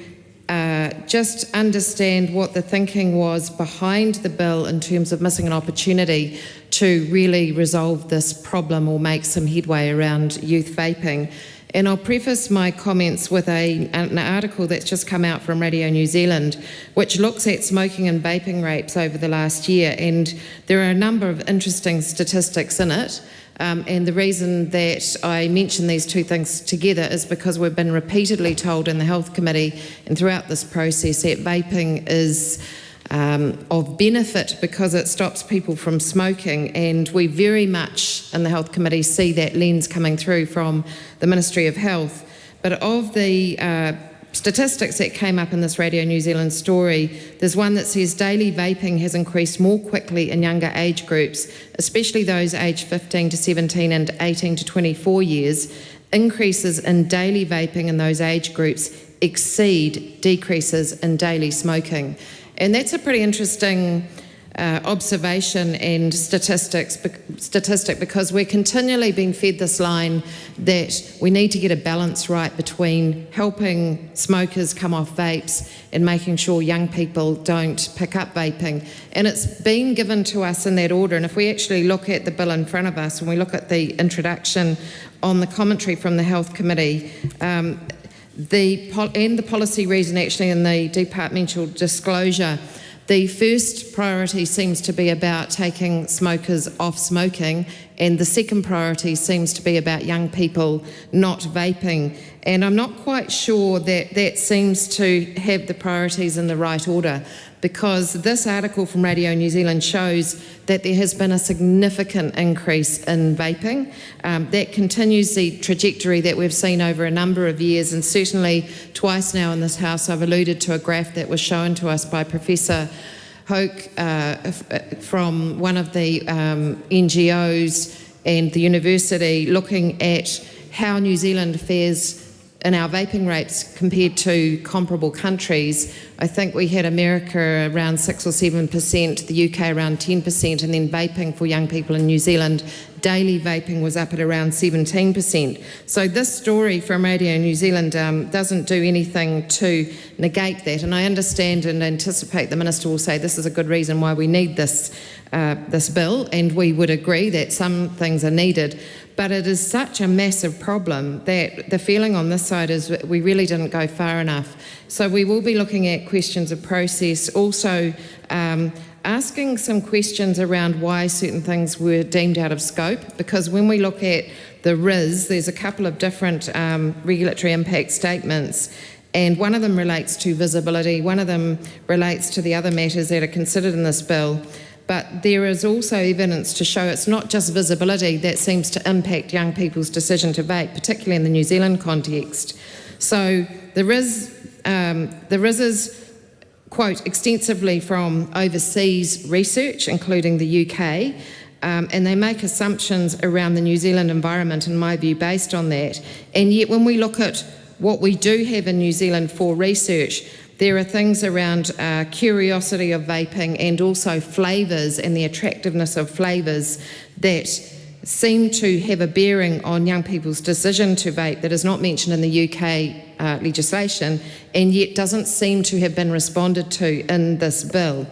Speaker 11: just understand what the thinking was behind the bill in terms of missing an opportunity to really resolve this problem or make some headway around youth vaping. And I'll preface my comments with an article that's just come out from Radio New Zealand, which looks at smoking and vaping rates over the last year. And there are a number of interesting statistics in it. And the reason that I mention these two things together is because we've been repeatedly told in the Health Committee and throughout this process that vaping is of benefit because it stops people from smoking, and we very much in the Health Committee see that lens coming through from the Ministry of Health. But of the statistics that came up in this Radio New Zealand story, there's one that says daily vaping has increased more quickly in younger age groups, especially those aged 15 to 17 and 18 to 24 years. Increases in daily vaping in those age groups exceed decreases in daily smoking. And that's a pretty interesting observation and statistic because we're continually being fed this line that we need to get a balance right between helping smokers come off vapes and making sure young people don't pick up vaping. And it's been given to us in that order. And if we actually look at the bill in front of us and we look at the introduction on the commentary from the Health Committee, the policy reason actually in the departmental disclosure, the first priority seems to be about taking smokers off smoking, and the second priority seems to be about young people not vaping. And I'm not quite sure that that seems to have the priorities in the right order, because this article from Radio New Zealand shows that there has been a significant increase in vaping. That continues the trajectory that we've seen over a number of years, and certainly twice now in this House I've alluded to a graph that was shown to us by Professor Hoke from one of the NGOs and the university, looking at how New Zealand fares in our vaping rates compared to comparable countries. I think we had America around 6 or 7%, the UK around 10%, and then vaping for young people in New Zealand, daily vaping was up at around 17%. So this story from Radio New Zealand doesn't do anything to negate that, and I understand and anticipate the Minister will say this is a good reason why we need this bill, and we would agree that some things are needed. But it is such a massive problem that the feeling on this side is that we really didn't go far enough. So we will be looking at questions of process, also asking some questions around why certain things were deemed out of scope, because when we look at the RIS, there's a couple of different regulatory impact statements, and one of them relates to visibility, one of them relates to the other matters that are considered in this bill. But there is also evidence to show it's not just visibility that seems to impact young people's decision to vape, particularly in the New Zealand context. So the RIS is, quote, extensively from overseas research, including the UK, and they make assumptions around the New Zealand environment, in my view, based on that. And yet when we look at what we do have in New Zealand for research, there are things around curiosity of vaping and also flavours and the attractiveness of flavours that seem to have a bearing on young people's decision to vape that is not mentioned in the UK legislation, and yet doesn't seem to have been responded to in this bill.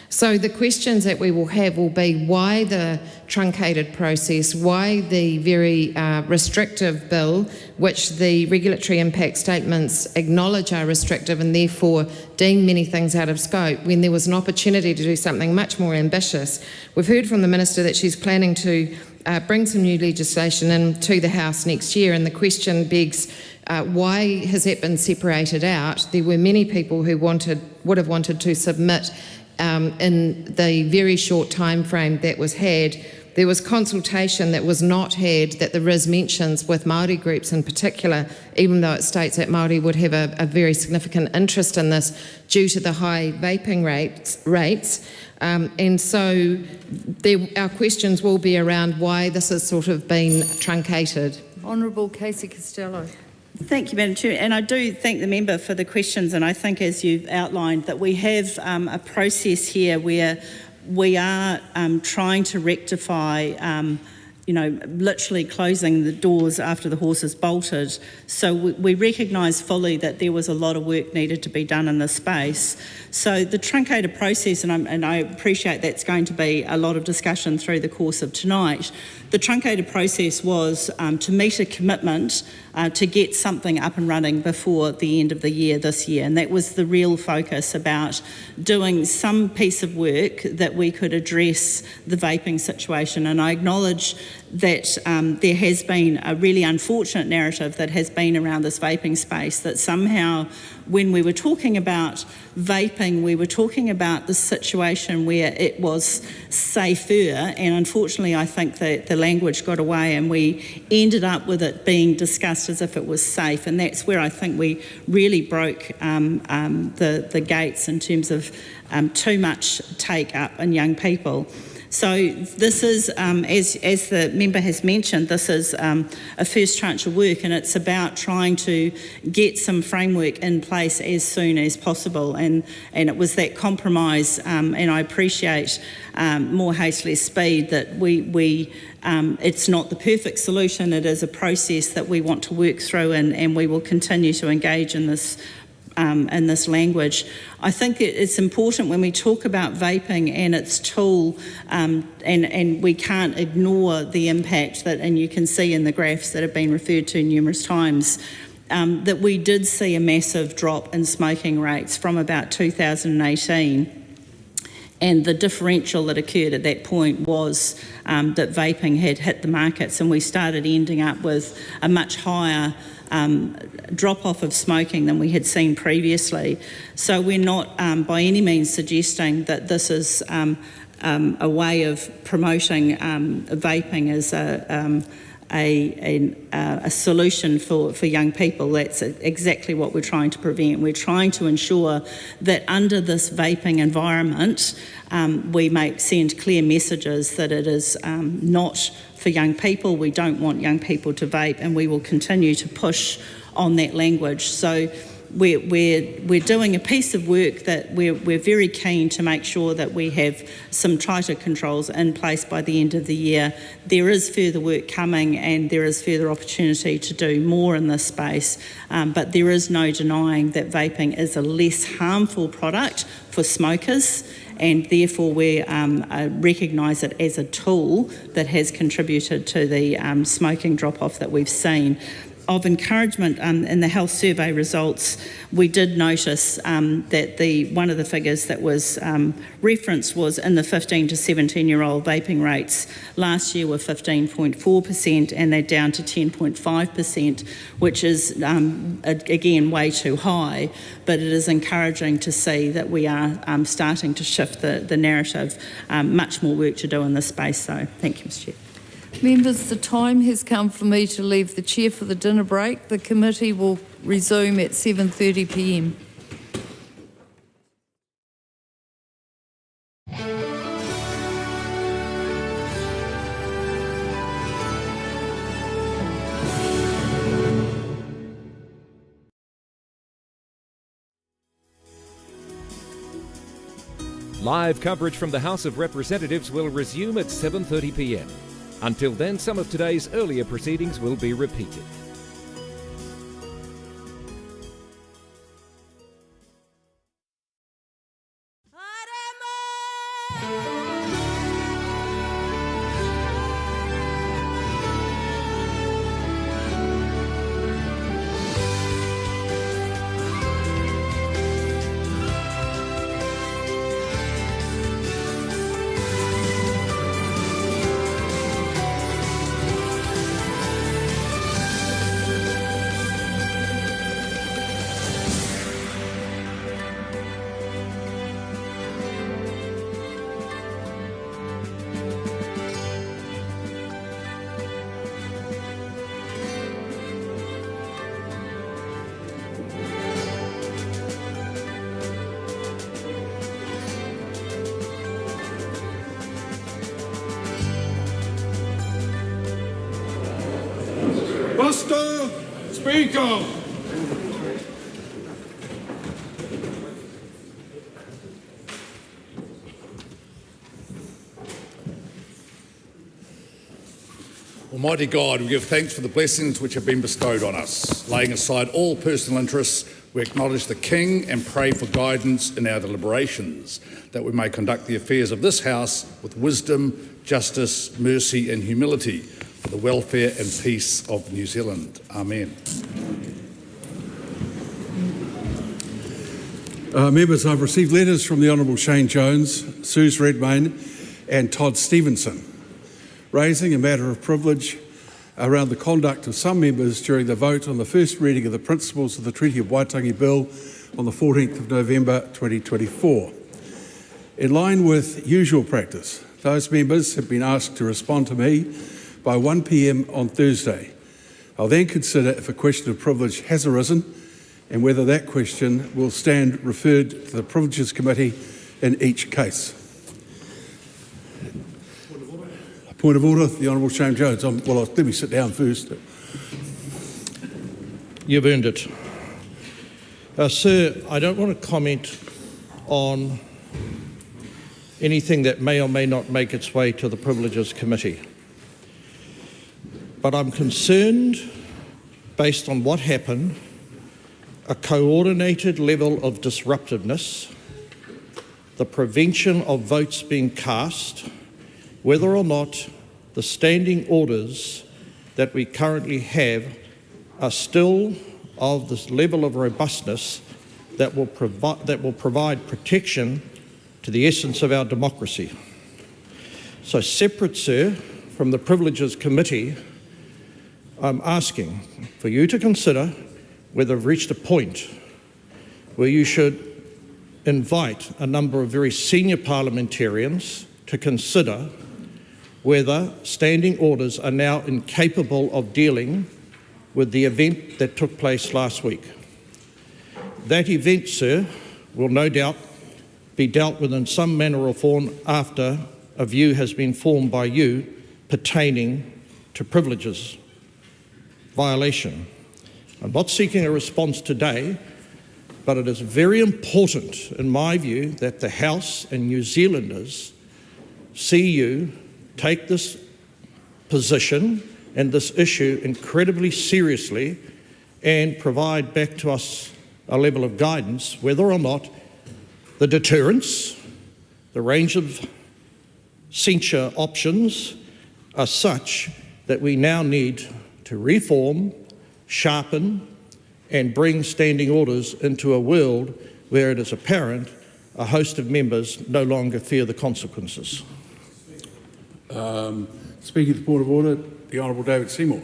Speaker 11: So the questions that we will have will be why the truncated process, why the very restrictive bill, which the regulatory impact statements acknowledge are restrictive and therefore deem many things out of scope, when there was an opportunity to do something much more ambitious. We've heard from the Minister that she's planning to bring some new legislation into the House next year, and the question begs, why has that been separated out? There were many people who would have wanted to submit in the very short time frame that was had. There was consultation that was not had, that the RIS mentions, with Māori groups in particular, even though it states that Māori would have a very significant interest in this due to the high vaping rates. And so our questions will be around why this has sort of been truncated.
Speaker 5: Honourable Casey Costello.
Speaker 15: Thank you, Madam Chair, and I do thank the member for the questions, and I think, as you've outlined, that we have a process here where we are trying to rectify literally closing the doors after the horse is bolted. So we recognise fully that there was a lot of work needed to be done in this space. So the truncated process, and I appreciate that's going to be a lot of discussion through the course of tonight. The truncated process was to meet a commitment to get something up and running before the end of the year this year, and that was the real focus, about doing some piece of work that we could address the vaping situation. And I acknowledge that there has been a really unfortunate narrative that has been around this vaping space, that somehow when we were talking about vaping, we were talking about the situation where it was safer, and unfortunately I think that the language got away and we ended up with it being discussed as if it was safe, and that's where I think we really broke the gates in terms of too much take up in young people. So this is, as the member has mentioned, this is a first tranche of work, and it's about trying to get some framework in place as soon as possible. And it was that compromise, and I appreciate more haste, less speed, that it's not the perfect solution. It is a process that we want to work through, and we will continue to engage in this language. I think it's important when we talk about vaping and its tool, and we can't ignore the impact that, and you can see in the graphs that have been referred to numerous times, that we did see a massive drop in smoking rates from about 2018. And the differential that occurred at that point was that vaping had hit the markets, and we started ending up with a much higher drop-off of smoking than we had seen previously. So we're not by any means suggesting that this is a way of promoting vaping as a solution for young people. That's exactly what we're trying to prevent. We're trying to ensure that under this vaping environment, we send clear messages that it is not for young people. We don't want young people to vape, and we will continue to push on that language. So we're doing a piece of work that we're very keen to make sure that we have some tighter controls in place by the end of the year. There is further work coming, and there is further opportunity to do more in this space, but there is no denying that vaping is a less harmful product for smokers, and therefore we recognise it as a tool that has contributed to the smoking drop-off that we've seen. Of encouragement in the health survey results, we did notice that one of the figures that was referenced was in the 15 to 17-year-old vaping rates last year were 15.4%, and they're down to 10.5%, which is, again, way too high. But it is encouraging to see that we are starting to shift the narrative. Much more work to do in this space, though. Thank you, Mr Chair.
Speaker 5: Members, the time has come for me to leave the chair for the dinner break. The committee will resume at 7:30 p.m.
Speaker 10: Live coverage from the House of Representatives will resume at 7:30 p.m. Until then, some of today's earlier proceedings will be repeated.
Speaker 7: Mr. Speaker. Almighty God, we give thanks for the blessings which have been bestowed on us. Laying aside all personal interests, we acknowledge the King and pray for guidance in our deliberations, that we may conduct the affairs of this House with wisdom, justice, mercy and humility for the welfare and peace of New Zealand. Amen.
Speaker 14: Members, I've received letters from the Honourable Shane Jones, Suze Redmayne and Todd Stevenson, raising a matter of privilege around the conduct of some members during the vote on the first reading of the principles of the Treaty of Waitangi Bill on the 14th of November 2024. In line with usual practice, those members have been asked to respond to me by 1 p.m. on Thursday. I'll then consider if a question of privilege has arisen and whether that question will stand referred to the Privileges Committee in each case. Point of order, the Honourable Shane Jones. Let me sit down first.
Speaker 17: You've earned it. Sir, I don't want to comment on anything that may or may not make its way to the Privileges Committee. But I'm concerned, based on what happened, a coordinated level of disruptiveness, the prevention of votes being cast, whether or not the standing orders that we currently have are still of this level of robustness that will provide protection to the essence of our democracy. So separate, sir, from the Privileges Committee, I'm asking for you to consider whether we've reached a point where you should invite a number of very senior parliamentarians to consider whether standing orders are now incapable of dealing with the event that took place last week. That event, sir, will no doubt be dealt with in some manner or form after a view has been formed by you pertaining to privileges violation. I'm not seeking a response today, but it is very important, in my view, that the House and New Zealanders see you take this position and this issue incredibly seriously and provide back to us a level of guidance whether or not the deterrence, the range of censure options are such that we now need to reform, sharpen and bring standing orders into a world where it is apparent a host of members no longer fear the consequences.
Speaker 14: Speaking to the point of order, the Honourable David Seymour.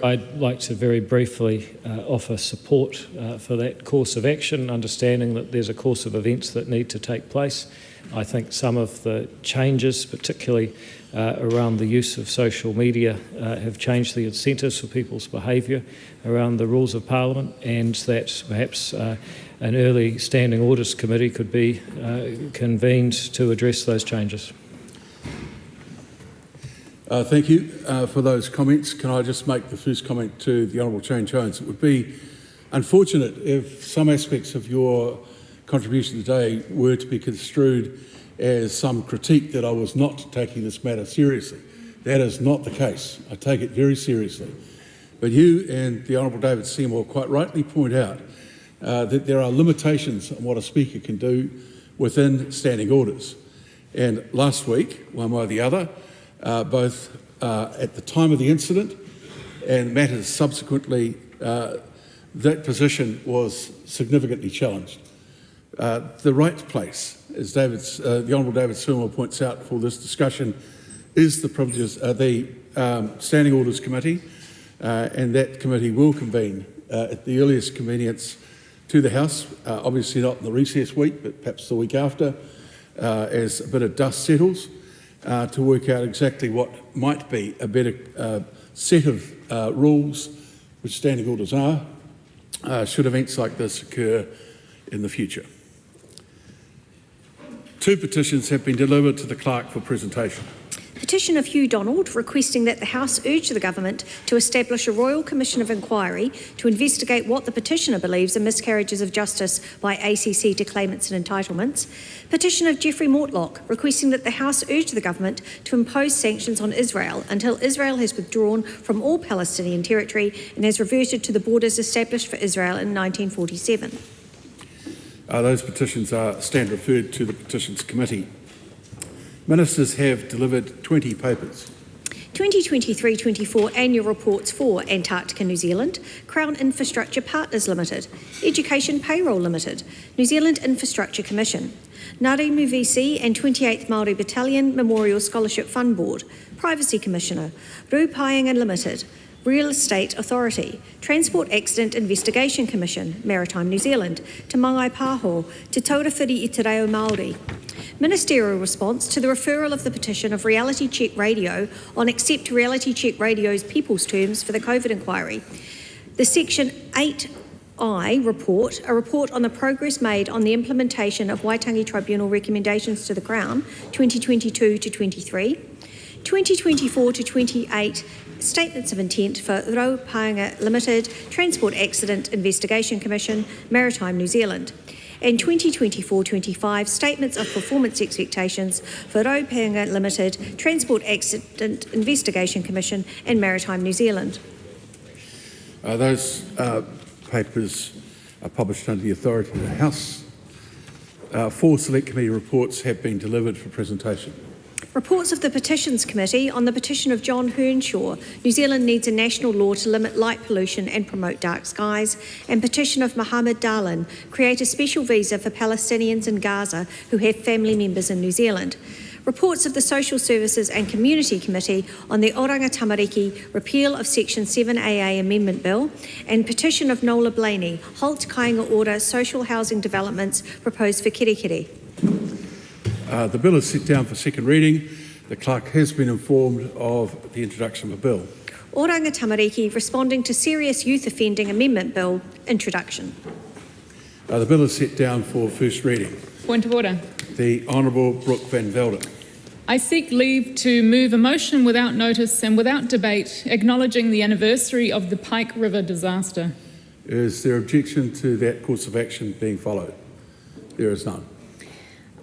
Speaker 23: I'd like to very briefly offer support for that course of action, understanding that there's a course of events that need to take place. I think some of the changes, particularly around the use of social media, have changed the incentives for people's behaviour around the rules of Parliament, and that perhaps an early Standing Orders Committee could be convened to address those changes.
Speaker 14: Thank you for those comments. Can I just make the first comment to the Honourable Shane Jones? It would be unfortunate if some aspects of your contribution today were to be construed as some critique that I was not taking this matter seriously. That is not the case. I take it very seriously. But you and the Honourable David Seymour quite rightly point out that there are limitations on what a Speaker can do within standing orders. and last week, one way or the other, both at the time of the incident and matters subsequently, that position was significantly challenged. The right place, as the Honourable David Seymour points out for this discussion, is the Standing Orders Committee, and that committee will convene at the earliest convenience to the House, obviously not in the recess week, but perhaps the week after, as a bit of dust settles, to work out exactly what might be a better set of rules, which standing orders are, should events like this occur in the future. 2 petitions have been delivered to the Clerk for presentation.
Speaker 19: Petition of Hugh Donald requesting that the House urge the Government to establish a Royal Commission of Inquiry to investigate what the petitioner believes are miscarriages of justice by ACC to claimants and entitlements. Petition of Geoffrey Mortlock requesting that the House urge the Government to impose sanctions on Israel until Israel has withdrawn from all Palestinian territory and has reverted to the borders established for Israel in 1947.
Speaker 14: Those petitions stand referred to the Petitions Committee. Ministers have delivered 20 papers.
Speaker 19: 2023-24 annual reports for Antarctica New Zealand, Crown Infrastructure Partners Limited, Education Payroll Limited, New Zealand Infrastructure Commission, Ngāti Muvisi and 28th Māori Battalion Memorial Scholarship Fund Board, Privacy Commissioner, Rupainga Limited, Real Estate Authority, Transport Accident Investigation Commission, Maritime New Zealand, Te Mangai Pāho, Te Taurawhiri I Te Reo Māori. Ministerial response to the referral of the petition of Reality Check Radio on Accept Reality Check Radio's People's Terms for the COVID inquiry. The Section 8I report, a report on the progress made on the implementation of Waitangi Tribunal recommendations to the Crown, 2022 to 23, 2024 to 28, Statements of Intent for Rupainga Limited, Transport Accident Investigation Commission, Maritime New Zealand, and 2024-25 Statements of Performance Expectations for Rupainga Limited, Transport Accident Investigation Commission and Maritime New Zealand.
Speaker 14: Those papers are published under the authority of the House. 4 Select Committee reports have been delivered for presentation.
Speaker 19: Reports of the Petitions Committee on the petition of John Hernshaw, New Zealand needs a national law to limit light pollution and promote dark skies, and petition of Mohammed Darlan, create a special visa for Palestinians in Gaza who have family members in New Zealand. Reports of the Social Services and Community Committee on the Oranga Tamariki repeal of Section 7AA Amendment Bill, and petition of Nola Blaney, halt Kāinga Order social housing developments proposed for Kirikiri.
Speaker 14: The bill is set down for second reading. The Clerk has been informed of the introduction of the bill.
Speaker 19: Oranga Tamariki responding to Serious Youth Offending Amendment Bill, introduction.
Speaker 14: The bill is set down for first reading.
Speaker 20: Point of order.
Speaker 14: The Honourable Brooke van Velden.
Speaker 20: I seek leave to move a motion without notice and without debate acknowledging the anniversary of the Pike River disaster.
Speaker 14: Is there objection to that course of action being followed? There is none.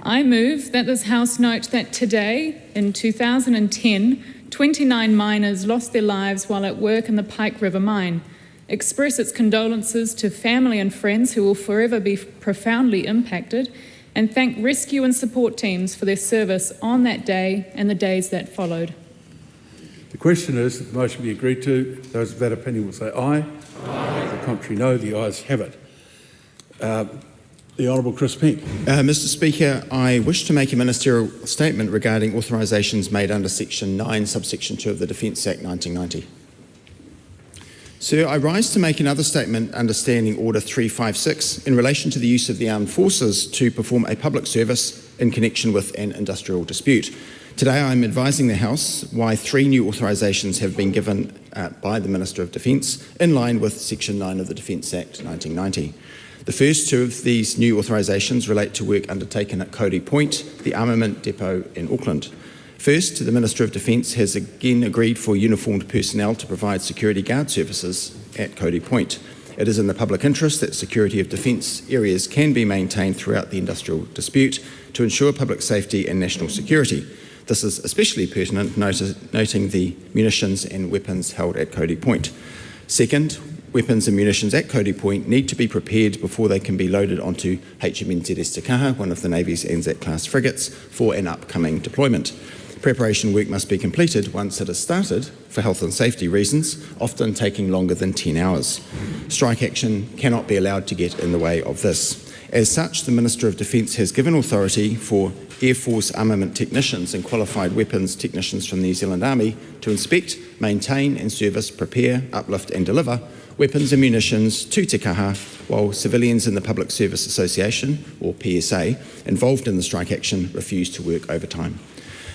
Speaker 20: I move that this House note that today, in 2010, 29 miners lost their lives while at work in the Pike River mine, express its condolences to family and friends who will forever be profoundly impacted, and thank rescue and support teams for their service on that day and the days that followed.
Speaker 14: The question is that the motion be agreed to. Those of that opinion will say aye. Aye. The contrary, no. The ayes have it. The Honourable Chris Pink.
Speaker 9: Mr Speaker, I wish to make a ministerial statement regarding authorisations made under Section 9, subsection 2 of the Defence Act 1990. Sir, I rise to make another statement under Standing Order 356 in relation to the use of the armed forces to perform a public service in connection with an industrial dispute. Today I am advising the House why 3 new authorisations have been given by the Minister of Defence in line with Section 9 of the Defence Act 1990. The first 2 of these new authorisations relate to work undertaken at Cody Point, the armament depot in Auckland. First, the Minister of Defence has again agreed for uniformed personnel to provide security guard services at Cody Point. It is in the public interest that security of defence areas can be maintained throughout the industrial dispute to ensure public safety and national security. This is especially pertinent noting the munitions and weapons held at Cody Point. Second,
Speaker 8: weapons and munitions at Cody Point need to be prepared before they can be loaded onto HMNZS Te Kaha, one of the Navy's Anzac-class frigates, for an upcoming deployment. Preparation work must be completed once it has started for health and safety reasons, often taking longer than 10 hours. Strike action cannot be allowed to get in the way of this. As such, the Minister of Defence has given authority for Air Force armament technicians and qualified weapons technicians from the New Zealand Army to inspect, maintain and service, prepare, uplift and deliver weapons and munitions to Te Kaha, while civilians in the Public Service Association, or PSA, involved in the strike action refuse to work overtime.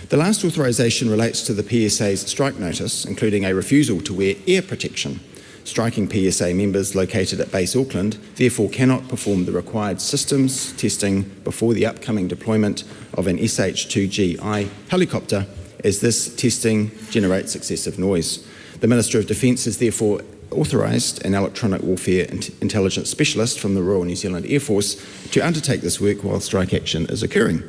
Speaker 8: The last authorisation relates to the PSA's strike notice, including a refusal to wear ear protection. Striking PSA members located at Base Auckland therefore cannot perform the required systems testing before the upcoming deployment of an SH-2GI helicopter, as this testing generates excessive noise. The Minister of Defence has therefore authorised an electronic warfare intelligence specialist from the Royal New Zealand Air Force to undertake this work while strike action is occurring.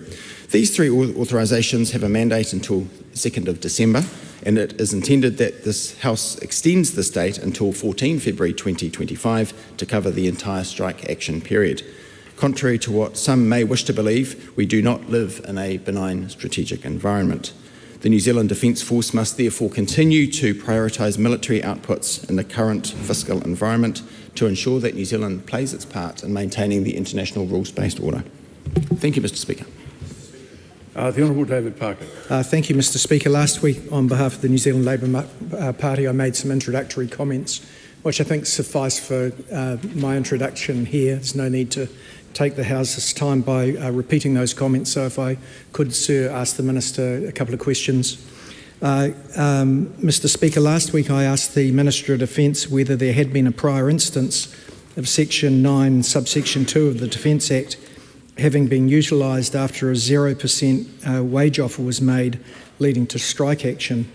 Speaker 8: These three authorisations have a mandate until 2nd of December, and it is intended that this House extends this date until 14 February 2025 to cover the entire strike action period. Contrary to what some may wish to believe, we do not live in a benign strategic environment. The New Zealand Defence Force must therefore continue to prioritise military outputs in the current fiscal environment to ensure that New Zealand plays its part in maintaining the international rules-based order. Thank you, Mr Speaker.
Speaker 14: The Honourable David Parker.
Speaker 21: Thank you, Mr Speaker. Last week, on behalf of the New Zealand Labour Party, I made some introductory comments, which I think suffice for my introduction here. There's no need to take the House's time by repeating those comments. So if I could, sir, ask the Minister a couple of questions. Mr Speaker, last week I asked the Minister of Defence whether there had been a prior instance of Section 9, subsection 2 of the Defence Act having been utilised after a 0% wage offer was made, leading to strike action.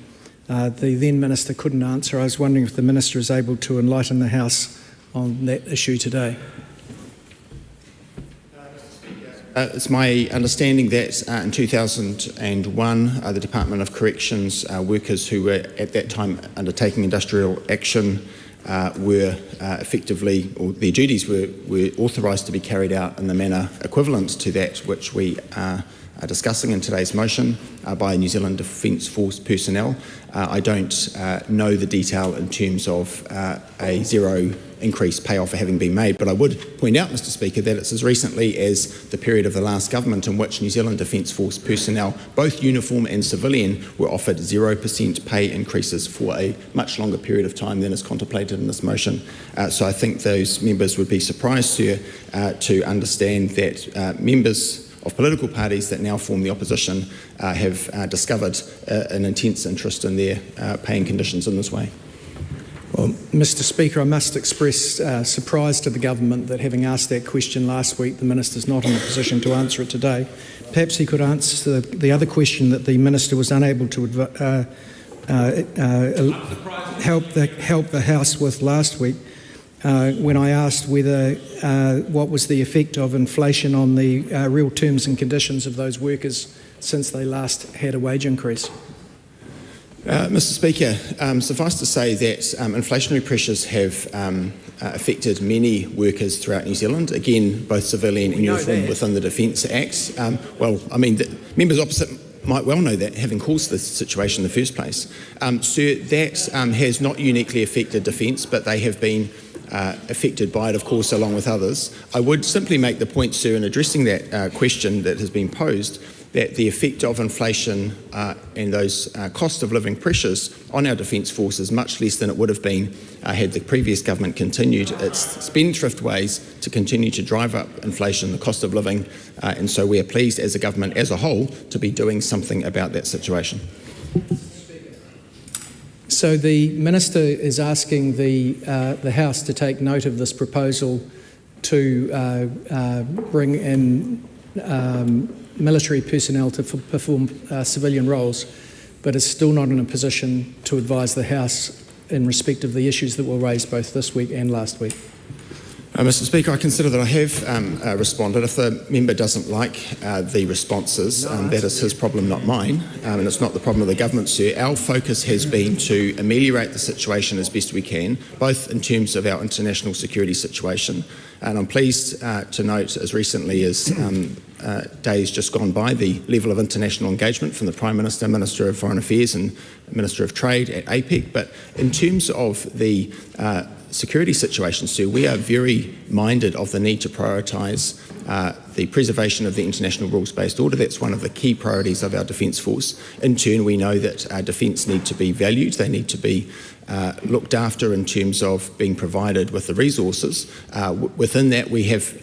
Speaker 21: The then Minister couldn't answer. I was wondering if the Minister is able to enlighten the House on that issue today.
Speaker 8: It's my understanding that in 2001, the Department of Corrections workers who were at that time undertaking industrial action were effectively, or their duties were authorised to be carried out in the manner equivalent to that which we are discussing in today's motion by New Zealand Defence Force personnel. I don't know the detail in terms of a zero increase pay offer having been made, but I would point out, Mr Speaker, that it's as recently as the period of the last government in which New Zealand Defence Force personnel, both uniform and civilian, were offered 0% pay increases for a much longer period of time than is contemplated in this motion. So I think those members would be surprised, sir, to understand that members of political parties that now form the opposition have discovered an intense interest in their paying conditions in this way.
Speaker 21: Well, Mr Speaker, I must express surprise to the government that, having asked that question last week, the Minister's not in a position to answer it today. Perhaps he could answer the other question that the Minister was unable to help the House with last week, when I asked whether what was the effect of inflation on the real terms and conditions of those workers since they last had a wage increase.
Speaker 8: Mr Speaker, suffice to say that inflationary pressures have affected many workers throughout New Zealand, again, both civilian and uniform within the Defence Act. Well, I mean, the members opposite might well know that, having caused this situation in the first place. Sir, that has not uniquely affected Defence, but they have been affected by it, of course, along with others. I would simply make the point, sir, in addressing that question that has been posed, that the effect of inflation and those cost of living pressures on our Defence Force is much less than it would have been had the previous government continued its spendthrift ways to continue to drive up inflation, the cost of living, and so we are pleased as a government as a whole to be doing something about that situation.
Speaker 21: So the Minister is asking the House to take note of this proposal to bring in military personnel to perform civilian roles, but is still not in a position to advise the House in respect of the issues that were raised both this week and last week.
Speaker 8: Mr Speaker, I consider that I have responded. If the member doesn't like the responses, that is his problem, not mine, and it's not the problem of the government, sir. Our focus has been to ameliorate the situation as best we can, both in terms of our international security situation, and I'm pleased to note, as recently as days just gone by, the level of international engagement from the Prime Minister, Minister of Foreign Affairs and Minister of Trade at APEC. But in terms of the security situation, sir, we are very minded of the need to prioritise the preservation of the international rules-based order. That's one of the key priorities of our Defence Force. In turn, we know that our defence need to be valued, they need to be looked after in terms of being provided with the resources. Within that, we have,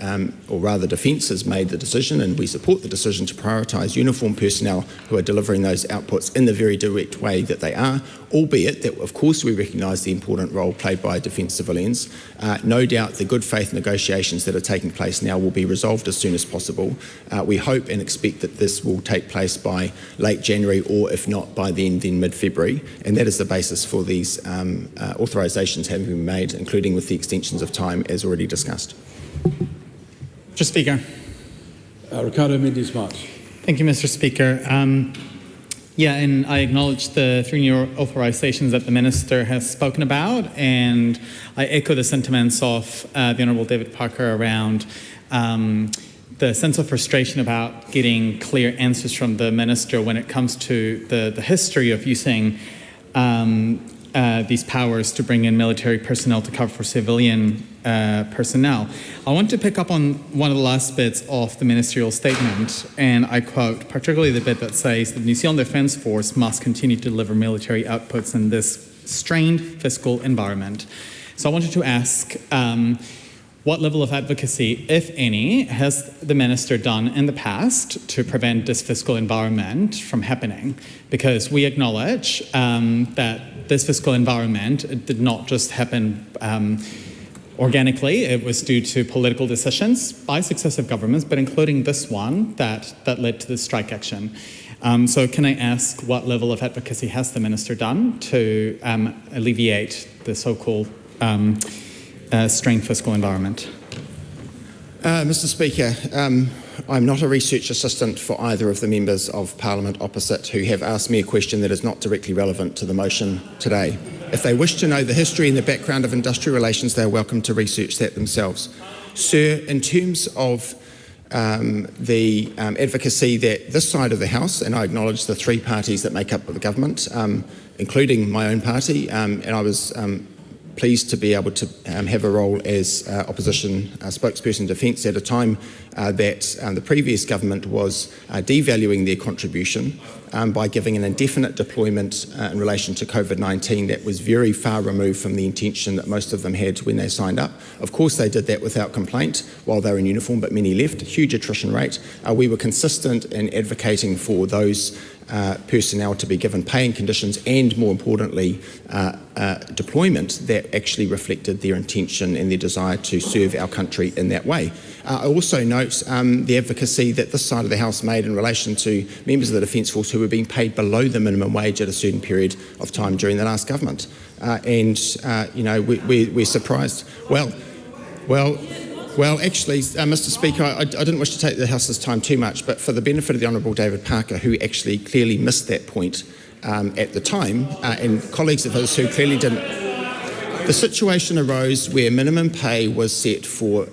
Speaker 8: or rather Defence has made the decision, and we support the decision, to prioritise uniformed personnel who are delivering those outputs in the very direct way that they are, albeit that, of course, we recognise the important role played by Defence civilians. No doubt the good faith negotiations that are taking place now will be resolved as soon as possible. We hope and expect that this will take place by late January, or if not by then mid-February, and that is the basis for these authorisations having been made, including with the extensions of time as already discussed.
Speaker 6: Mr Speaker.
Speaker 14: Ricardo Mendes-March.
Speaker 6: Thank you, Mr Speaker. Yeah, and I acknowledge the 3 new authorisations that the Minister has spoken about, and I echo the sentiments of the Honourable David Parker around the sense of frustration about getting clear answers from the Minister when it comes to the history of using these powers to bring in military personnel to cover for civilian personnel. I want to pick up on one of the last bits of the ministerial statement, and I quote, particularly the bit that says that the New Zealand Defence Force must continue to deliver military outputs in this strained fiscal environment. So I wanted to ask, what level of advocacy, if any, has the Minister done in the past to prevent this fiscal environment from happening? Because we acknowledge that this fiscal environment did not just happen organically. It was due to political decisions by successive governments, but including this one that led to the strike action. So can I ask what level of advocacy has the Minister done to alleviate the so-called strained fiscal environment?
Speaker 8: Mr Speaker, I'm not a research assistant for either of the members of Parliament opposite who have asked me a question that is not directly relevant to the motion today. If they wish to know the history and the background of industrial relations, they are welcome to research that themselves. Sir, in terms of the advocacy that this side of the House, and I acknowledge the 3 parties that make up the government, including my own party, and I was pleased to be able to have a role as opposition spokesperson defence at a time that the previous government was devaluing their contribution by giving an indefinite deployment in relation to COVID-19 that was very far removed from the intention that most of them had when they signed up. Of course, they did that without complaint while they were in uniform, but many left, a huge attrition rate. We were consistent in advocating for those personnel to be given pay and conditions, and more importantly deployment that actually reflected their intention and their desire to serve our country in that way. I also note the advocacy that this side of the House made in relation to members of the Defence Force who were being paid below the minimum wage at a certain period of time during the last government, you know, we're surprised. Well, actually, Mr Speaker, I didn't wish to take the House's time too much, but for the benefit of the Honourable David Parker, who actually clearly missed that point at the time, and colleagues of his who clearly didn't. The situation arose where minimum pay was set for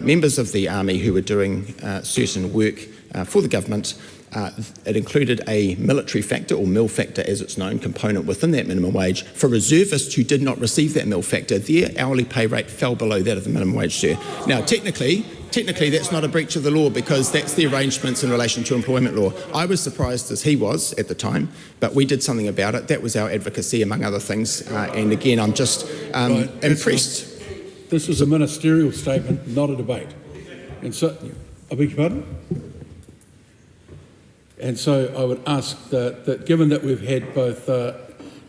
Speaker 8: members of the Army who were doing certain work for the government. It included a military factor, or MIL factor as it's known, component within that minimum wage. For reservists who did not receive that MIL factor, their hourly pay rate fell below that of the minimum wage, sir. Now, technically that's not a breach of the law, because that's the arrangements in relation to employment law. I was surprised as he was at the time, but we did something about it. That was our advocacy, among other things. And again, I'm just impressed.
Speaker 14: This was a ministerial statement, not a debate. And so, I beg your pardon? And so I would ask that given that we've had both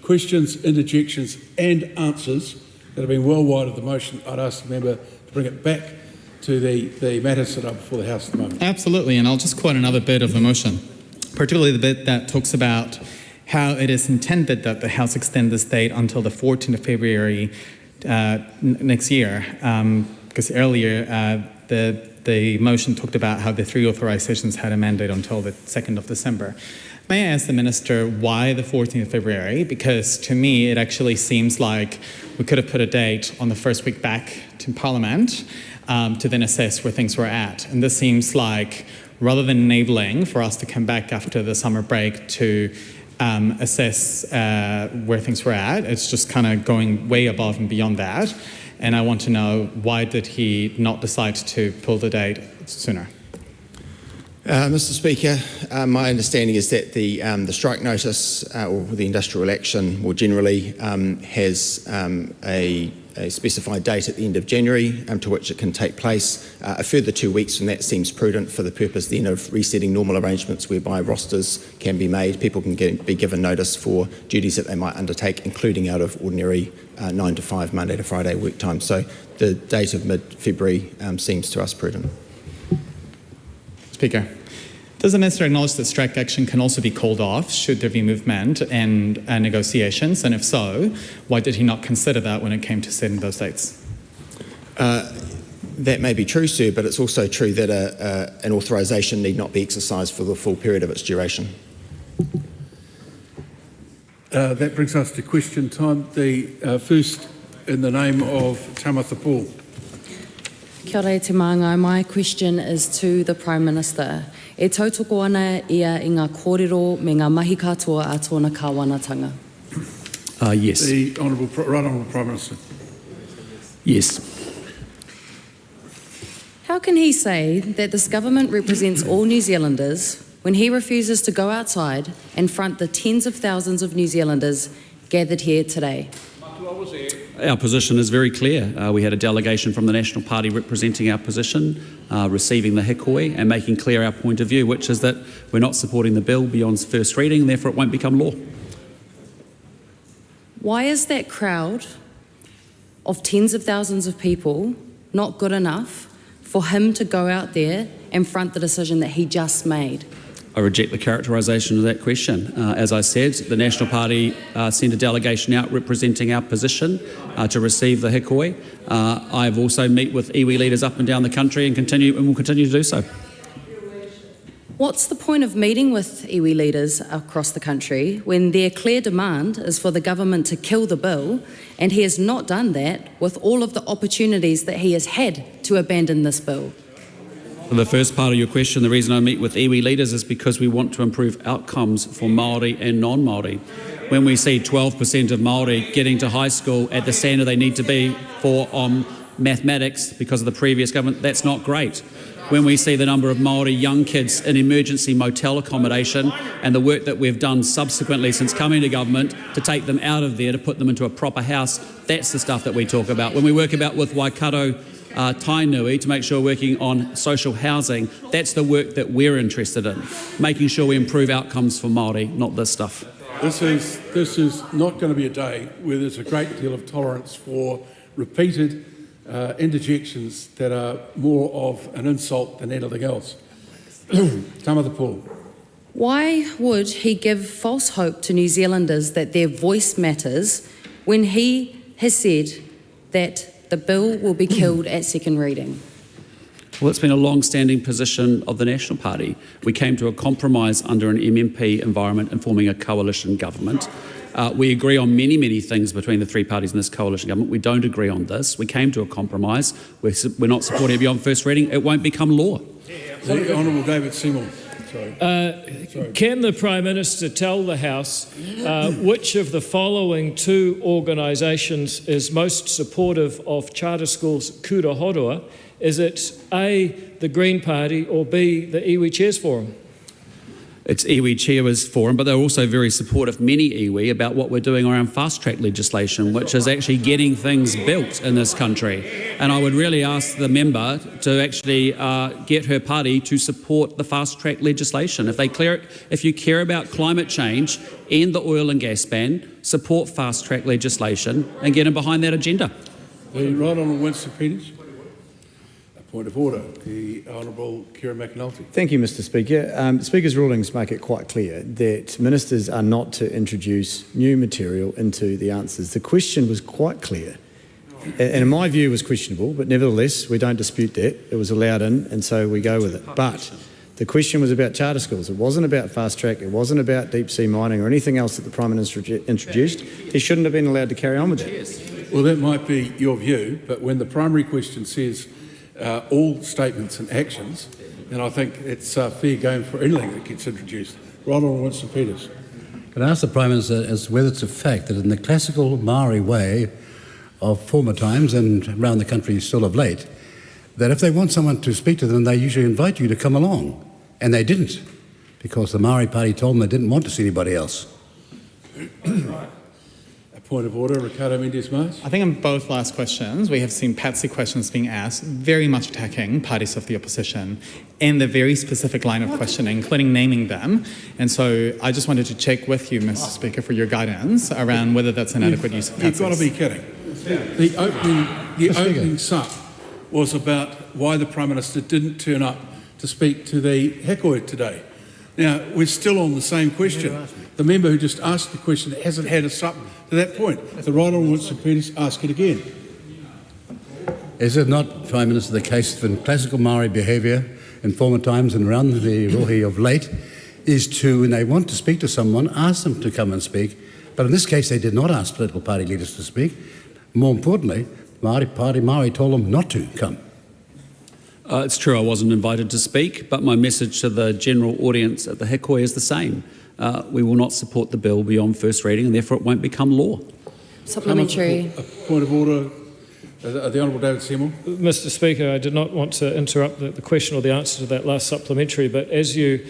Speaker 14: questions, interjections and answers that have been well wide of the motion, I'd ask the member to bring it back to the matters that are before the House at the moment.
Speaker 6: Absolutely, and I'll just quote another bit of the motion, particularly the bit that talks about how it is intended that the House extend this date until the 14th of February next year, because earlier the motion talked about how the 3 authorizations had a mandate until the 2nd of December. May I ask the Minister why the 14th of February? Because to me, it actually seems like we could have put a date on the first week back to Parliament to then assess where things were at. And this seems like, rather than enabling for us to come back after the summer break to assess where things were at, it's just kind of going way above and beyond that. And I want to know, why did he not decide to pull the date sooner?
Speaker 8: Mr Speaker, my understanding is that the strike notice or the industrial action more generally has a specified date at the end of January to which it can take place. A further 2 weeks from that seems prudent for the purpose then of resetting normal arrangements whereby rosters can be made. People can be given notice for duties that they might undertake, including out of ordinary 9 to 5 Monday to Friday work time. So the date of mid-February seems to us prudent.
Speaker 6: Speaker, does the Minister acknowledge that strike action can also be called off should there be movement and negotiations? And if so, why did he not consider that when it came to setting those dates?
Speaker 8: That may be true, sir, but it's also true that an authorisation need not be exercised for the full period of its duration.
Speaker 14: That brings us to question time. The first, in the name of Tamatha Paul.
Speaker 12: Kia ora te māngai. My question is to the Prime Minister. E tautoko ana ia i ngā kōrero me ngā mahi katoa a tōna Kāwanatanga?
Speaker 13: Yes.
Speaker 14: The Right Honourable Prime Minister.
Speaker 13: Yes.
Speaker 12: How can he say that this government represents all New Zealanders when he refuses to go outside and front the tens of thousands of New Zealanders gathered here today?
Speaker 18: Our position is very clear. We had a delegation from the National Party representing our position, receiving the hikoi and making clear our point of view, which is that we're not supporting the bill beyond first reading and therefore it won't become law.
Speaker 12: Why is that crowd of tens of thousands of people not good enough for him to go out there and front the decision that he just made?
Speaker 18: I reject the characterisation of that question. As I said, the National Party sent a delegation out representing our position to receive the hikoi. I've also met with iwi leaders up and down the country and will continue to do so.
Speaker 12: What's the point of meeting with iwi leaders across the country when their clear demand is for the government to kill the bill, and he has not done that with all of the opportunities that he has had to abandon this bill?
Speaker 18: For the first part of your question, the reason I meet with iwi leaders is because we want to improve outcomes for Māori and non-Māori. When we see 12% of Māori getting to high school at the standard they need to be for mathematics because of the previous government, that's not great. When we see the number of Māori young kids in emergency motel accommodation and the work that we've done subsequently since coming to government to take them out of there to put them into a proper house, that's the stuff that we talk about. When we work about with Waikato Tainui to make sure we're working on social housing, that's the work that we're interested in, making sure we improve outcomes for Māori, not this stuff.
Speaker 14: This is not going to be a day where there's a great deal of tolerance for repeated interjections that are more of an insult than anything else. Tamatha Paul.
Speaker 12: Why would he give false hope to New Zealanders that their voice matters when he has said that the bill will be killed at second reading?
Speaker 18: Well, it's been a long-standing position of the National Party. We came to a compromise under an MMP environment in forming a coalition government. We agree on many, many things between the three parties in this coalition government. We don't agree on this. We came to a compromise. We're not supporting it beyond first reading. It won't become law.
Speaker 14: The Honourable David Seymour.
Speaker 13: Can the Prime Minister tell the House which of the following two organisations is most supportive of charter schools kura horua? Is it A, the Green Party, or B, the Iwi Chairs Forum?
Speaker 18: It's iwi Chairs Forum, but they're also very supportive, many iwi, about what we're doing around fast-track legislation, which is actually getting things built in this country. And I would really ask the member to actually get her party to support the fast-track legislation. If you care about climate change, end the oil and gas ban, support fast-track legislation, and get in behind that agenda.
Speaker 14: The Right Honourable Winston Peters. Point of order. The Honourable Kira McAnulty.
Speaker 22: Thank you, Mr Speaker. The Speaker's rulings make it quite clear that ministers are not to introduce new material into the answers. The question was quite clear and in my view was questionable, but nevertheless, we don't dispute that. It was allowed in, and so we go with it. But the question was about charter schools. It wasn't about fast track. It wasn't about deep sea mining or anything else that the Prime Minister introduced. He shouldn't have been allowed to carry on with that.
Speaker 14: Well, that might be your view, but when the primary question says all statements and actions, then I think it's fair game for anything that gets introduced. Ronald Winston-Peters.
Speaker 1: Can I ask the Prime Minister as to whether it's a fact that in the classical Maori way of former times and around the country still of late, that if they want someone to speak to them, they usually invite you to come along. And they didn't, because the Maori Party told them they didn't want to see anybody else.
Speaker 14: A point of order, Ricardo Mendes-Marsh.
Speaker 6: I think on both last questions, we have seen patsy questions being asked, very much attacking parties of the opposition, and the very specific line of questioning, including naming them. And so I just wanted to check with you, Mr. Speaker, for your guidance around whether that's an adequate use of patsies.
Speaker 14: You've got to be kidding. The opening sup was about why the Prime Minister didn't turn up to speak to the hekoi today. Now, we're still on the same question. The member who just asked the question hasn't had us up to that point. The Ronald Winston-Peters ask it again.
Speaker 1: Is it not, Prime Minister, the case that in classical Maori behaviour in former times and around the rohi of late is to, when they want to speak to someone, ask them to come and speak? But in this case, they did not ask political party leaders to speak. More importantly, Maori told them not to come.
Speaker 18: It's true I wasn't invited to speak, but my message to the general audience at the hekoi is the same. We will not support the bill beyond first reading, and therefore it won't become law.
Speaker 12: Supplementary.
Speaker 14: A point of order. The Honourable David Seymour.
Speaker 23: Mr. Speaker, I did not want to interrupt the question or the answer to that last supplementary, but as you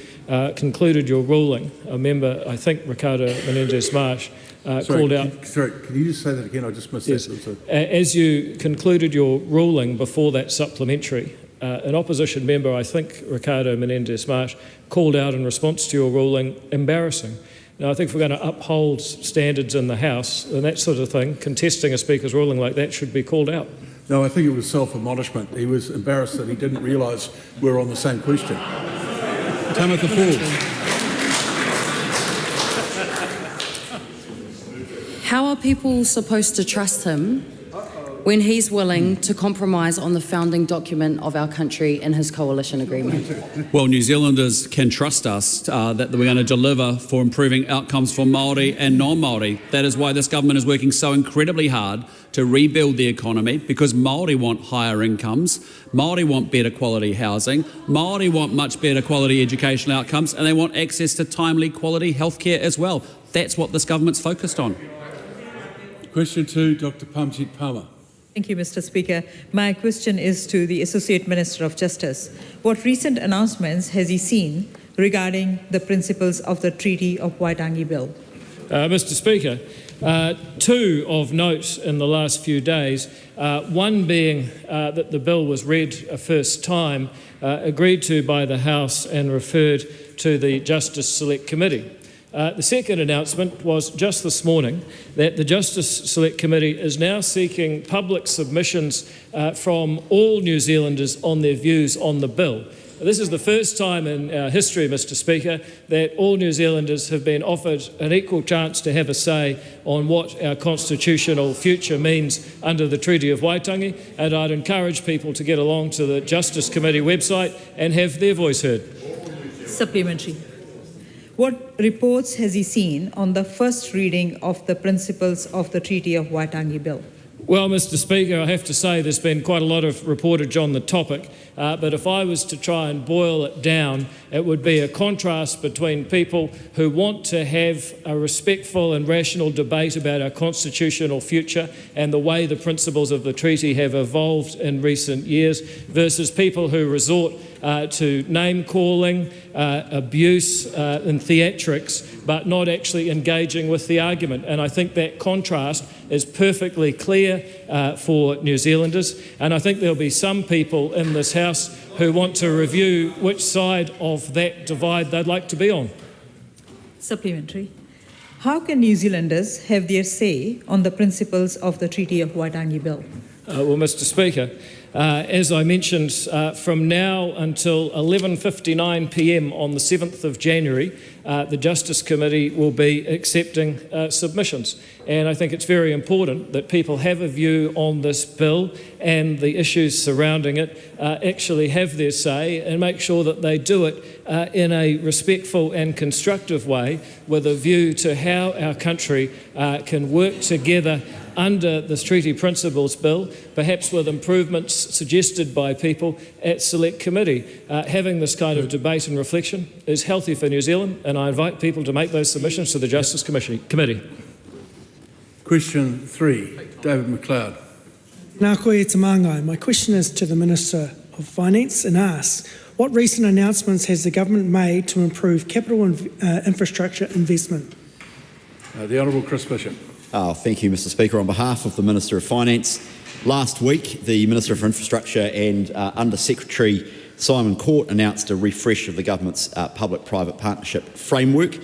Speaker 23: concluded your ruling, a member, I think Ricardo Menendez-Marsh, called out...
Speaker 14: Sorry, can you just say that again? I just missed that.
Speaker 23: As you concluded your ruling before that supplementary, an opposition member, I think Ricardo Menendez-Marsh, called out in response to your ruling, embarrassing. Now, I think if we're going to uphold standards in the House and that sort of thing, contesting a Speaker's ruling like that should be called out.
Speaker 14: No, I think it was self-admonishment. He was embarrassed that he didn't realise we were on the same question. TAMATHA Paul.
Speaker 12: How are people supposed to trust him when he's willing to compromise on the founding document of our country in his coalition agreement?
Speaker 18: Well, New Zealanders can trust us that we're going to deliver for improving outcomes for Māori and non-Māori. That is why this government is working so incredibly hard to rebuild the economy, because Māori want higher incomes, Māori want better quality housing, Māori want much better quality educational outcomes, and they want access to timely quality healthcare as well. That's what this government's focused on.
Speaker 14: Question 2, Dr. Pamjit Palmer.
Speaker 2: Thank you, Mr. Speaker. My question is to the Associate Minister of Justice. What recent announcements has he seen regarding the principles of the Treaty of Waitangi Bill?
Speaker 23: Mr. Speaker, two of note in the last few days, one being that the bill was read a first time, agreed to by the House and referred to the Justice Select Committee. The second announcement was just this morning that the Justice Select Committee is now seeking public submissions from all New Zealanders on their views on the bill. This is the first time in our history, Mr. Speaker, that all New Zealanders have been offered an equal chance to have a say on what our constitutional future means under the Treaty of Waitangi, and I'd encourage people to get along to the Justice Committee website and have their voice heard.
Speaker 2: Supplementary. What reports has he seen on the first reading of the principles of the Treaty of Waitangi Bill?
Speaker 23: Well, Mr. Speaker, I have to say there's been quite a lot of reportage on the topic, but if I was to try and boil it down, it would be a contrast between people who want to have a respectful and rational debate about our constitutional future and the way the principles of the treaty have evolved in recent years versus people who resort to name-calling, abuse and theatrics, but not actually engaging with the argument. And I think that contrast is perfectly clear for New Zealanders. And I think there'll be some people in this House who want to review which side of that divide they'd like to be on.
Speaker 2: Supplementary. How can New Zealanders have their say on the principles of the Treaty of Waitangi Bill?
Speaker 23: Well, Mr. Speaker, as I mentioned, from now until 11:59 p.m. on the 7th of January, the Justice Committee will be accepting submissions.
Speaker 13: And I think it's very important that people have a view on this bill and the issues surrounding it, actually have their say, and make sure that they do it in a respectful and constructive way, with a view to how our country can work together under this Treaty Principles Bill, perhaps with improvements suggested by people at Select Committee. Having this kind of debate and reflection is healthy for New Zealand, and I invite people to make those submissions to the Justice Committee.
Speaker 14: Question 3, David McLeod.
Speaker 3: Nā koe e te māngai. My question is to the Minister of Finance and asks, what recent announcements has the government made to improve capital infrastructure investment?
Speaker 14: The Honourable Chris Bishop.
Speaker 4: Thank you, Mr Speaker. On behalf of the Minister of Finance, last week the Minister for Infrastructure and Under Secretary Simon Court announced a refresh of the government's public-private partnership framework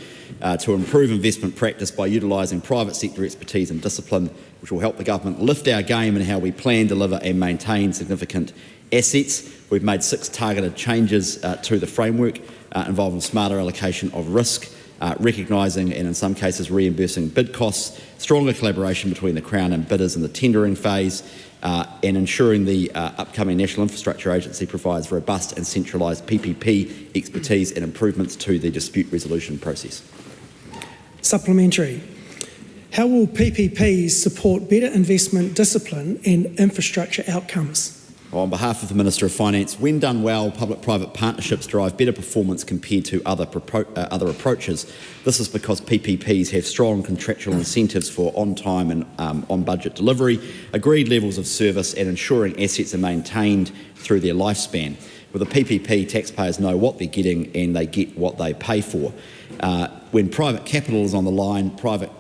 Speaker 4: to improve investment practice by utilising private sector expertise and discipline, which will help the government lift our game in how we plan, deliver and maintain significant assets. We've made 6 targeted changes to the framework involving smarter allocation of risk, recognising and in some cases reimbursing bid costs, stronger collaboration between the Crown and bidders in the tendering phase, and ensuring the upcoming National Infrastructure Agency provides robust and centralised PPP expertise and improvements to the dispute resolution process.
Speaker 3: Supplementary. How will PPPs support better investment discipline and infrastructure outcomes?
Speaker 4: On behalf of the Minister of Finance, when done well, public-private partnerships drive better performance compared to other approaches. This is because PPPs have strong contractual incentives for on-time and on-budget delivery, agreed levels of service and ensuring assets are maintained through their lifespan. With a PPP, taxpayers know what they're getting and they get what they pay for. When private capital is on the line, private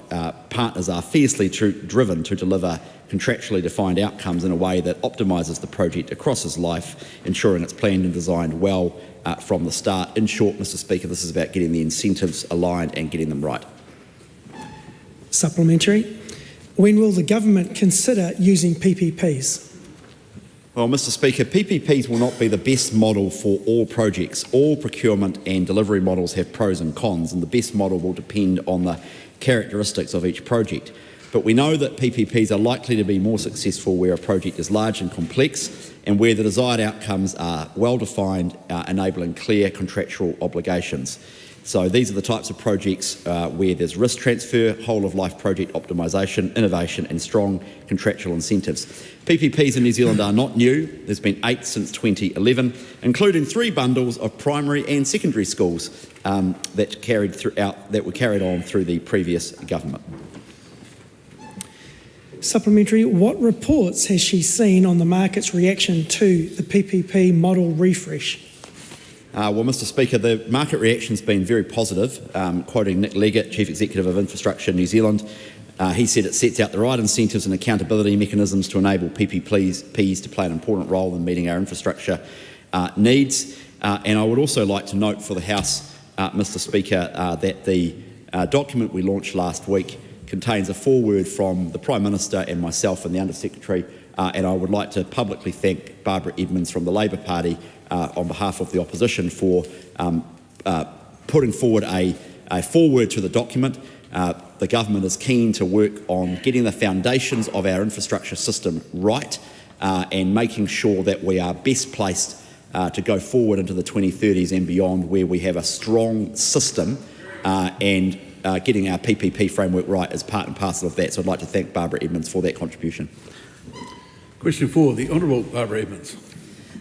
Speaker 4: partners are fiercely driven to deliver contractually defined outcomes in a way that optimises the project across its life, ensuring it's planned and designed well from the start. In short, Mr Speaker, this is about getting the incentives aligned and getting them right.
Speaker 3: Supplementary. When will the government consider using PPPs?
Speaker 4: Well, Mr Speaker, PPPs will not be the best model for all projects. All procurement and delivery models have pros and cons, and the best model will depend on the characteristics of each project. But we know that PPPs are likely to be more successful where a project is large and complex and where the desired outcomes are well defined, enabling clear contractual obligations. So these are the types of projects where there's risk transfer, whole-of-life project optimisation, innovation and strong contractual incentives. PPPs in New Zealand are not new. There's been 8 since 2011, including 3 bundles of primary and secondary schools that were carried on through the previous government.
Speaker 3: Supplementary. What reports has she seen on the market's reaction to the PPP model refresh?
Speaker 4: Well, Mr Speaker, the market reaction's been very positive. Quoting Nick Leggett, Chief Executive of Infrastructure New Zealand, he said it sets out the right incentives and accountability mechanisms to enable PPPs to play an important role in meeting our infrastructure needs. And I would also like to note for the House, Mr Speaker, that the document we launched last week contains a foreword from the Prime Minister and myself and the Under Secretary, and I would like to publicly thank Barbara Edmonds from the Labour Party on behalf of the opposition for putting forward a foreword to the document. The government is keen to work on getting the foundations of our infrastructure system right and making sure that we are best placed to go forward into the 2030s and beyond, where we have a strong system and getting our PPP framework right is part and parcel of that. So I'd like to thank Barbara Edmonds for that contribution.
Speaker 14: Question 4, the Honourable Barbara Edmonds.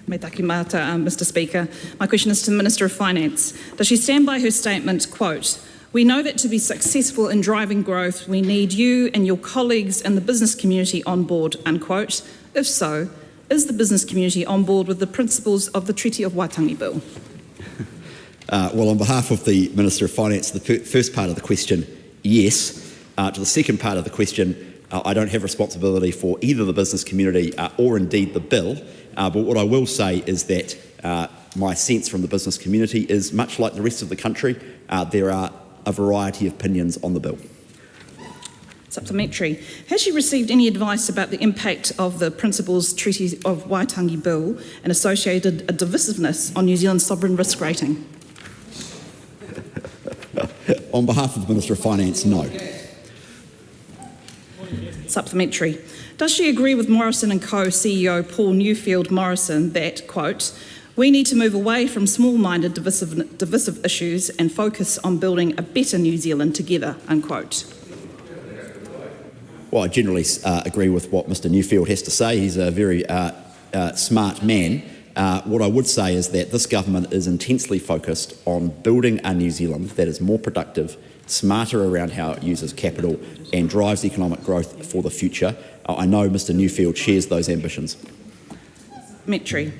Speaker 16: Me taki mata, Mr Speaker. My question is to the Minister of Finance. Does she stand by her statement, quote, "We know that to be successful in driving growth, we need you and your colleagues in the business community on board," unquote? If so, is the business community on board with the principles of the Treaty of Waitangi Bill?
Speaker 4: Well, on behalf of the Minister of Finance, the first part of the question, yes. To the second part of the question, I don't have responsibility for either the business community or indeed the bill, but what I will say is that my sense from the business community is, much like the rest of the country, there are a variety of opinions on the bill.
Speaker 16: Supplementary. Has she received any advice about the impact of the Principles Treaty of Waitangi Bill and associated divisiveness on New Zealand's sovereign risk rating?
Speaker 4: On behalf of the Minister of Finance, no.
Speaker 16: Supplementary. Does she agree with Morrison & Co CEO Paul Newfield Morrison that, quote, we need to move away from small-minded divisive issues and focus on building a better New Zealand together, unquote?
Speaker 4: Well, I generally agree with what Mr Newfield has to say. He's a very smart man. What I would say is that this government is intensely focused on building a New Zealand that is more productive, smarter around how it uses capital and drives economic growth for the future. I know Mr Newfield shares those ambitions.
Speaker 16: Metri.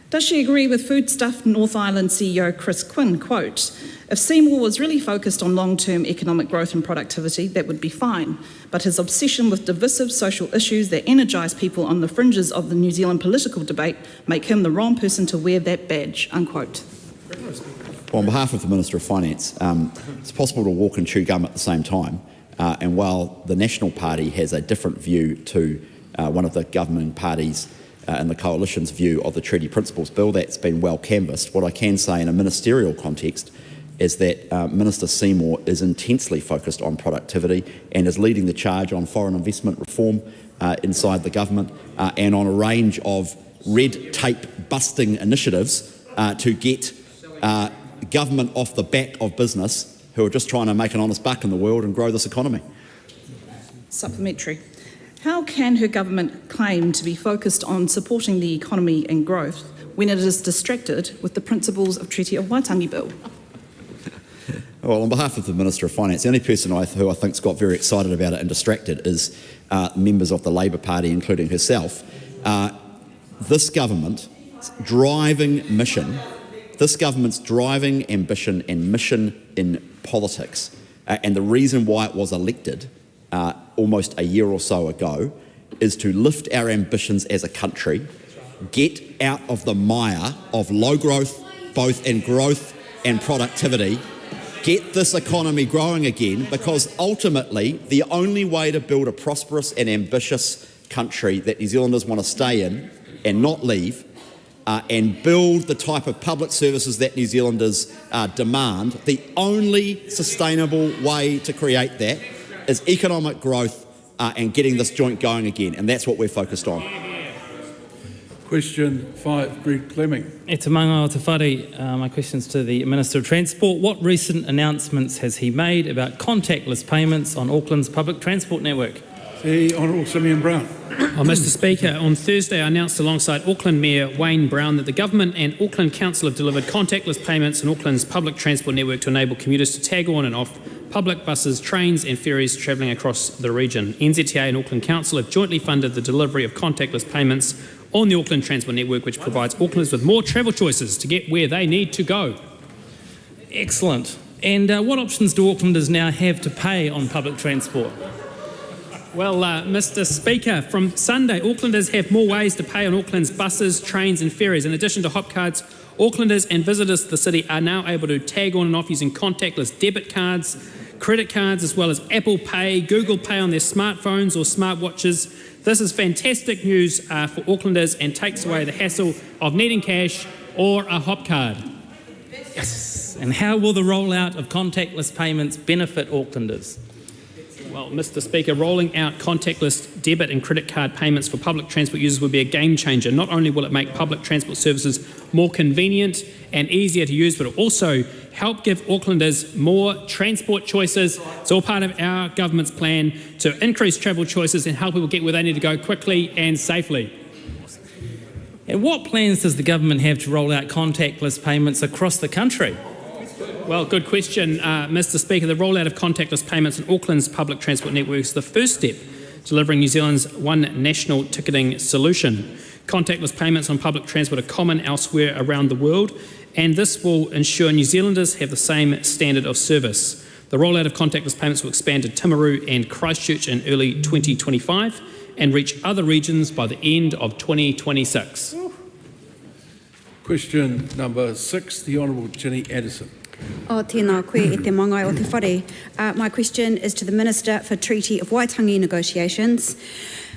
Speaker 16: Does she agree with Foodstuff North Island CEO Chris Quinn, quote, if Seymour was really focused on long-term economic growth and productivity, that would be fine, but his obsession with divisive social issues that energise people on the fringes of the New Zealand political debate make him the wrong person to wear that badge, unquote?
Speaker 4: Well, on behalf of the Minister of Finance, it's possible to walk and chew gum at the same time, and while the National Party has a different view to one of the governing parties and the Coalition's view of the Treaty Principles Bill, that's been well canvassed. What I can say in a ministerial context is that Minister Seymour is intensely focused on productivity and is leading the charge on foreign investment reform inside the government and on a range of red tape busting initiatives to get government off the back of business who are just trying to make an honest buck in the world and grow this economy.
Speaker 16: Supplementary. How can her government claim to be focused on supporting the economy and growth when it is distracted with the principles of Treaty of Waitangi Bill?
Speaker 4: Well, on behalf of the Minister of Finance, the only person who I think's got very excited about it and distracted is members of the Labour Party, including herself. This government's driving ambition and mission in politics, and the reason why it was elected almost a year or so ago, is to lift our ambitions as a country, get out of the mire of low growth, both in growth and productivity, get this economy growing again, because ultimately the only way to build a prosperous and ambitious country that New Zealanders want to stay in and not leave, and build the type of public services that New Zealanders demand, the only sustainable way to create that is economic growth and getting this joint going again, and that's what we're focused on.
Speaker 14: Question 5, Greg Fleming.
Speaker 5: E te manga o te whare, my question's to the Minister of Transport. What recent announcements has he made about contactless payments on Auckland's public transport network?
Speaker 14: The Honourable Simeon Brown.
Speaker 11: Mr Speaker, on Thursday I announced alongside Auckland Mayor Wayne Brown that the Government and Auckland Council have delivered contactless payments on Auckland's public transport network to enable commuters to tag on and off public buses, trains and ferries travelling across the region. NZTA and Auckland Council have jointly funded the delivery of contactless payments on the Auckland Transport Network, which provides Aucklanders with more travel choices to get where they need to go.
Speaker 5: Excellent. And what options do Aucklanders now have to pay on public transport?
Speaker 11: Well, Mr Speaker, from Sunday, Aucklanders have more ways to pay on Auckland's buses, trains and ferries. In addition to hop cards, Aucklanders and visitors to the city are now able to tag on and off using contactless debit cards, credit cards, as well as Apple Pay, Google Pay on their smartphones or smartwatches. This is fantastic news for Aucklanders and takes away the hassle of needing cash or a hop card.
Speaker 5: Yes. And how will the rollout of contactless payments benefit Aucklanders?
Speaker 11: Well, Mr Speaker, rolling out contactless debit and credit card payments for public transport users will be a game changer. Not only will it make public transport services more convenient and easier to use, but it will also help give Aucklanders more transport choices. It's all part of our government's plan to increase travel choices and help people get where they need to go quickly and safely.
Speaker 5: And what plans does the government have to roll out contactless payments across the country?
Speaker 11: Well, good question, Mr Speaker. The rollout of contactless payments in Auckland's public transport network is the first step delivering New Zealand's one national ticketing solution. Contactless payments on public transport are common elsewhere around the world, and this will ensure New Zealanders have the same standard of service. The rollout of contactless payments will expand to Timaru and Christchurch in early 2025 and reach other regions by the end of 2026.
Speaker 14: Question number 6, the Honourable Ginny Anderson.
Speaker 15: O tēnā koe e te mangai o te whare. My question is to the Minister for Treaty of Waitangi negotiations.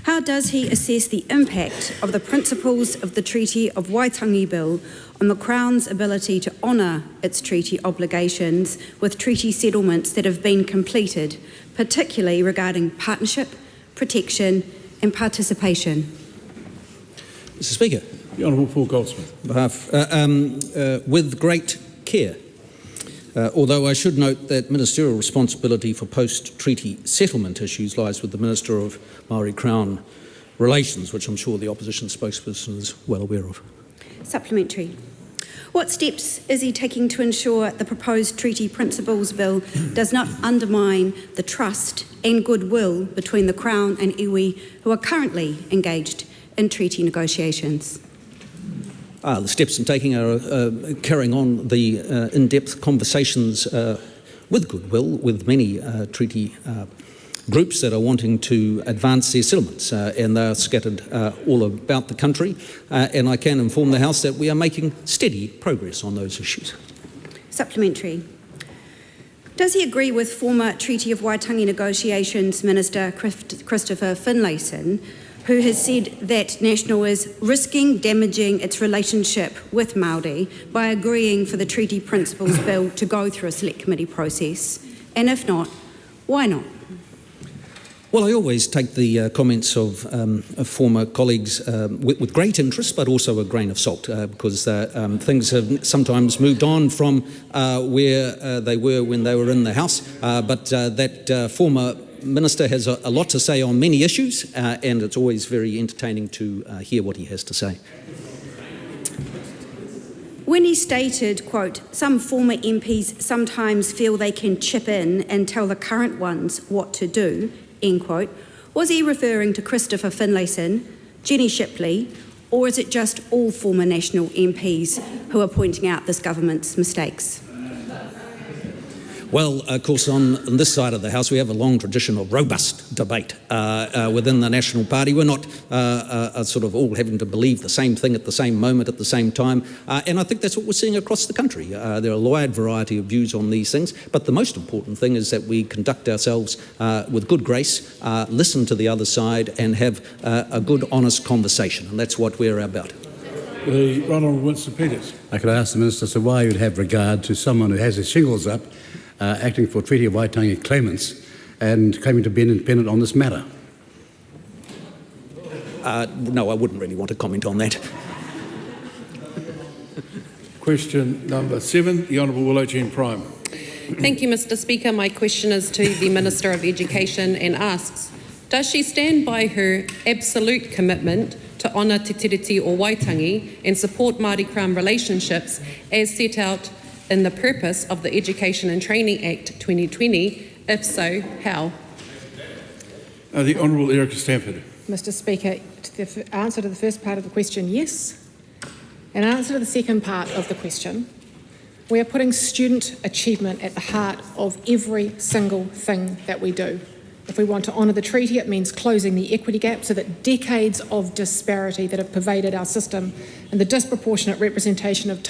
Speaker 15: How does he assess the impact of the principles of the Treaty of Waitangi Bill on the Crown's ability to honour its treaty obligations with treaty settlements that have been completed, particularly regarding partnership, protection and participation.
Speaker 7: Mr Speaker.
Speaker 14: The Honourable Paul Goldsmith.
Speaker 7: With great care. Although I should note that ministerial responsibility for post-treaty settlement issues lies with the Minister of Māori-Crown Relations, which I'm sure the opposition spokesperson is well aware of.
Speaker 15: Supplementary. What steps is he taking to ensure the proposed treaty principles bill does not undermine the trust and goodwill between the Crown and iwi who are currently engaged in treaty negotiations?
Speaker 7: The steps I'm taking are carrying on the in-depth conversations with goodwill with many treaty groups that are wanting to advance their settlements, and they are scattered all about the country, and I can inform the House that we are making steady progress on those issues.
Speaker 15: Supplementary. Does he agree with former Treaty of Waitangi Negotiations Minister Christopher Finlayson, who has said that National is risking damaging its relationship with Māori by agreeing for the Treaty Principles Bill to go through a select committee process? And if not, why not?
Speaker 7: Well, I always take the comments of former colleagues with great interest, but also a grain of salt, because things have sometimes moved on from where they were when they were in the House. But that former Minister has a lot to say on many issues, and it's always very entertaining to hear what he has to say.
Speaker 15: When he stated, quote, some former MPs sometimes feel they can chip in and tell the current ones what to do, end quote, was he referring to Christopher Finlayson, Jenny Shipley, or is it just all former National MPs who are pointing out this government's mistakes?
Speaker 7: Well, of course, on this side of the House, we have a long tradition of robust debate within the National Party. We're not sort of all having to believe the same thing at the same moment, at the same time. And I think that's what we're seeing across the country. There are a wide variety of views on these things. But the most important thing is that we conduct ourselves with good grace, listen to the other side, and have a good, honest conversation. And that's what we're about.
Speaker 14: The Right Honourable Winston Peters.
Speaker 1: I could ask the Minister so why you'd have regard to someone who has his shingles up acting for Treaty of Waitangi claimants and claiming to be independent on this matter.
Speaker 7: No, I wouldn't really want to comment on that.
Speaker 14: Question number 7, the Honourable Willow Jean Prime.
Speaker 10: Thank you, Mr Speaker. My question is to the Minister of Education and asks, does she stand by her absolute commitment to honour Te Tiriti o Waitangi and support Māori-Crown relationships as set out in the purpose of the Education and Training Act 2020? If so, how?
Speaker 14: The Honourable Erica Stanford.
Speaker 17: Mr Speaker, to the answer to the first part of the question, yes. In answer to the second part of the question, we are putting student achievement at the heart of every single thing that we do. If we want to honour the treaty, it means closing the equity gap so that decades of disparity that have pervaded our system and the disproportionate representation of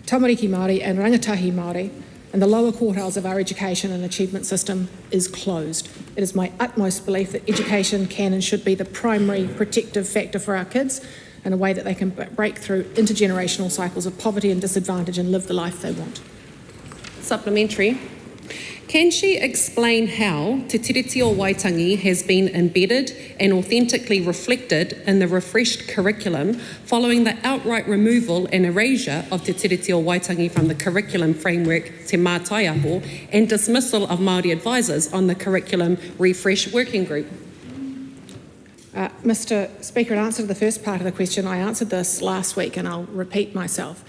Speaker 17: tamariki Māori and rangatahi Māori and the lower quartiles of our education and achievement system is closed. It is my utmost belief that education can and should be the primary protective factor for our kids in a way that they can break through intergenerational cycles of poverty and disadvantage and live the life they want.
Speaker 10: Supplementary. Can she explain how Te Tiriti o Waitangi has been embedded and authentically reflected in the refreshed curriculum following the outright removal and erasure of Te Tiriti o Waitangi from the curriculum framework Te Mātaiaho and dismissal of Māori advisors on the curriculum refresh working group?
Speaker 17: Mr Speaker, in answer to the first part of the question, I answered this last week and I'll repeat myself.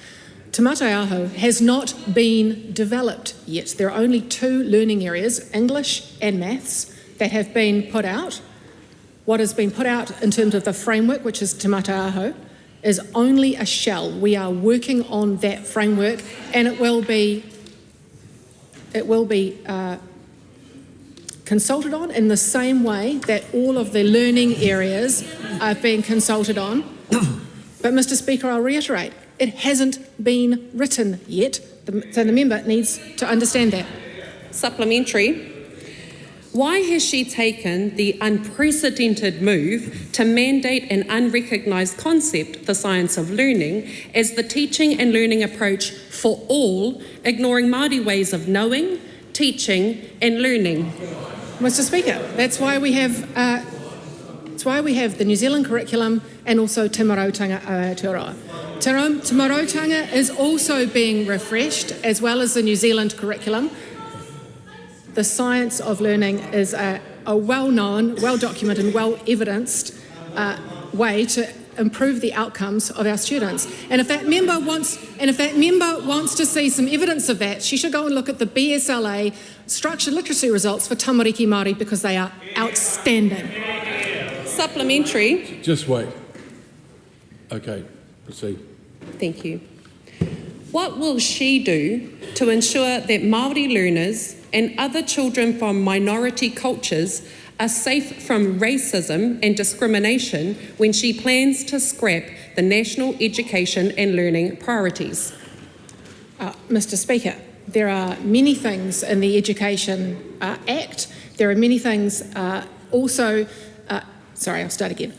Speaker 17: Te Mātaiaho has not been developed yet. There are only 2 learning areas, English and maths, that have been put out. What has been put out in terms of the framework, which is Te Mātaiaho, is only a shell. We are working on that framework and it will be consulted on in the same way that all of the learning areas are being consulted on. But Mr Speaker, I'll reiterate, it hasn't been written yet, so the member needs to understand that.
Speaker 10: Supplementary. Why has she taken the unprecedented move to mandate an unrecognised concept, the science of learning, as the teaching and learning approach for all, ignoring Māori ways of knowing, teaching and learning?
Speaker 17: Mr. Speaker, that's why we have the New Zealand curriculum and also Timarotanga Aotearoa. Timarotanga is also being refreshed, as well as the New Zealand curriculum. The science of learning is a well-known, well-documented, well-evidenced way to improve the outcomes of our students. And if that member wants to see some evidence of that, she should go and look at the BSLA structured literacy results for tamariki Māori, because they are outstanding.
Speaker 10: Supplementary.
Speaker 14: Just wait. Okay, proceed.
Speaker 10: Thank you. What will she do to ensure that Māori learners and other children from minority cultures are safe from racism and discrimination when she plans to scrap the national education and learning priorities?
Speaker 17: Mr. Speaker, there are many things in the Education Act. There are many things also... sorry, I'll start again.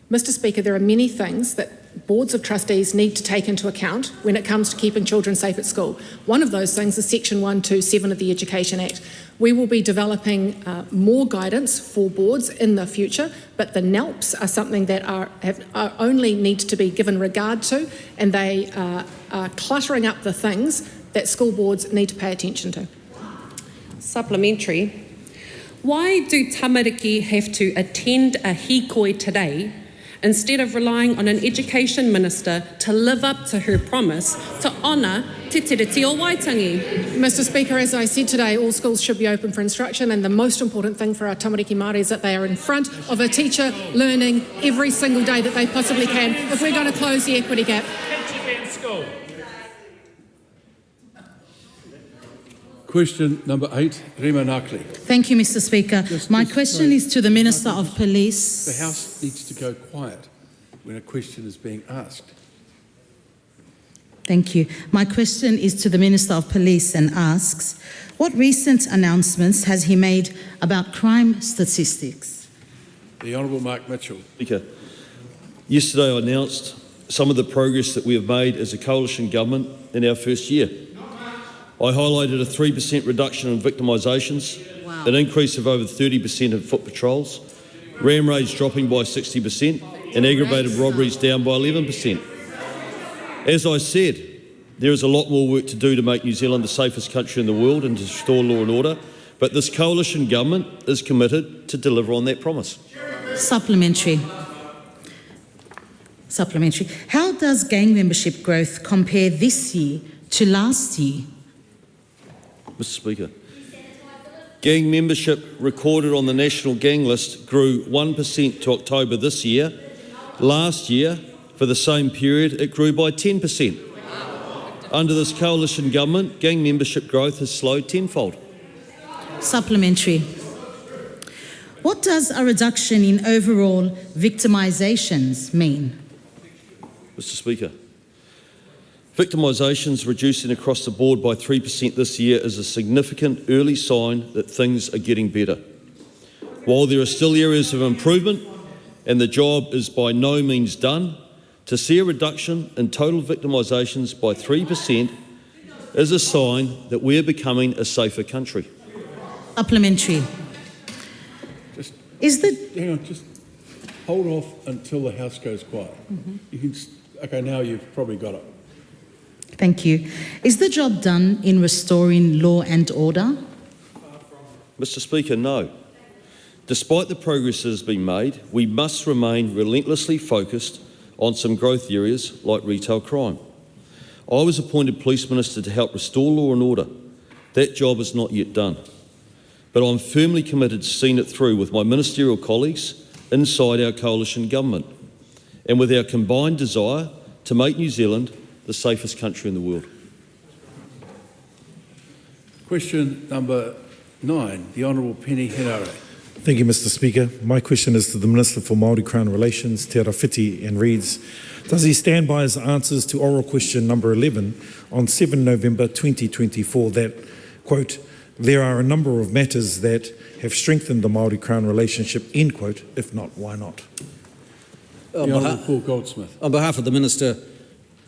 Speaker 17: Mr. Speaker, there are many things that boards of trustees need to take into account when it comes to keeping children safe at school. One of those things is Section 127 of the Education Act. We will be developing more guidance for boards in the future, but the NELPs are something that are only need to be given regard to, and they are cluttering up the things that school boards need to pay attention to.
Speaker 10: Supplementary. Why do tamariki have to attend a hikoi today instead of relying on an education minister to live up to her promise to honour te tiriti o Waitangi?
Speaker 17: Mr. Speaker, as I said today, all schools should be open for instruction, and the most important thing for our tamariki Māori is that they are in front of a teacher learning every single day that they possibly can if we're going to close the equity gap.
Speaker 14: Question number 8, Rima Nakli.
Speaker 9: Thank you, Mr. Speaker. My question is to the Minister of Police.
Speaker 14: The House needs to go quiet when a question is being asked.
Speaker 9: Thank you. My question is to the Minister of Police and asks, what recent announcements has he made about crime statistics?
Speaker 14: The Honourable Mark Mitchell.
Speaker 19: Speaker, yesterday I announced some of the progress that we have made as a coalition government in our first year. I highlighted a 3% reduction in victimisations, an increase of over 30% in foot patrols, ram raids dropping by 60% and aggravated robberies down by 11%. As I said, there is a lot more work to do to make New Zealand the safest country in the world and to restore law and order, but this coalition government is committed to deliver on that promise.
Speaker 9: Supplementary. How does gang membership growth compare this year to last year?
Speaker 19: Mr. Speaker, gang membership recorded on the national gang list grew 1% to October this year. Last year, for the same period, it grew by 10%. Under this coalition government, gang membership growth has slowed tenfold.
Speaker 9: Supplementary. What does a reduction in overall victimisations mean?
Speaker 19: Mr. Speaker, victimisations reducing across the board by 3% this year is a significant early sign that things are getting better. While there are still areas of improvement and the job is by no means done, to see a reduction in total victimisations by 3% is a sign that we're becoming a safer country.
Speaker 9: Supplementary.
Speaker 14: Hang on, just hold off until the House goes quiet. You can, okay, now you've probably got it.
Speaker 9: Thank you. Is the job done in restoring law and order?
Speaker 19: Mr. Speaker, no. Despite the progress that has been made, we must remain relentlessly focused on some growth areas like retail crime. I was appointed Police Minister to help restore law and order. That job is not yet done. But I'm firmly committed to seeing it through with my ministerial colleagues inside our coalition government and with our combined desire to make New Zealand the safest country in the world.
Speaker 14: Question number 9, the Honourable Penny Henare.
Speaker 20: Thank you, Mr. Speaker. My question is to the Minister for Māori-Crown Relations, Te Rawhiti, and reads, does he stand by his answers to oral question number 11 on 7 November 2024 that, quote, there are a number of matters that have strengthened the Māori-Crown relationship, end quote, if not, why not?
Speaker 14: The Honourable Paul Goldsmith.
Speaker 7: On behalf of the Minister,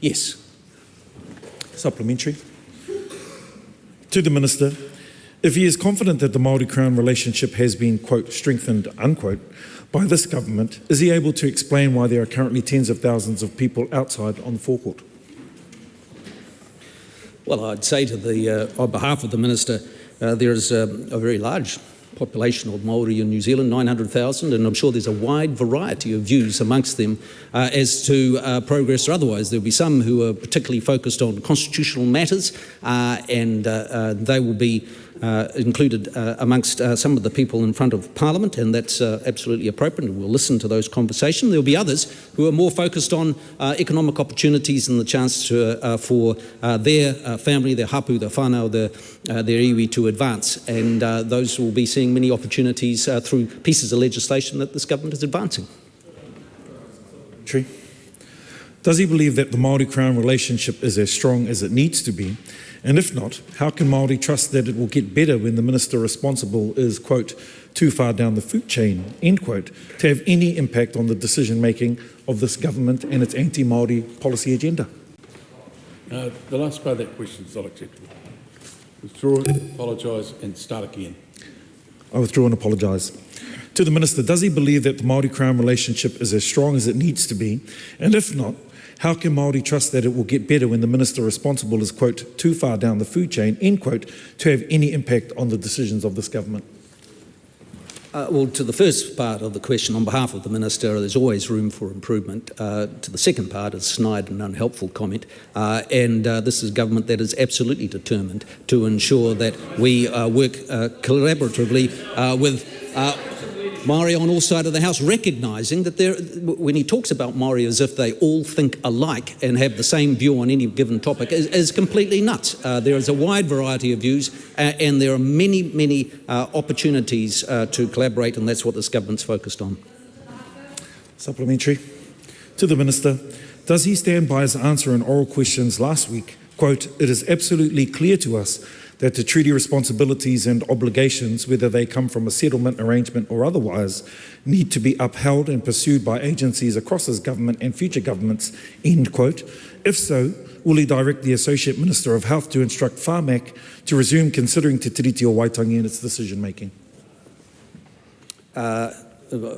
Speaker 7: yes.
Speaker 20: Supplementary. To the Minister, if he is confident that the Māori-Crown relationship has been, quote, strengthened, unquote, by this government, is he able to explain why there are currently tens of thousands of people outside on the forecourt?
Speaker 7: Well, I'd say on behalf of the Minister, there is a very large population of Māori in New Zealand, 900,000, and I'm sure there's a wide variety of views amongst them as to progress or otherwise. There'll be some who are particularly focused on constitutional matters, and they will be included amongst some of the people in front of Parliament, and that's absolutely appropriate, and we'll listen to those conversations. There'll be others who are more focused on economic opportunities and the chance for their family, their hapu, their whānau, their iwi to advance, and those will be seeing many opportunities through pieces of legislation that this government is advancing.
Speaker 20: Does he believe that the Māori-Crown relationship is as strong as it needs to be? And if not, how can Māori trust that it will get better when the minister responsible is, quote, too far down the food chain, end quote, to have any impact on the decision-making of this government and its anti-Māori policy agenda?
Speaker 14: The last part of that question is not acceptable. Withdraw, apologise and start again.
Speaker 20: I withdraw and apologise. To the Minister, does he believe that the Māori-Crown relationship is as strong as it needs to be? And if not, how can Māori trust that it will get better when the minister responsible is, quote, too far down the food chain, end quote, to have any impact on the decisions of this government?
Speaker 7: Well, to the first part of the question, on behalf of the Minister, there's always room for improvement. To the second part, a snide and unhelpful comment, and this is a government that is absolutely determined to ensure that we work collaboratively with Māori on all sides of the House, recognising that when he talks about Māori as if they all think alike and have the same view on any given topic is completely nuts. There is a wide variety of views and there are many opportunities to collaborate, and that's what this government's focused on.
Speaker 20: Supplementary. To the Minister, does he stand by his answer in oral questions last week? Quote, it is absolutely clear to us that the treaty responsibilities and obligations, whether they come from a settlement arrangement or otherwise, need to be upheld and pursued by agencies across his government and future governments, end quote. If so, will he direct the Associate Minister of Health to instruct Whāmek to resume considering Te Tiriti o Waitangi in its decision-making?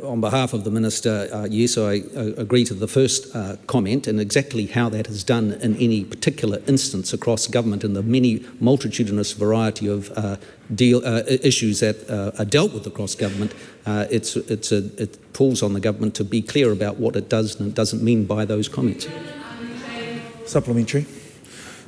Speaker 7: On behalf of the Minister, yes, I agree to the first comment, and exactly how that is done in any particular instance across government and the many multitudinous variety of issues that are dealt with across government, it falls on the government to be clear about what it does and doesn't mean by those comments.
Speaker 20: Supplementary.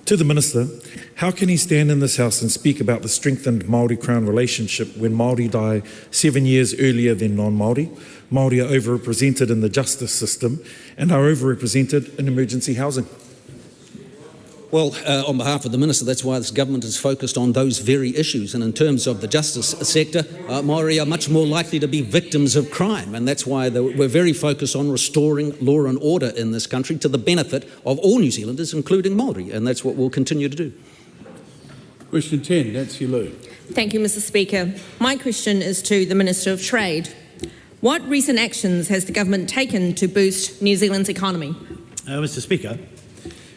Speaker 20: To the Minister, how can he stand in this House and speak about the strengthened Māori-Crown relationship when Māori die 7 years earlier than non-Māori? Māori are overrepresented in the justice system and are overrepresented in emergency housing.
Speaker 7: Well, on behalf of the Minister, that's why this government is focused on those very issues. And in terms of the justice sector, Māori are much more likely to be victims of crime. And that's why we're very focused on restoring law and order in this country to the benefit of all New Zealanders, including Māori. And that's what we'll continue to do.
Speaker 14: Question 10, Nancy Lou.
Speaker 8: Thank you, Mr. Speaker. My question is to the Minister of Trade. What recent actions has the government taken to boost New Zealand's economy?
Speaker 21: Mr. Speaker,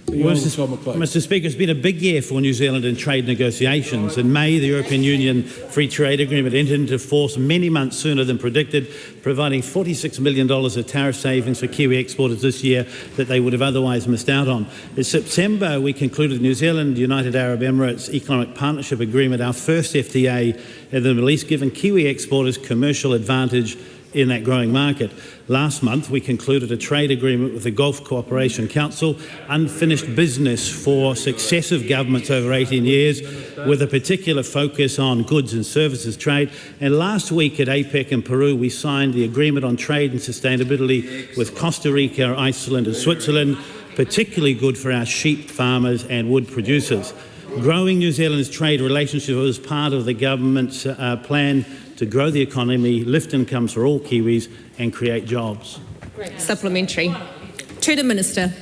Speaker 21: Mr. Speaker, it's been a big year for New Zealand in trade negotiations. In May, the European Union Free Trade Agreement entered into force many months sooner than predicted, providing $46 million of tariff savings for Kiwi exporters this year that they would have otherwise missed out on. In September, we concluded the New Zealand-United Arab Emirates Economic Partnership Agreement, our first FTA in the Middle East, giving Kiwi exporters commercial advantage in that growing market. Last month, we concluded a trade agreement with the Gulf Cooperation Council, unfinished business for successive governments over 18 years, with a particular focus on goods and services trade. And last week at APEC in Peru, we signed the agreement on trade and sustainability with Costa Rica, Iceland and Switzerland, particularly good for our sheep farmers and wood producers. Growing New Zealand's trade relationship was part of the government's plan to grow the economy, lift incomes for all Kiwis and create jobs.
Speaker 8: Supplementary. To the Minister,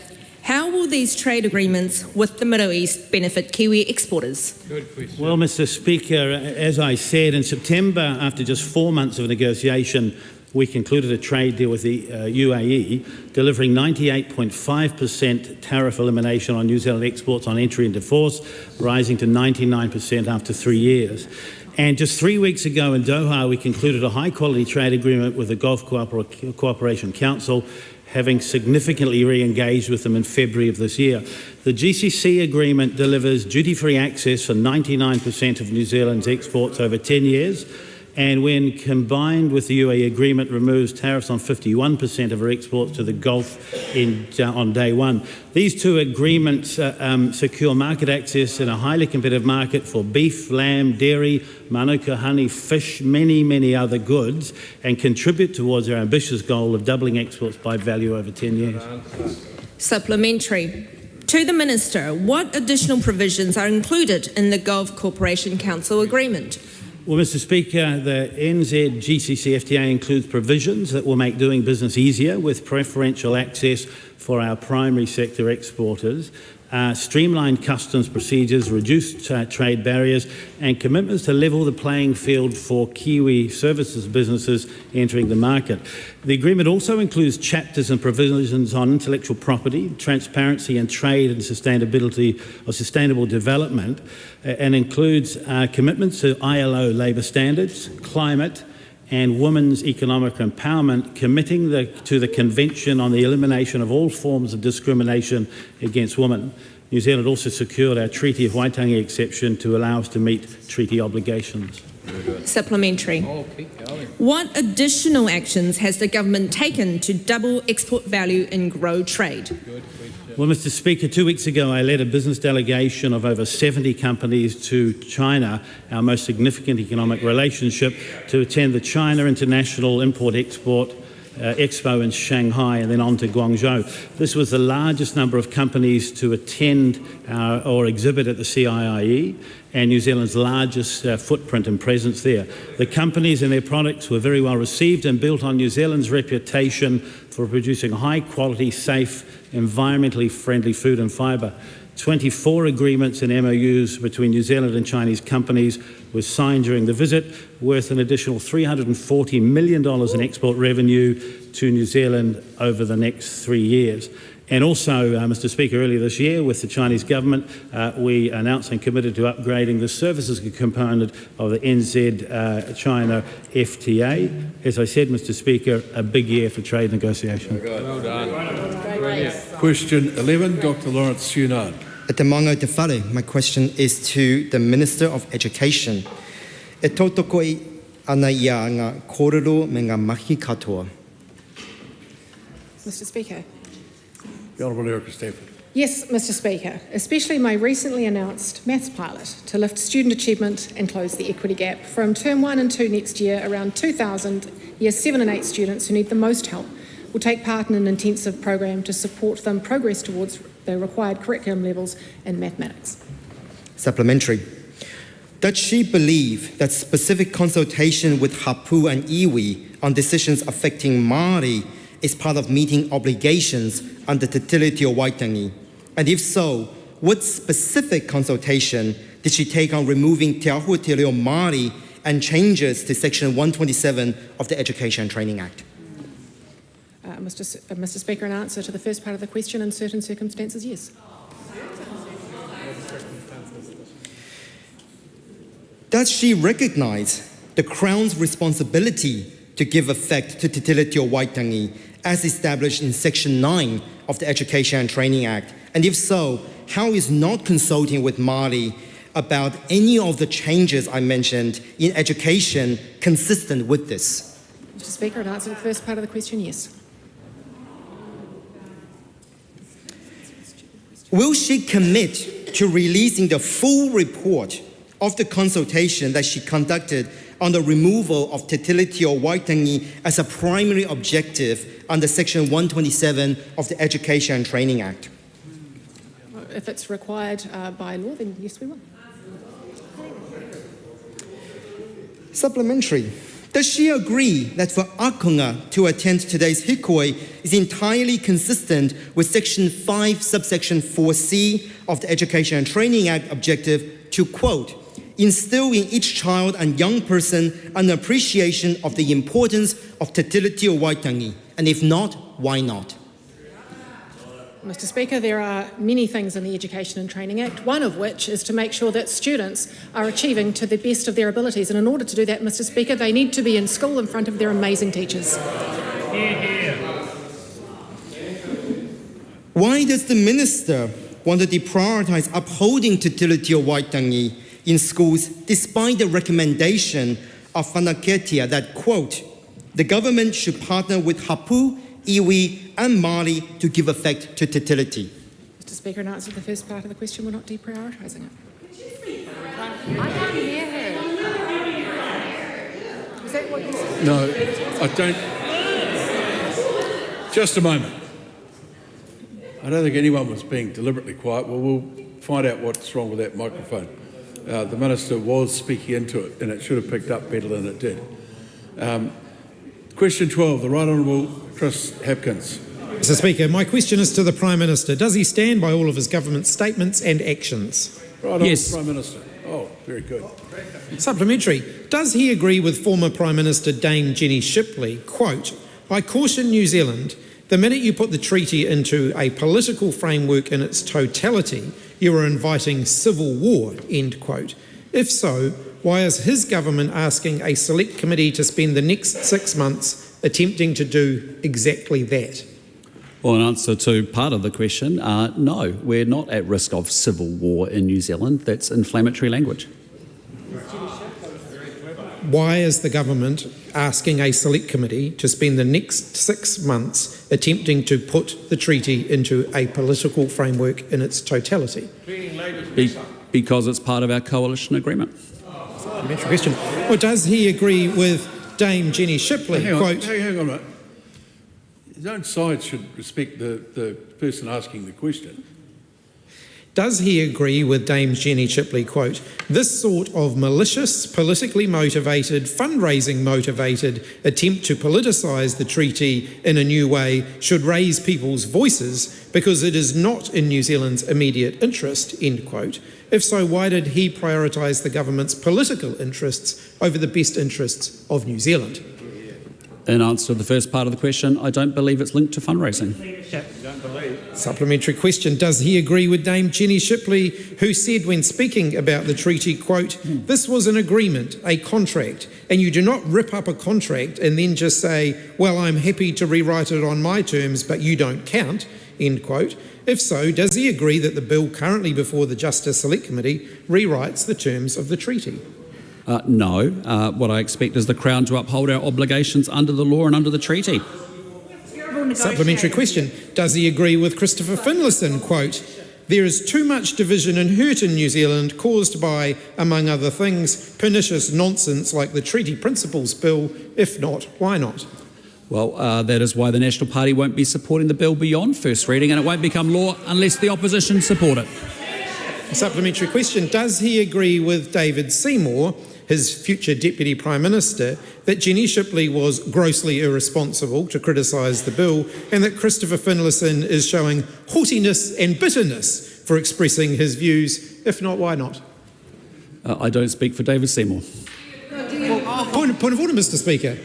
Speaker 8: how will these trade agreements with the Middle East benefit Kiwi exporters?
Speaker 21: Good question. Well, Mr. Speaker, as I said, in September, after just 4 months of negotiation, we concluded a trade deal with the UAE, delivering 98.5% tariff elimination on New Zealand exports on entry into force, rising to 99% after 3 years. And just 3 weeks ago in Doha, we concluded a high-quality trade agreement with the Gulf Cooperation Council, having significantly re-engaged with them in February of this year. The GCC agreement delivers duty-free access for 99% of New Zealand's exports over 10 years, and when combined with the UAE agreement, removes tariffs on 51% of our exports to the Gulf on day one. These two agreements secure market access in a highly competitive market for beef, lamb, dairy, manuka, honey, fish, many other goods, and contribute towards our ambitious goal of doubling exports by value over 10 years.
Speaker 8: Supplementary. To the Minister, what additional provisions are included in the Gulf Cooperation Council agreement?
Speaker 21: Well, Mr. Speaker, the NZ GCC FTA includes provisions that will make doing business easier with preferential access for our primary sector exporters, streamlined customs procedures, reduced trade barriers, and commitments to level the playing field for Kiwi services businesses entering the market. The agreement also includes chapters and provisions on intellectual property, transparency and trade and sustainability or sustainable development, and includes commitments to ILO labour standards, climate, and women's economic empowerment, committing to the Convention on the Elimination of All Forms of Discrimination against Women. New Zealand also secured our Treaty of Waitangi exception to allow us to meet treaty obligations.
Speaker 8: Supplementary. What additional actions has the government taken to double export value and grow trade?
Speaker 21: Well, Mr. Speaker, 2 weeks ago I led a business delegation of over 70 companies to China, our most significant economic relationship, to attend the China International Import-Export Expo in Shanghai and then on to Guangzhou. This was the largest number of companies to attend or exhibit at the CIIE and New Zealand's largest footprint and presence there. The companies and their products were very well received and built on New Zealand's reputation for producing high-quality, safe, environmentally friendly food and fibre. 24 agreements and MOUs between New Zealand and Chinese companies were signed during the visit, worth an additional $340 million in export revenue to New Zealand over the next 3 years. And also, Mr. Speaker, earlier this year with the Chinese government, we announced and committed to upgrading the services component of the NZ-China FTA. As I said, Mr. Speaker, a big year for trade negotiation.
Speaker 14: Well done. Question 11, Dr. Lawrence Sunard.
Speaker 6: My question is to the Minister of Education. E tautoko ana ia ngā kōrero me ngā mahi katoa.
Speaker 17: Mr. Speaker.
Speaker 14: The Honourable Erica Stafford.
Speaker 17: Yes, Mr. Speaker, especially my recently announced maths pilot to lift student achievement and close the equity gap from Term 1 and 2 next year. Around 2,000 Year 7 and 8 students who need the most help will take part in an intensive program to support them progress towards the required curriculum levels in mathematics.
Speaker 6: Supplementary. Does she believe that specific consultation with Hapu and Iwi on decisions affecting Māori is part of meeting obligations under Te Tiriti o Waitangi? And if so, what specific consultation did she take on removing Te Ahua Te Reo Māori and changes to Section 127 of the Education and Training Act?
Speaker 17: Mr. Speaker, in answer to the first part of the question, in certain circumstances, yes.
Speaker 6: Does she recognise the Crown's responsibility to give effect to Te Tiriti o Waitangi as established in Section 9 of the Education and Training Act? And if so, how is not consulting with Māori about any of the changes I mentioned in education consistent with this?
Speaker 17: Mr. Speaker, in answer to the first part of the question, yes.
Speaker 6: Will she commit to releasing the full report of the consultation that she conducted on the removal of Te Tiriti o Waitangi as a primary objective under Section 127 of the Education and Training Act?
Speaker 17: If it's required by law, then yes, we will.
Speaker 6: Supplementary. Does she agree that for Akonga to attend today's hikoi is entirely consistent with Section 5, subsection 4C of the Education and Training Act objective to, quote, instill in each child and young person an appreciation of the importance of Te Tiriti o Waitangi? And if not, why not?
Speaker 17: Mr. Speaker, there are many things in the Education and Training Act, one of which is to make sure that students are achieving to the best of their abilities. And in order to do that, Mr. Speaker, they need to be in school in front of their amazing teachers.
Speaker 6: Why does the Minister want to deprioritise upholding Te Tiriti o Waitangi in schools despite the recommendation of Whanaketia that, quote, the government should partner with Hapu, Iwi and Māori to give effect to Te Tiriti?
Speaker 17: Mr. Speaker, in answer to the first part of the question, we're not deprioritising it.
Speaker 10: I can't hear her.
Speaker 17: Is that what you said?
Speaker 14: No, I don't. Just a moment. I don't think anyone was being deliberately quiet. Well, we'll find out what's wrong with that microphone. The Minister was speaking into it and it should have picked up better than it did. Question 12, the Right Honourable Chris Hapkins.
Speaker 12: Mr. Speaker, my question is to the Prime Minister. Does he stand by all of his government statements and actions?
Speaker 14: Right
Speaker 12: Yes.
Speaker 14: Prime Minister. Oh, very good.
Speaker 12: Supplementary. Does he agree with former Prime Minister Dame Jenny Shipley, quote, I caution New Zealand, the minute you put the treaty into a political framework in its totality, you are inviting civil war, end quote. If so, why is his government asking a select committee to spend the next 6 months attempting to do exactly that?
Speaker 18: Well, in answer to part of the question, no, we're not at risk of civil war in New Zealand. That's inflammatory language.
Speaker 12: Why is the government asking a select committee to spend the next 6 months attempting to put the treaty into a political framework in its totality?
Speaker 18: Because it's part of our coalition agreement.
Speaker 12: Supplementary question. Well, does he agree with Dame Jenny Shipley,
Speaker 14: Hang on,
Speaker 12: quote...
Speaker 14: hang on a minute. His own side should respect the person asking the question.
Speaker 12: Does he agree with Dame Jenny Shipley, quote, this sort of malicious, politically motivated, fundraising motivated attempt to politicise the treaty in a new way should raise people's voices because it is not in New Zealand's immediate interest, end quote. If so, why did he prioritise the government's political interests over the best interests of New Zealand?
Speaker 18: In answer to the first part of the question, I don't believe it's linked to fundraising.
Speaker 12: Supplementary question. Does he agree with Dame Jenny Shipley, who said when speaking about the treaty, quote, this was an agreement, a contract, and you do not rip up a contract and then just say, well, I'm happy to rewrite it on my terms, but you don't count, end quote. If so, does he agree that the bill currently before the Justice Select Committee rewrites the terms of the treaty?
Speaker 18: No. What I expect is the Crown to uphold our obligations under the law and under the treaty.
Speaker 12: Supplementary question. Does he agree with Christopher Finlayson, quote, there is too much division and hurt in New Zealand caused by, among other things, pernicious nonsense like the Treaty Principles Bill. If not, why not?
Speaker 18: Well, that is why the National Party won't be supporting the bill beyond first reading, and it won't become law unless the opposition support it.
Speaker 12: Supplementary question. Does he agree with David Seymour, his future Deputy Prime Minister, that Jenny Shipley was grossly irresponsible to criticise the bill and that Christopher Finlayson is showing haughtiness and bitterness for expressing his views? If not, why not?
Speaker 18: I don't speak for David Seymour.
Speaker 12: Point of order, Mr. Speaker.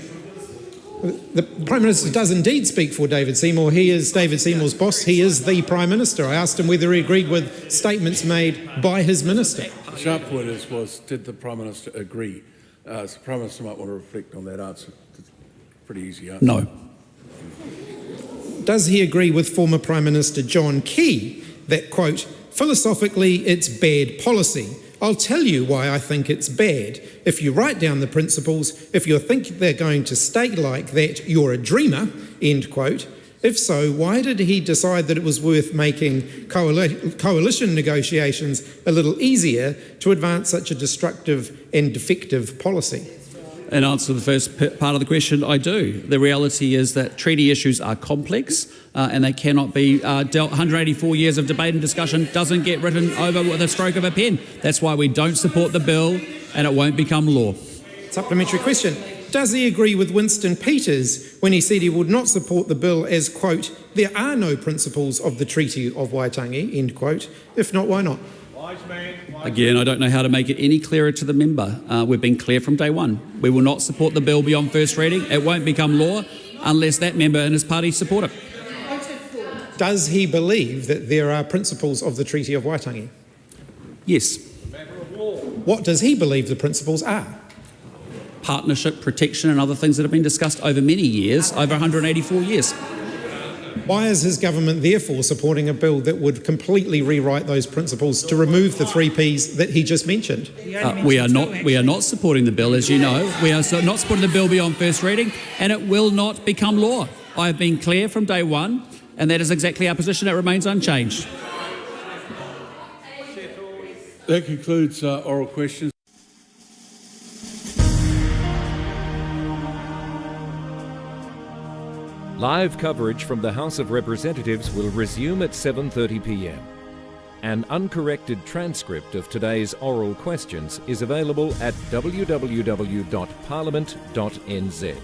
Speaker 12: The Prime Minister does indeed speak for David Seymour. He is David Seymour's boss. He is the Prime Minister. I asked him whether he agreed with statements made by his minister.
Speaker 14: The sharp point was, did the Prime Minister agree? So the Prime Minister might want to reflect on that answer. It's a pretty easy answer.
Speaker 18: No.
Speaker 12: Does he agree with former Prime Minister John Key that, quote, philosophically it's bad policy? I'll tell you why I think it's bad. If you write down the principles, if you think they're going to stay like that, you're a dreamer, end quote. If so, why did he decide that it was worth making coalition negotiations a little easier to advance such a destructive and defective policy?
Speaker 18: In answer to the first part of the question, I do. The reality is that treaty issues are complex and they cannot be dealt. 184 years of debate and discussion doesn't get written over with a stroke of a pen. That's why we don't support the bill and it won't become law.
Speaker 12: Supplementary question. Does he agree with Winston Peters when he said he would not support the bill as, quote, there are no principles of the Treaty of Waitangi, end quote? If not, why not?
Speaker 18: Again, I don't know how to make it any clearer to the member. We've been clear from day one. We will not support the bill beyond first reading. It won't become law unless that member and his party support it.
Speaker 12: Does he believe that there are principles of the Treaty of Waitangi?
Speaker 18: Yes.
Speaker 12: What does he believe the principles are?
Speaker 18: Partnership, protection and other things that have been discussed over many years, over 184 years.
Speaker 12: Why is his government therefore supporting a bill that would completely rewrite those principles to remove the 3 Ps that he just mentioned?
Speaker 18: We are not supporting the bill, as you know. We are not supporting the bill beyond first reading, and it will not become law. I have been clear from day one, and that is exactly our position. It remains unchanged.
Speaker 14: That concludes oral questions.
Speaker 2: Live coverage from the House of Representatives will resume at 7:30 p.m. An uncorrected transcript of today's oral questions is available at www.parliament.nz.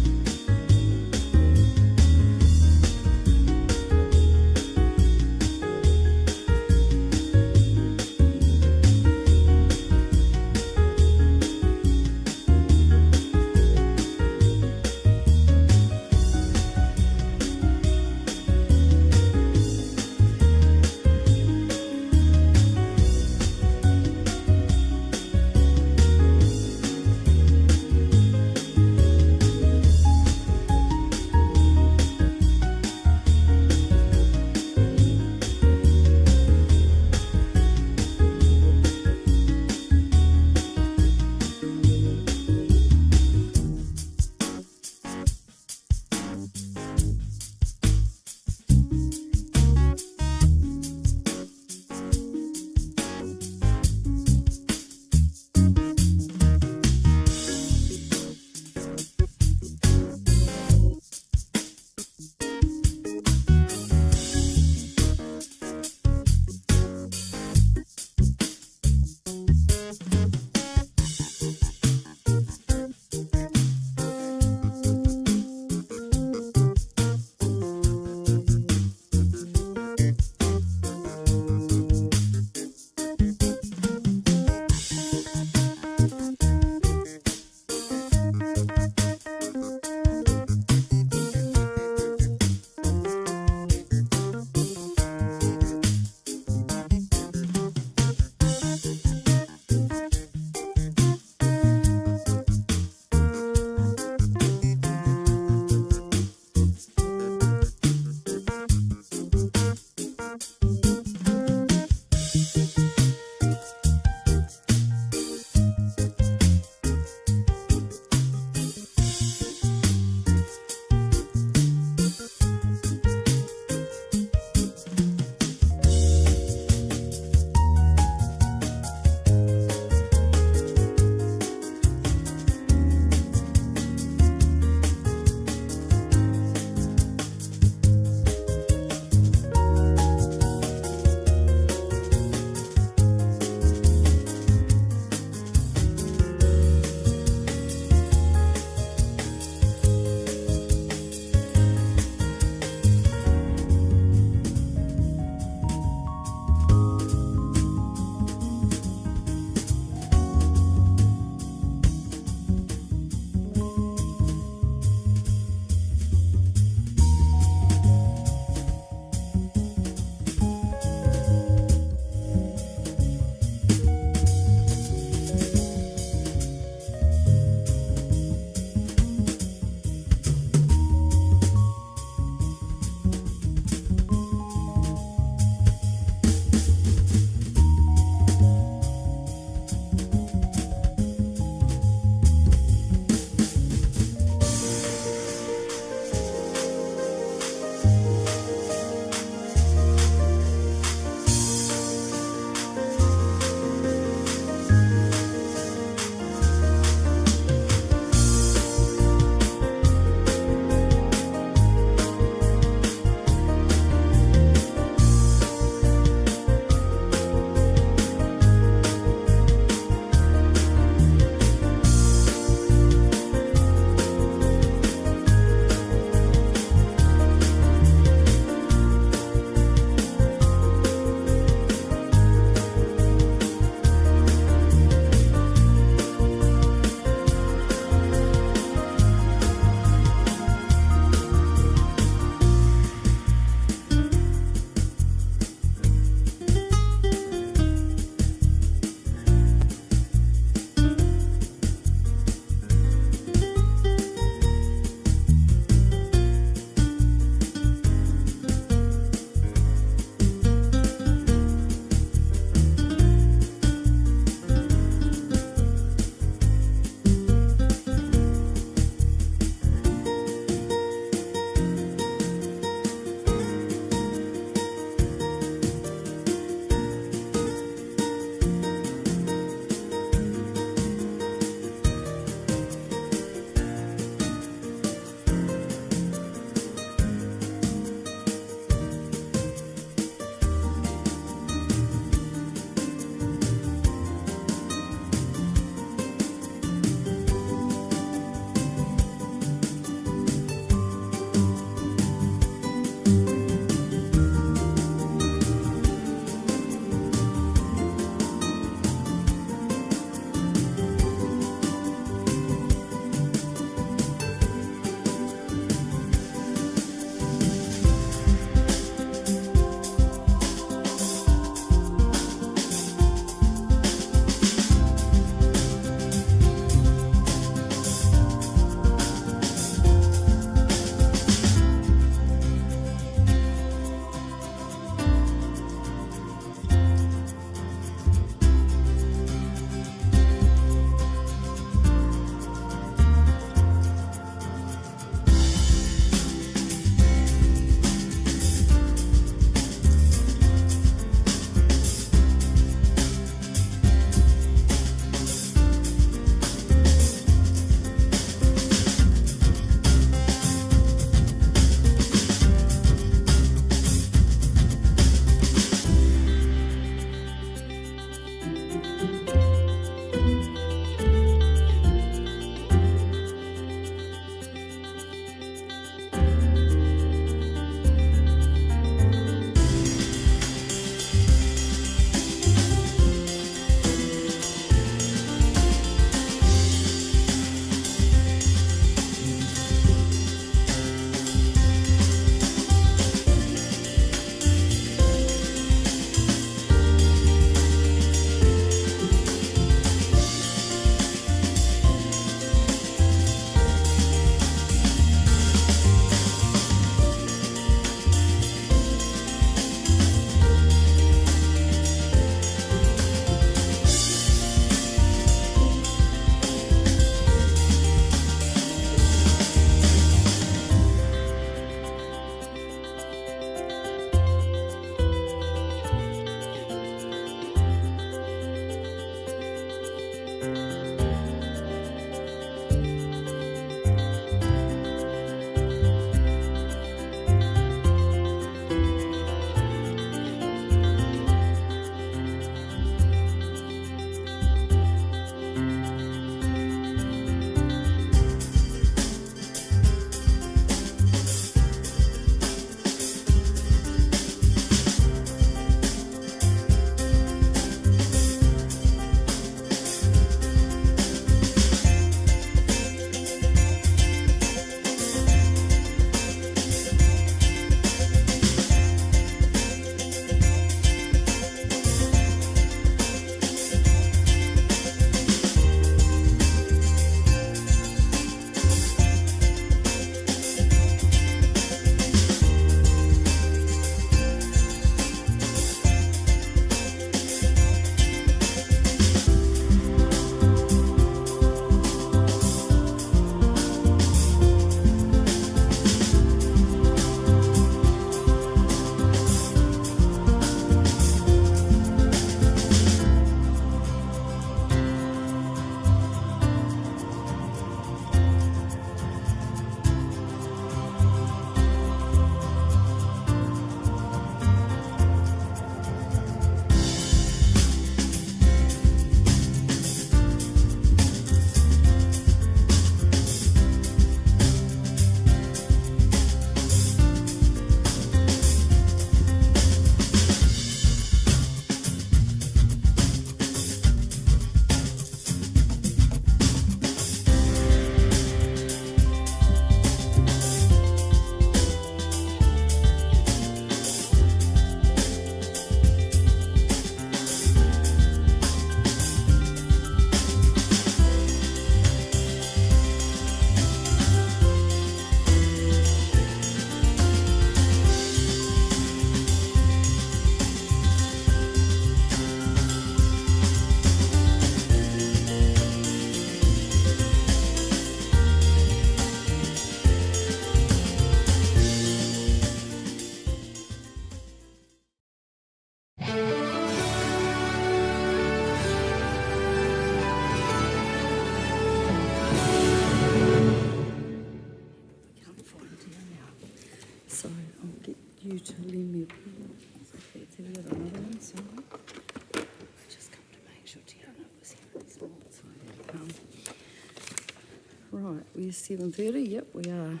Speaker 13: Right, we're 7:30, yep, we are.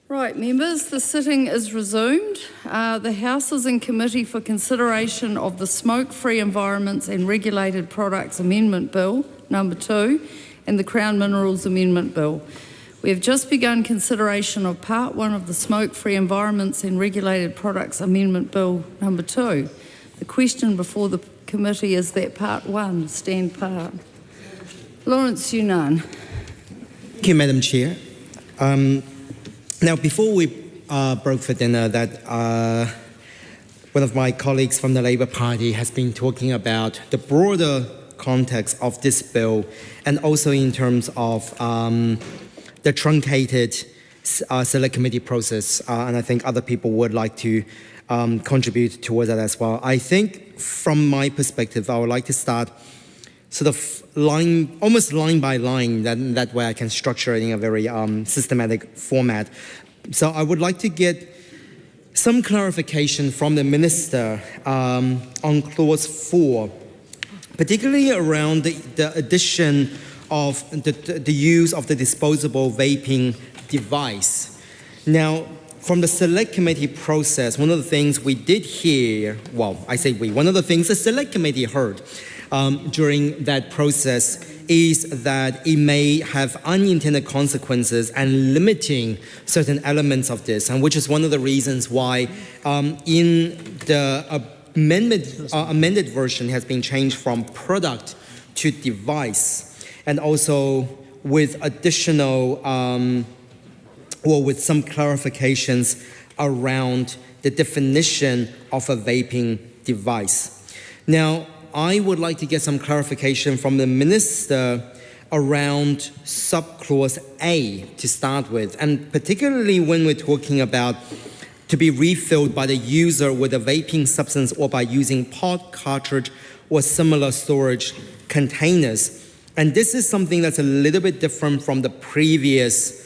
Speaker 13: Right, members, the sitting is resumed. The House is in committee for consideration of the Smoke-Free Environments and Regulated Products Amendment Bill, number 2, and the Crown Minerals Amendment Bill. We have just begun consideration of Part 1 of the Smoke-Free Environments and Regulated Products Amendment Bill, number 2. The question before the committee is that Part 1 stand part. Lawrence Yunnan.
Speaker 6: Thank you, Madam Chair. Now, before we broke for dinner, that one of my colleagues from the Labour Party has been talking about the broader context of this bill, and also in terms of the truncated select committee process, and I think other people would like to contribute towards that as well. I think from my perspective, I would like to start sort of almost line by line, that way I can structure it in a very systematic format. So I would like to get some clarification from the Minister on Clause 4, particularly around the addition of the use of the disposable vaping device. Now, from the Select Committee process, one of the things we did hear, well, I say we, one of the things the Select Committee heard during that process is that it may have unintended consequences and limiting certain elements of this, and which is one of the reasons why in the amended version has been changed from product to device, and also with additional, with some clarifications around the definition of a vaping device. Now, I would like to get some clarification from the Minister around subclause A to start with, and particularly when we're talking about to be refilled by the user with a vaping substance or by using pod, cartridge, or similar storage containers. And this is something that's a little bit different from the previous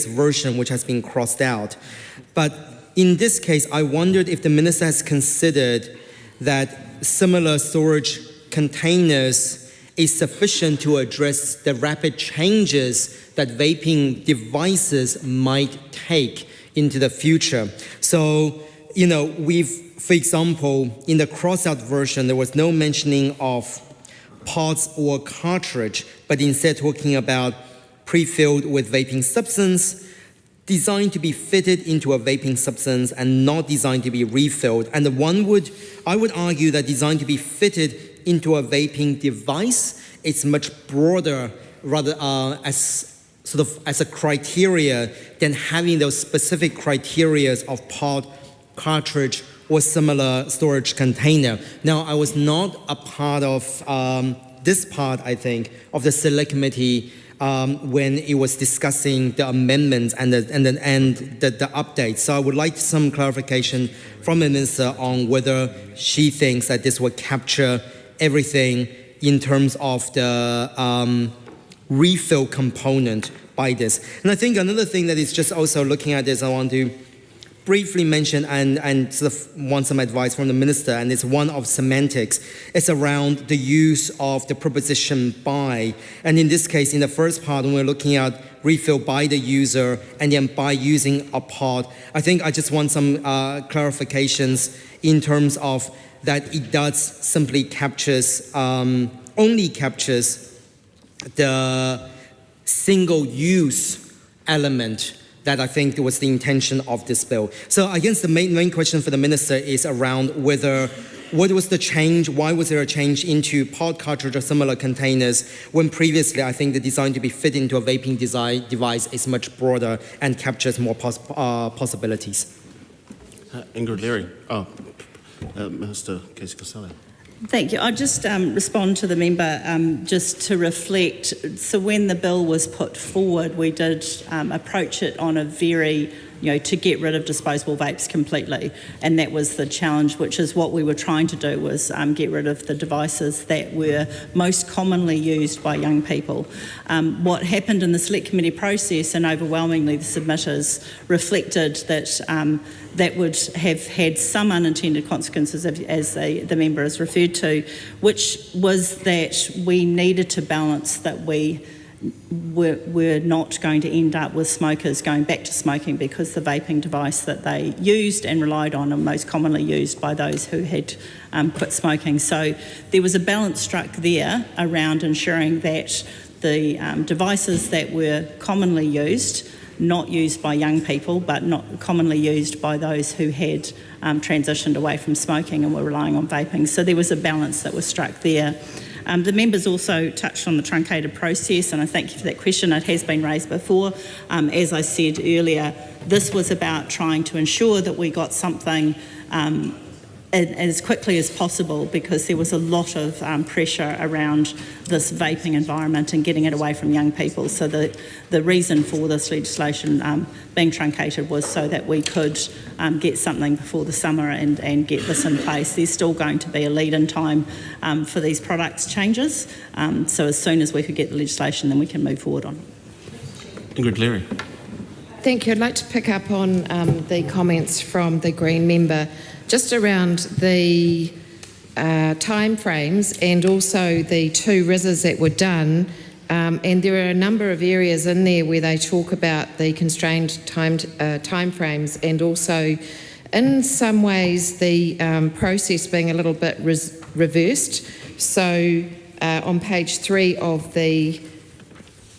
Speaker 6: version, which has been crossed out. But in this case, I wondered if the Minister has considered that similar storage containers is sufficient to address the rapid changes that vaping devices might take into the future. So, for example, in the cross-out version, there was no mentioning of pods or cartridge, but instead talking about pre-filled with vaping substance, designed to be fitted into a vaping substance and not designed to be refilled. And I would argue that designed to be fitted into a vaping device, it's much broader, rather as a criteria than having those specific criteria of pod, cartridge, or similar storage container. Now, I was not a part of this part, I think, of the Select Committee when it was discussing the amendments and the updates. So I would like some clarification from the Minister on whether she thinks that this will capture everything in terms of the refill component by this. And I think another thing that is just also looking at this, I want to briefly mention and sort of want some advice from the Minister, and it's one of semantics. It's around the use of the preposition by. And in this case, in the first part, when we're looking at refill by the user and then by using a pod, I think I just want some clarifications in terms of that it does simply only captures the single-use element that I think was the intention of this bill. So I guess the main question for the Minister is around what was the change, why was there a change into pod, cartridge, or similar containers when previously I think the design to be fit into a vaping device is much broader and captures more possibilities.
Speaker 22: Ingrid Leary. Minister Casey Costello.
Speaker 23: Thank you. I'll just respond to the member just to reflect. So when the bill was put forward, we did approach it on a very to get rid of disposable vapes completely. And that was the challenge, which is what we were trying to do, was get rid of the devices that were most commonly used by young people. What happened in the select committee process, and overwhelmingly the submitters, reflected that that would have had some unintended consequences, as the member has referred to, which was that we needed to balance that we were not going to end up with smokers going back to smoking, because the vaping device that they used and relied on are most commonly used by those who had quit smoking. So there was a balance struck there around ensuring that the devices that were commonly used, not used by young people, but not commonly used by those who had transitioned away from smoking and were relying on vaping. So there was a balance that was struck there. The members also touched on the truncated process, and I thank you for that question. It has been raised before. As I said earlier, this was about trying to ensure that we got something as quickly as possible, because there was a lot of pressure around this vaping environment and getting it away from young people. So the reason for this legislation being truncated was so that we could get something before the summer and get this in place. There's still going to be a lead-in time for these products changes. So as soon as we could get the legislation, then we can move forward on it.
Speaker 22: Ingrid Leary.
Speaker 3: Thank you. I'd like to pick up on the comments from the Green member just around the time frames and also the 2 RISs that were done. And there are a number of areas in there where they talk about the constrained time frames, and also in some ways the process being a little bit reversed. So on page 3 of the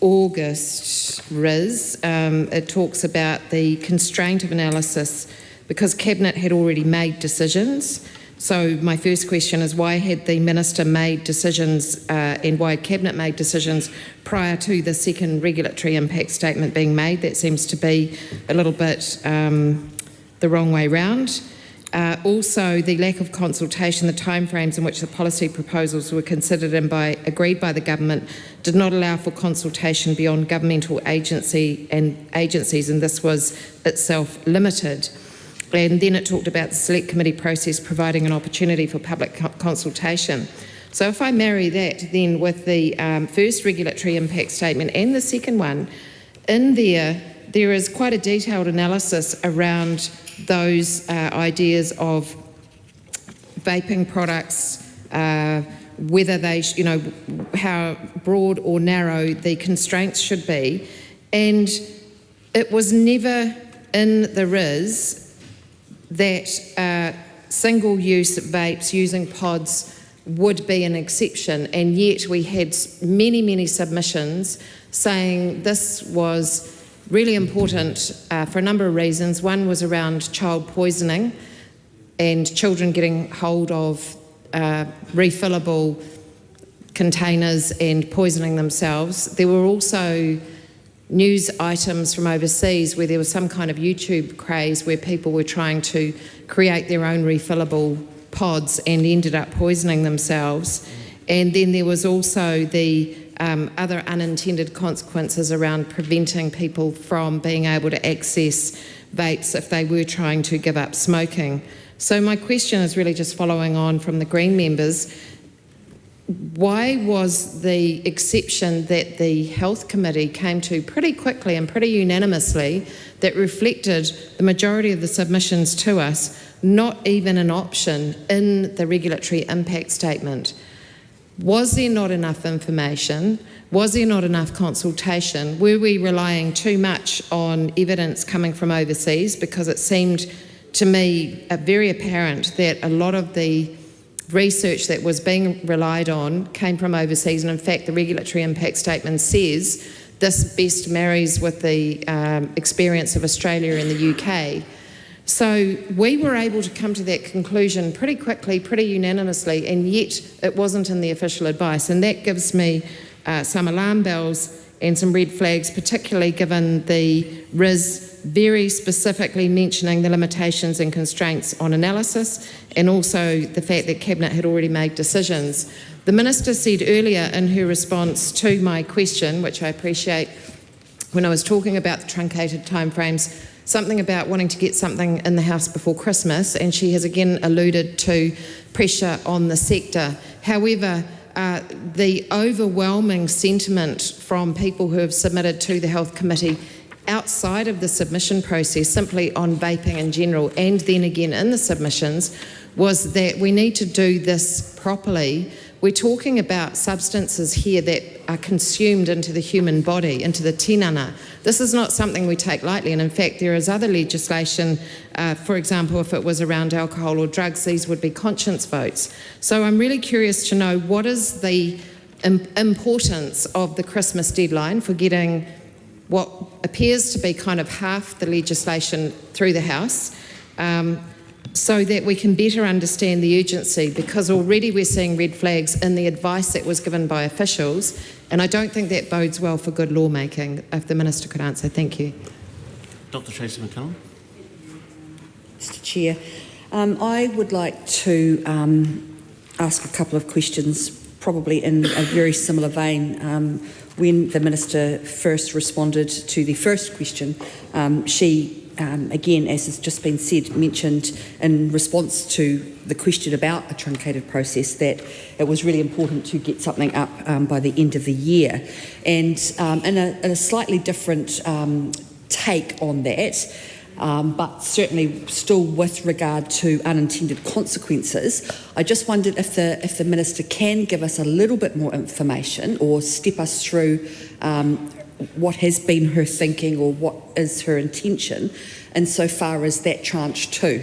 Speaker 3: August RIS, it talks about the constraint of analysis because Cabinet had already made decisions. So my first question is, why had the Minister made decisions and why had Cabinet made decisions prior to the second regulatory impact statement being made? That seems to be a little bit the wrong way round. Also, the lack of consultation, the timeframes in which the policy proposals were considered and agreed by the government did not allow for consultation beyond governmental agencies, and this was itself limited. And then it talked about the select committee process providing an opportunity for public consultation. So if I marry that then with the first regulatory impact statement and the second one, in there is quite a detailed analysis around those ideas of vaping products, whether they, how broad or narrow the constraints should be. And it was never in the RIS that single-use vapes using pods would be an exception, and yet we had many, many submissions saying this was really important for a number of reasons. One was around child poisoning and children getting hold of refillable containers and poisoning themselves. There were also news items from overseas where there was some kind of YouTube craze where people were trying to create their own refillable pods and ended up poisoning themselves. And then there was also the other unintended consequences around preventing people from being able to access vapes if they were trying to give up smoking. So my question is really just following on from the Green members. Why was the exception that the Health Committee came to pretty quickly and pretty unanimously, that reflected the majority of the submissions to us, not even an option in the regulatory impact statement? Was there not enough information? Was there not enough consultation? Were we relying too much on evidence coming from overseas? Because it seemed to me very apparent that a lot of the research that was being relied on came from overseas, and in fact the regulatory impact statement says this best marries with the experience of Australia and the UK. So we were able to come to that conclusion pretty quickly, pretty unanimously, and yet it wasn't in the official advice, and that gives me some alarm bells and some red flags, particularly given the RIS very specifically mentioning the limitations and constraints on analysis, and also the fact that Cabinet had already made decisions. The Minister said earlier in her response to my question, which I appreciate, when I was talking about the truncated timeframes, something about wanting to get something in the House before Christmas, and she has again alluded to pressure on the sector. However, the overwhelming sentiment from people who have submitted to the Health Committee outside of the submission process, simply on vaping in general, and then again in the submissions, was that we need to do this properly. We're talking about substances here that are consumed into the human body, into the tinana. This is not something we take lightly, and in fact there is other legislation, for example, if it was around alcohol or drugs, these would be conscience votes. So I'm really curious to know what is the importance of the Christmas deadline for getting what appears to be kind of half the legislation through the House, so that we can better understand the urgency, because already we're seeing red flags in the advice that was given by officials, and I don't think that bodes well for good lawmaking. If the Minister could answer. Thank you.
Speaker 22: Dr. Tracy McCallum.
Speaker 4: Mr. Chair, I would like to ask a couple of questions, probably in a very similar vein. When the Minister first responded to the first question, she again, as has just been said, mentioned in response to the question about a truncated process that it was really important to get something up by the end of the year. And in a slightly different take on that, but certainly still with regard to unintended consequences, I just wondered if the Minister can give us a little bit more information or step us through what has been her thinking or what is her intention insofar as that tranche 2.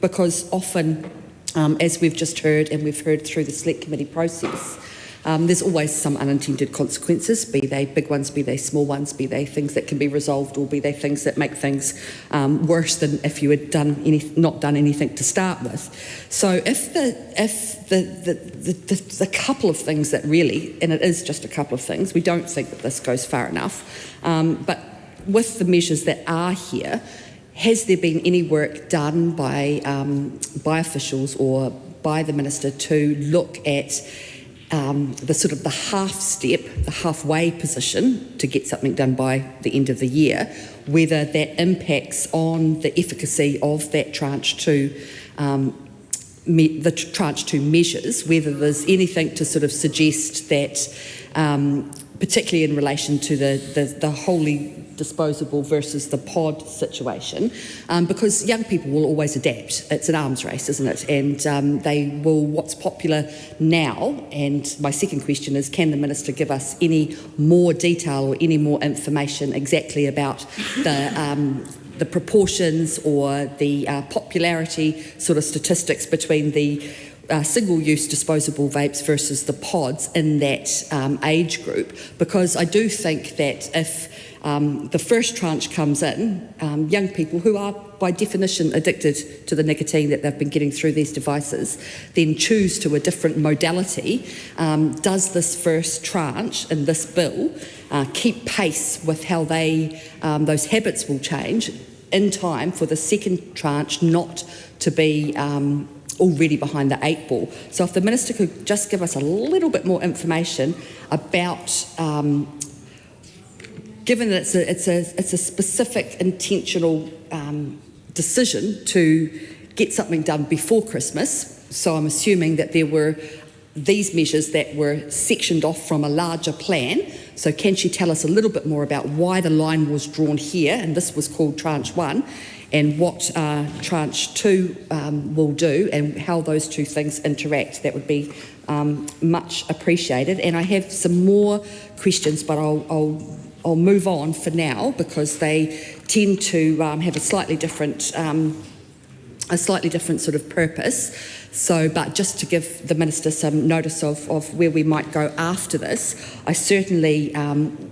Speaker 4: Because often, as we've just heard and we've heard through the Select Committee process, there's always some unintended consequences, be they big ones, be they small ones, be they things that can be resolved, or be they things that make things worse than if you had not done anything to start with. So if the couple of things that really, and it is just a couple of things, we don't think that this goes far enough, but with the measures that are here, has there been any work done by officials or by the Minister to look at the sort of the half step, the halfway position to get something done by the end of the year, whether that impacts on the efficacy of that tranche 2, the tranche 2 measures, whether there's anything to sort of suggest that, particularly in relation to the wholly disposable versus the pod situation, because young people will always adapt. It's an arms race, isn't it? And they will, what's popular now, and my second question is, can the Minister give us any more detail or any more information exactly about the proportions or the popularity sort of statistics between the single-use disposable vapes versus the pods in that age group? Because I do think that if the first tranche comes in, young people who are by definition addicted to the nicotine that they've been getting through these devices then choose to a different modality. Does this first tranche in this bill keep pace with how those habits will change in time for the second tranche not to be already behind the 8 ball? So if the Minister could just give us a little bit more information about, given that it's a specific intentional decision to get something done before Christmas, so I'm assuming that there were these measures that were sectioned off from a larger plan. So can she tell us a little bit more about why the line was drawn here, and this was called tranche 1, and what tranche 2 will do, and how those two things interact? That would be much appreciated. And I have some more questions, but I'll move on for now, because they tend to have a slightly different sort of purpose. So, but just to give the Minister some notice of where we might go after this, I certainly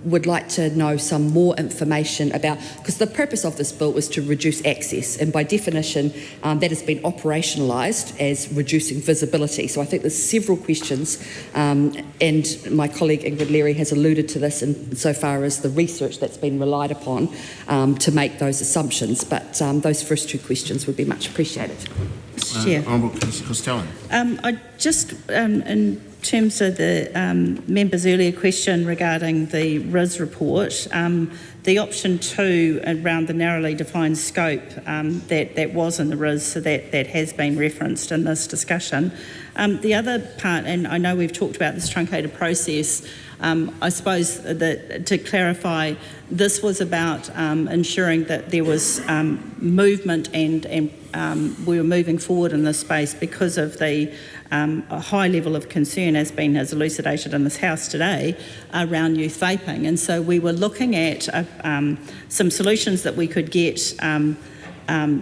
Speaker 4: would like to know some more information about, because the purpose of this bill was to reduce access, and by definition that has been operationalised as reducing visibility. So I think there's several questions, and my colleague Ingrid Leary has alluded to this insofar as the research that's been relied upon to make those assumptions, but those first two questions would be much appreciated.
Speaker 15: Mr. Chair.
Speaker 22: Honourable Costello.
Speaker 15: I just, in
Speaker 23: terms of the member's earlier question regarding the RIS report, the option 2 around the narrowly defined scope, that was in the RIS, so that has been referenced in this discussion. The other part, and I know we've talked about this truncated process, I suppose that to clarify, this was about ensuring that there was movement and we were moving forward in this space because of the a high level of concern has elucidated in this House today around youth vaping. And so we were looking at some solutions that we could get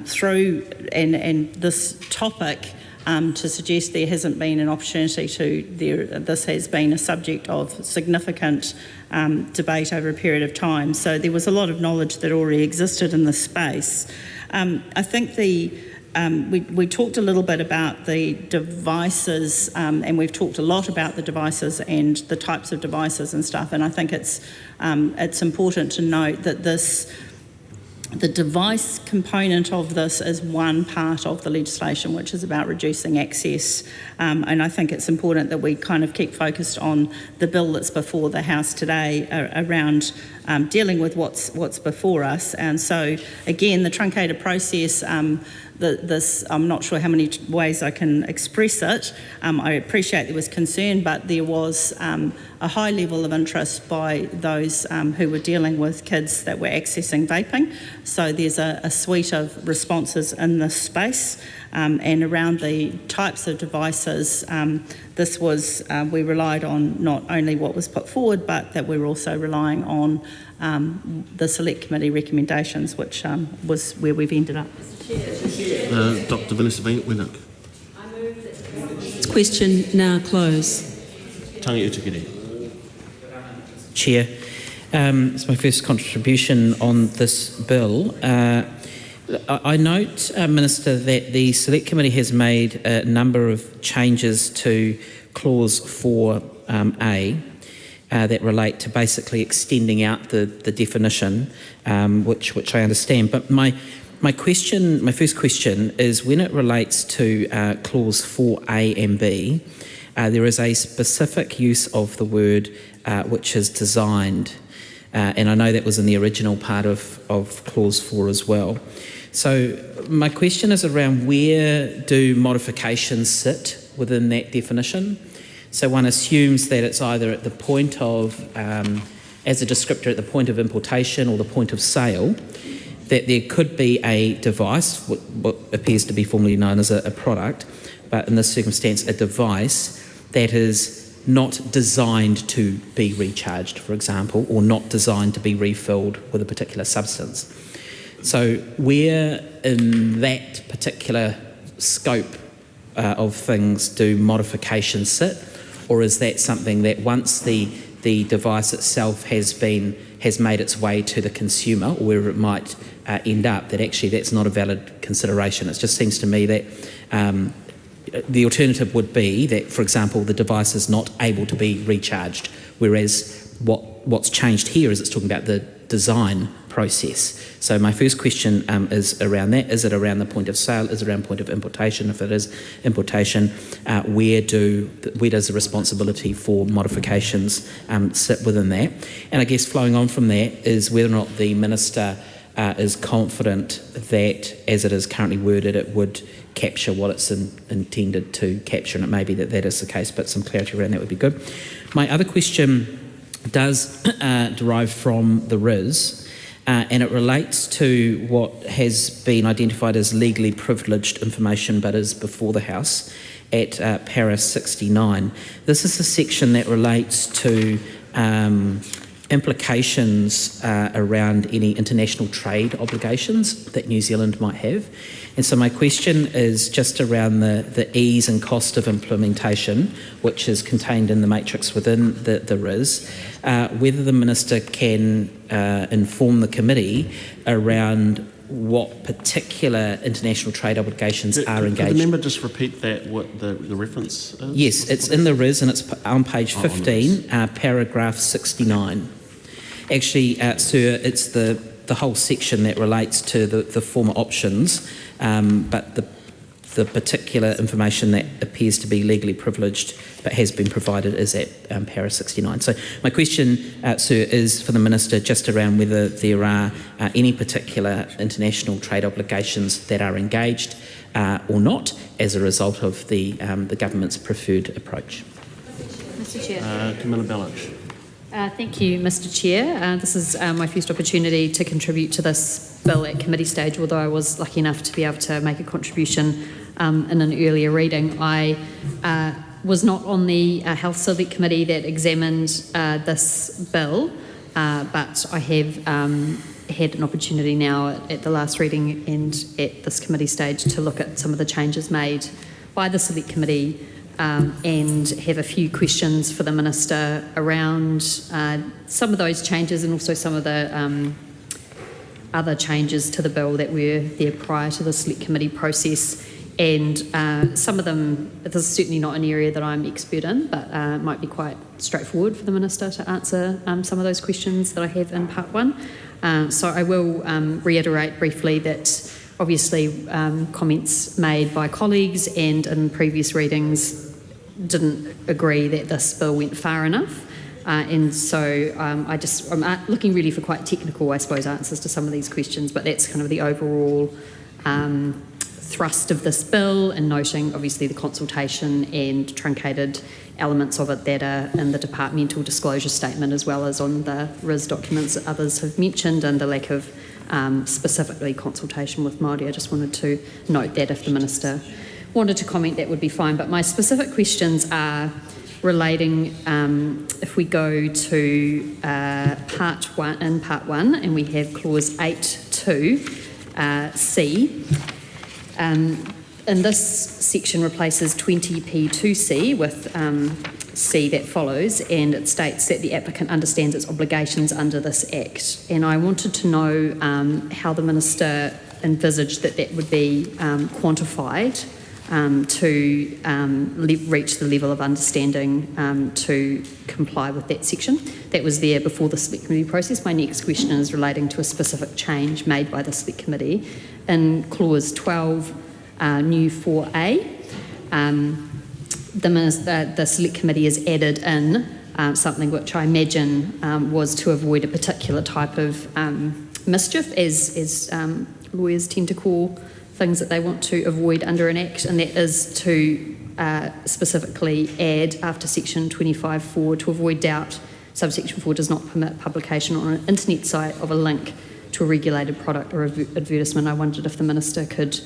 Speaker 23: through and this topic to suggest there hasn't been an opportunity this has been a subject of significant debate over a period of time. So there was a lot of knowledge that already existed in this space. I think we talked a little bit about the devices and we've talked a lot about the devices and the types of devices and stuff, and I think it's important to note that the device component of this is one part of the legislation, which is about reducing access, and I think it's important that we kind of keep focused on the bill that's before the House today around dealing with what's before us. And so again, the truncated process, I'm not sure how many ways I can express it. I appreciate there was concern, but there was a high level of interest by those who were dealing with kids that were accessing vaping. So there's a suite of responses in this space. And around the types of devices, this was, we relied on not only what was put forward, but that we were also relying on the Select Committee recommendations, which was where we've ended up.
Speaker 22: Dr. Vanessa Winnock.
Speaker 5: Question now close.
Speaker 22: Tangi Utikiri.
Speaker 11: Chair, it's my first contribution on this bill. I note, Minister, that the Select Committee has made a number of changes to Clause 4A that relate to basically extending out the definition, which I understand. But my first question is when it relates to Clause 4A and B, there is a specific use of the word which is designed, and I know that was in the original part of Clause 4 as well. So my question is around where do modifications sit within that definition? So one assumes that it's either at the point of, as a descriptor, at the point of importation or the point of sale, that there could be a device, what appears to be formally known as a product, but in this circumstance a device that is not designed to be recharged, for example, or not designed to be refilled with a particular substance. So where in that particular scope of things do modifications sit, or is that something that once the device itself has made its way to the consumer, or wherever it might end up, that actually that's not a valid consideration? It just seems to me that the alternative would be that, for example, the device is not able to be recharged, whereas what's changed here is it's talking about the design process. So my first question is around that. Is it around the point of sale? Is it around point of importation? If it is importation, where does the responsibility for modifications sit within that? And I guess flowing on from that is whether or not the Minister is confident that, as it is currently worded, it would capture what it's intended to capture, and it may be that is the case, but some clarity around that would be good. My other question does derive from the RIS, and it relates to what has been identified as legally privileged information but is before the House at para 69. This is a section that relates to implications around any international trade obligations that New Zealand might have. And so my question is just around the ease and cost of implementation, which is contained in the matrix within the RIS, whether the Minister can inform the committee around what particular international trade obligations are engaged.
Speaker 22: Could the member just repeat that, what the reference is?
Speaker 11: Yes, it's in the RIS and it's on page 15, paragraph 69. Actually, sir, it's the whole section that relates to the former options, but the particular information that appears to be legally privileged but has been provided is at para 69. So my question, sir, is for the Minister just around whether there are any particular international trade obligations that are engaged or not as a result of the government's preferred approach.
Speaker 1: Mr Chair.
Speaker 22: Camilla Bellich.
Speaker 1: Thank you, Mr Chair. This is my first opportunity to contribute to this bill at committee stage, although I was lucky enough to be able to make a contribution in an earlier reading. I was not on the Health Select Committee that examined this bill, but I have had an opportunity now at the last reading and at this committee stage to look at some of the changes made by the Select Committee and have a few questions for the Minister around some of those changes and also some of the other changes to the bill that were there prior to the Select Committee process. And some of them, this is certainly not an area that I'm expert in, but might be quite straightforward for the Minister to answer some of those questions that I have in part one. So I will reiterate briefly that obviously comments made by colleagues and in previous readings didn't agree that this bill went far enough. And so I'm looking really for quite technical, I suppose, answers to some of these questions, but that's kind of the overall thrust of this bill, and noting obviously the consultation and truncated elements of it that are in the departmental disclosure statement, as well as on the RIS documents that others have mentioned, and the lack of specifically consultation with Māori. I just wanted to note that if the Minister wanted to comment, that would be fine. But my specific questions are relating, if we go to part one, and we have clause 8.2c. And this section replaces 20p2c with C that follows, and it states that the applicant understands its obligations under this Act. And I wanted to know how the Minister envisaged that would be quantified to reach the level of understanding to comply with that section. That was there before the Select Committee process. My next question is relating to a specific change made by the Select Committee in clause 12, new 4A. The Select Committee has added in something which I imagine was to avoid a particular type of mischief, as lawyers tend to call things that they want to avoid under an Act, and that is to specifically add after section 25.4, to avoid doubt, subsection 4 does not permit publication on an internet site of a link to a regulated product or advertisement. I wondered if the Minister could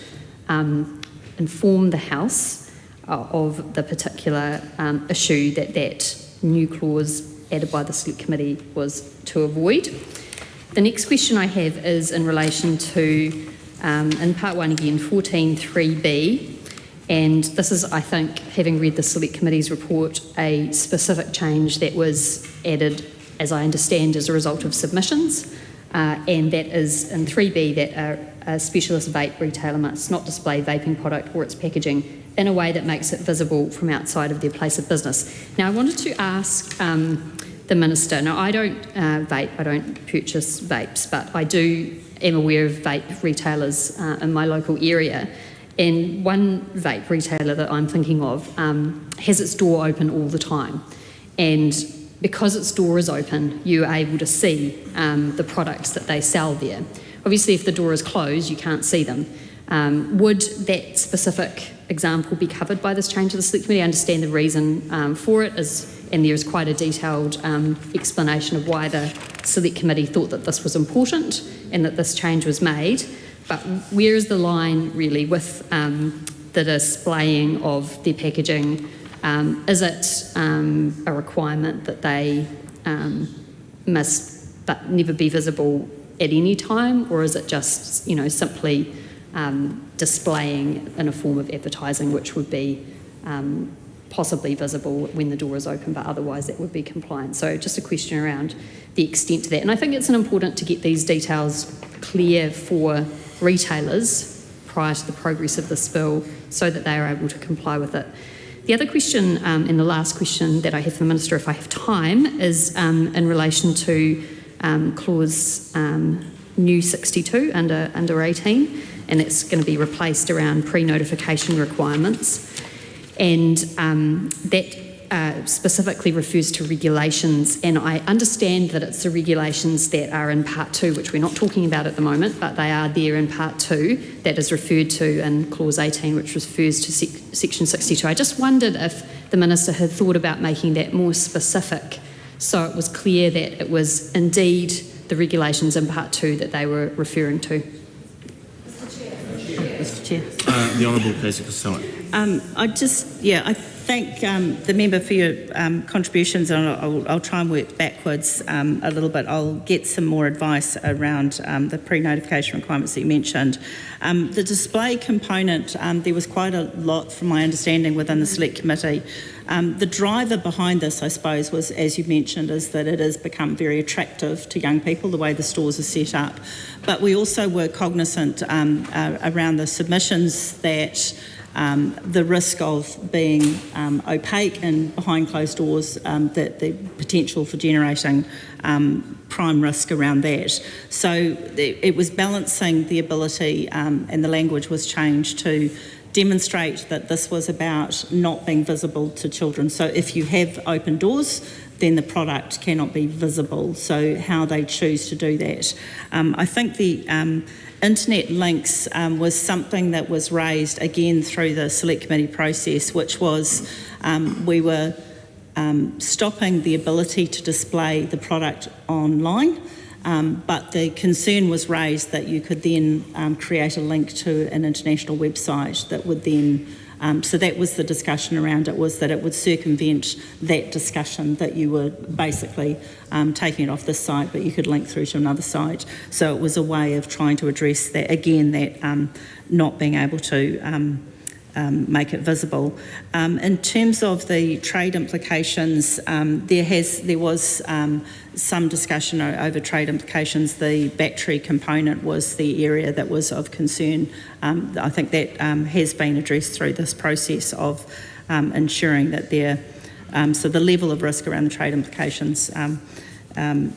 Speaker 1: inform the House of the particular issue that new clause added by the Select Committee was to avoid. The next question I have is in relation to, in part one again, 14.3b, and this is, I think, having read the Select Committee's report, a specific change that was added, as I understand, as a result of submissions, and that is in 3b that a specialist vape retailer must not display vaping product or its packaging in a way that makes it visible from outside of their place of business. Now, I wanted to ask the Minister, now I don't vape, I don't purchase vapes, but I am aware of vape retailers in my local area, and one vape retailer that I'm thinking of has its door open all the time, and because its door is open, you are able to see the products that they sell there. Obviously, if the door is closed, you can't see them. Would that specific example be covered by this change to the Select Committee? I understand the reason for it is, and there is quite a detailed explanation of why the Select Committee thought that this was important and that this change was made. But where is the line really with the displaying of their packaging? Is it a requirement that they must but never be visible at any time, or is it just, simply displaying in a form of advertising which would be possibly visible when the door is open, but otherwise that would be compliant? So just a question around the extent to that. And I think it's important to get these details clear for retailers prior to the progress of this bill so that they are able to comply with it. The other question, and the last question that I have for the Minister, if I have time, is in relation to clause new 62 under 18, and it's going to be replaced around pre-notification requirements. And that specifically refers to regulations, and I understand that it's the regulations that are in Part 2, which we're not talking about at the moment, but they are there in Part 2, that is referred to in Clause 18, which refers to Section 62. I just wondered if the Minister had thought about making that more specific, so it was clear that it was indeed the regulations in Part 2 that they were referring to.
Speaker 23: Mr. Chair.
Speaker 22: The Honourable Casey Costello.
Speaker 23: I thank the member for your contributions, and I'll try and work backwards a little bit. I'll get some more advice around the pre-notification requirements that you mentioned. The display component, there was quite a lot, from my understanding, within the Select Committee. The driver behind this, I suppose, was, as you mentioned, is that it has become very attractive to young people, the way the stores are set up. But we also were cognisant around the submissions that the risk of being opaque and behind closed doors, that the potential for generating prime risk around that. So it was balancing the ability, and the language was changed to demonstrate that this was about not being visible to children. So if you have open doors, then the product cannot be visible. So how they choose to do that. I think the internet links was something that was raised again through the Select Committee process, which was we were stopping the ability to display the product online, but the concern was raised that you could then create a link to an international website that would then so that was the discussion around it, was that it would circumvent that discussion that you were basically taking it off this site, but you could link through to another site. So it was a way of trying to address that, again, that not being able to make it visible. In terms of the trade implications, there was some discussion over trade implications. The battery component was the area that was of concern. I think that has been addressed through this process of ensuring that so the level of risk around the trade implications, that's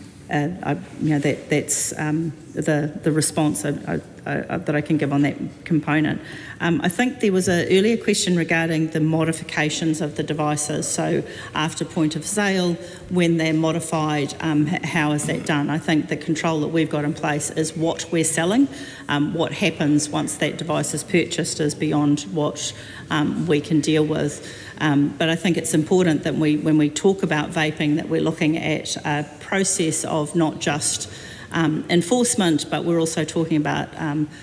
Speaker 23: the response that I can give on that component. I think there was an earlier question regarding the modifications of the devices. So after point of sale, when they're modified, how is that done? I think the control that we've got in place is what we're selling. What happens once that device is purchased is beyond what we can deal with. But I think it's important that when we talk about vaping, that we're looking at a process of not just enforcement, but we're also talking about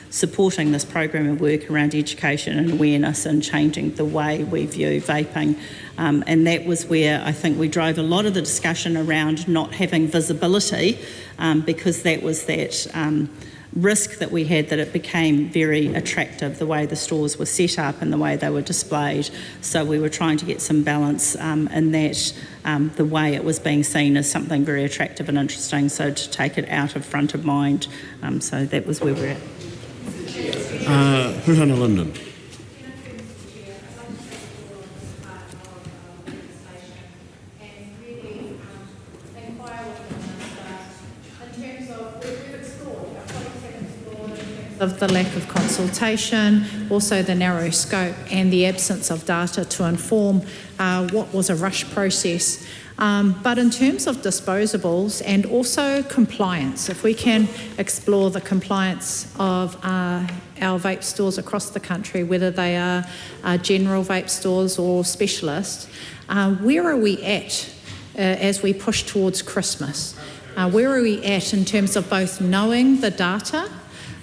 Speaker 23: supporting this program of work around education and awareness and changing the way we view vaping. And that was where I think we drove a lot of the discussion around not having visibility, because that was that risk that we had, that it became very attractive the way the stores were set up and the way they were displayed. So we were trying to get some balance in that the way it was being seen as something very attractive and interesting, so to take it out of front of mind. So that was where we're at.
Speaker 22: Huhana Linden.
Speaker 9: Of the lack of consultation, also the narrow scope and the absence of data to inform what was a rush process. But in terms of disposables and also compliance, if we can explore the compliance of our vape stores across the country, whether they are general vape stores or specialist, where are we at as we push towards Christmas? Where are we at in terms of both knowing the data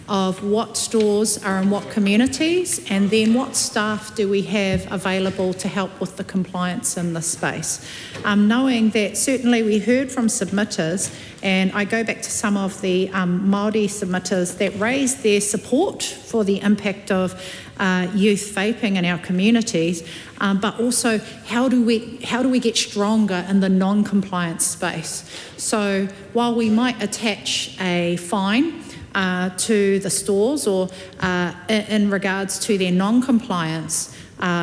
Speaker 9: of what stores are in what communities, and then what staff do we have available to help with the compliance in this space? Knowing that certainly we heard from submitters, and I go back to some of the Māori submitters that raised their support for the impact of youth vaping in our communities, but also how do we get stronger in the non-compliance space? So while we might attach a fine to the stores or in regards to their non-compliance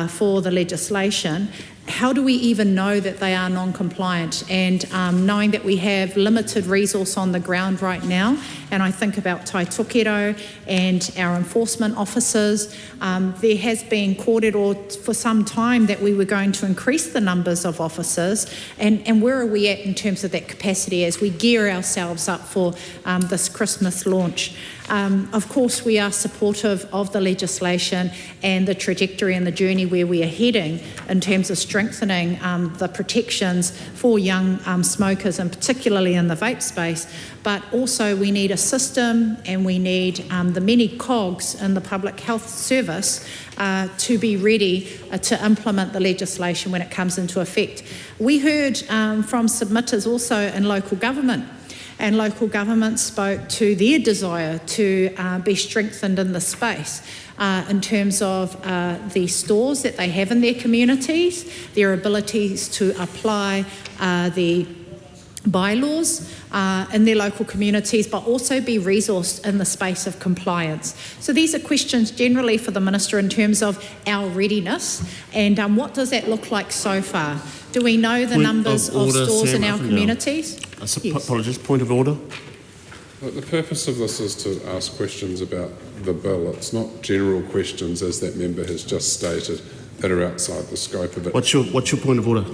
Speaker 9: for the legislation, how do we even know that they are non-compliant? And knowing that we have limited resource on the ground right now, and I think about tautoko and our enforcement officers. There has been kōrero for some time that we were going to increase the numbers of officers, and where are we at in terms of that capacity as we gear ourselves up for this Christmas launch? Of course, we are supportive of the legislation and the trajectory and the journey where we are heading in terms of strengthening the protections for young smokers, and particularly in the vape space. But also we need a system, and we need the many cogs in the public health service to be ready to implement the legislation when it comes into effect. We heard from submitters also in local government, and local government spoke to their desire to be strengthened in the space in terms of the stores that they have in their communities, their abilities to apply the bylaws in their local communities, but also be resourced in the space of compliance. So these are questions generally for the Minister in terms of our readiness, and what does that look like so far? Do we know the numbers of stores in our communities?
Speaker 16: Apologies, point of order.
Speaker 19: The purpose of this is to ask questions about the bill. It's not general questions, as that member has just stated, that are outside the scope of it.
Speaker 16: What's your point of order?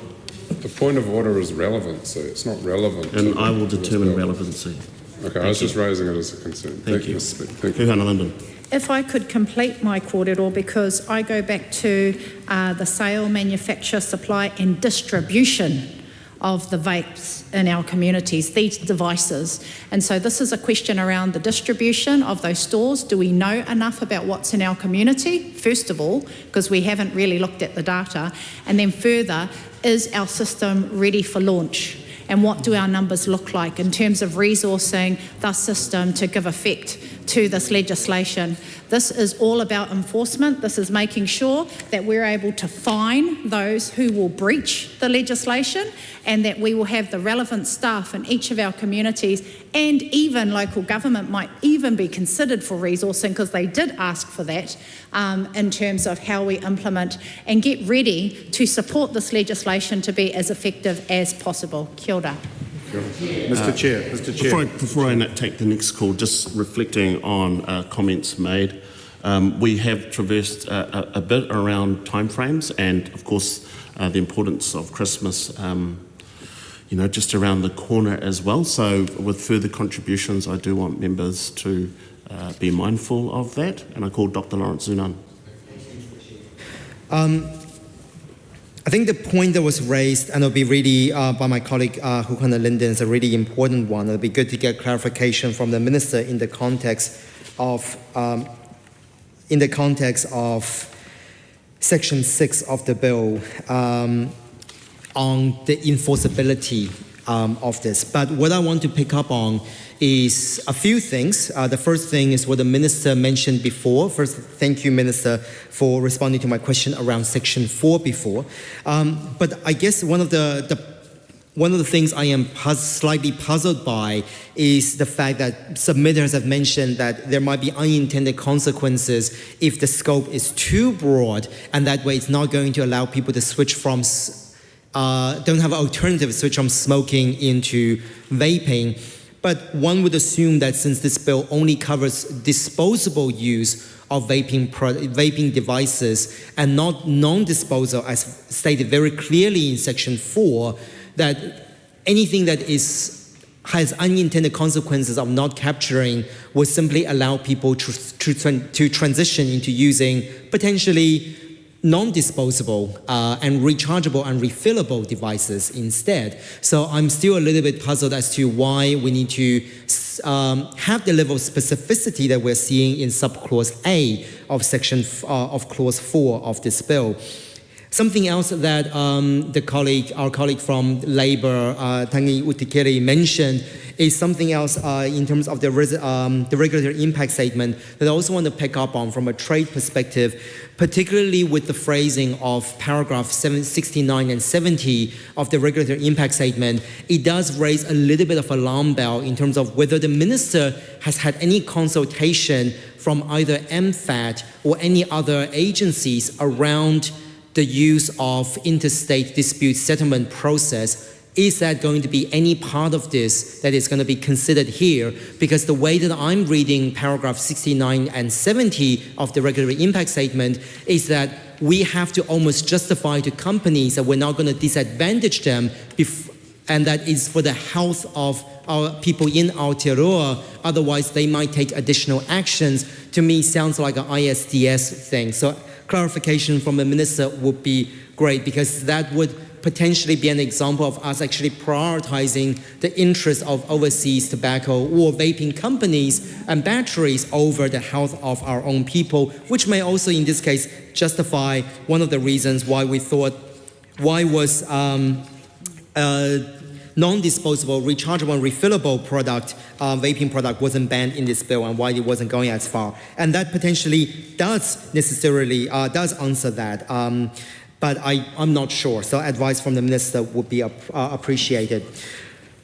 Speaker 19: The point of order is relevancy. It's not relevant.
Speaker 16: And I will determine relevancy.
Speaker 19: Okay, I was just raising it as a concern.
Speaker 16: Thank you.
Speaker 19: Mr. Speaker. Thank you.
Speaker 16: London.
Speaker 9: If I could complete my kōrero, because I go back to the sale, manufacture, supply and distribution of the vapes in our communities, these devices. And so this is a question around the distribution of those stores. Do we know enough about what's in our community, first of all, because we haven't really looked at the data? And then further, is our system ready for launch? And what do our numbers look like in terms of resourcing the system to give effect to this legislation? This is all about enforcement. This is making sure that we're able to fine those who will breach the legislation, and that we will have the relevant staff in each of our communities, and even local government might even be considered for resourcing, because they did ask for that in terms of how we implement and get ready to support this legislation to be as effective as possible. Kia ora.
Speaker 19: Mr. Chair.
Speaker 16: Before I take the next call, just reflecting on comments made, we have traversed a bit around timeframes, and of course the importance of Christmas, just around the corner as well. So with further contributions, I do want members to be mindful of that, and I call Dr. Lawrence Zunan.
Speaker 6: I think the point that was raised, and it'll be really by my colleague Hukana Linden, is a really important one. It'll be good to get clarification from the Minister in the context of Section 6 of the bill on the enforceability of this. But what I want to pick up on is a few things. The first thing is what the Minister mentioned before. First, thank you, Minister, for responding to my question around Section 4 before. But I guess one of the things I am slightly puzzled by is the fact that submitters have mentioned that there might be unintended consequences if the scope is too broad, and that way it's not going to allow people to switch from don't have an alternative switch from smoking into vaping. But one would assume that since this bill only covers disposable use of vaping devices and not non-disposal, as stated very clearly in Section 4, that anything that has unintended consequences of not capturing would simply allow people to transition into using potentially non-disposable and rechargeable and refillable devices instead. So I'm still a little bit puzzled as to why we need to have the level of specificity that we're seeing in subclause A of clause 4 of this bill. Something else that our colleague from Labour, Tangi Utikere, mentioned is something else in terms of the regulatory impact statement that I also want to pick up on from a trade perspective, particularly with the phrasing of paragraph 69 and 70 of the regulatory impact statement. It does raise a little bit of alarm bell in terms of whether the Minister has had any consultation from either MFAT or any other agencies around the use of interstate dispute settlement process is that going to be any part of this that is going to be considered here? Because the way that I'm reading paragraph 69 and 70 of the regulatory impact statement is that we have to almost justify to companies that we're not going to disadvantage them, and that is for the health of our people in Aotearoa, otherwise they might take additional actions. To me, sounds like an ISDS thing. So clarification from the Minister would be great, because that would potentially be an example of us actually prioritizing the interests of overseas tobacco or vaping companies and batteries over the health of our own people, which may also in this case justify one of the reasons why we thought, why was non-disposable, rechargeable and refillable product, vaping product wasn't banned in this bill, and why it wasn't going as far. And that potentially does answer that. But I'm not sure. So advice from the Minister would be appreciated.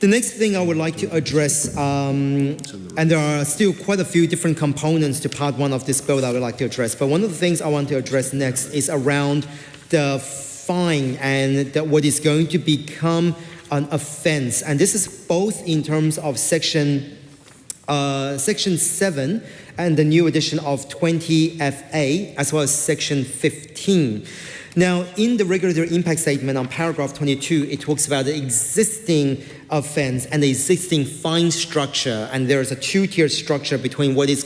Speaker 6: The next thing I would like to address, and there are still quite a few different components to part one of this bill that I would like to address, but one of the things I want to address next is around the fine and what is going to become an offence. And this is both in terms of Section 7 and the new edition of 20FA, as well as Section 15. Now, in the regulatory impact statement on paragraph 22, it talks about the existing offence and the existing fine structure, and there is a two-tier structure between what is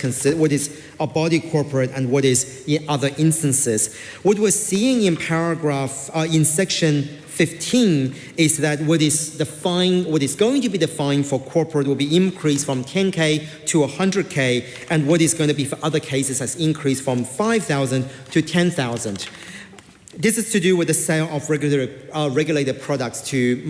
Speaker 6: a body corporate and what is in other instances. What we're seeing in in Section 15 is that what is going to be the fine for corporate will be increased from 10K to 100K, and what is going to be for other cases has increased from 5,000 to 10,000. This is to do with the sale of regulated products to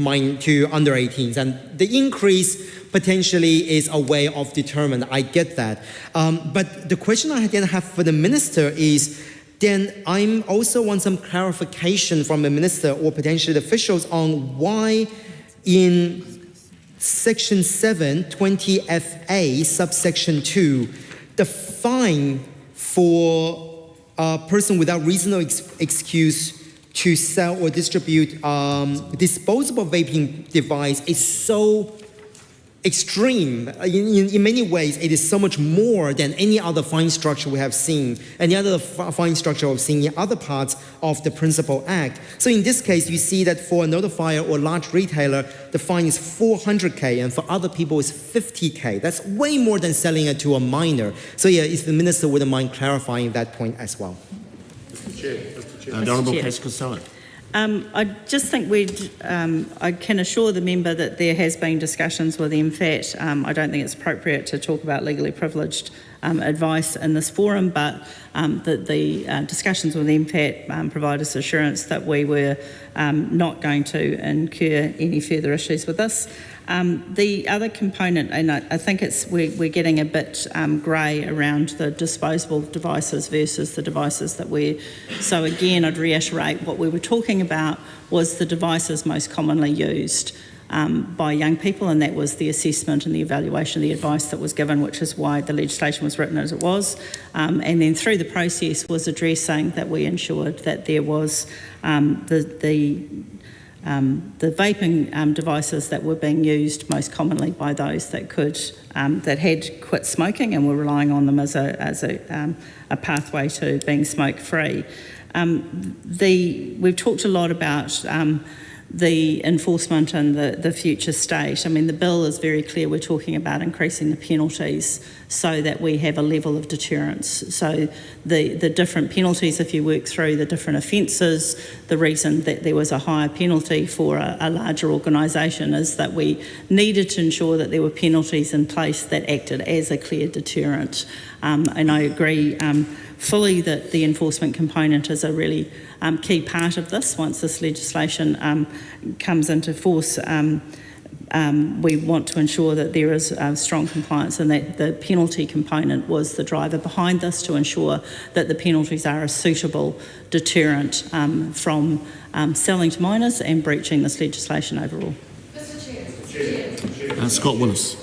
Speaker 6: under 18s, and the increase potentially is a way of determining. I get that, but the question I then have for the Minister is, then I also want some clarification from the Minister or potentially the officials on why in Section 7, 20FA, subsection 2, the fine for a person without reasonable excuse to sell or distribute disposable vaping device is so extreme. In many ways, it is so much more than any other fine structure we have seen, any other fine structure we've seen in other parts of the Principal Act. So in this case, you see that for a notifier or large retailer, the fine is 400K, and for other people it's 50K. That's way more than selling it to a minor. So yeah, if the Minister wouldn't mind clarifying that point as well.
Speaker 16: Mr. Chair. The Honourable Case Costello.
Speaker 23: I just think I can assure the member that there has been discussions with MFAT. I don't think it's appropriate to talk about legally privileged advice in this forum, but the discussions with MFAT provide us assurance that we were not going to incur any further issues with this. The other component, and I think we're getting a bit grey around the disposable devices versus the devices that so again, I'd reiterate what we were talking about was the devices most commonly used by young people, and that was the assessment and the evaluation of the advice that was given, which is why the legislation was written as it was. And then through the process was addressing that we ensured that there was the vaping devices that were being used most commonly by those that had quit smoking and were relying on them as a pathway to being smoke-free. We've talked a lot about the enforcement and the future state. I mean, the bill is very clear. We're talking about increasing the penalties so that we have a level of deterrence. So the different penalties, if you work through the different offences, the reason that there was a higher penalty for a larger organisation is that we needed to ensure that there were penalties in place that acted as a clear deterrent. And I agree fully that the enforcement component is a really key part of this. Once this legislation comes into force, we want to ensure that there is strong compliance, and that the penalty component was the driver behind this, to ensure that the penalties are a suitable deterrent from selling to minors and breaching this legislation overall.
Speaker 16: Scott Willis.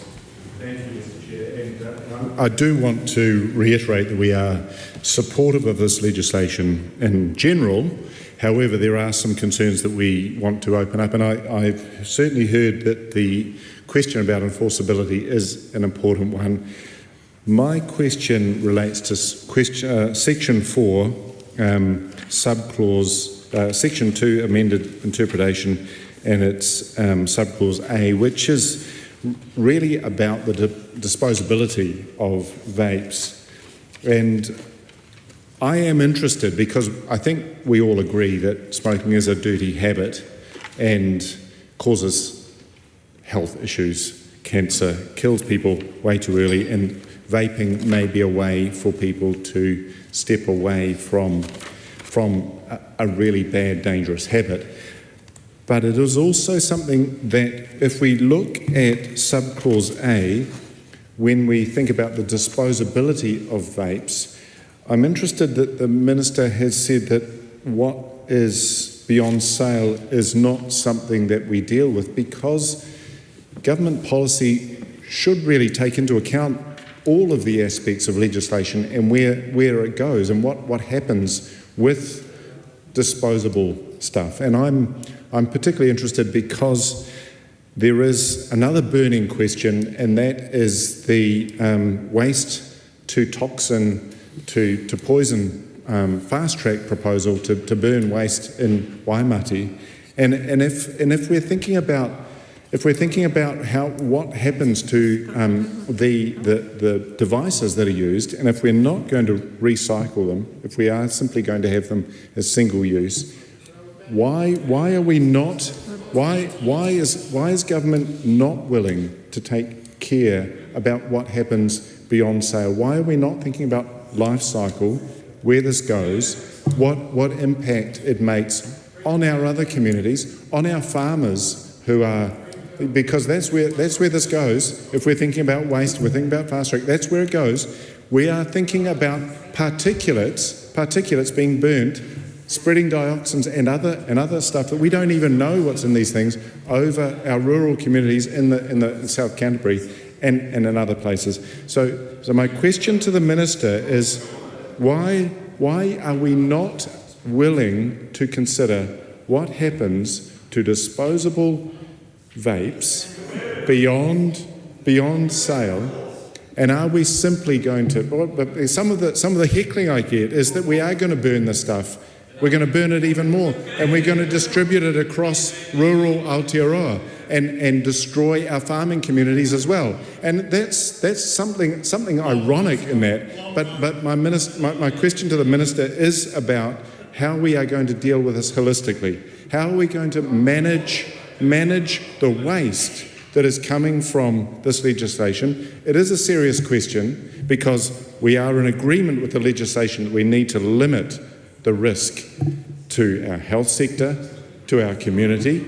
Speaker 7: Thank you, Mr. Chair. And I do want to reiterate that we are supportive of this legislation in general, However, there are some concerns that we want to open up, and I've certainly heard that the question about enforceability is an important one. My question relates to Section 4, subclause, Section 2 amended interpretation, and its subclause A, which is really about the disposability of vapes. And I am interested because I think we all agree that smoking is a dirty habit and causes health issues, cancer, kills people way too early, and vaping may be a way for people to step away from a really bad, dangerous habit. But it is also something that if we look at subclause A, when we think about the disposability of vapes, I'm interested that the Minister has said that what is beyond sale is not something that we deal with, because government policy should really take into account all of the aspects of legislation and where it goes and what happens with disposable stuff. And I'm particularly interested because there is another burning question, and that is the waste to toxin to poison fast-track proposal to burn waste in Waimati. And if we're thinking about what happens to the devices that are used, and if we're not going to recycle them, if we are simply going to have them as single use, why are we not? Why is government not willing to take care about what happens beyond sale? Why are we not thinking about life cycle, where this goes, what impact it makes on our other communities, on our farmers who are, because that's where this goes. If we're thinking about waste, we're thinking about fast track, that's where it goes. We are thinking about particulates being burnt, spreading dioxins and other stuff that we don't even know what's in these things over our rural communities in the South Canterbury and in other places. So my question to the Minister is, why are we not willing to consider what happens to disposable vapes beyond sale? And are we simply going to? Some of the heckling I get is that we are going to burn this stuff. We're going to burn it even more, and we're going to distribute it across rural Aotearoa and destroy our farming communities as well. And that's something ironic in that. But my question to the Minister is about how we are going to deal with this holistically. How are we going to manage the waste that is coming from this legislation? It is a serious question because we are in agreement with the legislation that we need to limit the risk to our health sector, to our community,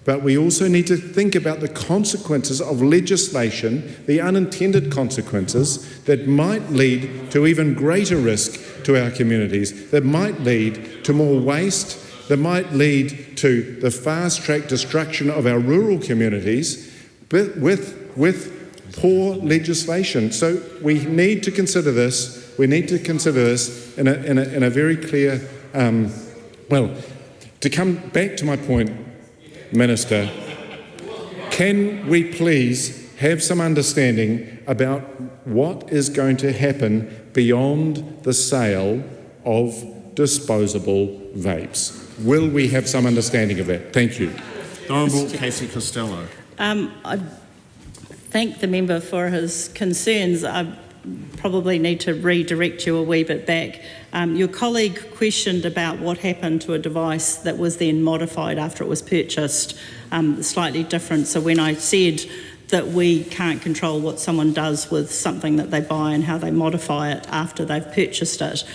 Speaker 7: but we also need to think about the consequences of legislation, the unintended consequences that might lead to even greater risk to our communities, that might lead to more waste, that might lead to the fast-track destruction of our rural communities, but with poor legislation. So we need to consider this. We need to consider this in a very clear. To come back to my point, Minister, can we please have some understanding about what is going to happen beyond the sale of disposable vapes? Will we have some understanding of that? Thank you.
Speaker 16: Honourable Casey Costello.
Speaker 23: I thank the member for his concerns. I probably need to redirect you a wee bit back. Your colleague questioned about what happened to a device that was then modified after it was purchased, slightly different. So when I said that we can't control what someone does with something that they buy and how they modify it after they've purchased it,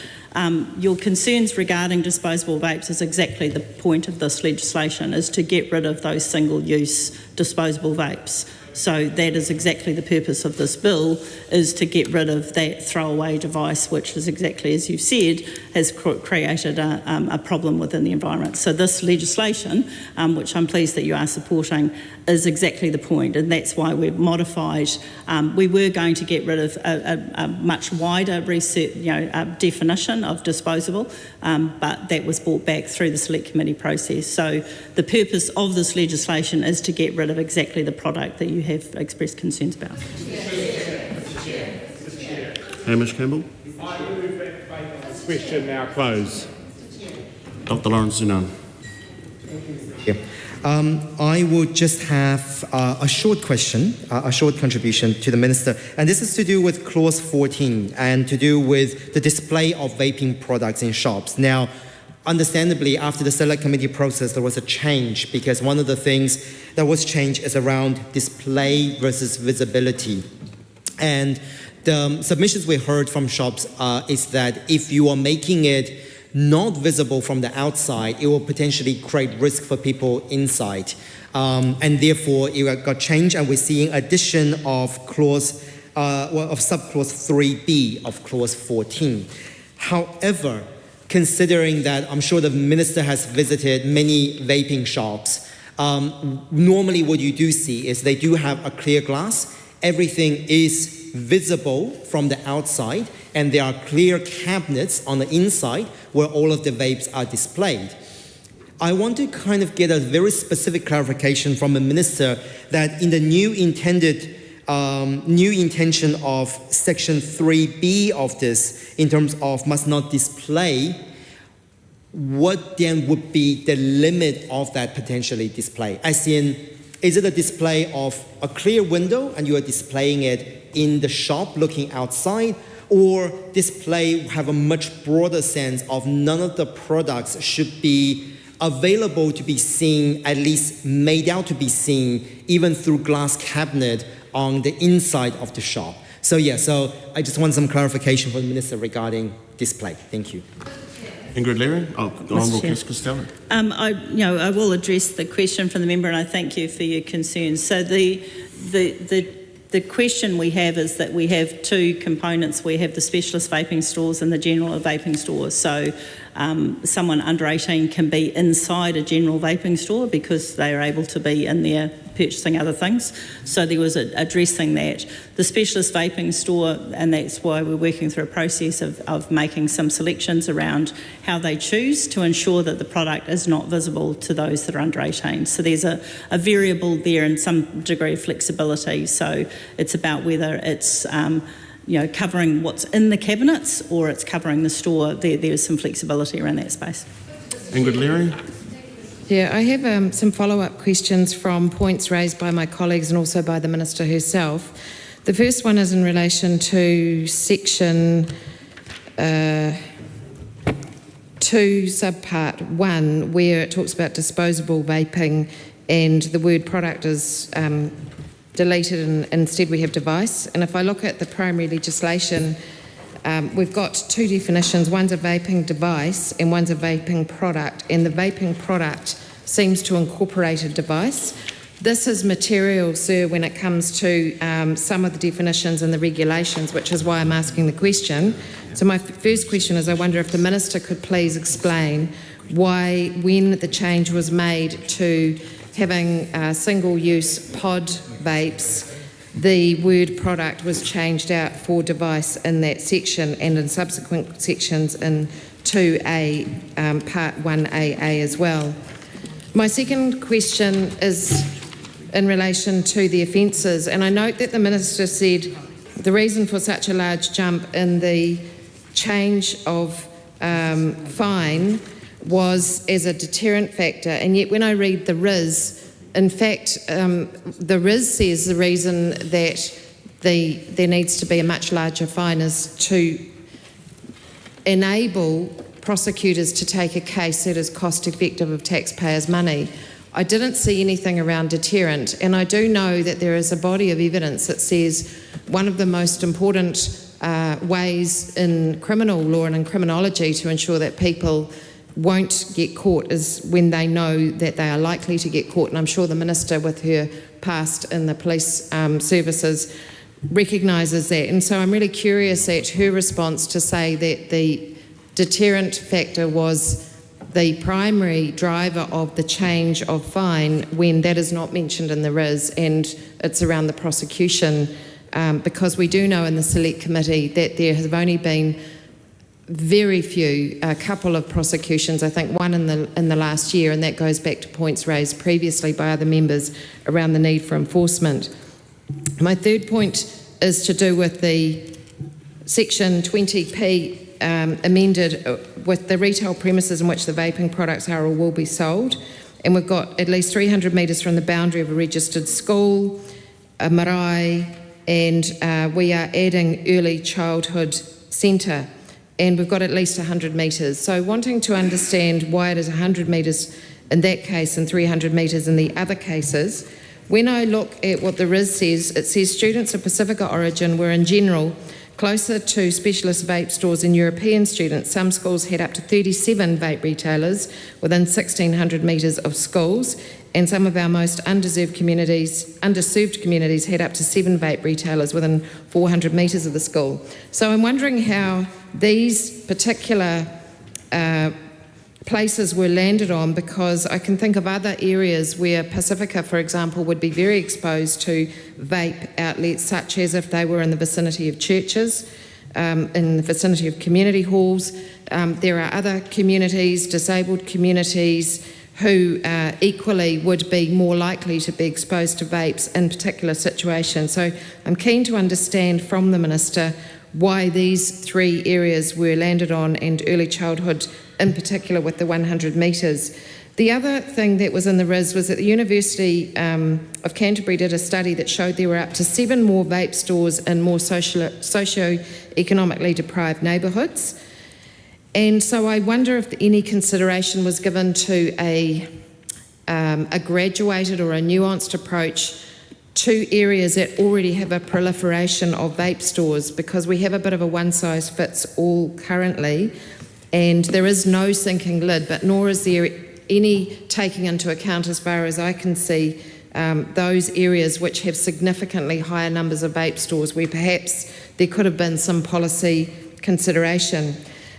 Speaker 23: your concerns regarding disposable vapes is exactly the point of this legislation, is to get rid of those single-use disposable vapes. So that is exactly the purpose of this bill, is to get rid of that throwaway device, which is exactly as you've said, has created a problem within the environment. So this legislation, which I'm pleased that you are supporting, is exactly the point, and that's why we've modified. We were going to get rid of a much wider research, definition of disposable, but that was brought back through the Select Committee process. So the purpose of this legislation is to get rid of exactly the product that you have expressed concerns about.
Speaker 16: Hamish Campbell.
Speaker 8: I move that debate on this question now close.
Speaker 16: Dr. Lawrence Zunan.
Speaker 6: Yeah. I would just have a short question, a short contribution to the Minister, and this is to do with Clause 14 and to do with the display of vaping products in shops. Now, understandably, after the Select Committee process, there was a change because one of the things that was changed is around display versus visibility. And the submissions we heard from shops is that if you are making it not visible from the outside, it will potentially create risk for people inside. And therefore, it got changed, and we're seeing addition of clause, of subclause 3B of clause 14. However, considering that I'm sure the Minister has visited many vaping shops, normally what you do see is they do have a clear glass. Everything is visible from the outside, and there are clear cabinets on the inside where all of the vapes are displayed. I want to kind of get a very specific clarification from the Minister that in the new intention of Section 3B of this, in terms of must not display, what then would be the limit of that potentially display? As in, is it a display of a clear window and you are displaying it in the shop looking outside, or display have a much broader sense of none of the products should be available to be seen, at least made out to be seen, even through glass cabinet on the inside of the shop? So yeah, so I just want some clarification from the Minister regarding display. Thank you.
Speaker 16: Ingrid Leary. Honourable Councillor Costello.
Speaker 23: I will address the question from the member, and I thank you for your concerns. So the question we have is that we have two components. We have the specialist vaping stores and the general vaping stores. So someone under 18 can be inside a general vaping store because they are able to be in there purchasing other things. So there was addressing that. The specialist vaping store, and that's why we're working through a process of making some selections around how they choose to ensure that the product is not visible to those that are under 18. So there's a variable there and some degree of flexibility. So it's about whether it's covering what's in the cabinets or it's covering the store. There's some flexibility around that space.
Speaker 16: Ingrid Leary.
Speaker 3: Yeah, I have some follow-up questions from points raised by my colleagues and also by the Minister herself. The first one is in relation to Section 2, Subpart 1, where it talks about disposable vaping and the word product is deleted and instead we have device. And if I look at the primary legislation, we've got two definitions. One's a vaping device and one's a vaping product, and the vaping product seems to incorporate a device. This is material, sir, when it comes to some of the definitions and the regulations, which is why I'm asking the question. So my first question is, I wonder if the Minister could please explain why, when the change was made to having single-use pod vapes, the word product was changed out for device in that section and in subsequent sections in 2A, Part 1AA as well. My second question is in relation to the offences, and I note that the Minister said the reason for such a large jump in the change of fine was as a deterrent factor, and yet when I read the RIS, in fact, the RIS says the reason that there needs to be a much larger fine is to enable prosecutors to take a case that is cost effective of taxpayers' money. I didn't see anything around deterrent, and I do know that there is a body of evidence that says one of the most important ways in criminal law and in criminology to ensure that people won't get caught is when they know that they are likely to get caught. And I'm sure the Minister, with her past in the police services, recognises that. And so I'm really curious at her response to say that the deterrent factor was the primary driver of the change of fine, when that is not mentioned in the RIS, and it's around the prosecution, because we do know in the Select Committee that there have only been very few, a couple of prosecutions, I think one in the last year, and that goes back to points raised previously by other members around the need for enforcement. My third point is to do with the Section 20P amended with the retail premises in which the vaping products are or will be sold. And we've got at least 300 metres from the boundary of a registered school, a marae, and we are adding early childhood centre. And we've got at least 100 metres. So wanting to understand why it is 100 metres in that case and 300 metres in the other cases, when I look at what the RIS says, it says students of Pacifica origin were in general closer to specialist vape stores than European students. Some schools had up to 37 vape retailers within 1,600 metres of schools, and some of our most underserved communities had up to 7 vape retailers within 400 metres of the school. So I'm wondering how these particular places were landed on, because I can think of other areas where Pacifica, for example, would be very exposed to vape outlets, such as if they were in the vicinity of churches, in the vicinity of community halls. There are other communities, disabled communities, who equally would be more likely to be exposed to vapes in particular situations. So I'm keen to understand from the Minister why these 3 areas were landed on, and early childhood in particular with the 100 metres. The other thing that was in the RIS was that the University of Canterbury did a study that showed there were up to 7 more vape stores in more socio-economically deprived neighbourhoods. And so I wonder if any consideration was given to a graduated or a nuanced approach to areas that already have a proliferation of vape stores, because we have a bit of a one-size-fits-all currently, and there is no sinking lid, but nor is there any taking into account, as far as I can see, those areas which have significantly higher numbers of vape stores, where perhaps there could have been some policy consideration.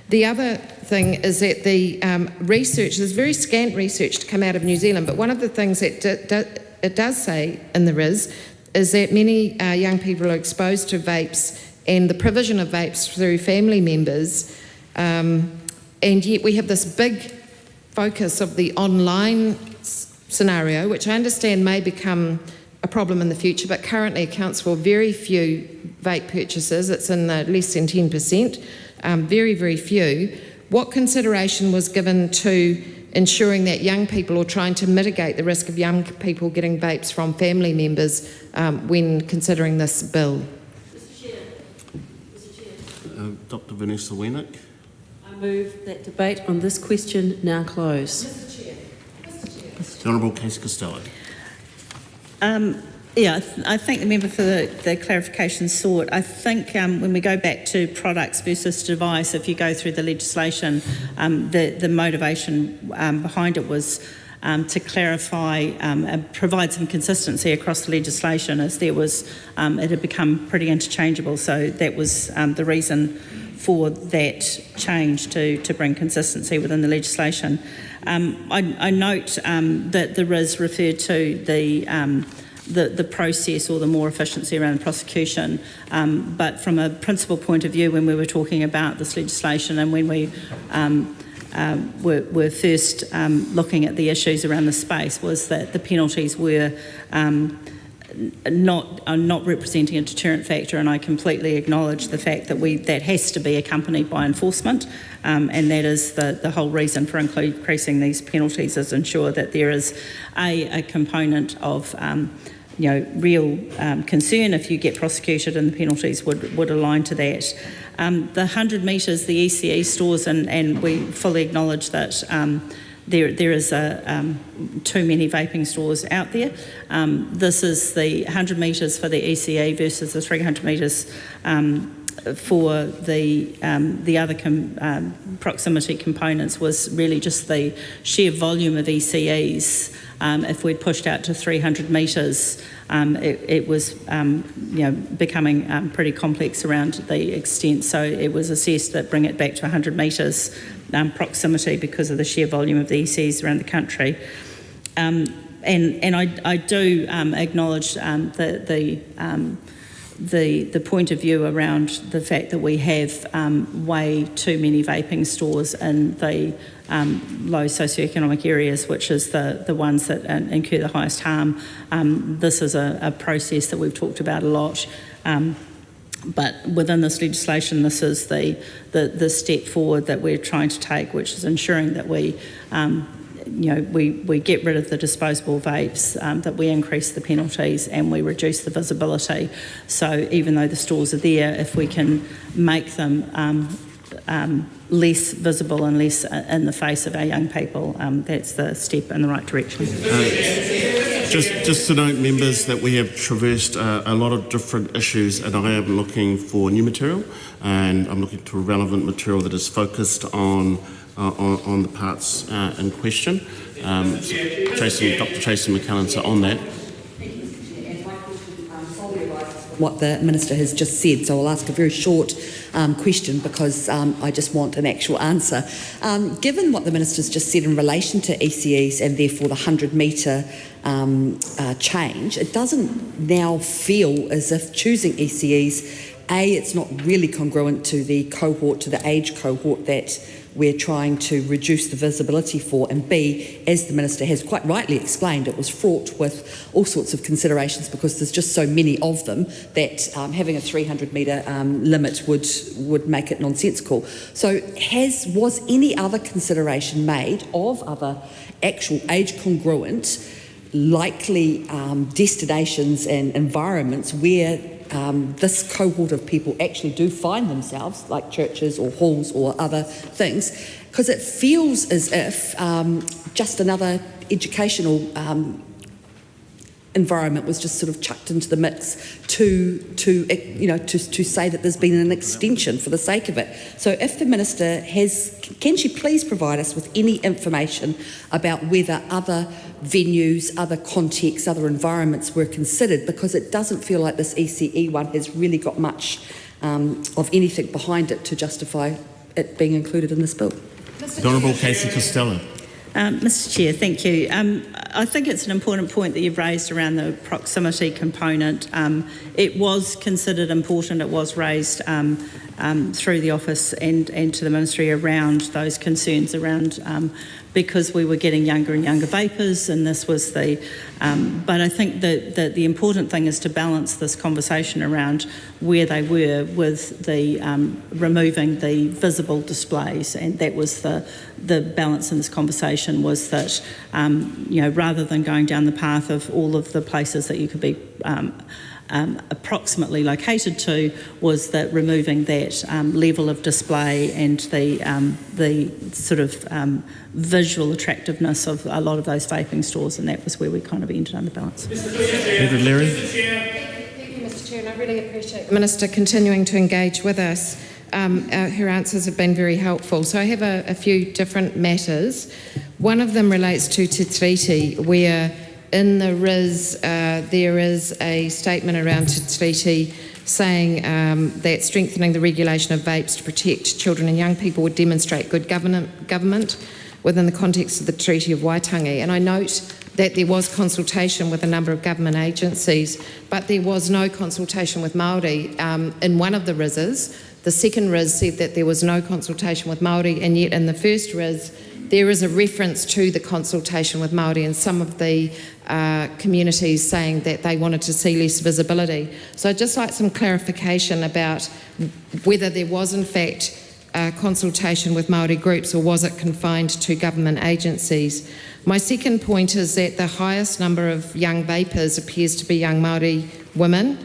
Speaker 3: The other thing is that the research, there's very scant research to come out of New Zealand, but one of the things that it does say in the RIS is that many young people are exposed to vapes and the provision of vapes through family members, and yet we have this big focus of the online scenario, which I understand may become a problem in the future, but currently accounts for very few vape purchases. It's in the less than 10%, very, very few. What consideration was given to ensuring that young people, or trying to mitigate the risk of young people getting vapes from family members when considering this bill?
Speaker 22: Mr Chair. Dr Vanessa Wennick.
Speaker 5: I move that debate on this question now close.
Speaker 22: The Honourable Casey Costello.
Speaker 23: I thank the member for the clarification sought. I think when we go back to products versus device, if you go through the legislation, the motivation behind it was to clarify and provide some consistency across the legislation, as there was it had become pretty interchangeable. So that was the reason for that change, to bring consistency within the legislation. I note that the RIS referred to the process or the more efficiency around prosecution, but from a principal point of view, when we were talking about this legislation and when we were first looking at the issues around the space, was that the penalties were not representing a deterrent factor, and I completely acknowledge the fact that that has to be accompanied by enforcement, and that is the whole reason for increasing these penalties, is ensure that there is a component of real concern if you get prosecuted, and the penalties would align to that. The 100 metres, the ECE stores, and we fully acknowledge that there is too many vaping stores out there. This is the 100 metres for the ECE versus the 300 metres for the other proximity components was really just the sheer volume of ECEs. If we'd pushed out to 300 metres, it was becoming pretty complex around the extent. So it was assessed that bring it back to 100 metres proximity because of the sheer volume of the ECEs around the country. And I do acknowledge the point of view around the fact that we have way too many vaping stores in the low socioeconomic areas, which is the ones that incur the highest harm. This is a process that we've talked about a lot. But within this legislation, this is the step forward that we're trying to take, which is ensuring that we get rid of the disposable vapes, that we increase the penalties and we reduce the visibility. So even though the stores are there, if we can make them less visible and less in the face of our young people, that's the step in the right direction.
Speaker 22: Just to note, members, that we have traversed a lot of different issues, and I am looking for new material, and I'm looking for relevant material that is focused on the parts in question. Dr. Tracy McCallum, so on that.
Speaker 4: What the Minister has just said, so I'll ask a very short question because I just want an actual answer. Given what the Minister's just said in relation to ECEs and therefore the 100-metre change, it doesn't now feel as if choosing ECEs, A, it's not really congruent to the cohort, to the age cohort that we're trying to reduce the visibility for, and B, as the Minister has quite rightly explained, it was fraught with all sorts of considerations because there's just so many of them that having a 300-metre limit would make it nonsensical. So was any other consideration made of other actual age-congruent likely destinations and environments where this cohort of people actually do find themselves, like churches or halls or other things, because it feels as if just another educational environment was just sort of chucked into the mix to say that there's been an extension for the sake of it. So if the Minister can she please provide us with any information about whether other venues, other contexts, other environments were considered, because it doesn't feel like this ECE one has really got much of anything behind it to justify it being included in this bill.
Speaker 22: The Honourable Casey Costello.
Speaker 23: Mr. Chair, thank you. I think it's an important point that you've raised around the proximity component. It was considered important, it was raised through the office and to the Ministry around those concerns around because we were getting younger and younger vapers, and this was but I think that the important thing is to balance this conversation around where they were with the removing the visible displays, and that was the balance in this conversation was that rather than going down the path of all of the places that you could be approximately located to, was that removing that level of display and the sort of visual attractiveness of a lot of those vaping stores, and that was where we kind of ended on the balance.
Speaker 22: Edward Leary.
Speaker 3: Thank you, Mr. Chair, and I really appreciate the Minister continuing to engage with us. Her answers have been very helpful. So I have a few different matters. One of them relates to Te Tiriti, where in the RIS there is a statement around Te Tiriti saying that strengthening the regulation of vapes to protect children and young people would demonstrate good government within the context of the Treaty of Waitangi. And I note that there was consultation with a number of government agencies, but there was no consultation with Māori in one of the RISs. The second RIS said that there was no consultation with Māori, and yet in the first RIS there is a reference to the consultation with Māori and some of the communities saying that they wanted to see less visibility. So I'd just like some clarification about whether there was in fact consultation with Māori groups, or was it confined to government agencies. My second point is that the highest number of young vapers appears to be young Māori women.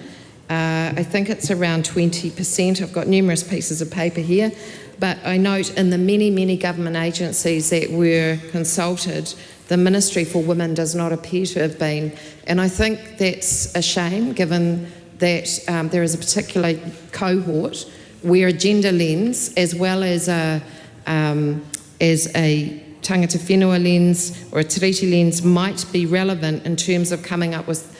Speaker 3: I think it's around 20%. I've got numerous pieces of paper here, but I note in the many, many government agencies that were consulted, the Ministry for Women does not appear to have been. And I think that's a shame, given that there is a particular cohort where a gender lens, as well as a tangata whenua lens or a tiriti lens, might be relevant in terms of coming up with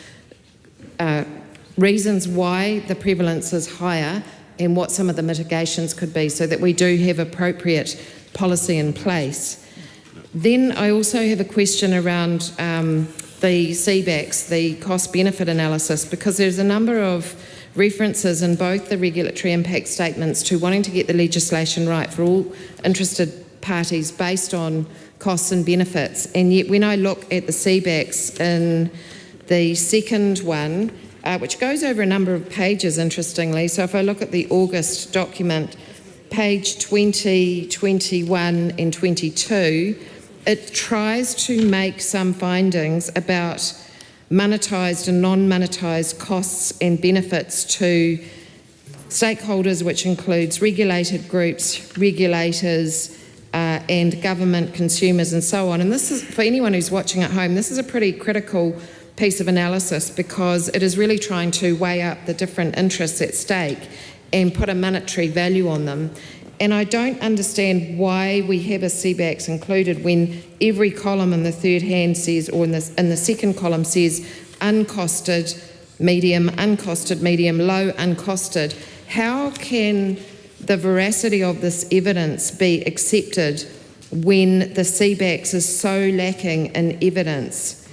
Speaker 3: reasons why the prevalence is higher and what some of the mitigations could be, so that we do have appropriate policy in place. Then I also have a question around the CBACs, the cost-benefit analysis, because there's a number of references in both the regulatory impact statements to wanting to get the legislation right for all interested parties based on costs and benefits. And yet when I look at the CBACs in the second one, which goes over a number of pages, interestingly. So if I look at the August document, page 20, 21 and 22, it tries to make some findings about monetised and non-monetised costs and benefits to stakeholders, which includes regulated groups, regulators, and government, consumers and so on. And this is, for anyone who's watching at home, this is a pretty critical piece of analysis, because it is really trying to weigh up the different interests at stake and put a monetary value on them. And I don't understand why we have a CBACs included when every column in the third hand says, or in the second column says, uncosted, medium, low, uncosted. How can the veracity of this evidence be accepted when the CBACs is so lacking in evidence?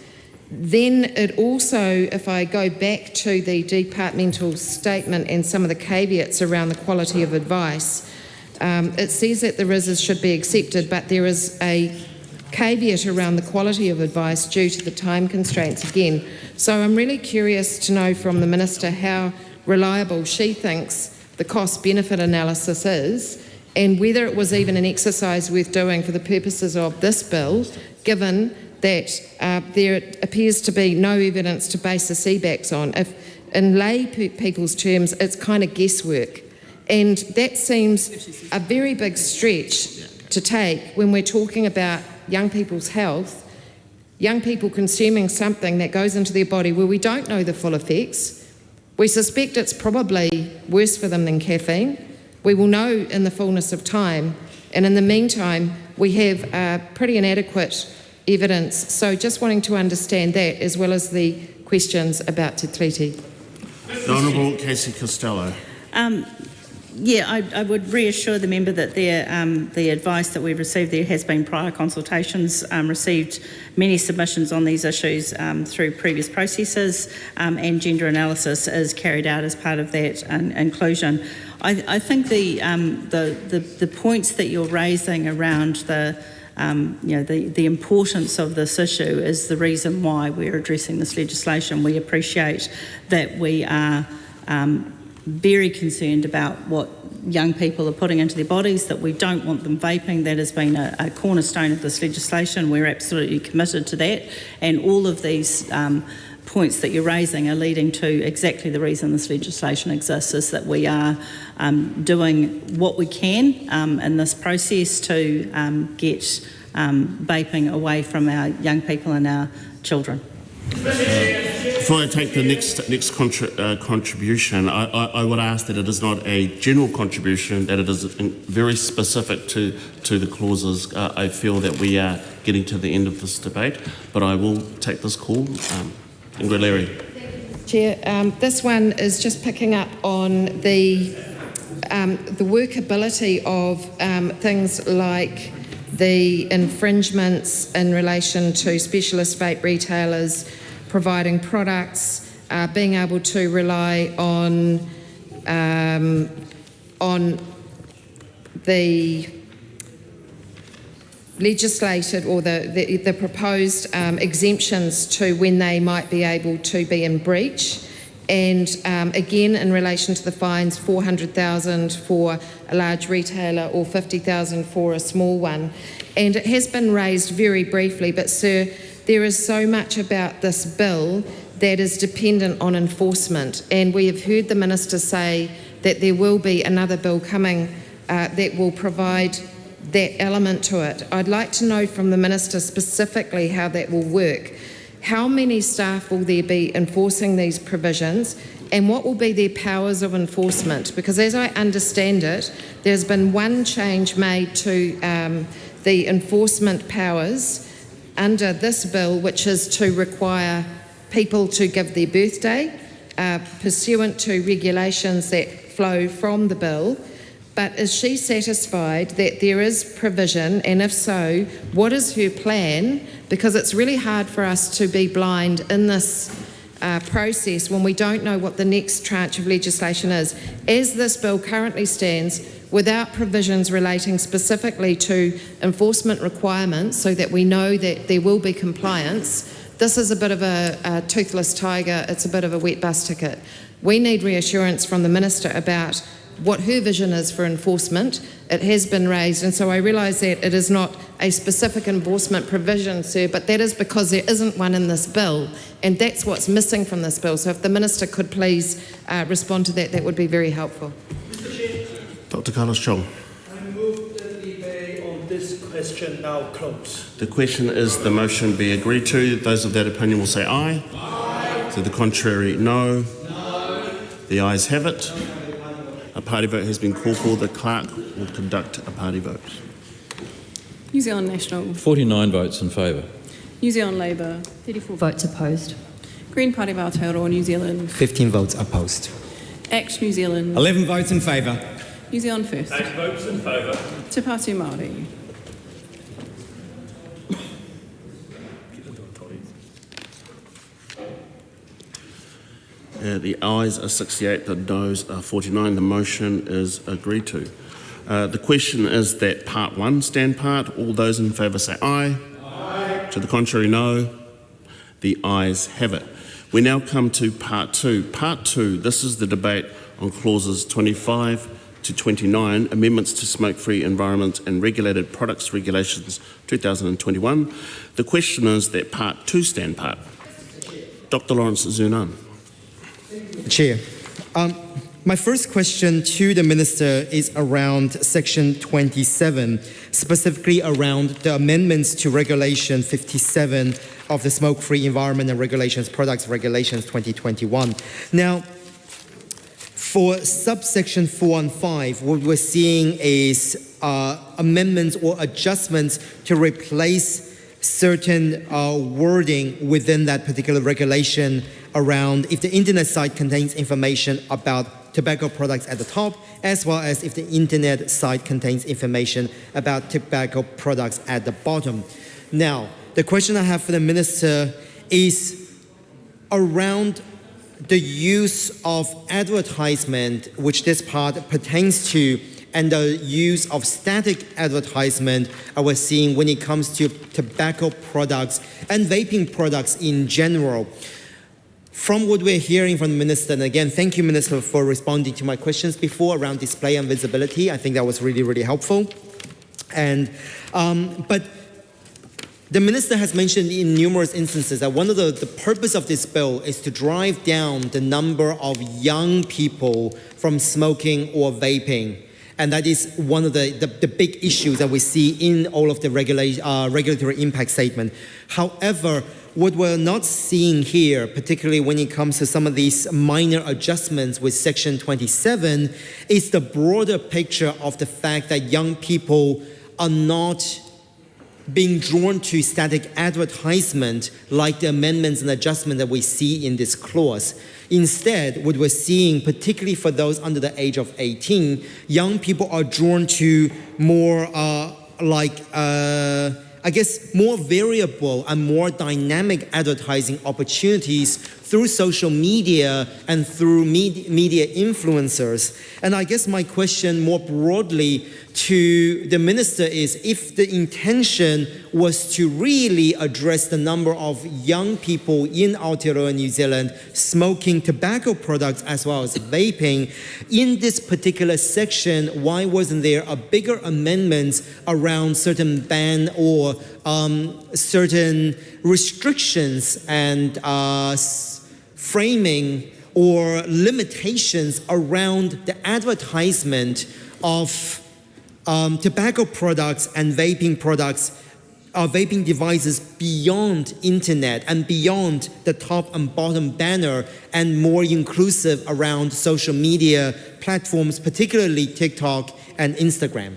Speaker 3: Then it also, if I go back to the departmental statement and some of the caveats around the quality of advice, it says that the RISs should be accepted, but there is a caveat around the quality of advice due to the time constraints again. So I'm really curious to know from the Minister how reliable she thinks the cost-benefit analysis is, and whether it was even an exercise worth doing for the purposes of this bill, given that there appears to be no evidence to base the CBACs on. If, in lay people's terms, it's kind of guesswork. And that seems a very big stretch to take when we're talking about young people's health, young people consuming something that goes into their body where we don't know the full effects. We suspect it's probably worse for them than caffeine. We will know in the fullness of time. And in the meantime, we have pretty inadequate evidence. So just wanting to understand that, as well as the questions about Te Tiriti.
Speaker 22: The Honourable Casey Costello.
Speaker 23: I would reassure the member that the advice that we've received, there has been prior consultations, received many submissions on these issues through previous processes, and gender analysis is carried out as part of that inclusion. I think the points that you're raising around the importance of this issue is the reason why we're addressing this legislation. We appreciate that we are very concerned about what young people are putting into their bodies, that we don't want them vaping. That has been a cornerstone of this legislation. We're absolutely committed to that, and all of these points that you're raising are leading to exactly the reason this legislation exists, is that we are doing what we can in this process to get vaping away from our young people and our children.
Speaker 22: Before I take the next contribution, I would ask that it is not a general contribution, that it is very specific to the clauses. I feel that we are getting to the end of this debate, but I will take this call. Ingrid Leary.
Speaker 3: Chair, this one is just picking up on the workability of things like the infringements in relation to specialist vape retailers providing products, being able to rely on the legislated or the proposed exemptions to when they might be able to be in breach. And again, in relation to the fines, 400,000 for a large retailer or 50,000 for a small one. And it has been raised very briefly, but Sir, there is so much about this bill that is dependent on enforcement. And we have heard the Minister say that there will be another bill coming that will provide that element to it. I'd like to know from the Minister specifically how that will work. How many staff will there be enforcing these provisions, and what will be their powers of enforcement? Because as I understand it, there's been one change made to the enforcement powers under this bill, which is to require people to give their birthday pursuant to regulations that flow from the bill. But is she satisfied that there is provision, and if so, what is her plan? Because it's really hard for us to be blind in this process when we don't know what the next tranche of legislation is. As this bill currently stands, without provisions relating specifically to enforcement requirements so that we know that there will be compliance, this is a bit of a toothless tiger, it's a bit of a wet bus ticket. We need reassurance from the Minister about what her vision is for enforcement. It has been raised, and so I realise that it is not a specific enforcement provision, sir, but that is because there isn't one in this bill, and that's what's missing from this bill. So if the Minister could please respond to that, that would be very helpful.
Speaker 22: Dr. Carlos Chong.
Speaker 10: I move that the debate on this question now close.
Speaker 22: The question is the motion be agreed to. Those of that opinion will say aye. Aye. To the contrary, no. No. The ayes have it. A party vote has been called for. The clerk will conduct a party vote.
Speaker 20: New Zealand National.
Speaker 21: 49 votes in favour.
Speaker 20: New Zealand Labour.
Speaker 1: 34 votes opposed.
Speaker 20: Green Party of Aotearoa, New Zealand.
Speaker 6: 15 votes opposed.
Speaker 20: ACT New Zealand.
Speaker 24: 11 votes in favour.
Speaker 20: New Zealand First.
Speaker 21: 8 votes in favour.
Speaker 20: Te Pāti Māori.
Speaker 22: The ayes are 68, the noes are 49. The motion is agreed to. The question is that part 1 stand part. All those in favour say aye. Aye. To the contrary, no. The ayes have it. We now come to part 2. Part 2, this is the debate on clauses 25 to 29, amendments to smoke-free environment and regulated products regulations 2021. The question is that part 2 stand part. Dr. Lawrence Zunan.
Speaker 6: Chair, my first question to the Minister is around Section 27, specifically around the amendments to Regulation 57 of the Smoke-Free Environment and Regulations Products Regulations 2021. Now, for subsection 4 and 5, what we're seeing is amendments or adjustments to replace certain wording within that particular regulation around if the internet site contains information about tobacco products at the top, as well as if the internet site contains information about tobacco products at the bottom. Now, the question I have for the Minister is around the use of advertisement, which this part pertains to, and the use of static advertisement we're seeing when it comes to tobacco products and vaping products in general. From what we're hearing from the Minister, and again, thank you, Minister, for responding to my questions before around display and visibility. I think that was really, really helpful. And but the Minister has mentioned in numerous instances that one of the purpose of this bill is to drive down the number of young people from smoking or vaping. And that is one of the big issues that we see in all of the regulatory impact statement. However, what we're not seeing here, particularly when it comes to some of these minor adjustments with Section 27, is the broader picture of the fact that young people are not being drawn to static advertisement like the amendments and adjustments that we see in this clause. Instead, what we're seeing, particularly for those under the age of 18, young people are drawn to more I guess more variable and more dynamic advertising opportunities through social media and through media influencers. And I guess my question more broadly to the Minister is, if the intention was to really address the number of young people in Aotearoa, New Zealand, smoking tobacco products as well as vaping, in this particular section, why wasn't there a bigger amendment around certain ban or certain restrictions and framing or limitations around the advertisement of tobacco products and vaping products our vaping devices beyond internet and beyond the top and bottom banner and more inclusive around social media platforms, particularly TikTok and Instagram?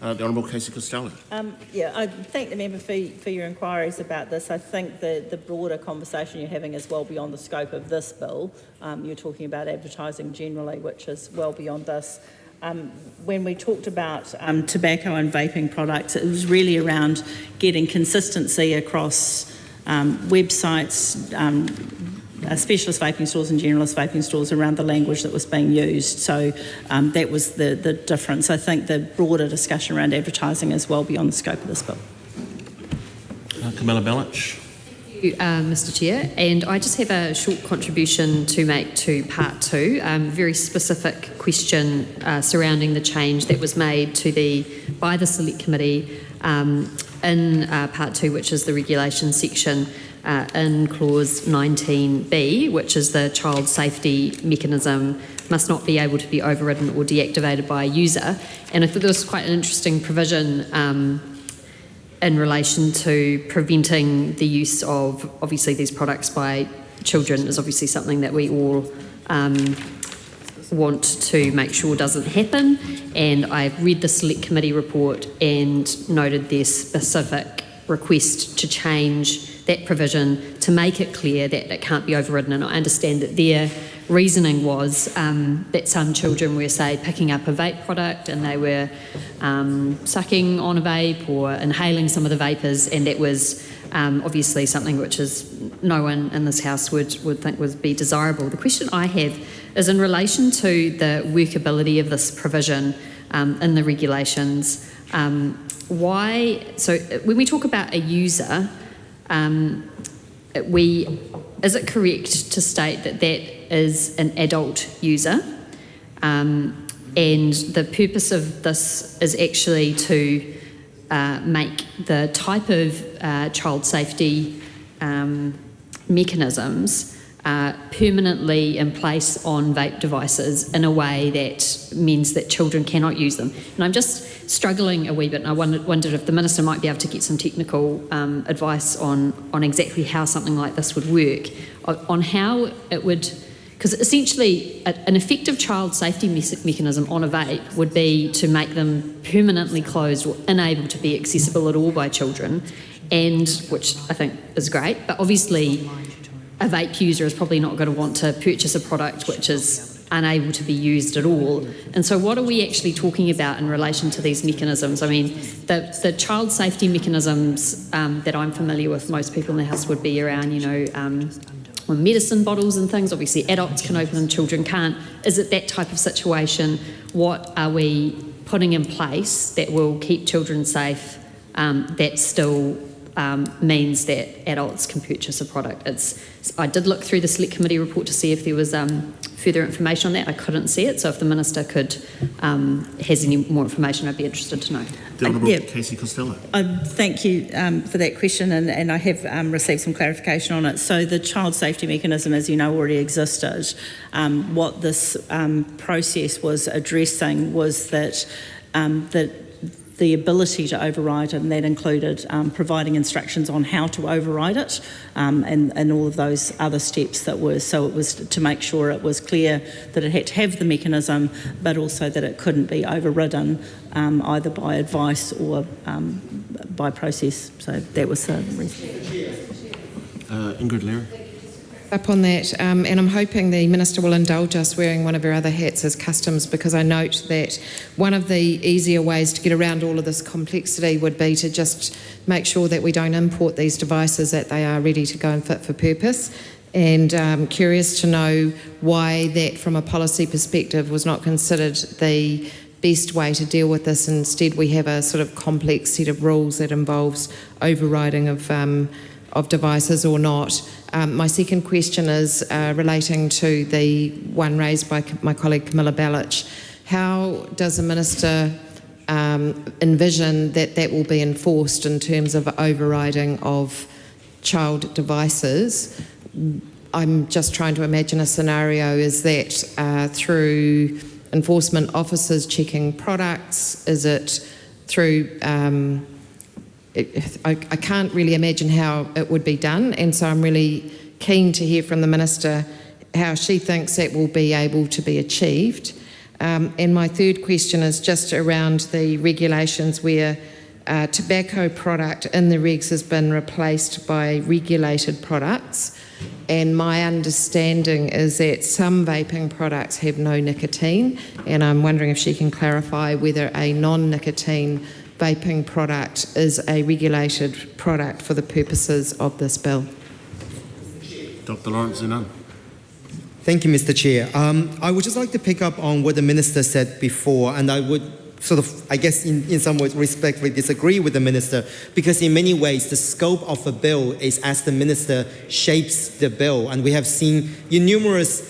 Speaker 16: The Honourable Casey Costello.
Speaker 23: I thank the member for your inquiries about this. I think the broader conversation you're having is well beyond the scope of this bill. You're talking about advertising generally, which is well beyond this. When we talked about tobacco and vaping products, it was really around getting consistency across websites, specialist vaping stores and generalist vaping stores around the language that was being used. So that was the difference. I think the broader discussion around advertising is well beyond the scope of this bill.
Speaker 16: Camilla Bellich.
Speaker 1: Thank you, Mr. Chair. And I just have a short contribution to make to part two. Very specific question surrounding the change that was made by the Select Committee in part two, which is the regulation section. In clause 19b, which is the child safety mechanism must not be able to be overridden or deactivated by a user. And I thought there was quite an interesting provision in relation to preventing the use of, obviously, these products by children is obviously something that we all want to make sure doesn't happen. And I've read the Select Committee report and noted their specific request to change that provision to make it clear that it can't be overridden. And I understand that their reasoning was that some children were, say, picking up a vape product and they were sucking on a vape or inhaling some of the vapours, and that was obviously something which is no one in this House would think would be desirable. The question I have is in relation to the workability of this provision in the regulations. So when we talk about a user, is it correct to state that that is an adult user? And the purpose of this is actually to make the type of child safety mechanisms permanently in place on vape devices in a way that means that children cannot use them. And I'm just struggling a wee bit, and I wondered if the Minister might be able to get some technical advice on exactly how something like this would work, on how it would, because essentially an effective child safety mechanism on a vape would be to make them permanently closed or unable to be accessible at all by children, and which I think is great, but obviously a vape user is probably not going to want to purchase a product which is unable to be used at all. And so what are we actually talking about in relation to these mechanisms? I mean, the child safety mechanisms that I'm familiar with, most people in the House would be around, medicine bottles and things. Obviously adults can open them, children can't. Is it that type of situation? What are we putting in place that will keep children safe that still means that adults can purchase a product? I did look through the Select Committee report to see if there was further information on that. I couldn't see it, so if the Minister has any more information, I'd be interested to know.
Speaker 16: The Honourable Casey Costello.
Speaker 23: Thank you for that question, and I have received some clarification on it. So the child safety mechanism, as you know, already existed. What this process was addressing was that the ability to override it, and that included providing instructions on how to override it and all of those other steps that were, so it was to make sure it was clear that it had to have the mechanism, but also that it couldn't be overridden either by advice or by process. So that was the reason.
Speaker 16: Ingrid Leary.
Speaker 3: Up on that, and I'm hoping the Minister will indulge us wearing one of her other hats as customs, because I note that one of the easier ways to get around all of this complexity would be to just make sure that we don't import these devices, that they are ready to go and fit for purpose. And I'm curious to know why that, from a policy perspective, was not considered the best way to deal with this. Instead, we have a sort of complex set of rules that involves overriding of devices or not. My second question is relating to the one raised by my colleague Camilla Bellich. How does the Minister envision that will be enforced in terms of overriding of child devices? I'm just trying to imagine a scenario. Is that through enforcement officers checking products? Is it through I can't really imagine how it would be done, and so I'm really keen to hear from the Minister how she thinks that will be able to be achieved. And my third question is just around the regulations where tobacco product in the regs has been replaced by regulated products. And my understanding is that some vaping products have no nicotine, and I'm wondering if she can clarify whether a non-nicotine vaping product is a regulated product for the purposes of this bill.
Speaker 22: Dr. Lawrence Zenon.
Speaker 6: Thank you, Mr. Chair. I would just like to pick up on what the Minister said before, and I would sort of, I guess, in some ways respectfully disagree with the Minister, because in many ways the scope of a bill is as the Minister shapes the bill, and we have seen in numerous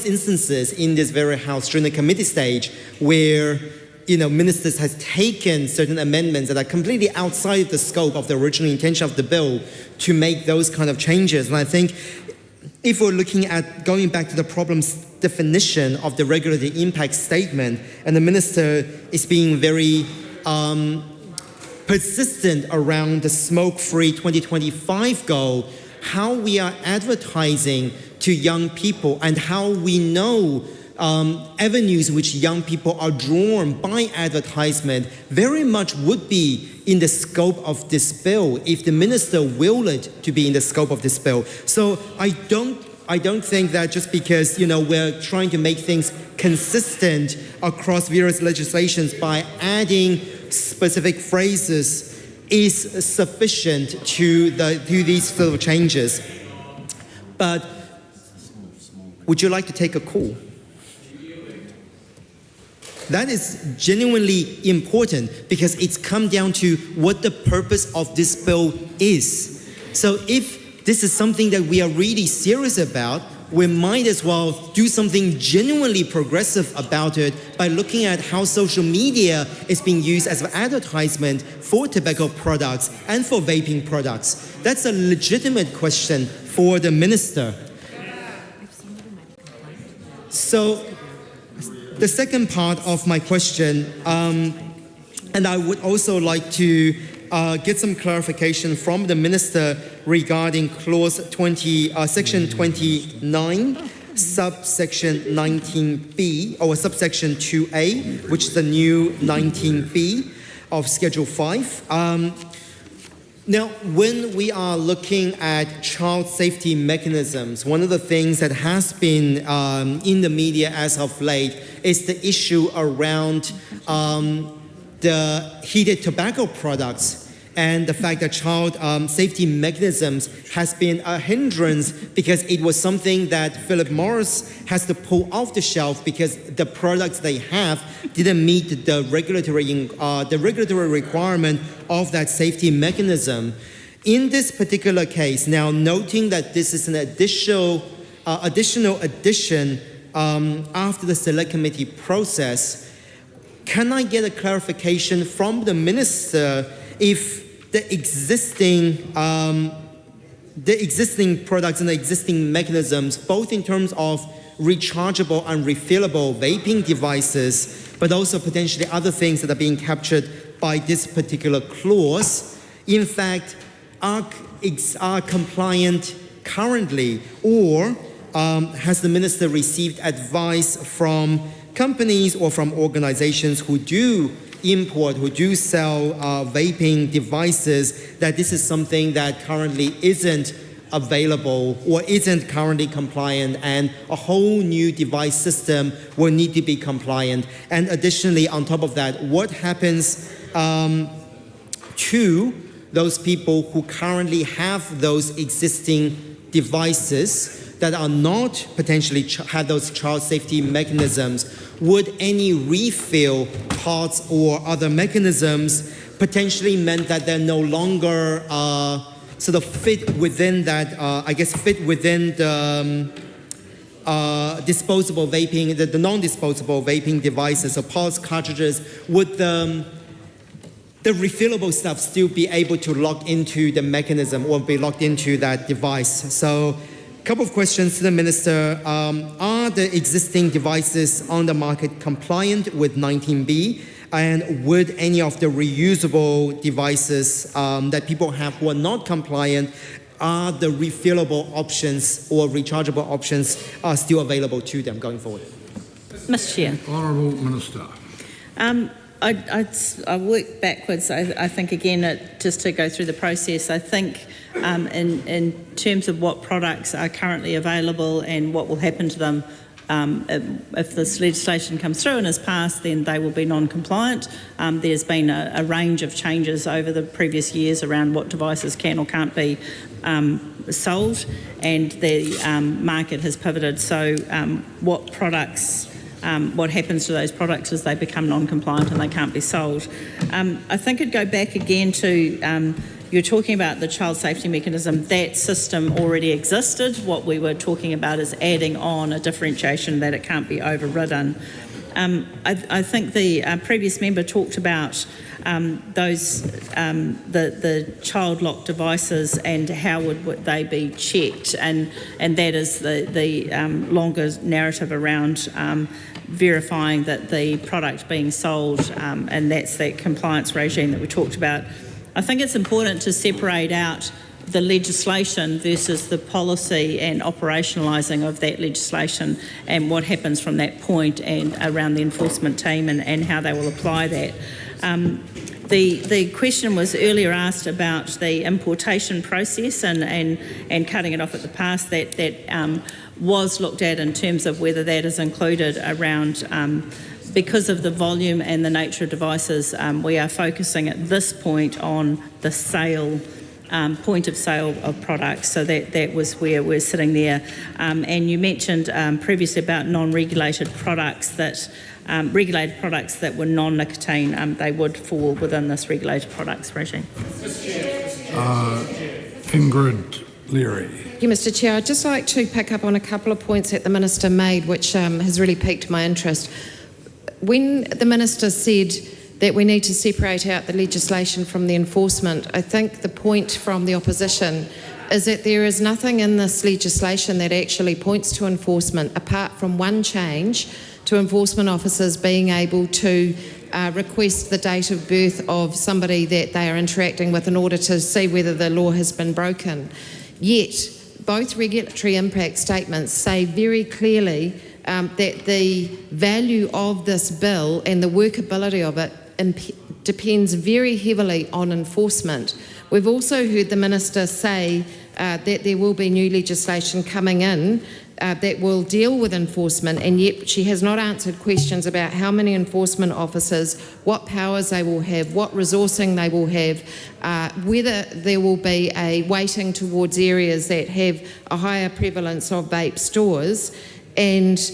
Speaker 6: instances in this very House during the committee stage where ministers has taken certain amendments that are completely outside the scope of the original intention of the bill to make those kind of changes. And I think if we're looking at going back to the problem's definition of the regulatory impact statement, and the Minister is being very persistent around the smoke-free 2025 goal, how we are advertising to young people and how we know avenues which young people are drawn by advertisement very much would be in the scope of this bill if the Minister willed it to be in the scope of this bill. So I don't think that just because we're trying to make things consistent across various legislations by adding specific phrases is sufficient to these sort of changes. But would you like to take a call? That is genuinely important because it's come down to what the purpose of this bill is. So if this is something that we are really serious about, we might as well do something genuinely progressive about it by looking at how social media is being used as an advertisement for tobacco products and for vaping products. That's a legitimate question for the Minister. So the second part of my question, and I would also like to get some clarification from the Minister regarding clause 20, section 29, subsection 19B, or subsection 2A, which is the new 19B of Schedule 5. Now, when we are looking at child safety mechanisms, one of the things that has been in the media as of late is the issue around the heated tobacco products and the fact that child safety mechanisms has been a hindrance because it was something that Philip Morris has to pull off the shelf because the products they have didn't meet the regulatory requirement of that safety mechanism. In this particular case, now noting that this is an additional addition after the Select Committee process, can I get a clarification from the Minister if the existing products and the existing mechanisms, both in terms of rechargeable and refillable vaping devices, but also potentially other things that are being captured by this particular clause, in fact, are compliant currently, or has the Minister received advice from companies or from organizations who do import, who do sell vaping devices, that this is something that currently isn't available or isn't currently compliant, and a whole new device system will need to be compliant? And additionally, on top of that, what happens to those people who currently have those existing devices that are not potentially have those child safety mechanisms? Would any refill parts or other mechanisms potentially meant that they're no longer sort of fit within that, fit within the disposable vaping, the non-disposable vaping devices or parts cartridges? Would the refillable stuff still be able to lock into the mechanism or be locked into that device? So, a couple of questions to the Minister. Are the existing devices on the market compliant with 19B? And would any of the reusable devices that people have who are not compliant, are the refillable options or rechargeable options still available to them going forward?
Speaker 23: Mr. Chair.
Speaker 12: Honourable Minister.
Speaker 23: I work backwards. I think, again, just to go through the process, I think in terms of what products are currently available and what will happen to them, if this legislation comes through and is passed, then they will be non-compliant. There's been a range of changes over the previous years around what devices can or can't be sold, and the market has pivoted. So what happens to those products is they become non-compliant and they can't be sold. I think I'd go back again to you're talking about the child safety mechanism. That system already existed. What we were talking about is adding on a differentiation that it can't be overridden. I think the previous member talked about the child lock devices and how would they be checked, and that is the longer narrative around verifying that the product being sold, and that's that compliance regime that we talked about. I think it's important to separate out the legislation versus the policy and operationalising of that legislation and what happens from that point and around the enforcement team and how they will apply that. The question was earlier asked about the importation process and cutting it off at the pass. That was looked at in terms of whether that is included around because of the volume and the nature of devices. We are focusing at this point on the sale, point of sale of products. So that was where we're sitting there. And you mentioned previously about non-regulated products that regulated products that were non-nicotine, they would fall within this regulated products regime.
Speaker 12: Ingrid Leary.
Speaker 3: Thank you, Mr. Chair. I'd just like to pick up on a couple of points that the Minister made, which has really piqued my interest. When the Minister said that we need to separate out the legislation from the enforcement, I think the point from the opposition is that there is nothing in this legislation that actually points to enforcement apart from one change to enforcement officers being able to request the date of birth of somebody that they are interacting with in order to see whether the law has been broken. Yet, both regulatory impact statements say very clearly that the value of this bill and the workability of it depends very heavily on enforcement. We've also heard the Minister say that there will be new legislation coming in that will deal with enforcement, and yet she has not answered questions about how many enforcement officers, what powers they will have, what resourcing they will have, whether there will be a weighting towards areas that have a higher prevalence of vape stores, and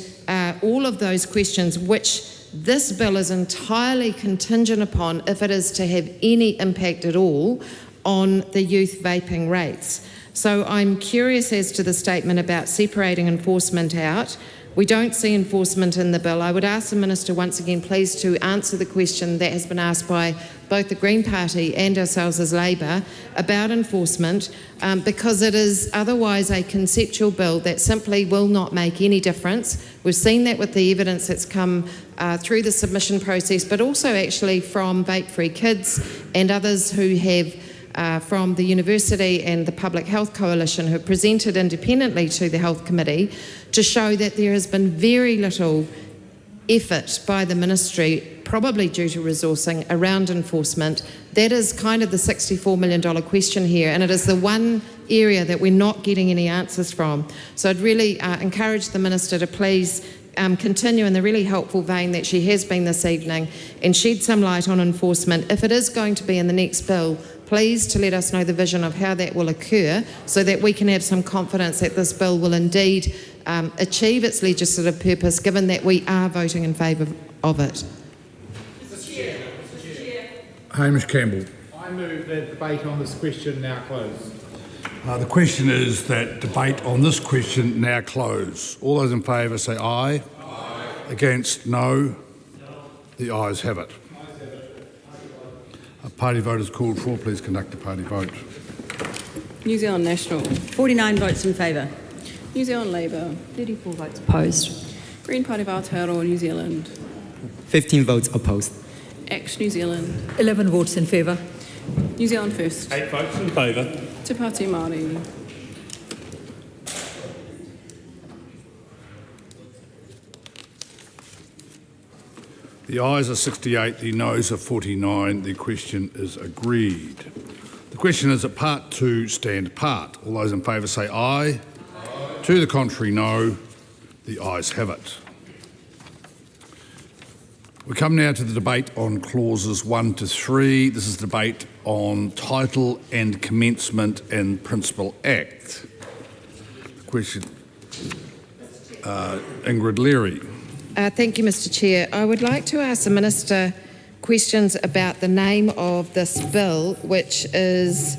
Speaker 3: all of those questions which this bill is entirely contingent upon, if it is to have any impact at all, on the youth vaping rates. So I'm curious as to the statement about separating enforcement out. We don't see enforcement in the bill. I would ask the Minister once again please to answer the question that has been asked by both the Green Party and ourselves as Labour about enforcement, because it is otherwise a conceptual bill that simply will not make any difference. We've seen that with the evidence that's come through the submission process, but also actually from Vape Free Kids and others who have from the University and the Public Health Coalition who presented independently to the Health Committee to show that there has been very little effort by the Ministry, probably due to resourcing, around enforcement. That is kind of the $64 million question here, and it is the one area that we're not getting any answers from. So I'd really encourage the Minister to please continue in the really helpful vein that she has been this evening and shed some light on enforcement. If it is going to be in the next bill, please to let us know the vision of how that will occur so that we can have some confidence that this bill will indeed achieve its legislative purpose, given that we are voting in favour of it.
Speaker 12: Hamish Campbell.
Speaker 8: I move that debate on this question now close.
Speaker 12: The question is that debate on this question now close. All those in favour say aye. Aye. Against, no. No. The ayes have it. A party vote is called for. Please conduct the party vote.
Speaker 20: New Zealand National.
Speaker 15: 49 votes in favour.
Speaker 20: New Zealand Labour.
Speaker 1: 34 votes opposed.
Speaker 20: Green Party of Aotearoa, New Zealand.
Speaker 6: 15 votes opposed.
Speaker 20: Act New Zealand.
Speaker 14: 11 votes in favour.
Speaker 20: New Zealand first.
Speaker 8: 8 votes in favour.
Speaker 20: Te Pāti Māori.
Speaker 12: The ayes are 68, the noes are 49. The question is agreed. The question is at part 2, stand part. All those in favour say aye. Aye. To the contrary, no. The ayes have it. We come now to the debate on clauses 1 to 3. This is debate on title and commencement and principal act. Question, Ingrid Leary.
Speaker 3: Thank you, Mr Chair. I would like to ask the Minister questions about the name of this bill, which is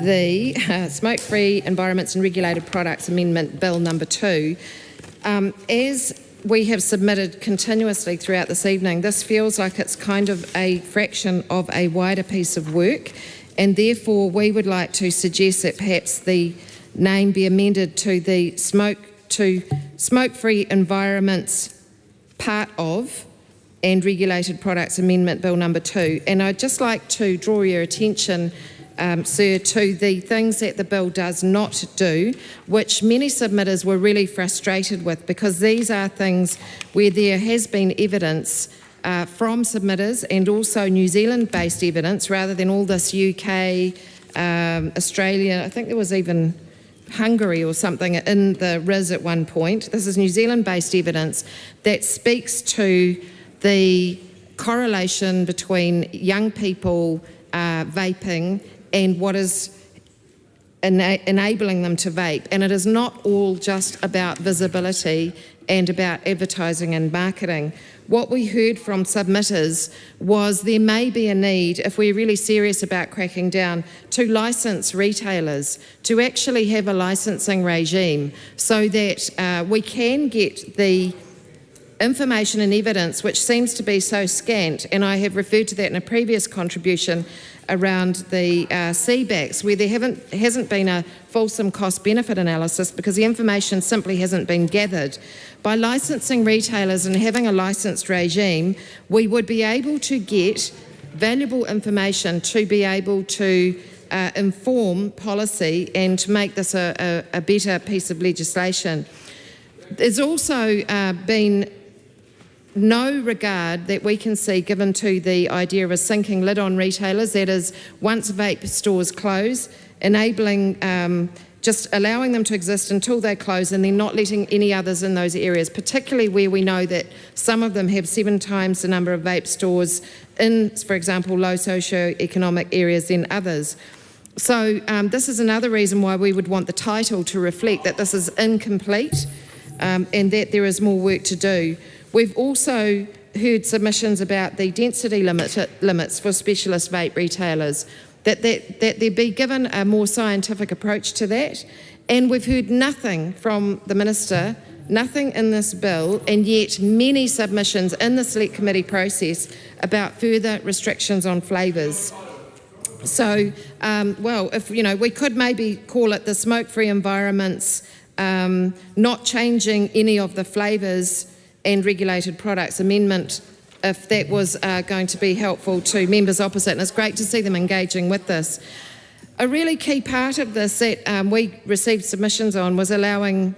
Speaker 3: the Smoke-Free Environments and Regulated Products Amendment Bill number 2. As we have submitted continuously throughout this evening, this feels like it's kind of a fraction of a wider piece of work, and therefore we would like to suggest that perhaps the name be amended to the Smoke-Free Environments Part of and Regulated Products Amendment Bill number 2. And I'd just like to draw your attention, Sir, to the things that the bill does not do, which many submitters were really frustrated with, because these are things where there has been evidence from submitters and also New Zealand-based evidence, rather than all this UK, Australia, I think there was even Hungary or something in the RIS at one point. This is New Zealand-based evidence that speaks to the correlation between young people vaping and what is enabling them to vape. And it is not all just about visibility and about advertising and marketing. What we heard from submitters was there may be a need, if we're really serious about cracking down, to license retailers, to actually have a licensing regime so that we can get the information and evidence, which seems to be so scant, and I have referred to that in a previous contribution around the CBACs, where there hasn't been a fulsome cost-benefit analysis because the information simply hasn't been gathered. By licensing retailers and having a licensed regime, we would be able to get valuable information to be able to inform policy and to make this a better piece of legislation. There's also been no regard that we can see given to the idea of a sinking lid on retailers, that is, once vape stores close, enabling, just allowing them to exist until they close and then not letting any others in those areas, particularly where we know that some of them have 7 times the number of vape stores in, for example, low socio-economic areas than others. So this is another reason why we would want the title to reflect that this is incomplete and that there is more work to do. We've also heard submissions about the density limits for specialist vape retailers, that they be given a more scientific approach to that. And we've heard nothing from the Minister, nothing in this bill, and yet many submissions in the Select Committee process about further restrictions on flavours. So, well, if we could maybe call it the Smoke-Free Environments, not changing any of the flavours and Regulated Products Amendment, if that was going to be helpful to members opposite, and it's great to see them engaging with this. A really key part of this that we received submissions on was allowing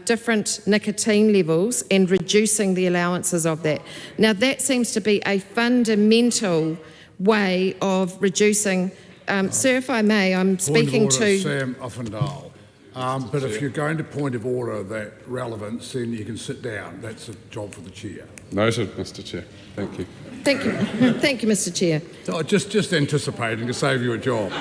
Speaker 3: different nicotine levels and reducing the allowances of that. Now that seems to be a fundamental way of reducing. Sir, if I may, I'm speaking to
Speaker 12: Sam Uffendahl. But if you're going to point of order that relevance, then you can sit down. That's a job for the chair.
Speaker 19: Noted, Mr Chair. Thank you.
Speaker 3: Thank you. Thank you, Mr Chair.
Speaker 12: So just anticipating to save you a job.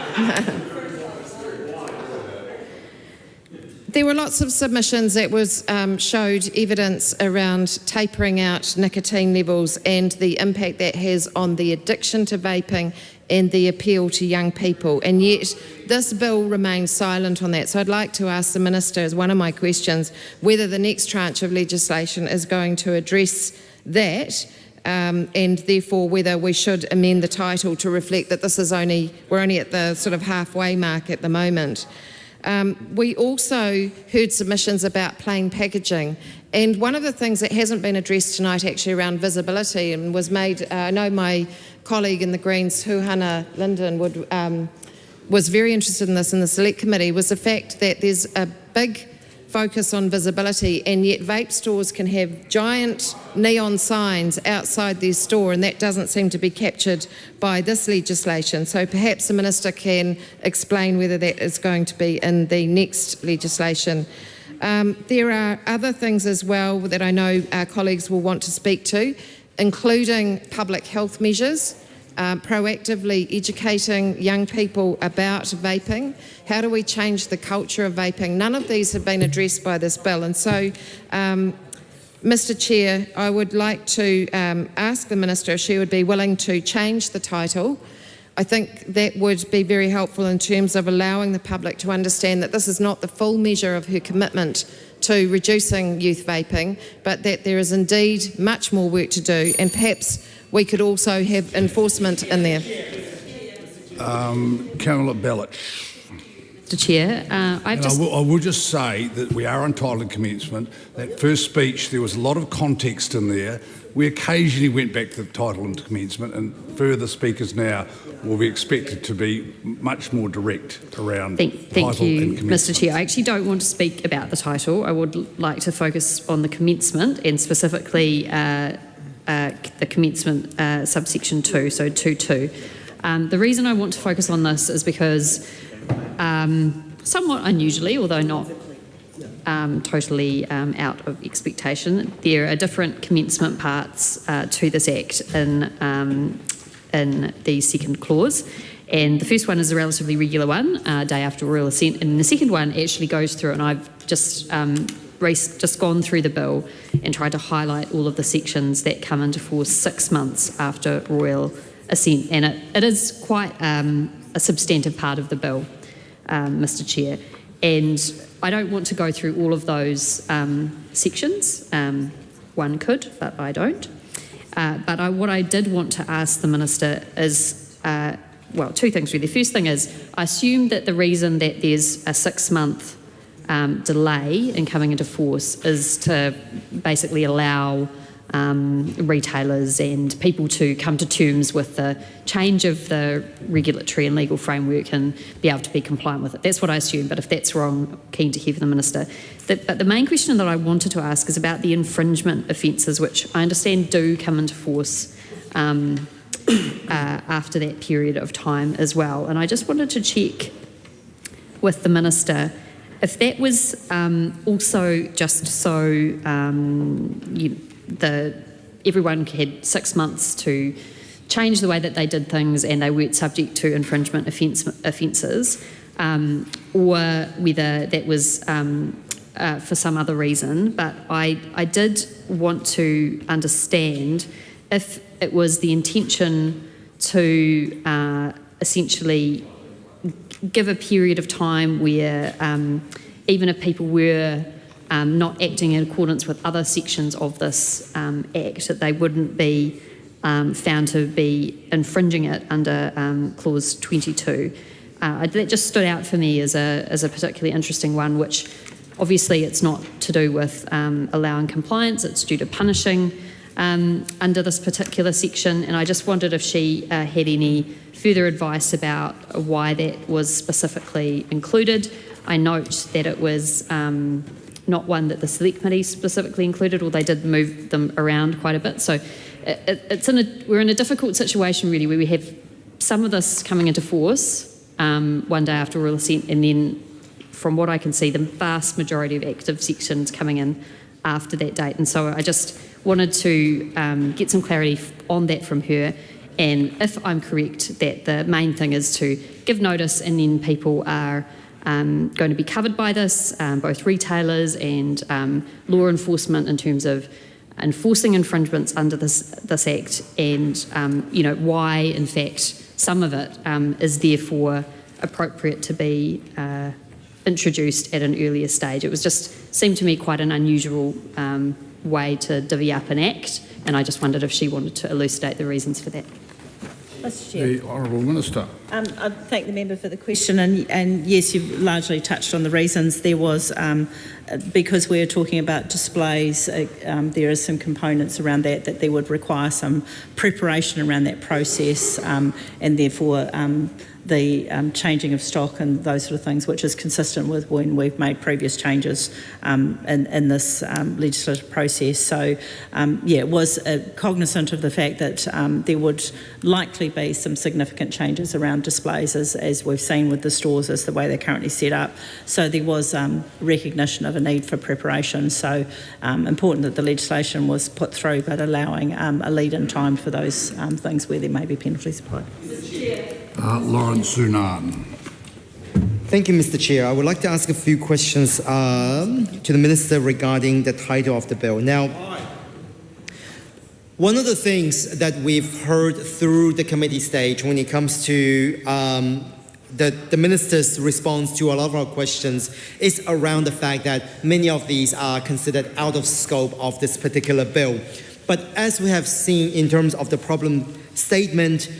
Speaker 3: There were lots of submissions that showed evidence around tapering out nicotine levels and the impact that has on the addiction to vaping and the appeal to young people, and yet this bill remains silent on that. So I'd like to ask the Minister, as one of my questions, whether the next tranche of legislation is going to address that, and therefore whether we should amend the title to reflect that this is we're only at the sort of halfway mark at the moment. We also heard submissions about plain packaging, and one of the things that hasn't been addressed tonight actually around visibility and was made, I know my colleague in the Greens, Huhana Linden, was very interested in this in the Select Committee, was the fact that there's a big focus on visibility, and yet vape stores can have giant neon signs outside their store, and that doesn't seem to be captured by this legislation. So perhaps the Minister can explain whether that is going to be in the next legislation. There are other things as well that I know our colleagues will want to speak to, including public health measures, proactively educating young people about vaping. How do we change the culture of vaping? None of these have been addressed by this bill. And so, Mr Chair, I would like to ask the Minister if she would be willing to change the title. I think that would be very helpful in terms of allowing the public to understand that this is not the full measure of her commitment to reducing youth vaping, but that there is indeed much more work to do, and perhaps we could also have enforcement in there.
Speaker 12: Councillor Bellich.
Speaker 1: Mr Chair,
Speaker 12: I will just say that we are entitled to commencement. That first speech, there was a lot of context in there. We occasionally went back to the title and commencement, and further speakers now will be expected to be much more direct around
Speaker 1: Thank
Speaker 12: title
Speaker 1: you,
Speaker 12: and commencement.
Speaker 1: Mr Chair. I actually don't want to speak about the title. I would like to focus on the commencement, and specifically the commencement subsection 2, so 2.2. The reason I want to focus on this is because somewhat unusually, although not totally out of expectation, there are different commencement parts to this Act in the second clause. And the first one is a relatively regular one, day after royal assent, and the second one actually goes through, and I've just gone through the bill and tried to highlight all of the sections that come into force 6 months after royal assent, and it is quite a substantive part of the bill, Mr Chair, and I don't want to go through all of those sections. One could, but I don't. But what I did want to ask the Minister is, well, two things really. The first thing is, I assume that the reason that there's a 6-month delay in coming into force is to basically allow retailers and people to come to terms with the change of the regulatory and legal framework and be able to be compliant with it. That's what I assume, but if that's wrong, I'm keen to hear from the Minister. But the main question that I wanted to ask is about the infringement offences, which I understand do come into force after that period of time as well. And I just wanted to check with the Minister if that was also just so everyone had 6 months to change the way that they did things and they weren't subject to infringement offences, or whether that was for some other reason. But I did want to understand if it was the intention to essentially give a period of time where even if people were not acting in accordance with other sections of this Act, that they wouldn't be found to be infringing it under Clause 22. That just stood out for me as a particularly interesting one, which obviously it's not to do with allowing compliance, it's due to punishing under this particular section, and I just wondered if she had any further advice about why that was specifically included. I note that it was not one that the Select Committee specifically included, or they did move them around quite a bit. So we're in a difficult situation really, where we have some of this coming into force one day after royal assent, and then from what I can see, the vast majority of active sections coming in after that date. And so I just wanted to get some clarity on that from her, and if I'm correct, that the main thing is to give notice and then people are going to be covered by this, both retailers and law enforcement in terms of enforcing infringements under this Act, and why in fact some of it is therefore appropriate to be introduced at an earlier stage. It was just seemed to me quite an unusual way to divvy up an Act, and I just wondered if she wanted to elucidate the reasons for that.
Speaker 23: Mr. Chair.
Speaker 12: The Honourable Minister.
Speaker 23: I thank the member for the question, and yes, you've largely touched on the reasons. There was, because we're talking about displays, there are some components around that there would require some preparation around that process, and therefore the changing of stock and those sort of things, which is consistent with when we've made previous changes in this legislative process. So, was cognisant of the fact that there would likely be some significant changes around displays, as we've seen with the stores as the way they're currently set up. So there was recognition of a need for preparation. So important that the legislation was put through, but allowing a lead-in time for those things where there may be penalties applied.
Speaker 12: Lawrence Sunan.
Speaker 6: Thank you, Mr. Chair. I would like to ask a few questions to the Minister regarding the title of the bill. Now, one of the things that we've heard through the committee stage when it comes to the Minister's response to a lot of our questions is around the fact that many of these are considered out of scope of this particular bill. But as we have seen in terms of the problem statement,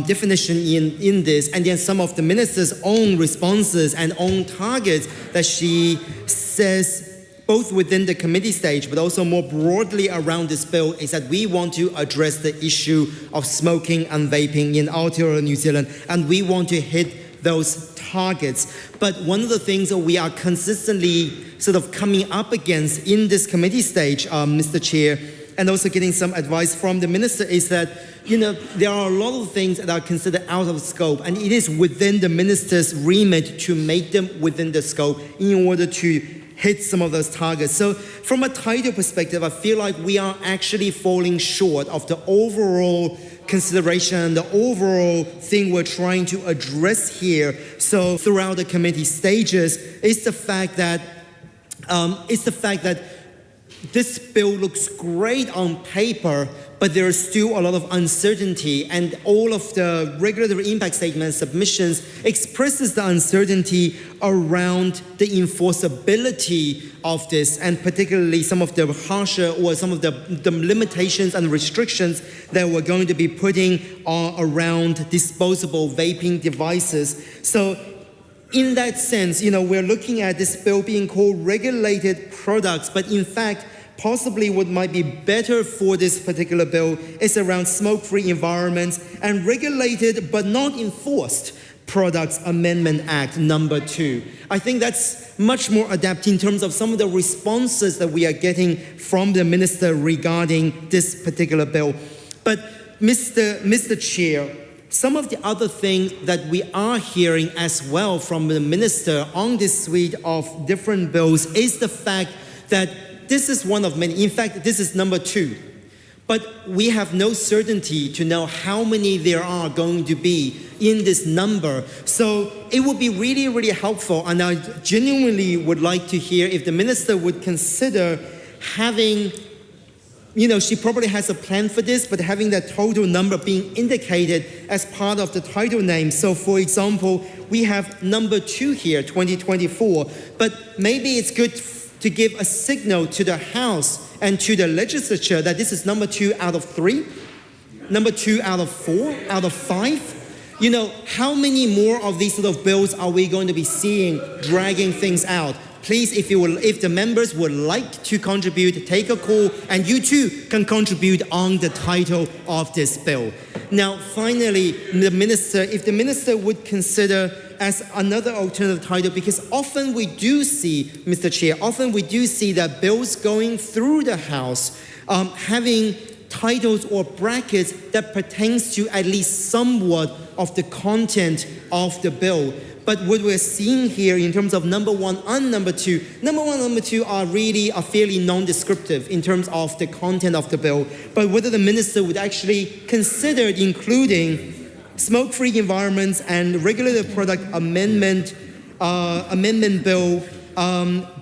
Speaker 6: definition in this, and then some of the Minister's own responses and own targets that she says both within the committee stage but also more broadly around this bill, is that we want to address the issue of smoking and vaping in Aotearoa, New Zealand, and we want to hit those targets. But one of the things that we are consistently sort of coming up against in this committee stage, Mr. Chair, and also getting some advice from the Minister, is that, you know, there are a lot of things that are considered out of scope, and it is within the Minister's remit to make them within the scope in order to hit some of those targets. So from a title perspective, I feel like we are actually falling short of the overall consideration, the overall thing we're trying to address here. So throughout the committee stages is the fact that this bill looks great on paper, but there is still a lot of uncertainty, and all of the regulatory impact statement submissions expresses the uncertainty around the enforceability of this, and particularly some of the harsher or some of the limitations and restrictions that we're going to be putting around disposable vaping devices. So in that sense, you know, we're looking at this bill being called regulated products, but in fact, possibly what might be better for this particular bill is around smoke-free environments and regulated but not enforced Products Amendment Act number 2. I think that's much more adept in terms of some of the responses that we are getting from the Minister regarding this particular bill. But Mr. Chair, some of the other things that we are hearing as well from the Minister on this suite of different bills is the fact that this is one of many. In fact, this is number 2. But we have no certainty to know how many there are going to be in this number. So it would be really, really helpful, and I genuinely would like to hear if the Minister would consider having, you know, she probably has a plan for this, but having that total number being indicated as part of the title name. So for example, we have number 2 here, 2024, but maybe it's good to give a signal to the House and to the legislature that this is number 2 out of 3, number 2 out of 4, out of 5. You know, how many more of these sort of bills are we going to be seeing dragging things out? Please, if the members would like to contribute, take a call, and you too can contribute on the title of this bill. Now, finally, if the Minister would consider as another alternative title, because often we do see, Mr. Chair, often we do see that bills going through the House having titles or brackets that pertains to at least somewhat of the content of the bill. But what we're seeing here in terms of number 1 and number 2, number 1 and number 2 are fairly non-descriptive in terms of the content of the bill. But whether the Minister would actually consider including smoke-free environments and regulated product amendment bill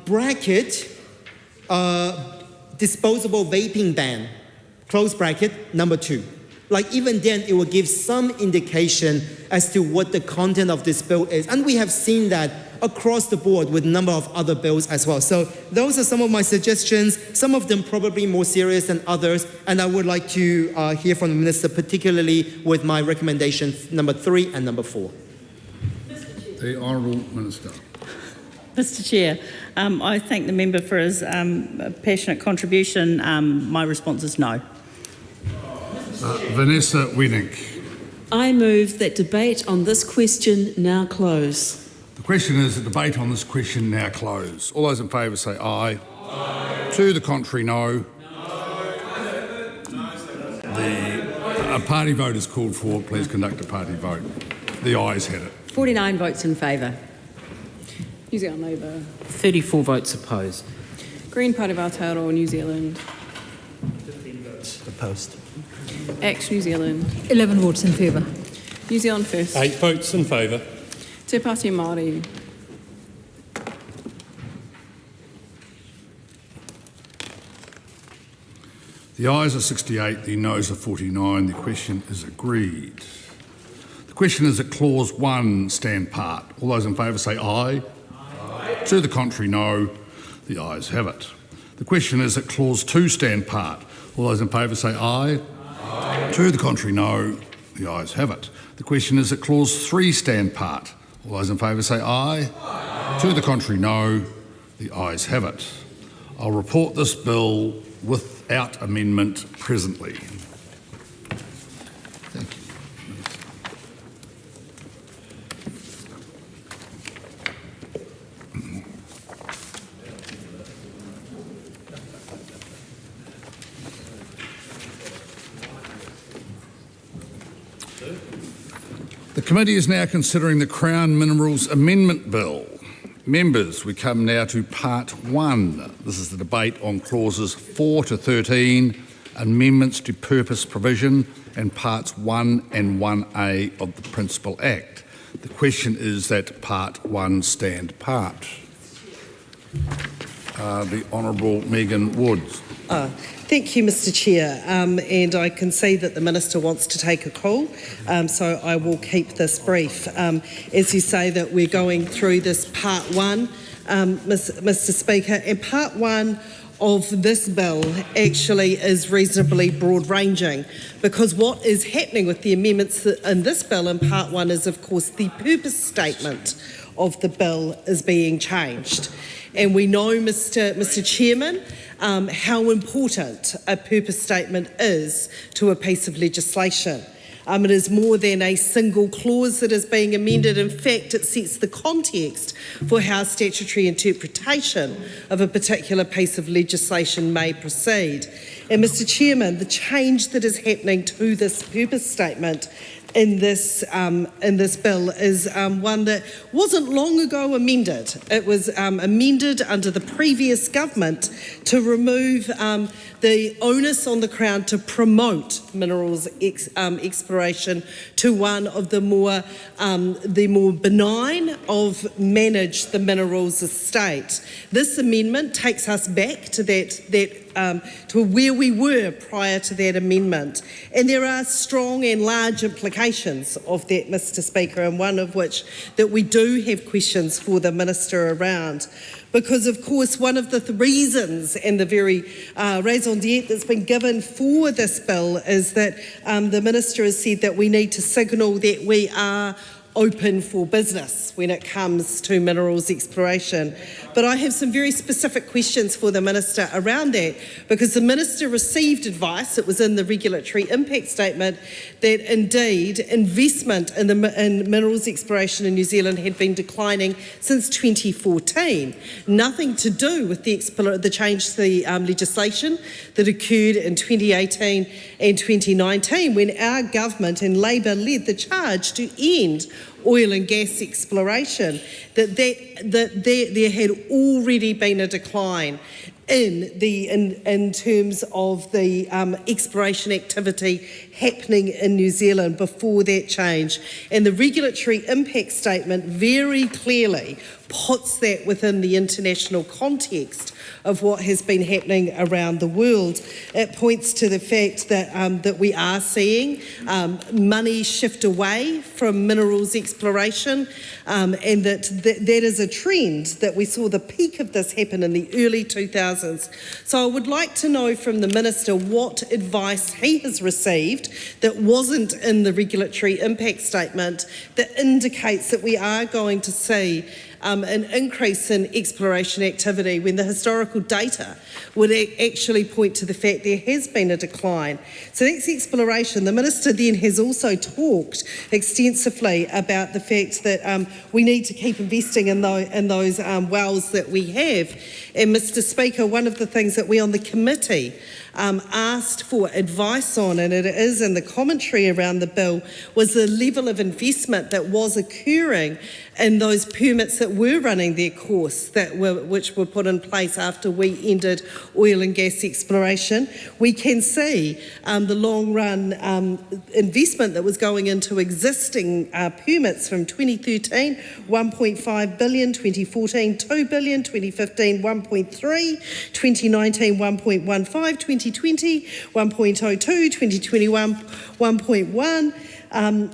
Speaker 6: bracket disposable vaping ban, close bracket, number 2. Like even then, it will give some indication as to what the content of this bill is. And we have seen that across the board with a number of other bills as well. So those are some of my suggestions, some of them probably more serious than others, and I would like to hear from the Minister, particularly with my recommendations number 3 and number 4.
Speaker 12: The Honourable Minister.
Speaker 23: Mr Chair, I thank the member for his passionate contribution. My response is no.
Speaker 12: Vanessa Wenink.
Speaker 5: I move that debate on this question now close.
Speaker 12: The question is, the debate on this question now close. All those in favour say aye. Aye. To the contrary, no. A party vote is called for. Please conduct a party vote. The ayes had it.
Speaker 5: 49 votes in favour.
Speaker 20: New Zealand Labour.
Speaker 11: 34 votes opposed.
Speaker 20: Green Party of Aotearoa, New Zealand.
Speaker 10: 15 votes opposed.
Speaker 20: ACT New Zealand.
Speaker 14: 11 votes in favour.
Speaker 20: New Zealand First.
Speaker 8: 8 votes in favour.
Speaker 20: Te Pāti Māori.
Speaker 12: The ayes are 68, the noes are 49. The question is agreed. The question is that Clause 1 stand part. All those in favour say aye. Aye. To the contrary, no. The ayes have it. The question is that Clause 2 stand part. All those in favour say aye. Aye. To the contrary, no. The ayes have it. The question is that Clause 3 stand part. All those in favour say aye. Aye. To the contrary, no. The ayes have it. I'll report this bill without amendment presently. Thank you. The committee is now considering the Crown Minerals Amendment Bill. Members, we come now to Part 1. This is the debate on Clauses 4 to 13, amendments to purpose provision, and Parts 1 and 1A of the Principal Act. The question is that Part 1 stand part. The Honourable Megan Woods.
Speaker 17: Thank you, Mr Chair, and I can see that the Minister wants to take a call, so I will keep this brief. As you say that we're going through this Part 1, Mr Speaker, and Part 1 of this bill actually is reasonably broad-ranging, because what is happening with the amendments in this bill in Part 1 is, of course, the purpose statement of the bill is being changed. And we know, Mr Chairman, how important a purpose statement is to a piece of legislation. It is more than a single clause that is being amended. In fact, it sets the context for how statutory interpretation of a particular piece of legislation may proceed. And Mr Chairman, the change that is happening to this purpose statement in this bill is one that wasn't long ago amended. It was amended under the previous government to remove the onus on the Crown to promote minerals exploration to one of the more benign of manage the minerals estate. This amendment takes us back to to where we were prior to that amendment. And there are strong and large implications of that, Mr Speaker, and one of which that we do have questions for the Minister around. Because, of course, one of the reasons and the very raison d'etre that's been given for this bill is that the Minister has said that we need to signal that we are open for business when it comes to minerals exploration. But I have some very specific questions for the Minister around that, because the Minister received advice, it was in the regulatory impact statement, that indeed investment in minerals exploration in New Zealand had been declining since 2014. Nothing to do with the change to the legislation that occurred in 2018 and 2019, when our government and Labour led the charge to end oil and gas exploration, that there had already been a decline in terms of the exploration activity happening in New Zealand before that change. And the regulatory impact statement very clearly puts that within the international context of what has been happening around the world. It points to the fact that, that we are seeing money shift away from minerals exploration, and that is a trend that we saw the peak of this happen in the early 2000s. So I would like to know from the Minister what advice he has received that wasn't in the regulatory impact statement that indicates that we are going to see an increase in exploration activity when the historical data would actually point to the fact there has been a decline. So that's exploration. The Minister then has also talked extensively about the fact that we need to keep investing in those wells that we have. And Mr Speaker, one of the things that we on the committee asked for advice on, and it is in the commentary around the bill, was the level of investment that was occurring in those permits that were running their course, which were put in place after we ended oil and gas exploration. We can see the long run investment that was going into existing permits from 2013, 1.5 billion, 2014, 2 billion, 2015, 1.3, 2019, 1.15, 2020, 1.02, 2021, 1.1.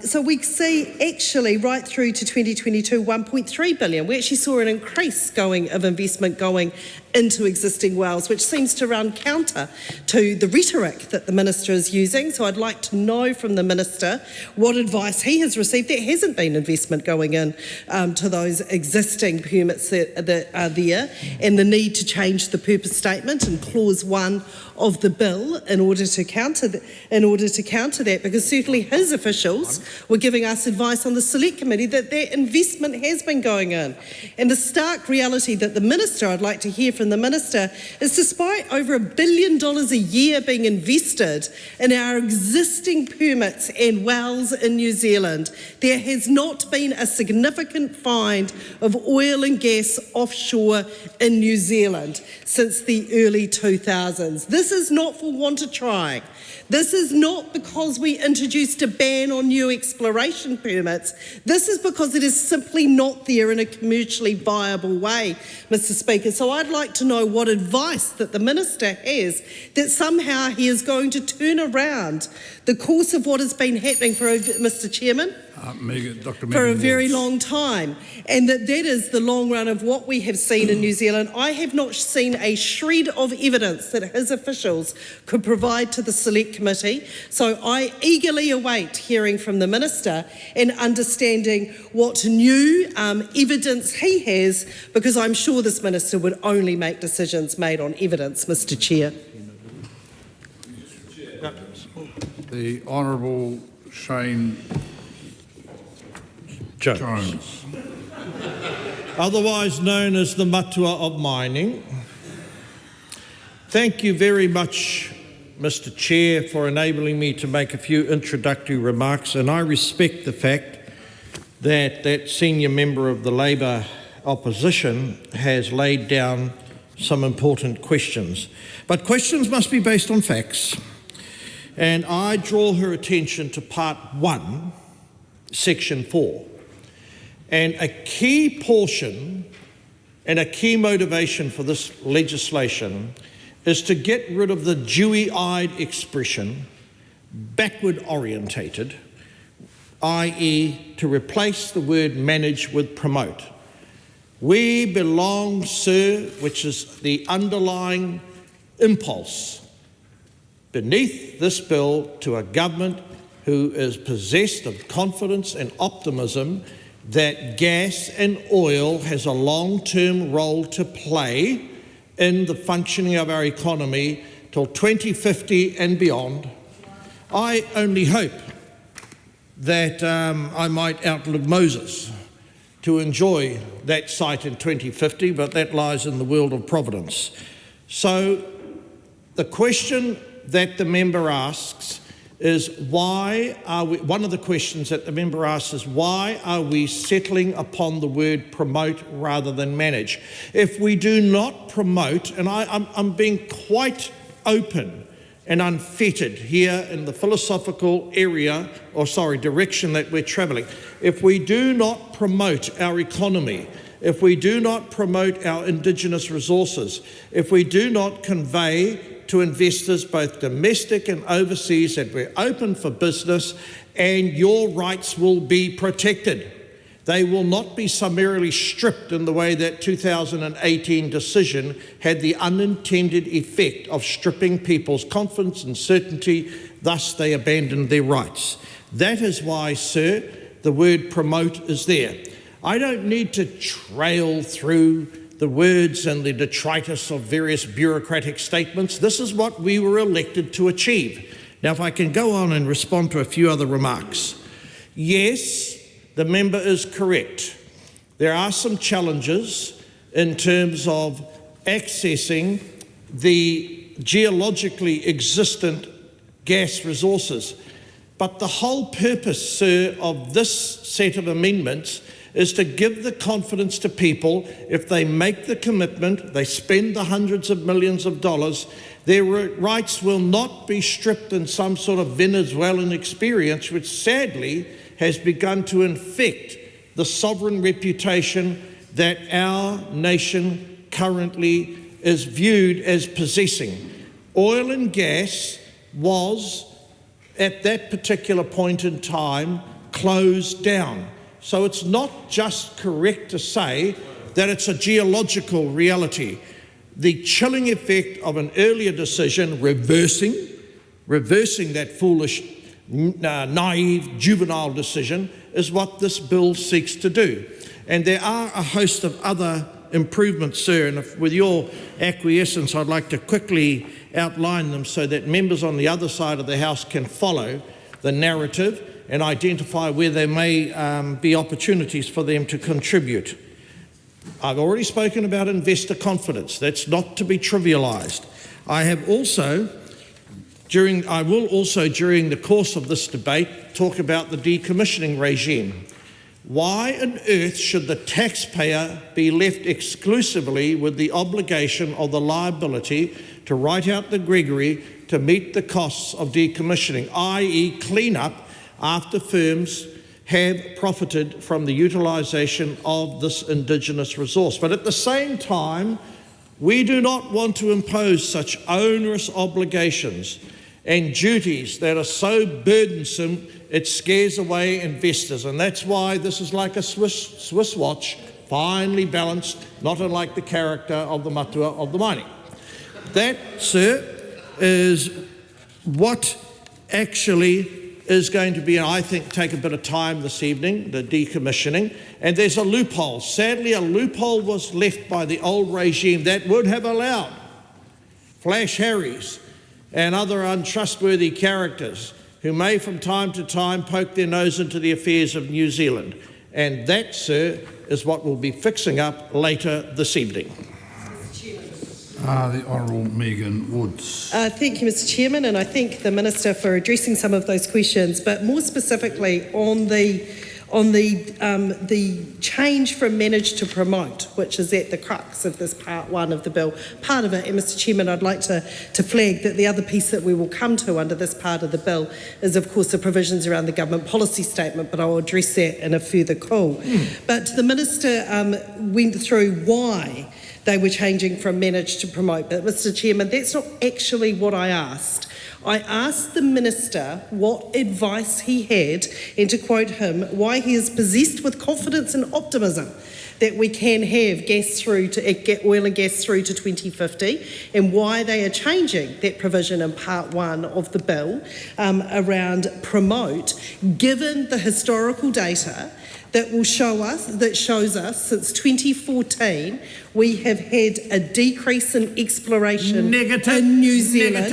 Speaker 17: So we see actually right through to 2022, 1.3 billion. We actually saw an increase of investment going into existing wells, which seems to run counter to the rhetoric that the Minister is using. So I'd like to know from the Minister what advice he has received. There hasn't been investment going in to those existing permits that are there, and the need to change the purpose statement in clause 1 of the bill in order to counter that, because certainly his officials were giving us advice on the Select Committee that investment has been going in. And the stark reality that the Minister, I'd like to hear from the Minister, is despite over $1 billion a year being invested in our existing permits and wells in New Zealand, there has not been a significant find of oil and gas offshore in New Zealand since the early 2000s. This is not for want of trying. This is not because we introduced a ban on new exploration permits. This is because it is simply not there in a commercially viable way, Mr Speaker. So I'd like to know what advice that the Minister has that somehow he is going to turn around the course of what has been happening for, Mr Chairman, for a very long time, and that is the long run of what we have seen in New Zealand. I have not seen a shred of evidence that his officials could provide to the Select Committee, so I eagerly await hearing from the Minister and understanding what new evidence he has, because I'm sure this Minister would only make decisions made on evidence, Mr Chair.
Speaker 12: The Honourable Shane Jones.
Speaker 2: Otherwise known as the Matua of Mining. Thank you very much, Mr Chair, for enabling me to make a few introductory remarks, and I respect the fact that that senior member of the Labour opposition has laid down some important questions. But questions must be based on facts, and I draw her attention to Part 1, Section 4. And a key portion and a key motivation for this legislation is to get rid of the dewy-eyed expression, backward orientated, i.e. to replace the word manage with promote. We belong, sir, which is the underlying impulse beneath this bill, to a government who is possessed of confidence and optimism that gas and oil has a long-term role to play in the functioning of our economy till 2050 and beyond. I only hope that I might outlive Moses to enjoy that sight in 2050, but that lies in the world of providence. So the question that the member asks is why are we, one of the questions that the member asks is why are we settling upon the word promote rather than manage? If we do not promote, and I'm being quite open and unfettered here in the philosophical area, or sorry, direction that we're travelling. If we do not promote our economy if we do not promote our Indigenous resources, if we do not convey to investors, both domestic and overseas, that we're open for business and your rights will be protected. They will not be summarily stripped in the way that 2018 decision had the unintended effect of stripping people's confidence and certainty, thus they abandoned their rights. That is why, sir, the word promote is there. I don't need to trail through the words and the detritus of various bureaucratic statements. This is what we were elected to achieve. Now, if I can go on and respond to a few other remarks. Yes, the member is correct. There are some challenges in terms of accessing the geologically existent gas resources. But the whole purpose, sir, of this set of amendments is to give the confidence to people, if they make the commitment, they spend the hundreds of millions of dollars, their rights will not be stripped in some sort of Venezuelan experience, which sadly has begun to infect the sovereign reputation that our nation currently is viewed as possessing. Oil and gas was, at that particular point in time, closed down. So it's not just correct to say that it's a geological reality. The chilling effect of an earlier decision, reversing that foolish, naive, juvenile decision, is what this bill seeks to do. And there are a host of other improvements, sir, and if, with your acquiescence, I'd like to quickly outline them so that members on the other side of the House can follow the narrative and identify where there may be opportunities for them to contribute. I've already spoken about investor confidence. That's not to be trivialised. I will also, during the course of this debate, talk about the decommissioning regime. Why on earth should the taxpayer be left exclusively with the obligation or the liability to write out the Gregory to meet the costs of decommissioning, i.e. clean up after firms have profited from the utilisation of this Indigenous resource? But at the same time, we do not want to impose such onerous obligations and duties that are so burdensome it scares away investors. And that's why this is like a Swiss watch, finely balanced, not unlike the character of the matua of the mining. That, sir, is what actually is going to be, and I think, take a bit of time this evening, the decommissioning. And there's a loophole. Sadly, a loophole was left by the old regime that would have allowed Flash Harrys and other untrustworthy characters who may from time to time poke their nose into the affairs of New Zealand. And that, sir, is what we'll be fixing up later this evening.
Speaker 12: The Honourable Megan Woods.
Speaker 17: Thank you, Mr Chairman, and I thank the Minister for addressing some of those questions, but more specifically on the change from manage to promote, which is at the crux of this part one of the bill. Part of it, and Mr Chairman, I'd like to flag that the other piece that we will come to under this part of the bill is, of course, the provisions around the government policy statement, but I will address that in a further call. But the Minister went through why they were changing from manage to promote. But Mr Chairman, that's not actually what I asked. I asked the Minister what advice he had, and to quote him, why he is possessed with confidence and optimism that we can have get oil and gas through to 2050, and why they are changing that provision in part one of the bill around promote, given the historical data that shows us since 2014 we have had a decrease in exploration in New Zealand.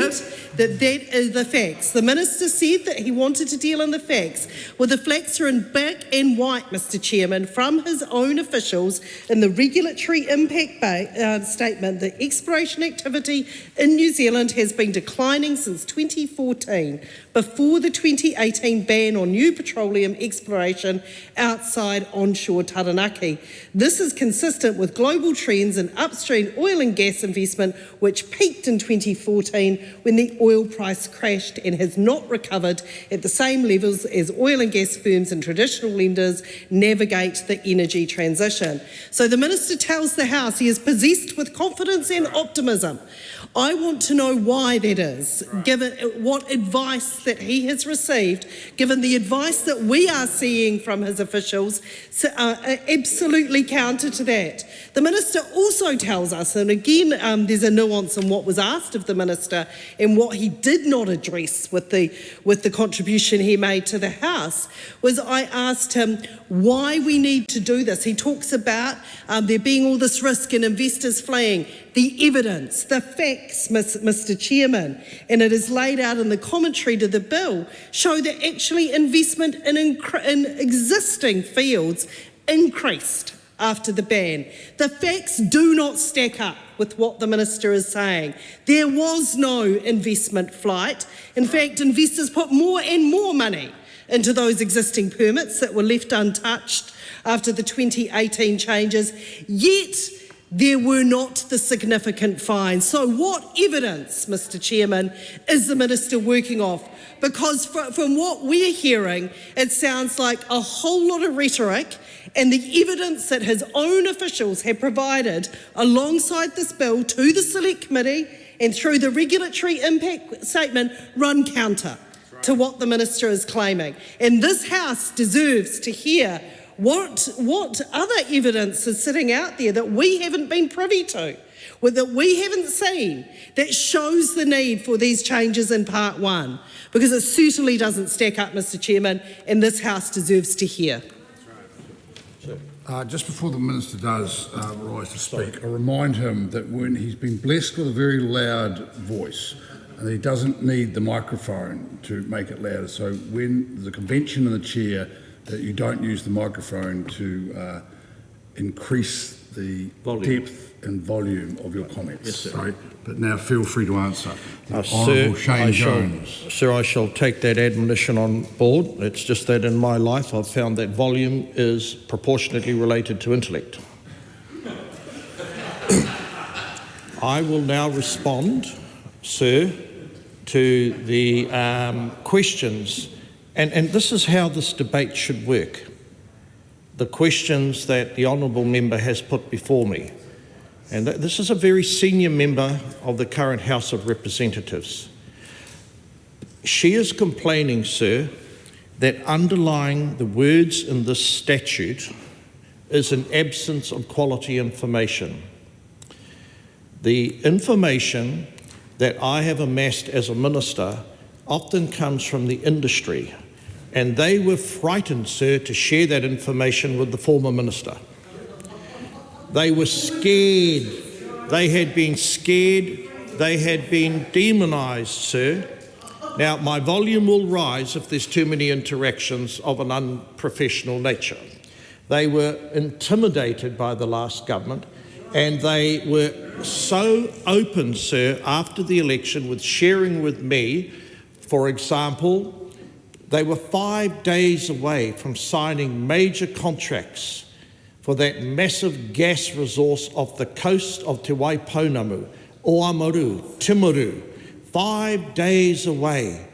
Speaker 17: That is the facts. The Minister said that he wanted to deal in the facts. Well, the facts are in black and white, Mr Chairman, from his own officials in the regulatory impact statement. The exploration activity in New Zealand has been declining since 2014, before the 2018 ban on new petroleum exploration outside outside onshore taranaki. This is consistent with global trends in upstream oil and gas investment, which peaked in 2014 when the oil price crashed and has not recovered at the same levels as oil and gas firms and traditional lenders navigate the energy transition. So the Minister tells the House he is possessed with confidence and optimism. I want to know why that is, given what advice that he has received, given the advice that we are seeing from his officials, absolutely counter to that. The Minister also tells us, and again there's a nuance in what was asked of the Minister and what he did not address with the contribution he made to the House, was I asked him why we need to do this. He talks about there being all this risk and investors fleeing. The evidence, the facts, Mr Chairman, and it is laid out in the commentary to the bill, show that actually investment in existing fields increased after the ban. The facts do not stack up with what the Minister is saying. There was no investment flight. In fact, investors put more and more money into those existing permits that were left untouched after the 2018 changes, yet there were not the significant fines. So what evidence, Mr Chairman, is the Minister working off? Because from what we're hearing, it sounds like a whole lot of rhetoric, and the evidence that his own officials have provided alongside this bill to the Select Committee and through the regulatory impact statement run counter to what the Minister is claiming. And this House deserves to hear what other evidence is sitting out there that we haven't been privy to, or that we haven't seen, that shows the need for these changes in Part 1, because it certainly doesn't stack up, Mr Chairman, and this House deserves to hear.
Speaker 12: Just before the Minister does rise to speak, I remind him that when he's been blessed with a very loud voice, and he doesn't need the microphone to make it louder, so when there's a convention in the chair that you don't use the microphone to increase the depth and volume of your comments. Yes, sir. Sorry, but now feel free to answer. Honourable Shane Jones.
Speaker 2: Sir, I shall take that admonition on board. It's just that in my life I've found that volume is proportionately related to intellect. I will now respond, sir, to the questions. And this is how this debate should work. The questions that the honourable member has put before me. And this is a very senior member of the current House of Representatives. She is complaining, sir, that underlying the words in this statute is an absence of quality information. The information that I have amassed as a minister often comes from the industry. And they were frightened, sir, to share that information with the former minister. They were scared. They had been scared. They had been demonised, sir. Now, my volume will rise if there's too many interactions of an unprofessional nature. They were intimidated by the last government, and they were so open, sir, after the election with sharing with me, for example, they were 5 days away from signing major contracts for that massive gas resource off the coast of Te Waipounamu, Oamaru, Timaru, 5 days away.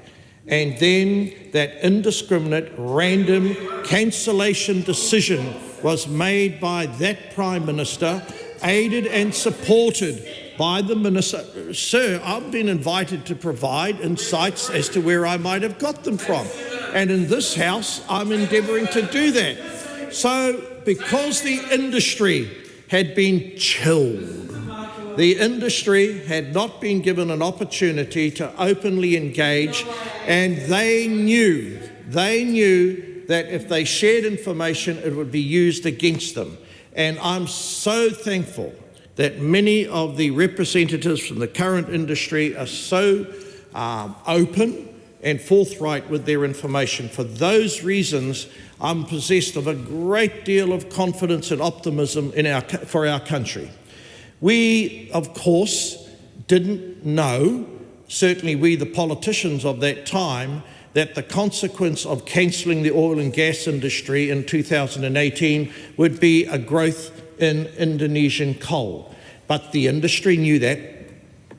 Speaker 2: And then that indiscriminate, random cancellation decision was made by that Prime Minister, aided and supported by the Minister. Sir, I've been invited to provide insights as to where I might have got them from. And in this House, I'm endeavouring to do that. So, because the industry had been chilled, the industry had not been given an opportunity to openly engage, and they knew that if they shared information, it would be used against them. And I'm so thankful that many of the representatives from the current industry are so open and forthright with their information. For those reasons, I'm possessed of a great deal of confidence and optimism for our country. We, of course, didn't know, certainly we the politicians of that time, that the consequence of cancelling the oil and gas industry in 2018 would be a growth in Indonesian coal. But the industry knew that.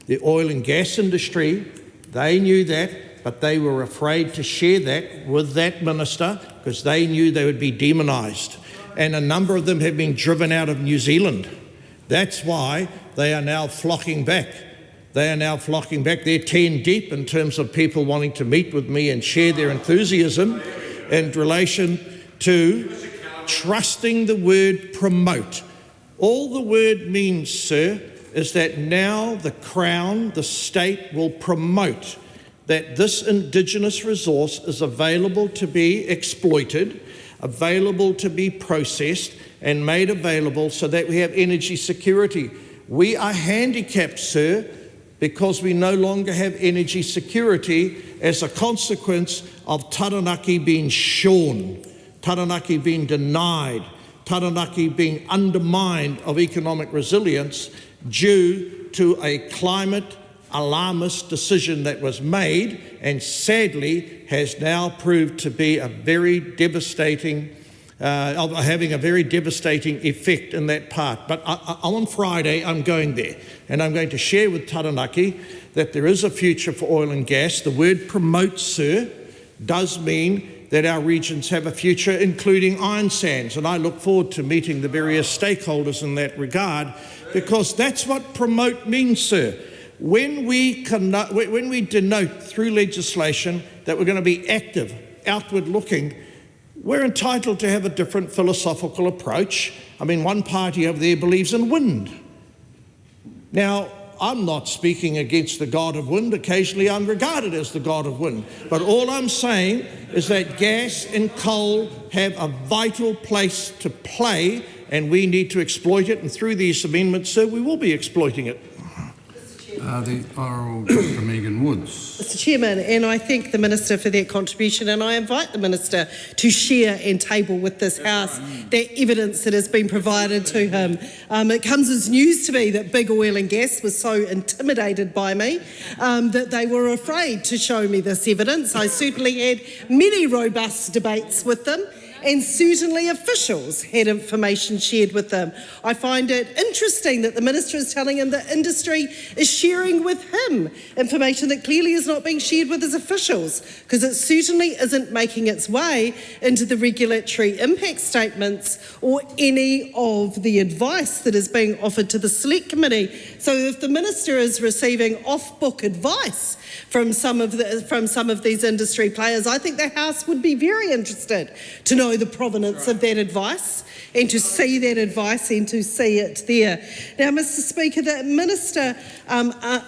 Speaker 2: The oil and gas industry, they knew that, but they were afraid to share that with that minister because they knew they would be demonised. And a number of them have been driven out of New Zealand. That's why they are now flocking back. They are now flocking back. They're 10 deep in terms of people wanting to meet with me and share their enthusiasm in relation to trusting the word promote. All the word means, sir, is that now the Crown, the state, will promote that this Indigenous resource is available to be exploited, available to be processed and made available so that we have energy security. We are handicapped, sir, because we no longer have energy security as a consequence of Taranaki being shorn, Taranaki being denied, Taranaki being undermined of economic resilience due to a climate alarmist decision that was made and sadly has now proved to be a very devastating, having a very devastating effect in that part. But on Friday I'm going there and I'm going to share with Taranaki that there is a future for oil and gas. The word promote, sir, does mean that our regions have a future, including iron sands, and I look forward to meeting the various stakeholders in that regard, because that's what promote means, sir. When we denote through legislation that we're going to be active, outward looking, we're entitled to have a different philosophical approach. I mean, one party over there believes in wind. Now, I'm not speaking against the god of wind. Occasionally I'm regarded as the god of wind. But all I'm saying is that gas and coal have a vital place to play and we need to exploit it. And through these amendments, sir, we will be exploiting it.
Speaker 12: The Honourable Dr. Megan Woods.
Speaker 17: Mr Chairman, and I thank the Minister for that contribution, and I invite the Minister to share and table with this House that evidence that has been provided to him. It comes as news to me that big oil and gas was so intimidated by me that they were afraid to show me this evidence. I certainly had many robust debates with them, and certainly officials had information shared with them. I find it interesting that the Minister is telling him that industry is sharing with him information that clearly is not being shared with his officials, because it certainly isn't making its way into the regulatory impact statements or any of the advice that is being offered to the Select Committee. So if the Minister is receiving off-book advice from some of these industry players, I think the House would be very interested to know the provenance of that advice and to see that advice and to see it there. Now, Mr Speaker, the Minister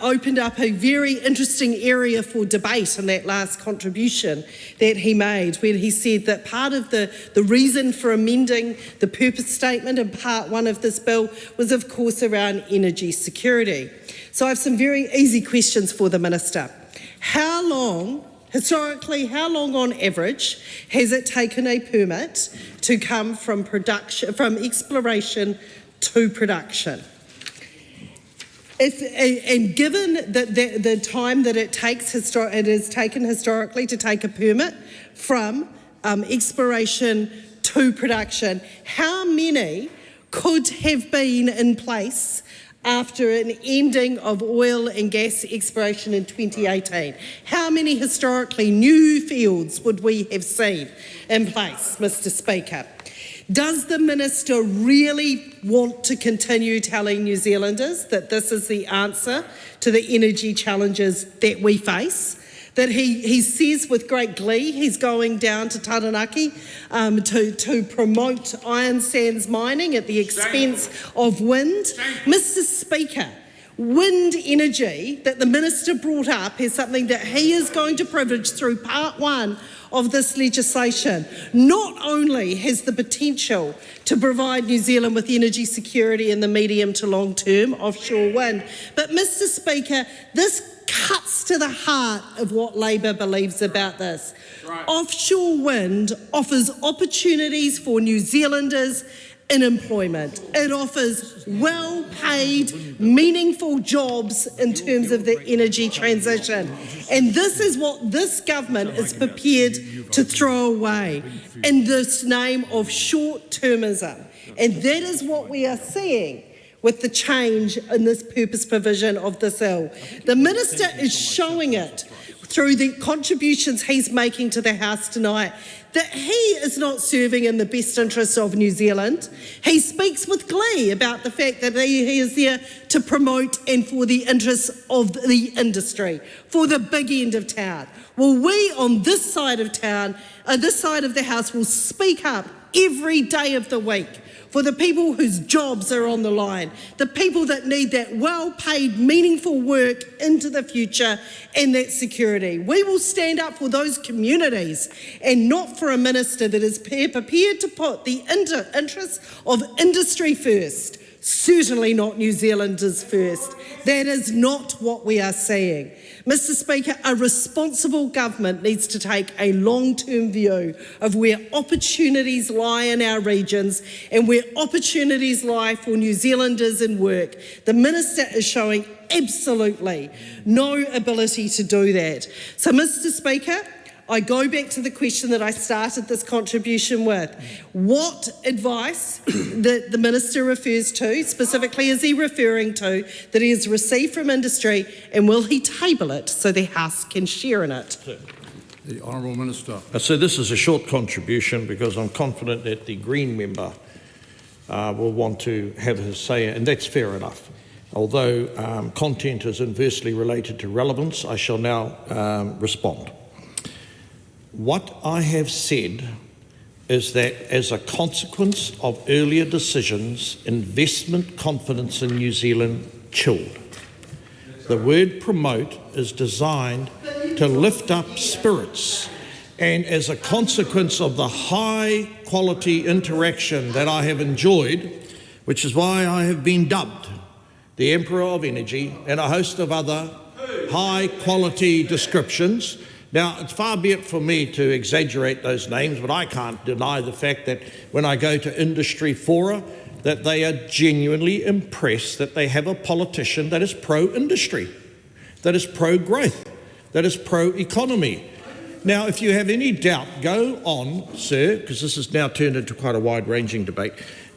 Speaker 17: opened up a very interesting area for debate in that last contribution that he made, where he said that part of the reason for amending the purpose statement in part 1 of this bill was, of course, around energy security. So I have some very easy questions for the Minister. Historically, how long on average has it taken a permit to come from exploration to production? And given that the time that it has taken historically to take a permit from exploration to production, how many could have been in place after an ending of oil and gas exploration in 2018? How many historically new fields would we have seen in place, Mr Speaker? Does the Minister really want to continue telling New Zealanders that this is the answer to the energy challenges that we face? That he says with great glee he's going down to Taranaki to promote iron sands mining at the expense of wind. Mr Speaker, wind energy that the Minister brought up is something that he is going to privilege through part 1 of this legislation. Not only has the potential to provide New Zealand with energy security in the medium to long term, offshore wind, but Mr Speaker, this cuts to the heart of what Labor believes about this. Right. Offshore wind offers opportunities for New Zealanders in employment. It offers well-paid, meaningful jobs in terms of the energy transition. And this is what this government is prepared to throw away in this name of short-termism. And that is what we are seeing with the change in this purpose provision of this bill. The Minister is showing it through the contributions he's making to the House tonight that he is not serving in the best interests of New Zealand. He speaks with glee about the fact that he is there to promote and for the interests of the industry, for the big end of town. Well, we on this side of town, this side of the House will speak up every day of the week for the people whose jobs are on the line, the people that need that well-paid, meaningful work into the future and that security. We will stand up for those communities and not for a minister that is prepared to put the interests of industry first, certainly not New Zealanders first. That is not what we are seeing. Mr. Speaker, a responsible government needs to take a long-term view of where opportunities lie in our regions and where opportunities lie for New Zealanders in work. The Minister is showing absolutely no ability to do that. So, Mr. Speaker, I go back to the question that I started this contribution with. What advice that the Minister refers to, specifically is he referring to, that he has received from industry, and will he table it so the House can share in it?
Speaker 12: The Honourable Minister.
Speaker 2: So this is a short contribution because I'm confident that the Green member will want to have his say, and that's fair enough. Although content is inversely related to relevance, I shall now respond. What I have said is that as a consequence of earlier decisions, investment confidence in New Zealand chilled. The word promote is designed to lift up spirits, and as a consequence of the high quality interaction that I have enjoyed, which is why I have been dubbed the Emperor of Energy and a host of other high quality descriptions. Now, it's far be it for me to exaggerate those names, but I can't deny the fact that when I go to industry fora, that they are genuinely impressed that they have a politician that is pro-industry, that is pro-growth, that is pro-economy. Now, if you have any doubt, go on, sir, because this has now turned into quite a wide-ranging debate,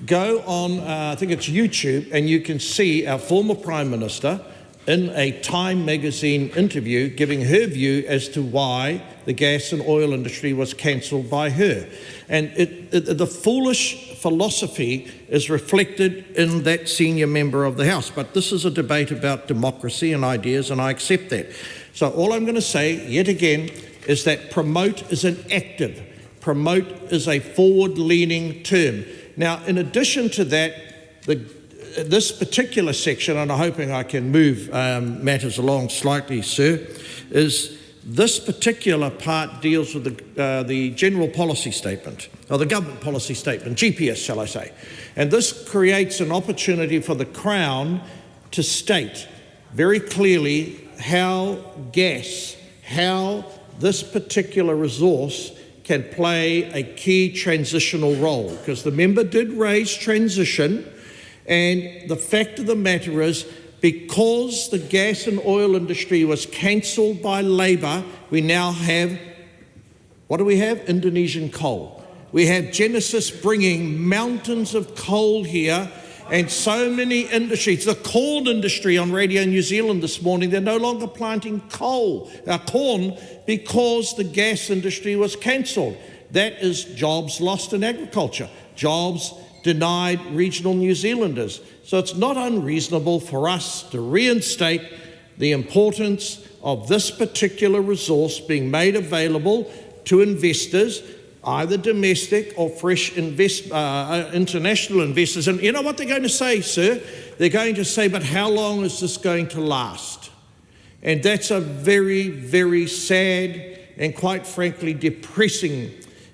Speaker 2: go on, I think it's YouTube, and you can see our former Prime Minister in a Time magazine interview giving her view as to why the gas and oil industry was cancelled by her. And the foolish philosophy is reflected in that senior member of the House. But this is a debate about democracy and ideas, and I accept that. So all I'm going to say, yet again, is that promote is an active. Promote is a forward-leaning term. Now, in addition to that, this particular section, and I'm hoping I can move matters along slightly, sir, is this particular part deals with the general policy statement, or the government policy statement, GPS, shall I say. And this creates an opportunity for the Crown to state very clearly how this particular resource can play a key transitional role, because the member did raise transition. And the fact of the matter is, because the gas and oil industry was cancelled by Labour, we now have, what do we have? Indonesian coal. We have Genesis bringing mountains of coal here, and so many industries. The corn industry on Radio New Zealand this morning, they're no longer planting corn because the gas industry was cancelled. That is jobs lost in agriculture, jobs denied regional New Zealanders. So it's not unreasonable for us to reinstate the importance of this particular resource being made available to investors, either domestic or fresh international investors. And you know what they're going to say, sir? They're going to say, but how long is this going to last? And that's a very, very sad and quite frankly depressing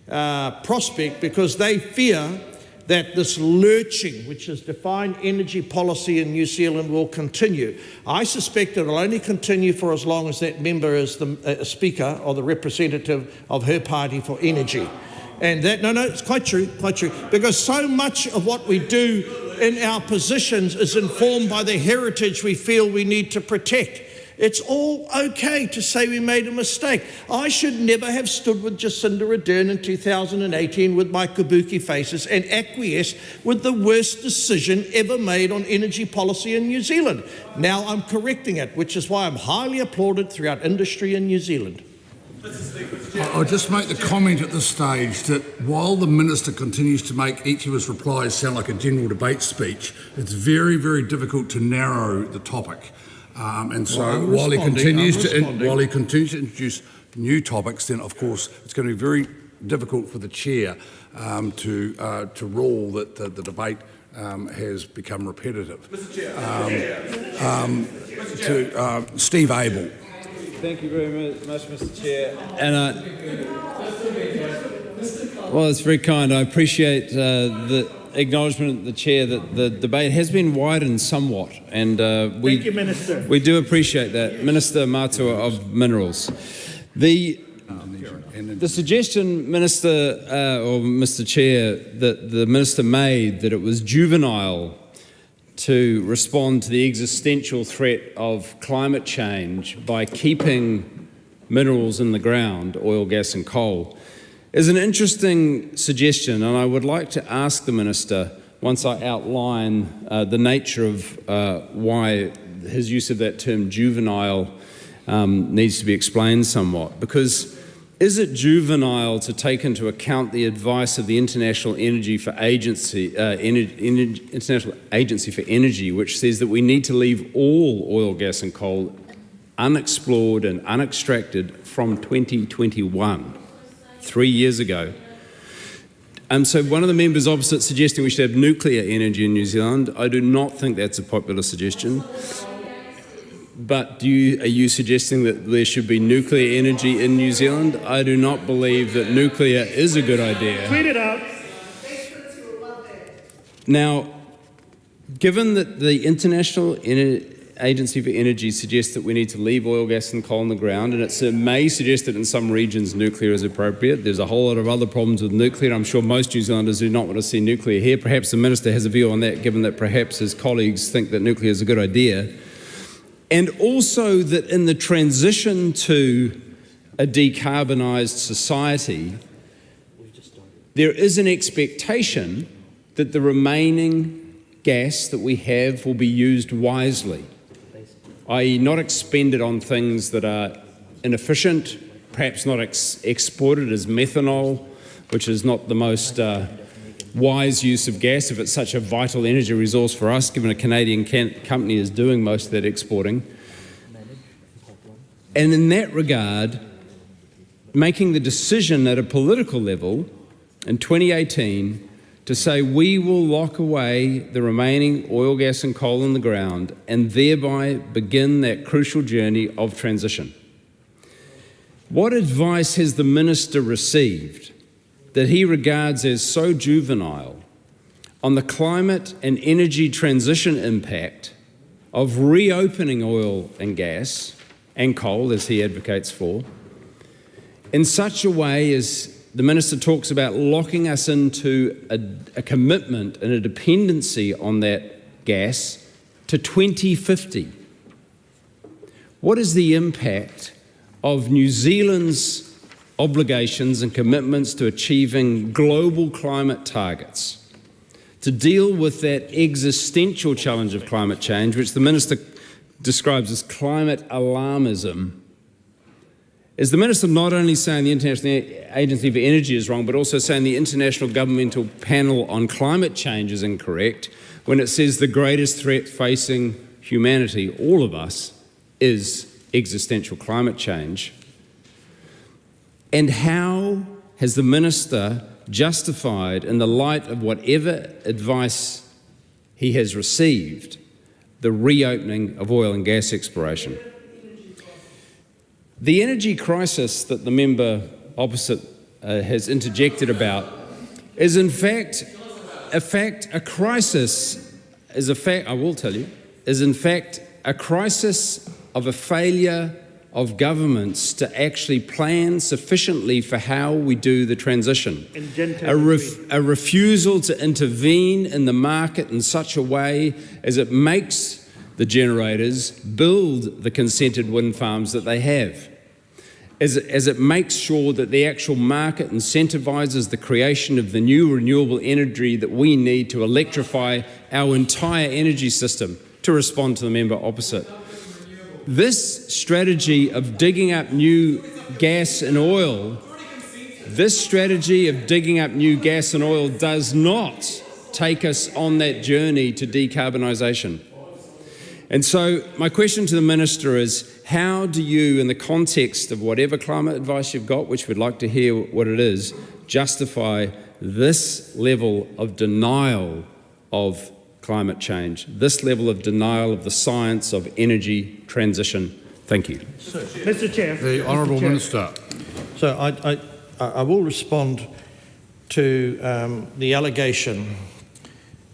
Speaker 2: prospect, because they fear that this lurching, which has defined energy policy in New Zealand, will continue. I suspect it will only continue for as long as that member is the speaker or the representative of her party for energy. And that, no, it's quite true, because so much of what we do in our positions is informed by the heritage we feel we need to protect. It's all okay to say we made a mistake. I should never have stood with Jacinda Ardern in 2018 with my kabuki faces and acquiesced with the worst decision ever made on energy policy in New Zealand. Now I'm correcting it, which is why I'm highly applauded throughout industry in New Zealand.
Speaker 12: I'll just make the comment at this stage that while the Minister continues to make each of his replies sound like a general debate speech, it's very, very difficult to narrow the topic. And so while he continues to introduce new topics, then of course it's going to be very difficult for the Chair to rule that the debate has become repetitive.
Speaker 13: Mr. Chair.
Speaker 12: To Steve Abel.
Speaker 13: Thank you very much, Mr. Chair. And well, it's very kind. I appreciate the acknowledgement of the Chair that the debate has been widened somewhat, and
Speaker 10: Thank you, Minister.
Speaker 13: we do appreciate that. Minister Matua of Minerals. The suggestion, Minister or Mr. Chair, that the Minister made that it was juvenile to respond to the existential threat of climate change by keeping minerals in the ground, oil, gas and coal, is an interesting suggestion, and I would like to ask the Minister, once I outline the nature of why his use of that term juvenile needs to be explained somewhat, because is it juvenile to take into account the advice of the International Agency for Energy, which says that we need to leave all oil, gas and coal unexplored and unextracted from 2021, 3 years ago? So one of the members opposite suggesting we should have nuclear energy in New Zealand. I do not think that's a popular suggestion. But are you suggesting that there should be nuclear energy in New Zealand? I do not believe that nuclear is a good idea.
Speaker 10: Tweet it out.
Speaker 13: Now, given that the International Agency for Energy suggests that we need to leave oil, gas and coal on the ground, and it may suggest that in some regions nuclear is appropriate. There's a whole lot of other problems with nuclear. I'm sure most New Zealanders do not want to see nuclear here. Perhaps the Minister has a view on that, given that perhaps his colleagues think that nuclear is a good idea. And also that in the transition to a decarbonised society, there is an expectation that the remaining gas that we have will be used wisely, i.e. not expended on things that are inefficient, perhaps not exported as methanol, which is not the most wise use of gas if it's such a vital energy resource for us, given a Canadian company is doing most of that exporting. And in that regard, making the decision at a political level in 2018 to say we will lock away the remaining oil, gas and coal in the ground and thereby begin that crucial journey of transition. What advice has the Minister received that he regards as so juvenile on the climate and energy transition impact of reopening oil and gas and coal, as he advocates for, in such a way as the Minister talks about locking us into a commitment and a dependency on that gas to 2050? What is the impact of New Zealand's obligations and commitments to achieving global climate targets, to deal with that existential challenge of climate change, which the Minister describes as climate alarmism? Is the Minister not only saying the International Agency for Energy is wrong, but also saying the International Governmental Panel on Climate Change is incorrect when it says the greatest threat facing humanity, all of us, is existential climate change? And how has the Minister justified, in the light of whatever advice he has received, the reopening of oil and gas exploration? The energy crisis that the member opposite has interjected about is in fact a crisis, is in fact a crisis of a failure of governments to actually plan sufficiently for how we do the transition. A refusal to intervene in the market in such a way as it makes the generators build the consented wind farms that they have. As it makes sure that the actual market incentivises the creation of the new renewable energy that we need to electrify our entire energy system, to respond to the member opposite. This strategy of digging up new gas and oil, does not take us on that journey to decarbonisation. And so my question to the Minister is, how do you, in the context of whatever climate advice you've got, which we'd like to hear what it is, justify this level of denial of climate change, this level of denial of the science of energy transition? Thank you.
Speaker 10: Mr. Chair.
Speaker 12: The Honourable Minister.
Speaker 2: So I will respond to the allegation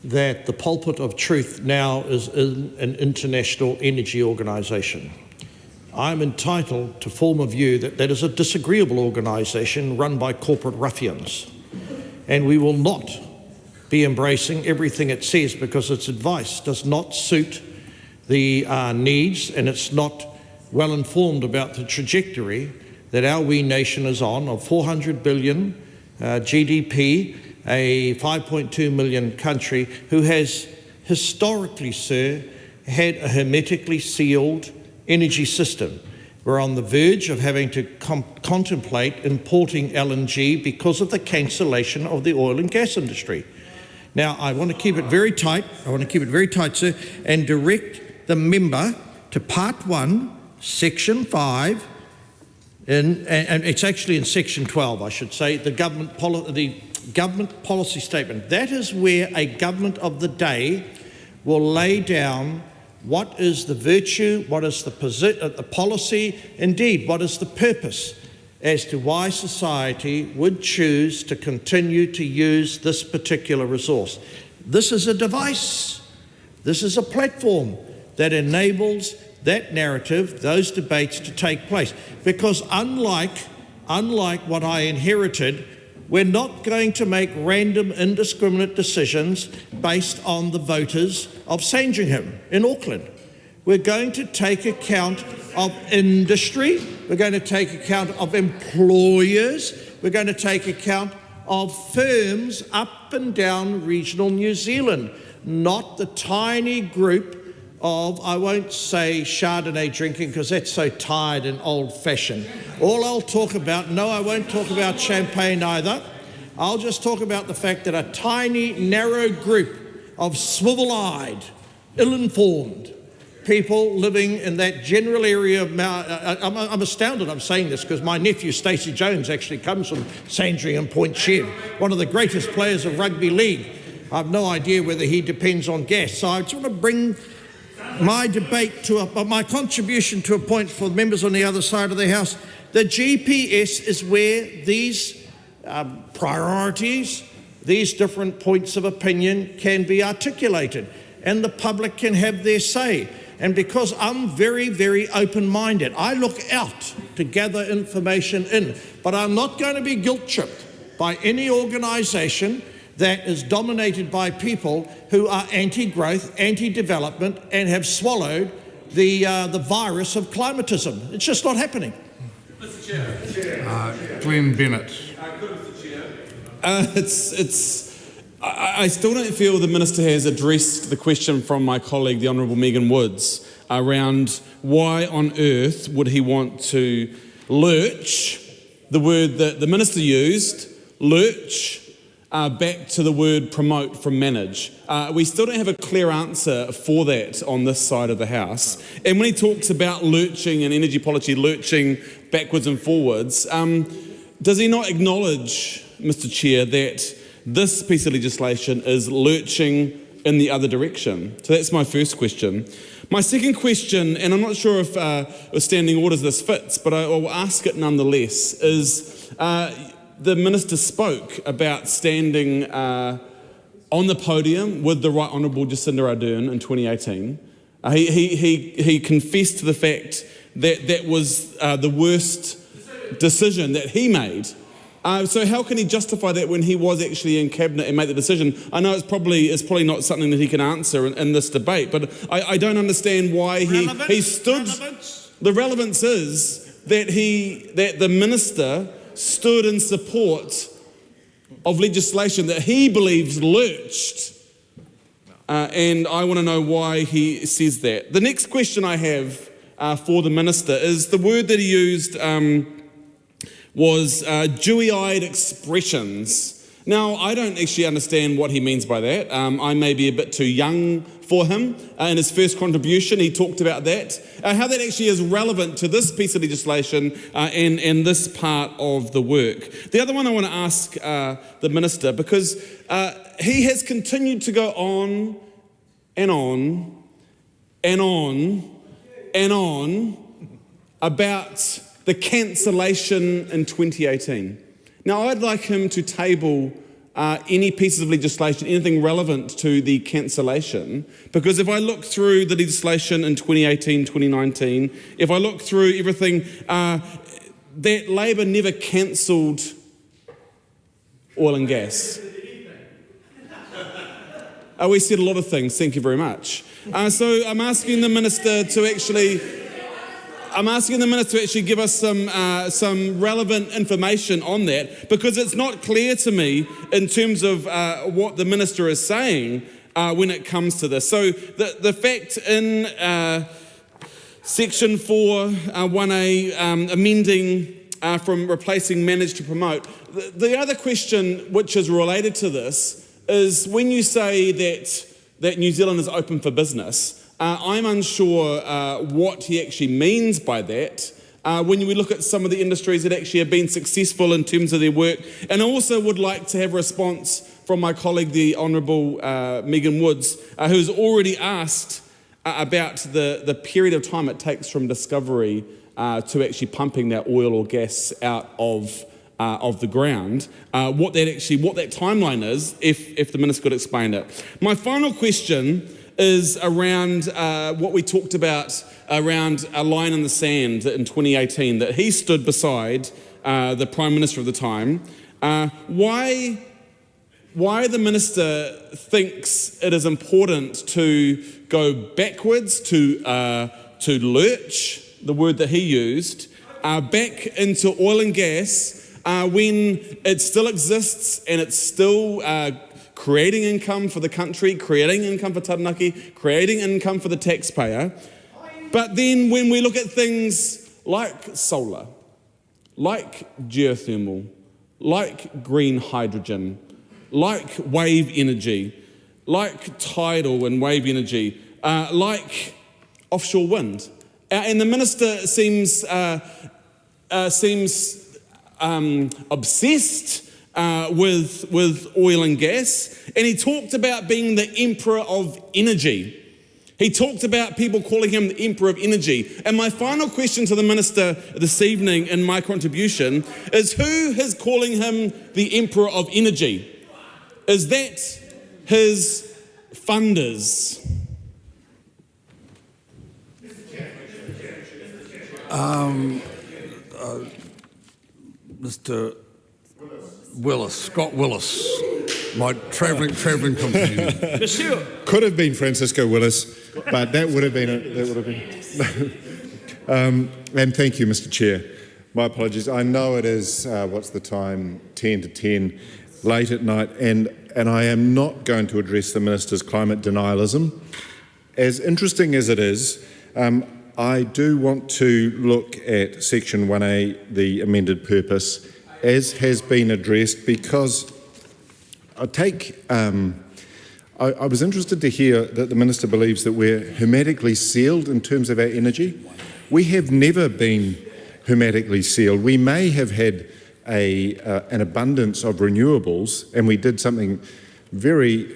Speaker 2: that the pulpit of truth now is in an international energy organisation. I'm entitled to form a view that that is a disagreeable organisation run by corporate ruffians, and we will not be embracing everything it says because its advice does not suit the needs, and it's not well informed about the trajectory that our wee nation is on of 400 billion GDP, a 5.2 million country who has historically, sir, had a hermetically sealed energy system. We're on the verge of having to contemplate importing LNG because of the cancellation of the oil and gas industry. Now, I want to keep it very tight. Sir, and direct the member to Part 1, Section 5, and it's actually in Section 12, I should say, the government policy statement. That is where a government of the day will lay down what is the virtue, what is the policy, indeed, what is the purpose as to why society would choose to continue to use this particular resource. This is a device. This is a platform that enables that narrative, those debates to take place. Because unlike what I inherited, we're not going to make random, indiscriminate decisions based on the voters of Sandringham in Auckland. We're going to take account of industry, we're going to take account of employers, we're going to take account of firms up and down regional New Zealand, not the tiny group of, I won't say Chardonnay drinking because that's so tired and old-fashioned. All I'll talk about, no, I won't talk about champagne either. I'll just talk about the fact that a tiny, narrow group of swivel-eyed, ill-informed people living in that general area of I'm astounded I'm saying this because my nephew Stacey Jones actually comes from Sandringham Point Shed, one of the greatest players of rugby league. I have no idea whether he depends on gas. So I just want to bring my debate to my contribution to a point for the members on the other side of the House. The GPS is where these priorities, these different points of opinion can be articulated and the public can have their say. And because I'm very, very open-minded, I look out to gather information in, but I'm not going to be guilt-tripped by any organisation that is dominated by people who are anti-growth, anti-development, and have swallowed the virus of climatism. It's just not happening.
Speaker 12: Mr. Chair. Glenn Bennett.
Speaker 9: I still don't feel the Minister has addressed the question from my colleague, the Honourable Megan Woods, around why on earth would he want to lurch, the word that the Minister used, lurch, back to the word promote from manage. We still don't have a clear answer for that on this side of the House. And when he talks about lurching and energy policy lurching backwards and forwards, does he not acknowledge, Mr. Chair, that this piece of legislation is lurching in the other direction? So that's my first question. My second question, and I'm not sure if with standing orders this fits, but I will ask it nonetheless, is the Minister spoke about standing on the podium with the Right Honourable Jacinda Ardern in 2018. He confessed to the fact that was the worst decision that he made. So how can he justify that when he was actually in cabinet and made the decision? I know it's probably not something that he can answer in this debate, but I don't understand why he stood. The relevance is that the minister stood in support of legislation that he believes lurched, and I want to know why he says that. The next question I have for the minister is the word that he used was dewy-eyed expressions. Now, I don't actually understand what he means by that. I may be a bit too young for him. In his first contribution, he talked about that. How that actually is relevant to this piece of legislation and this part of the work. The other one I want to ask the minister, because he has continued to go on and on and on and on about the cancellation in 2018. Now, I'd like him to table any pieces of legislation, anything relevant to the cancellation, because if I look through the legislation in 2018, 2019, if I look through everything, that Labor never cancelled oil and gas. We said a lot of things, thank you very much. So I'm asking the minister to actually give us some relevant information on that, because it's not clear to me in terms of what the minister is saying when it comes to this. So the fact in Section 4, 1A, amending from replacing manage to promote. The other question which is related to this is when you say that New Zealand is open for business, I'm unsure what he actually means by that. When we look at some of the industries that actually have been successful in terms of their work, and I also would like to have a response from my colleague, the Honourable Megan Woods, who's already asked about the period of time it takes from discovery to actually pumping that oil or gas out of the ground, what that timeline is, if the minister could explain it. My final question is around what we talked about around a line in the sand in 2018 that he stood beside the Prime Minister of the time. Why the minister thinks it is important to go backwards, to lurch, the word that he used, back into oil and gas when it still exists and it's still creating income for the country, creating income for Taranaki, creating income for the taxpayer. But then when we look at things like solar, like geothermal, like green hydrogen, like wave energy, like tidal and wave energy, like offshore wind, and the minister seems obsessed with oil and gas, and he talked about being the emperor of energy. He talked about people calling him the emperor of energy. And my final question to the minister this evening in my contribution is, who is calling him the emperor of energy? Is that his funders?
Speaker 12: Mr. Willis, Scott Willis, my travelling companion.
Speaker 7: Could have been Francisco Willis, but that would have been. And thank you, Mr. Chair. My apologies. I know it is what's the time? 10 to 10, late at night, and I am not going to address the minister's climate denialism. As interesting as it is, I do want to look at Section 1A, the amended purpose, as has been addressed, because I was interested to hear that the Minister believes that we're hermetically sealed in terms of our energy. We have never been hermetically sealed. We may have had an abundance of renewables, and we did something very,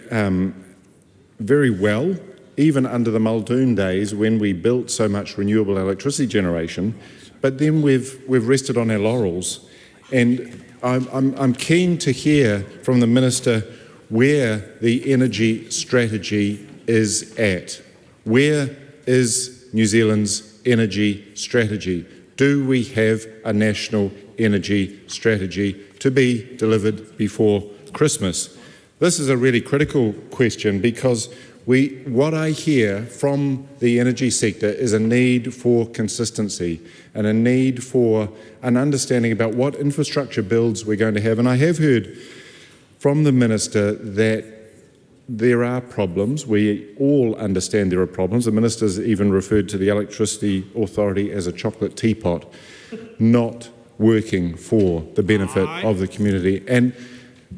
Speaker 7: very well, even under the Muldoon days when we built so much renewable electricity generation, but then we've rested on our laurels. And I'm keen to hear from the Minister where the energy strategy is at. Where is New Zealand's energy strategy? Do we have a national energy strategy to be delivered before Christmas? This is a really critical question because what I hear from the energy sector is a need for consistency and a need for an understanding about what infrastructure builds we're going to have. And I have heard from the Minister that there are problems. We all understand there are problems. The Minister's even referred to the Electricity Authority as a chocolate teapot, not working for the benefit of the community. And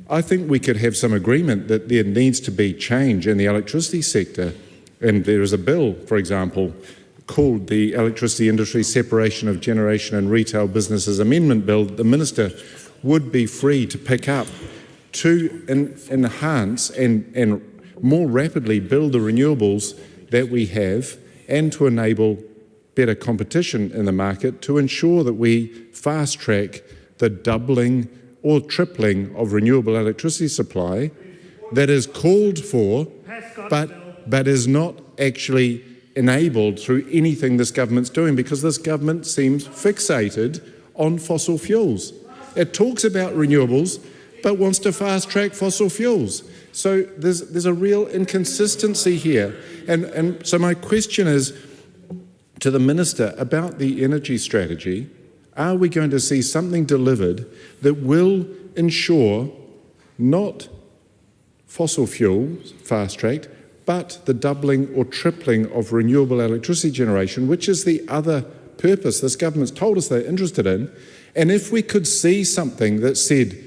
Speaker 7: I think we could have some agreement that there needs to be change in the electricity sector. And there is a bill, for example, called the Electricity Industry Separation of Generation and Retail Businesses Amendment Bill. The Minister would be free to pick up to enhance and more rapidly build the renewables that we have and to enable better competition in the market to ensure that we fast-track the doubling or tripling of renewable electricity supply that is called for but is not actually enabled through anything this government's doing, because this government seems fixated on fossil fuels. It talks about renewables but wants to fast-track fossil fuels. So there's a real inconsistency here. And so my question is to the Minister about the energy strategy. Are we going to see something delivered that will ensure not fossil fuels fast-tracked, but the doubling or tripling of renewable electricity generation, which is the other purpose this government's told us they're interested in? And if we could see something that said,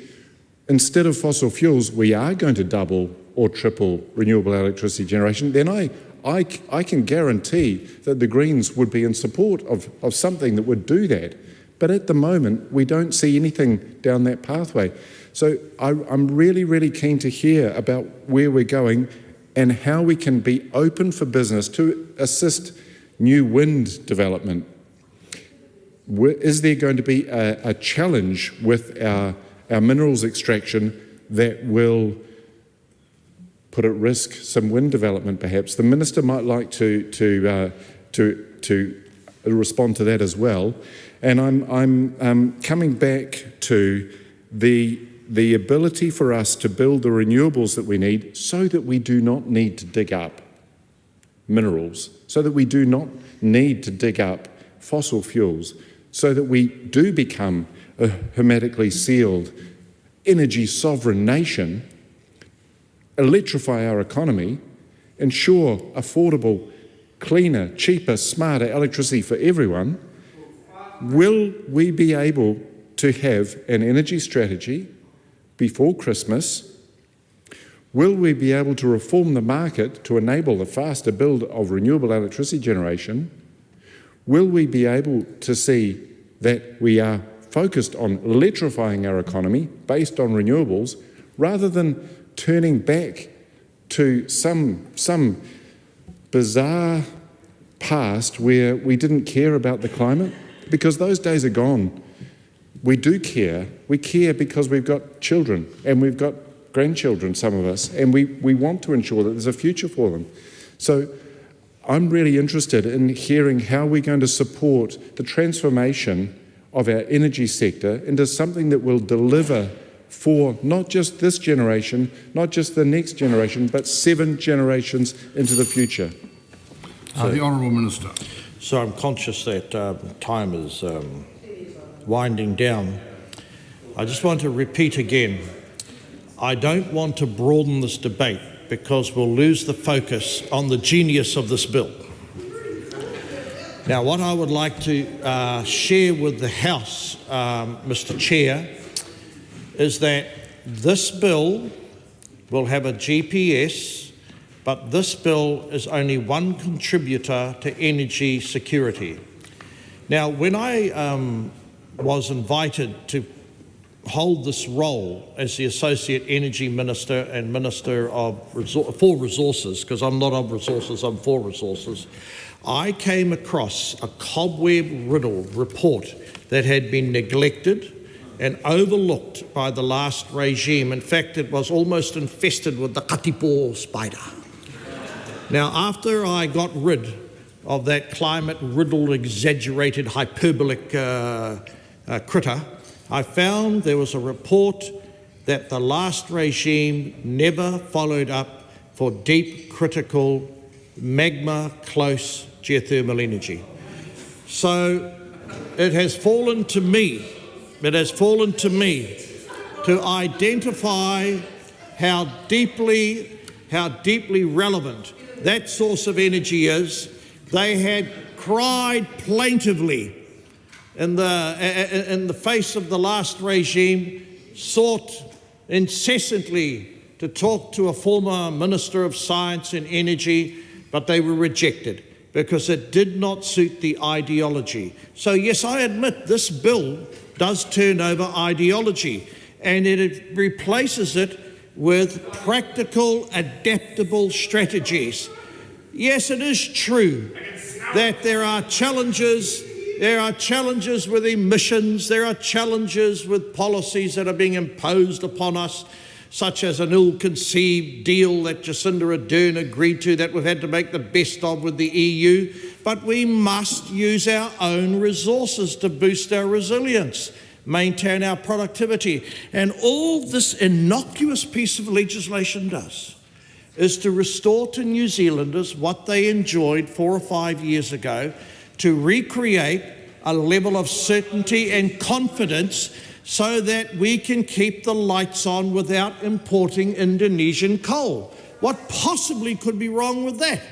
Speaker 7: instead of fossil fuels, we are going to double or triple renewable electricity generation, then I can guarantee that the Greens would be in support of something that would do that. But at the moment, we don't see anything down that pathway. So I'm really, really keen to hear about where we're going and how we can be open for business to assist new wind development. Is there going to be a challenge with our minerals extraction that will put at risk some wind development, perhaps? The Minister might like to respond to that as well. And I'm coming back to the ability for us to build the renewables that we need so that we do not need to dig up minerals, so that we do not need to dig up fossil fuels, so that we do become a hermetically sealed, energy sovereign nation, electrify our economy, ensure affordable, cleaner, cheaper, smarter electricity for everyone. Will we be able to have an energy strategy before Christmas? Will we be able to reform the market to enable the faster build of renewable electricity generation? Will we be able to see that we are focused on electrifying our economy based on renewables rather than turning back to some bizarre past where we didn't care about the climate? Because those days are gone. We do care. We care because we've got children and we've got grandchildren, some of us, and we want to ensure that there's a future for them. So I'm really interested in hearing how we're going to support the transformation of our energy sector into something that will deliver for not just this generation, not just the next generation, but 7 generations into the future.
Speaker 12: The Honourable Minister.
Speaker 2: So I'm conscious that time is winding down. I just want to repeat again, I don't want to broaden this debate because we'll lose the focus on the genius of this bill. Now, what I would like to share with the House, Mr. Chair, is that this bill will have a GPS, but this bill is only one contributor to energy security. Now, when I was invited to hold this role as the Associate Energy Minister and Minister for Resources, because I'm not of resources, I'm for resources, I came across a cobweb-riddled report that had been neglected and overlooked by the last regime. In fact, it was almost infested with the katipo spider. Now, after I got rid of that climate-riddled, exaggerated, hyperbolic critter, I found there was a report that the last regime never followed up for deep, critical, magma-close geothermal energy. So it has fallen to me to identify how deeply relevant that source of energy is. They had cried plaintively in the face of the last regime, sought incessantly to talk to a former Minister of Science and Energy, but they were rejected because it did not suit the ideology. So yes, I admit this bill does turn over ideology, and it replaces it with practical, adaptable strategies. Yes, it is true that there are challenges. There are challenges with emissions. There are challenges with policies that are being imposed upon us, such as an ill-conceived deal that Jacinda Ardern agreed to that we've had to make the best of with the EU. But we must use our own resources to boost our resilience, maintain our productivity. And all this innocuous piece of legislation does is to restore to New Zealanders what they enjoyed 4 or 5 years ago, to recreate a level of certainty and confidence so that we can keep the lights on without importing Indonesian coal. What possibly could be wrong with that?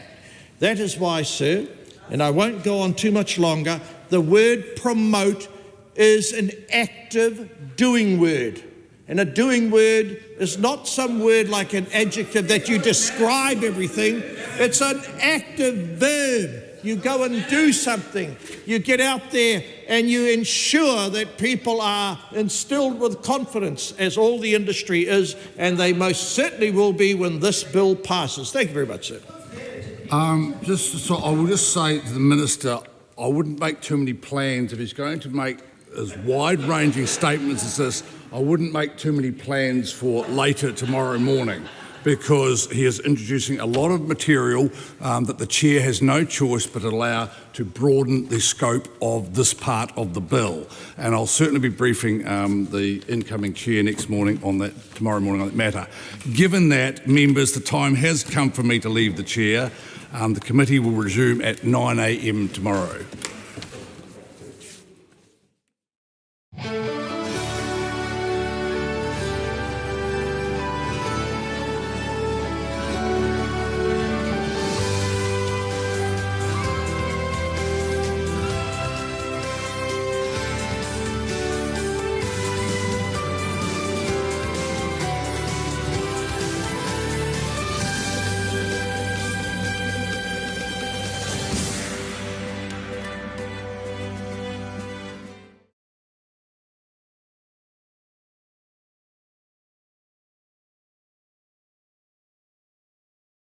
Speaker 2: That is why, sir, and I won't go on too much longer, the word promote is an active doing word. And a doing word is not some word like an adjective that you describe everything. It's an active verb. You go and do something. You get out there and you ensure that people are instilled with confidence, as all the industry is, and they most certainly will be when this bill passes. Thank you very much, sir.
Speaker 12: So I will just say to the Minister, I wouldn't make too many plans. If he's going to make as wide-ranging statements as this, I wouldn't make too many plans for later tomorrow morning, because he is introducing a lot of material that the Chair has no choice but allow to broaden the scope of this part of the bill. And I'll certainly be briefing the incoming Chair tomorrow morning on that matter. Given that, members, the time has come for me to leave the Chair. The committee will resume at 9 a.m. tomorrow.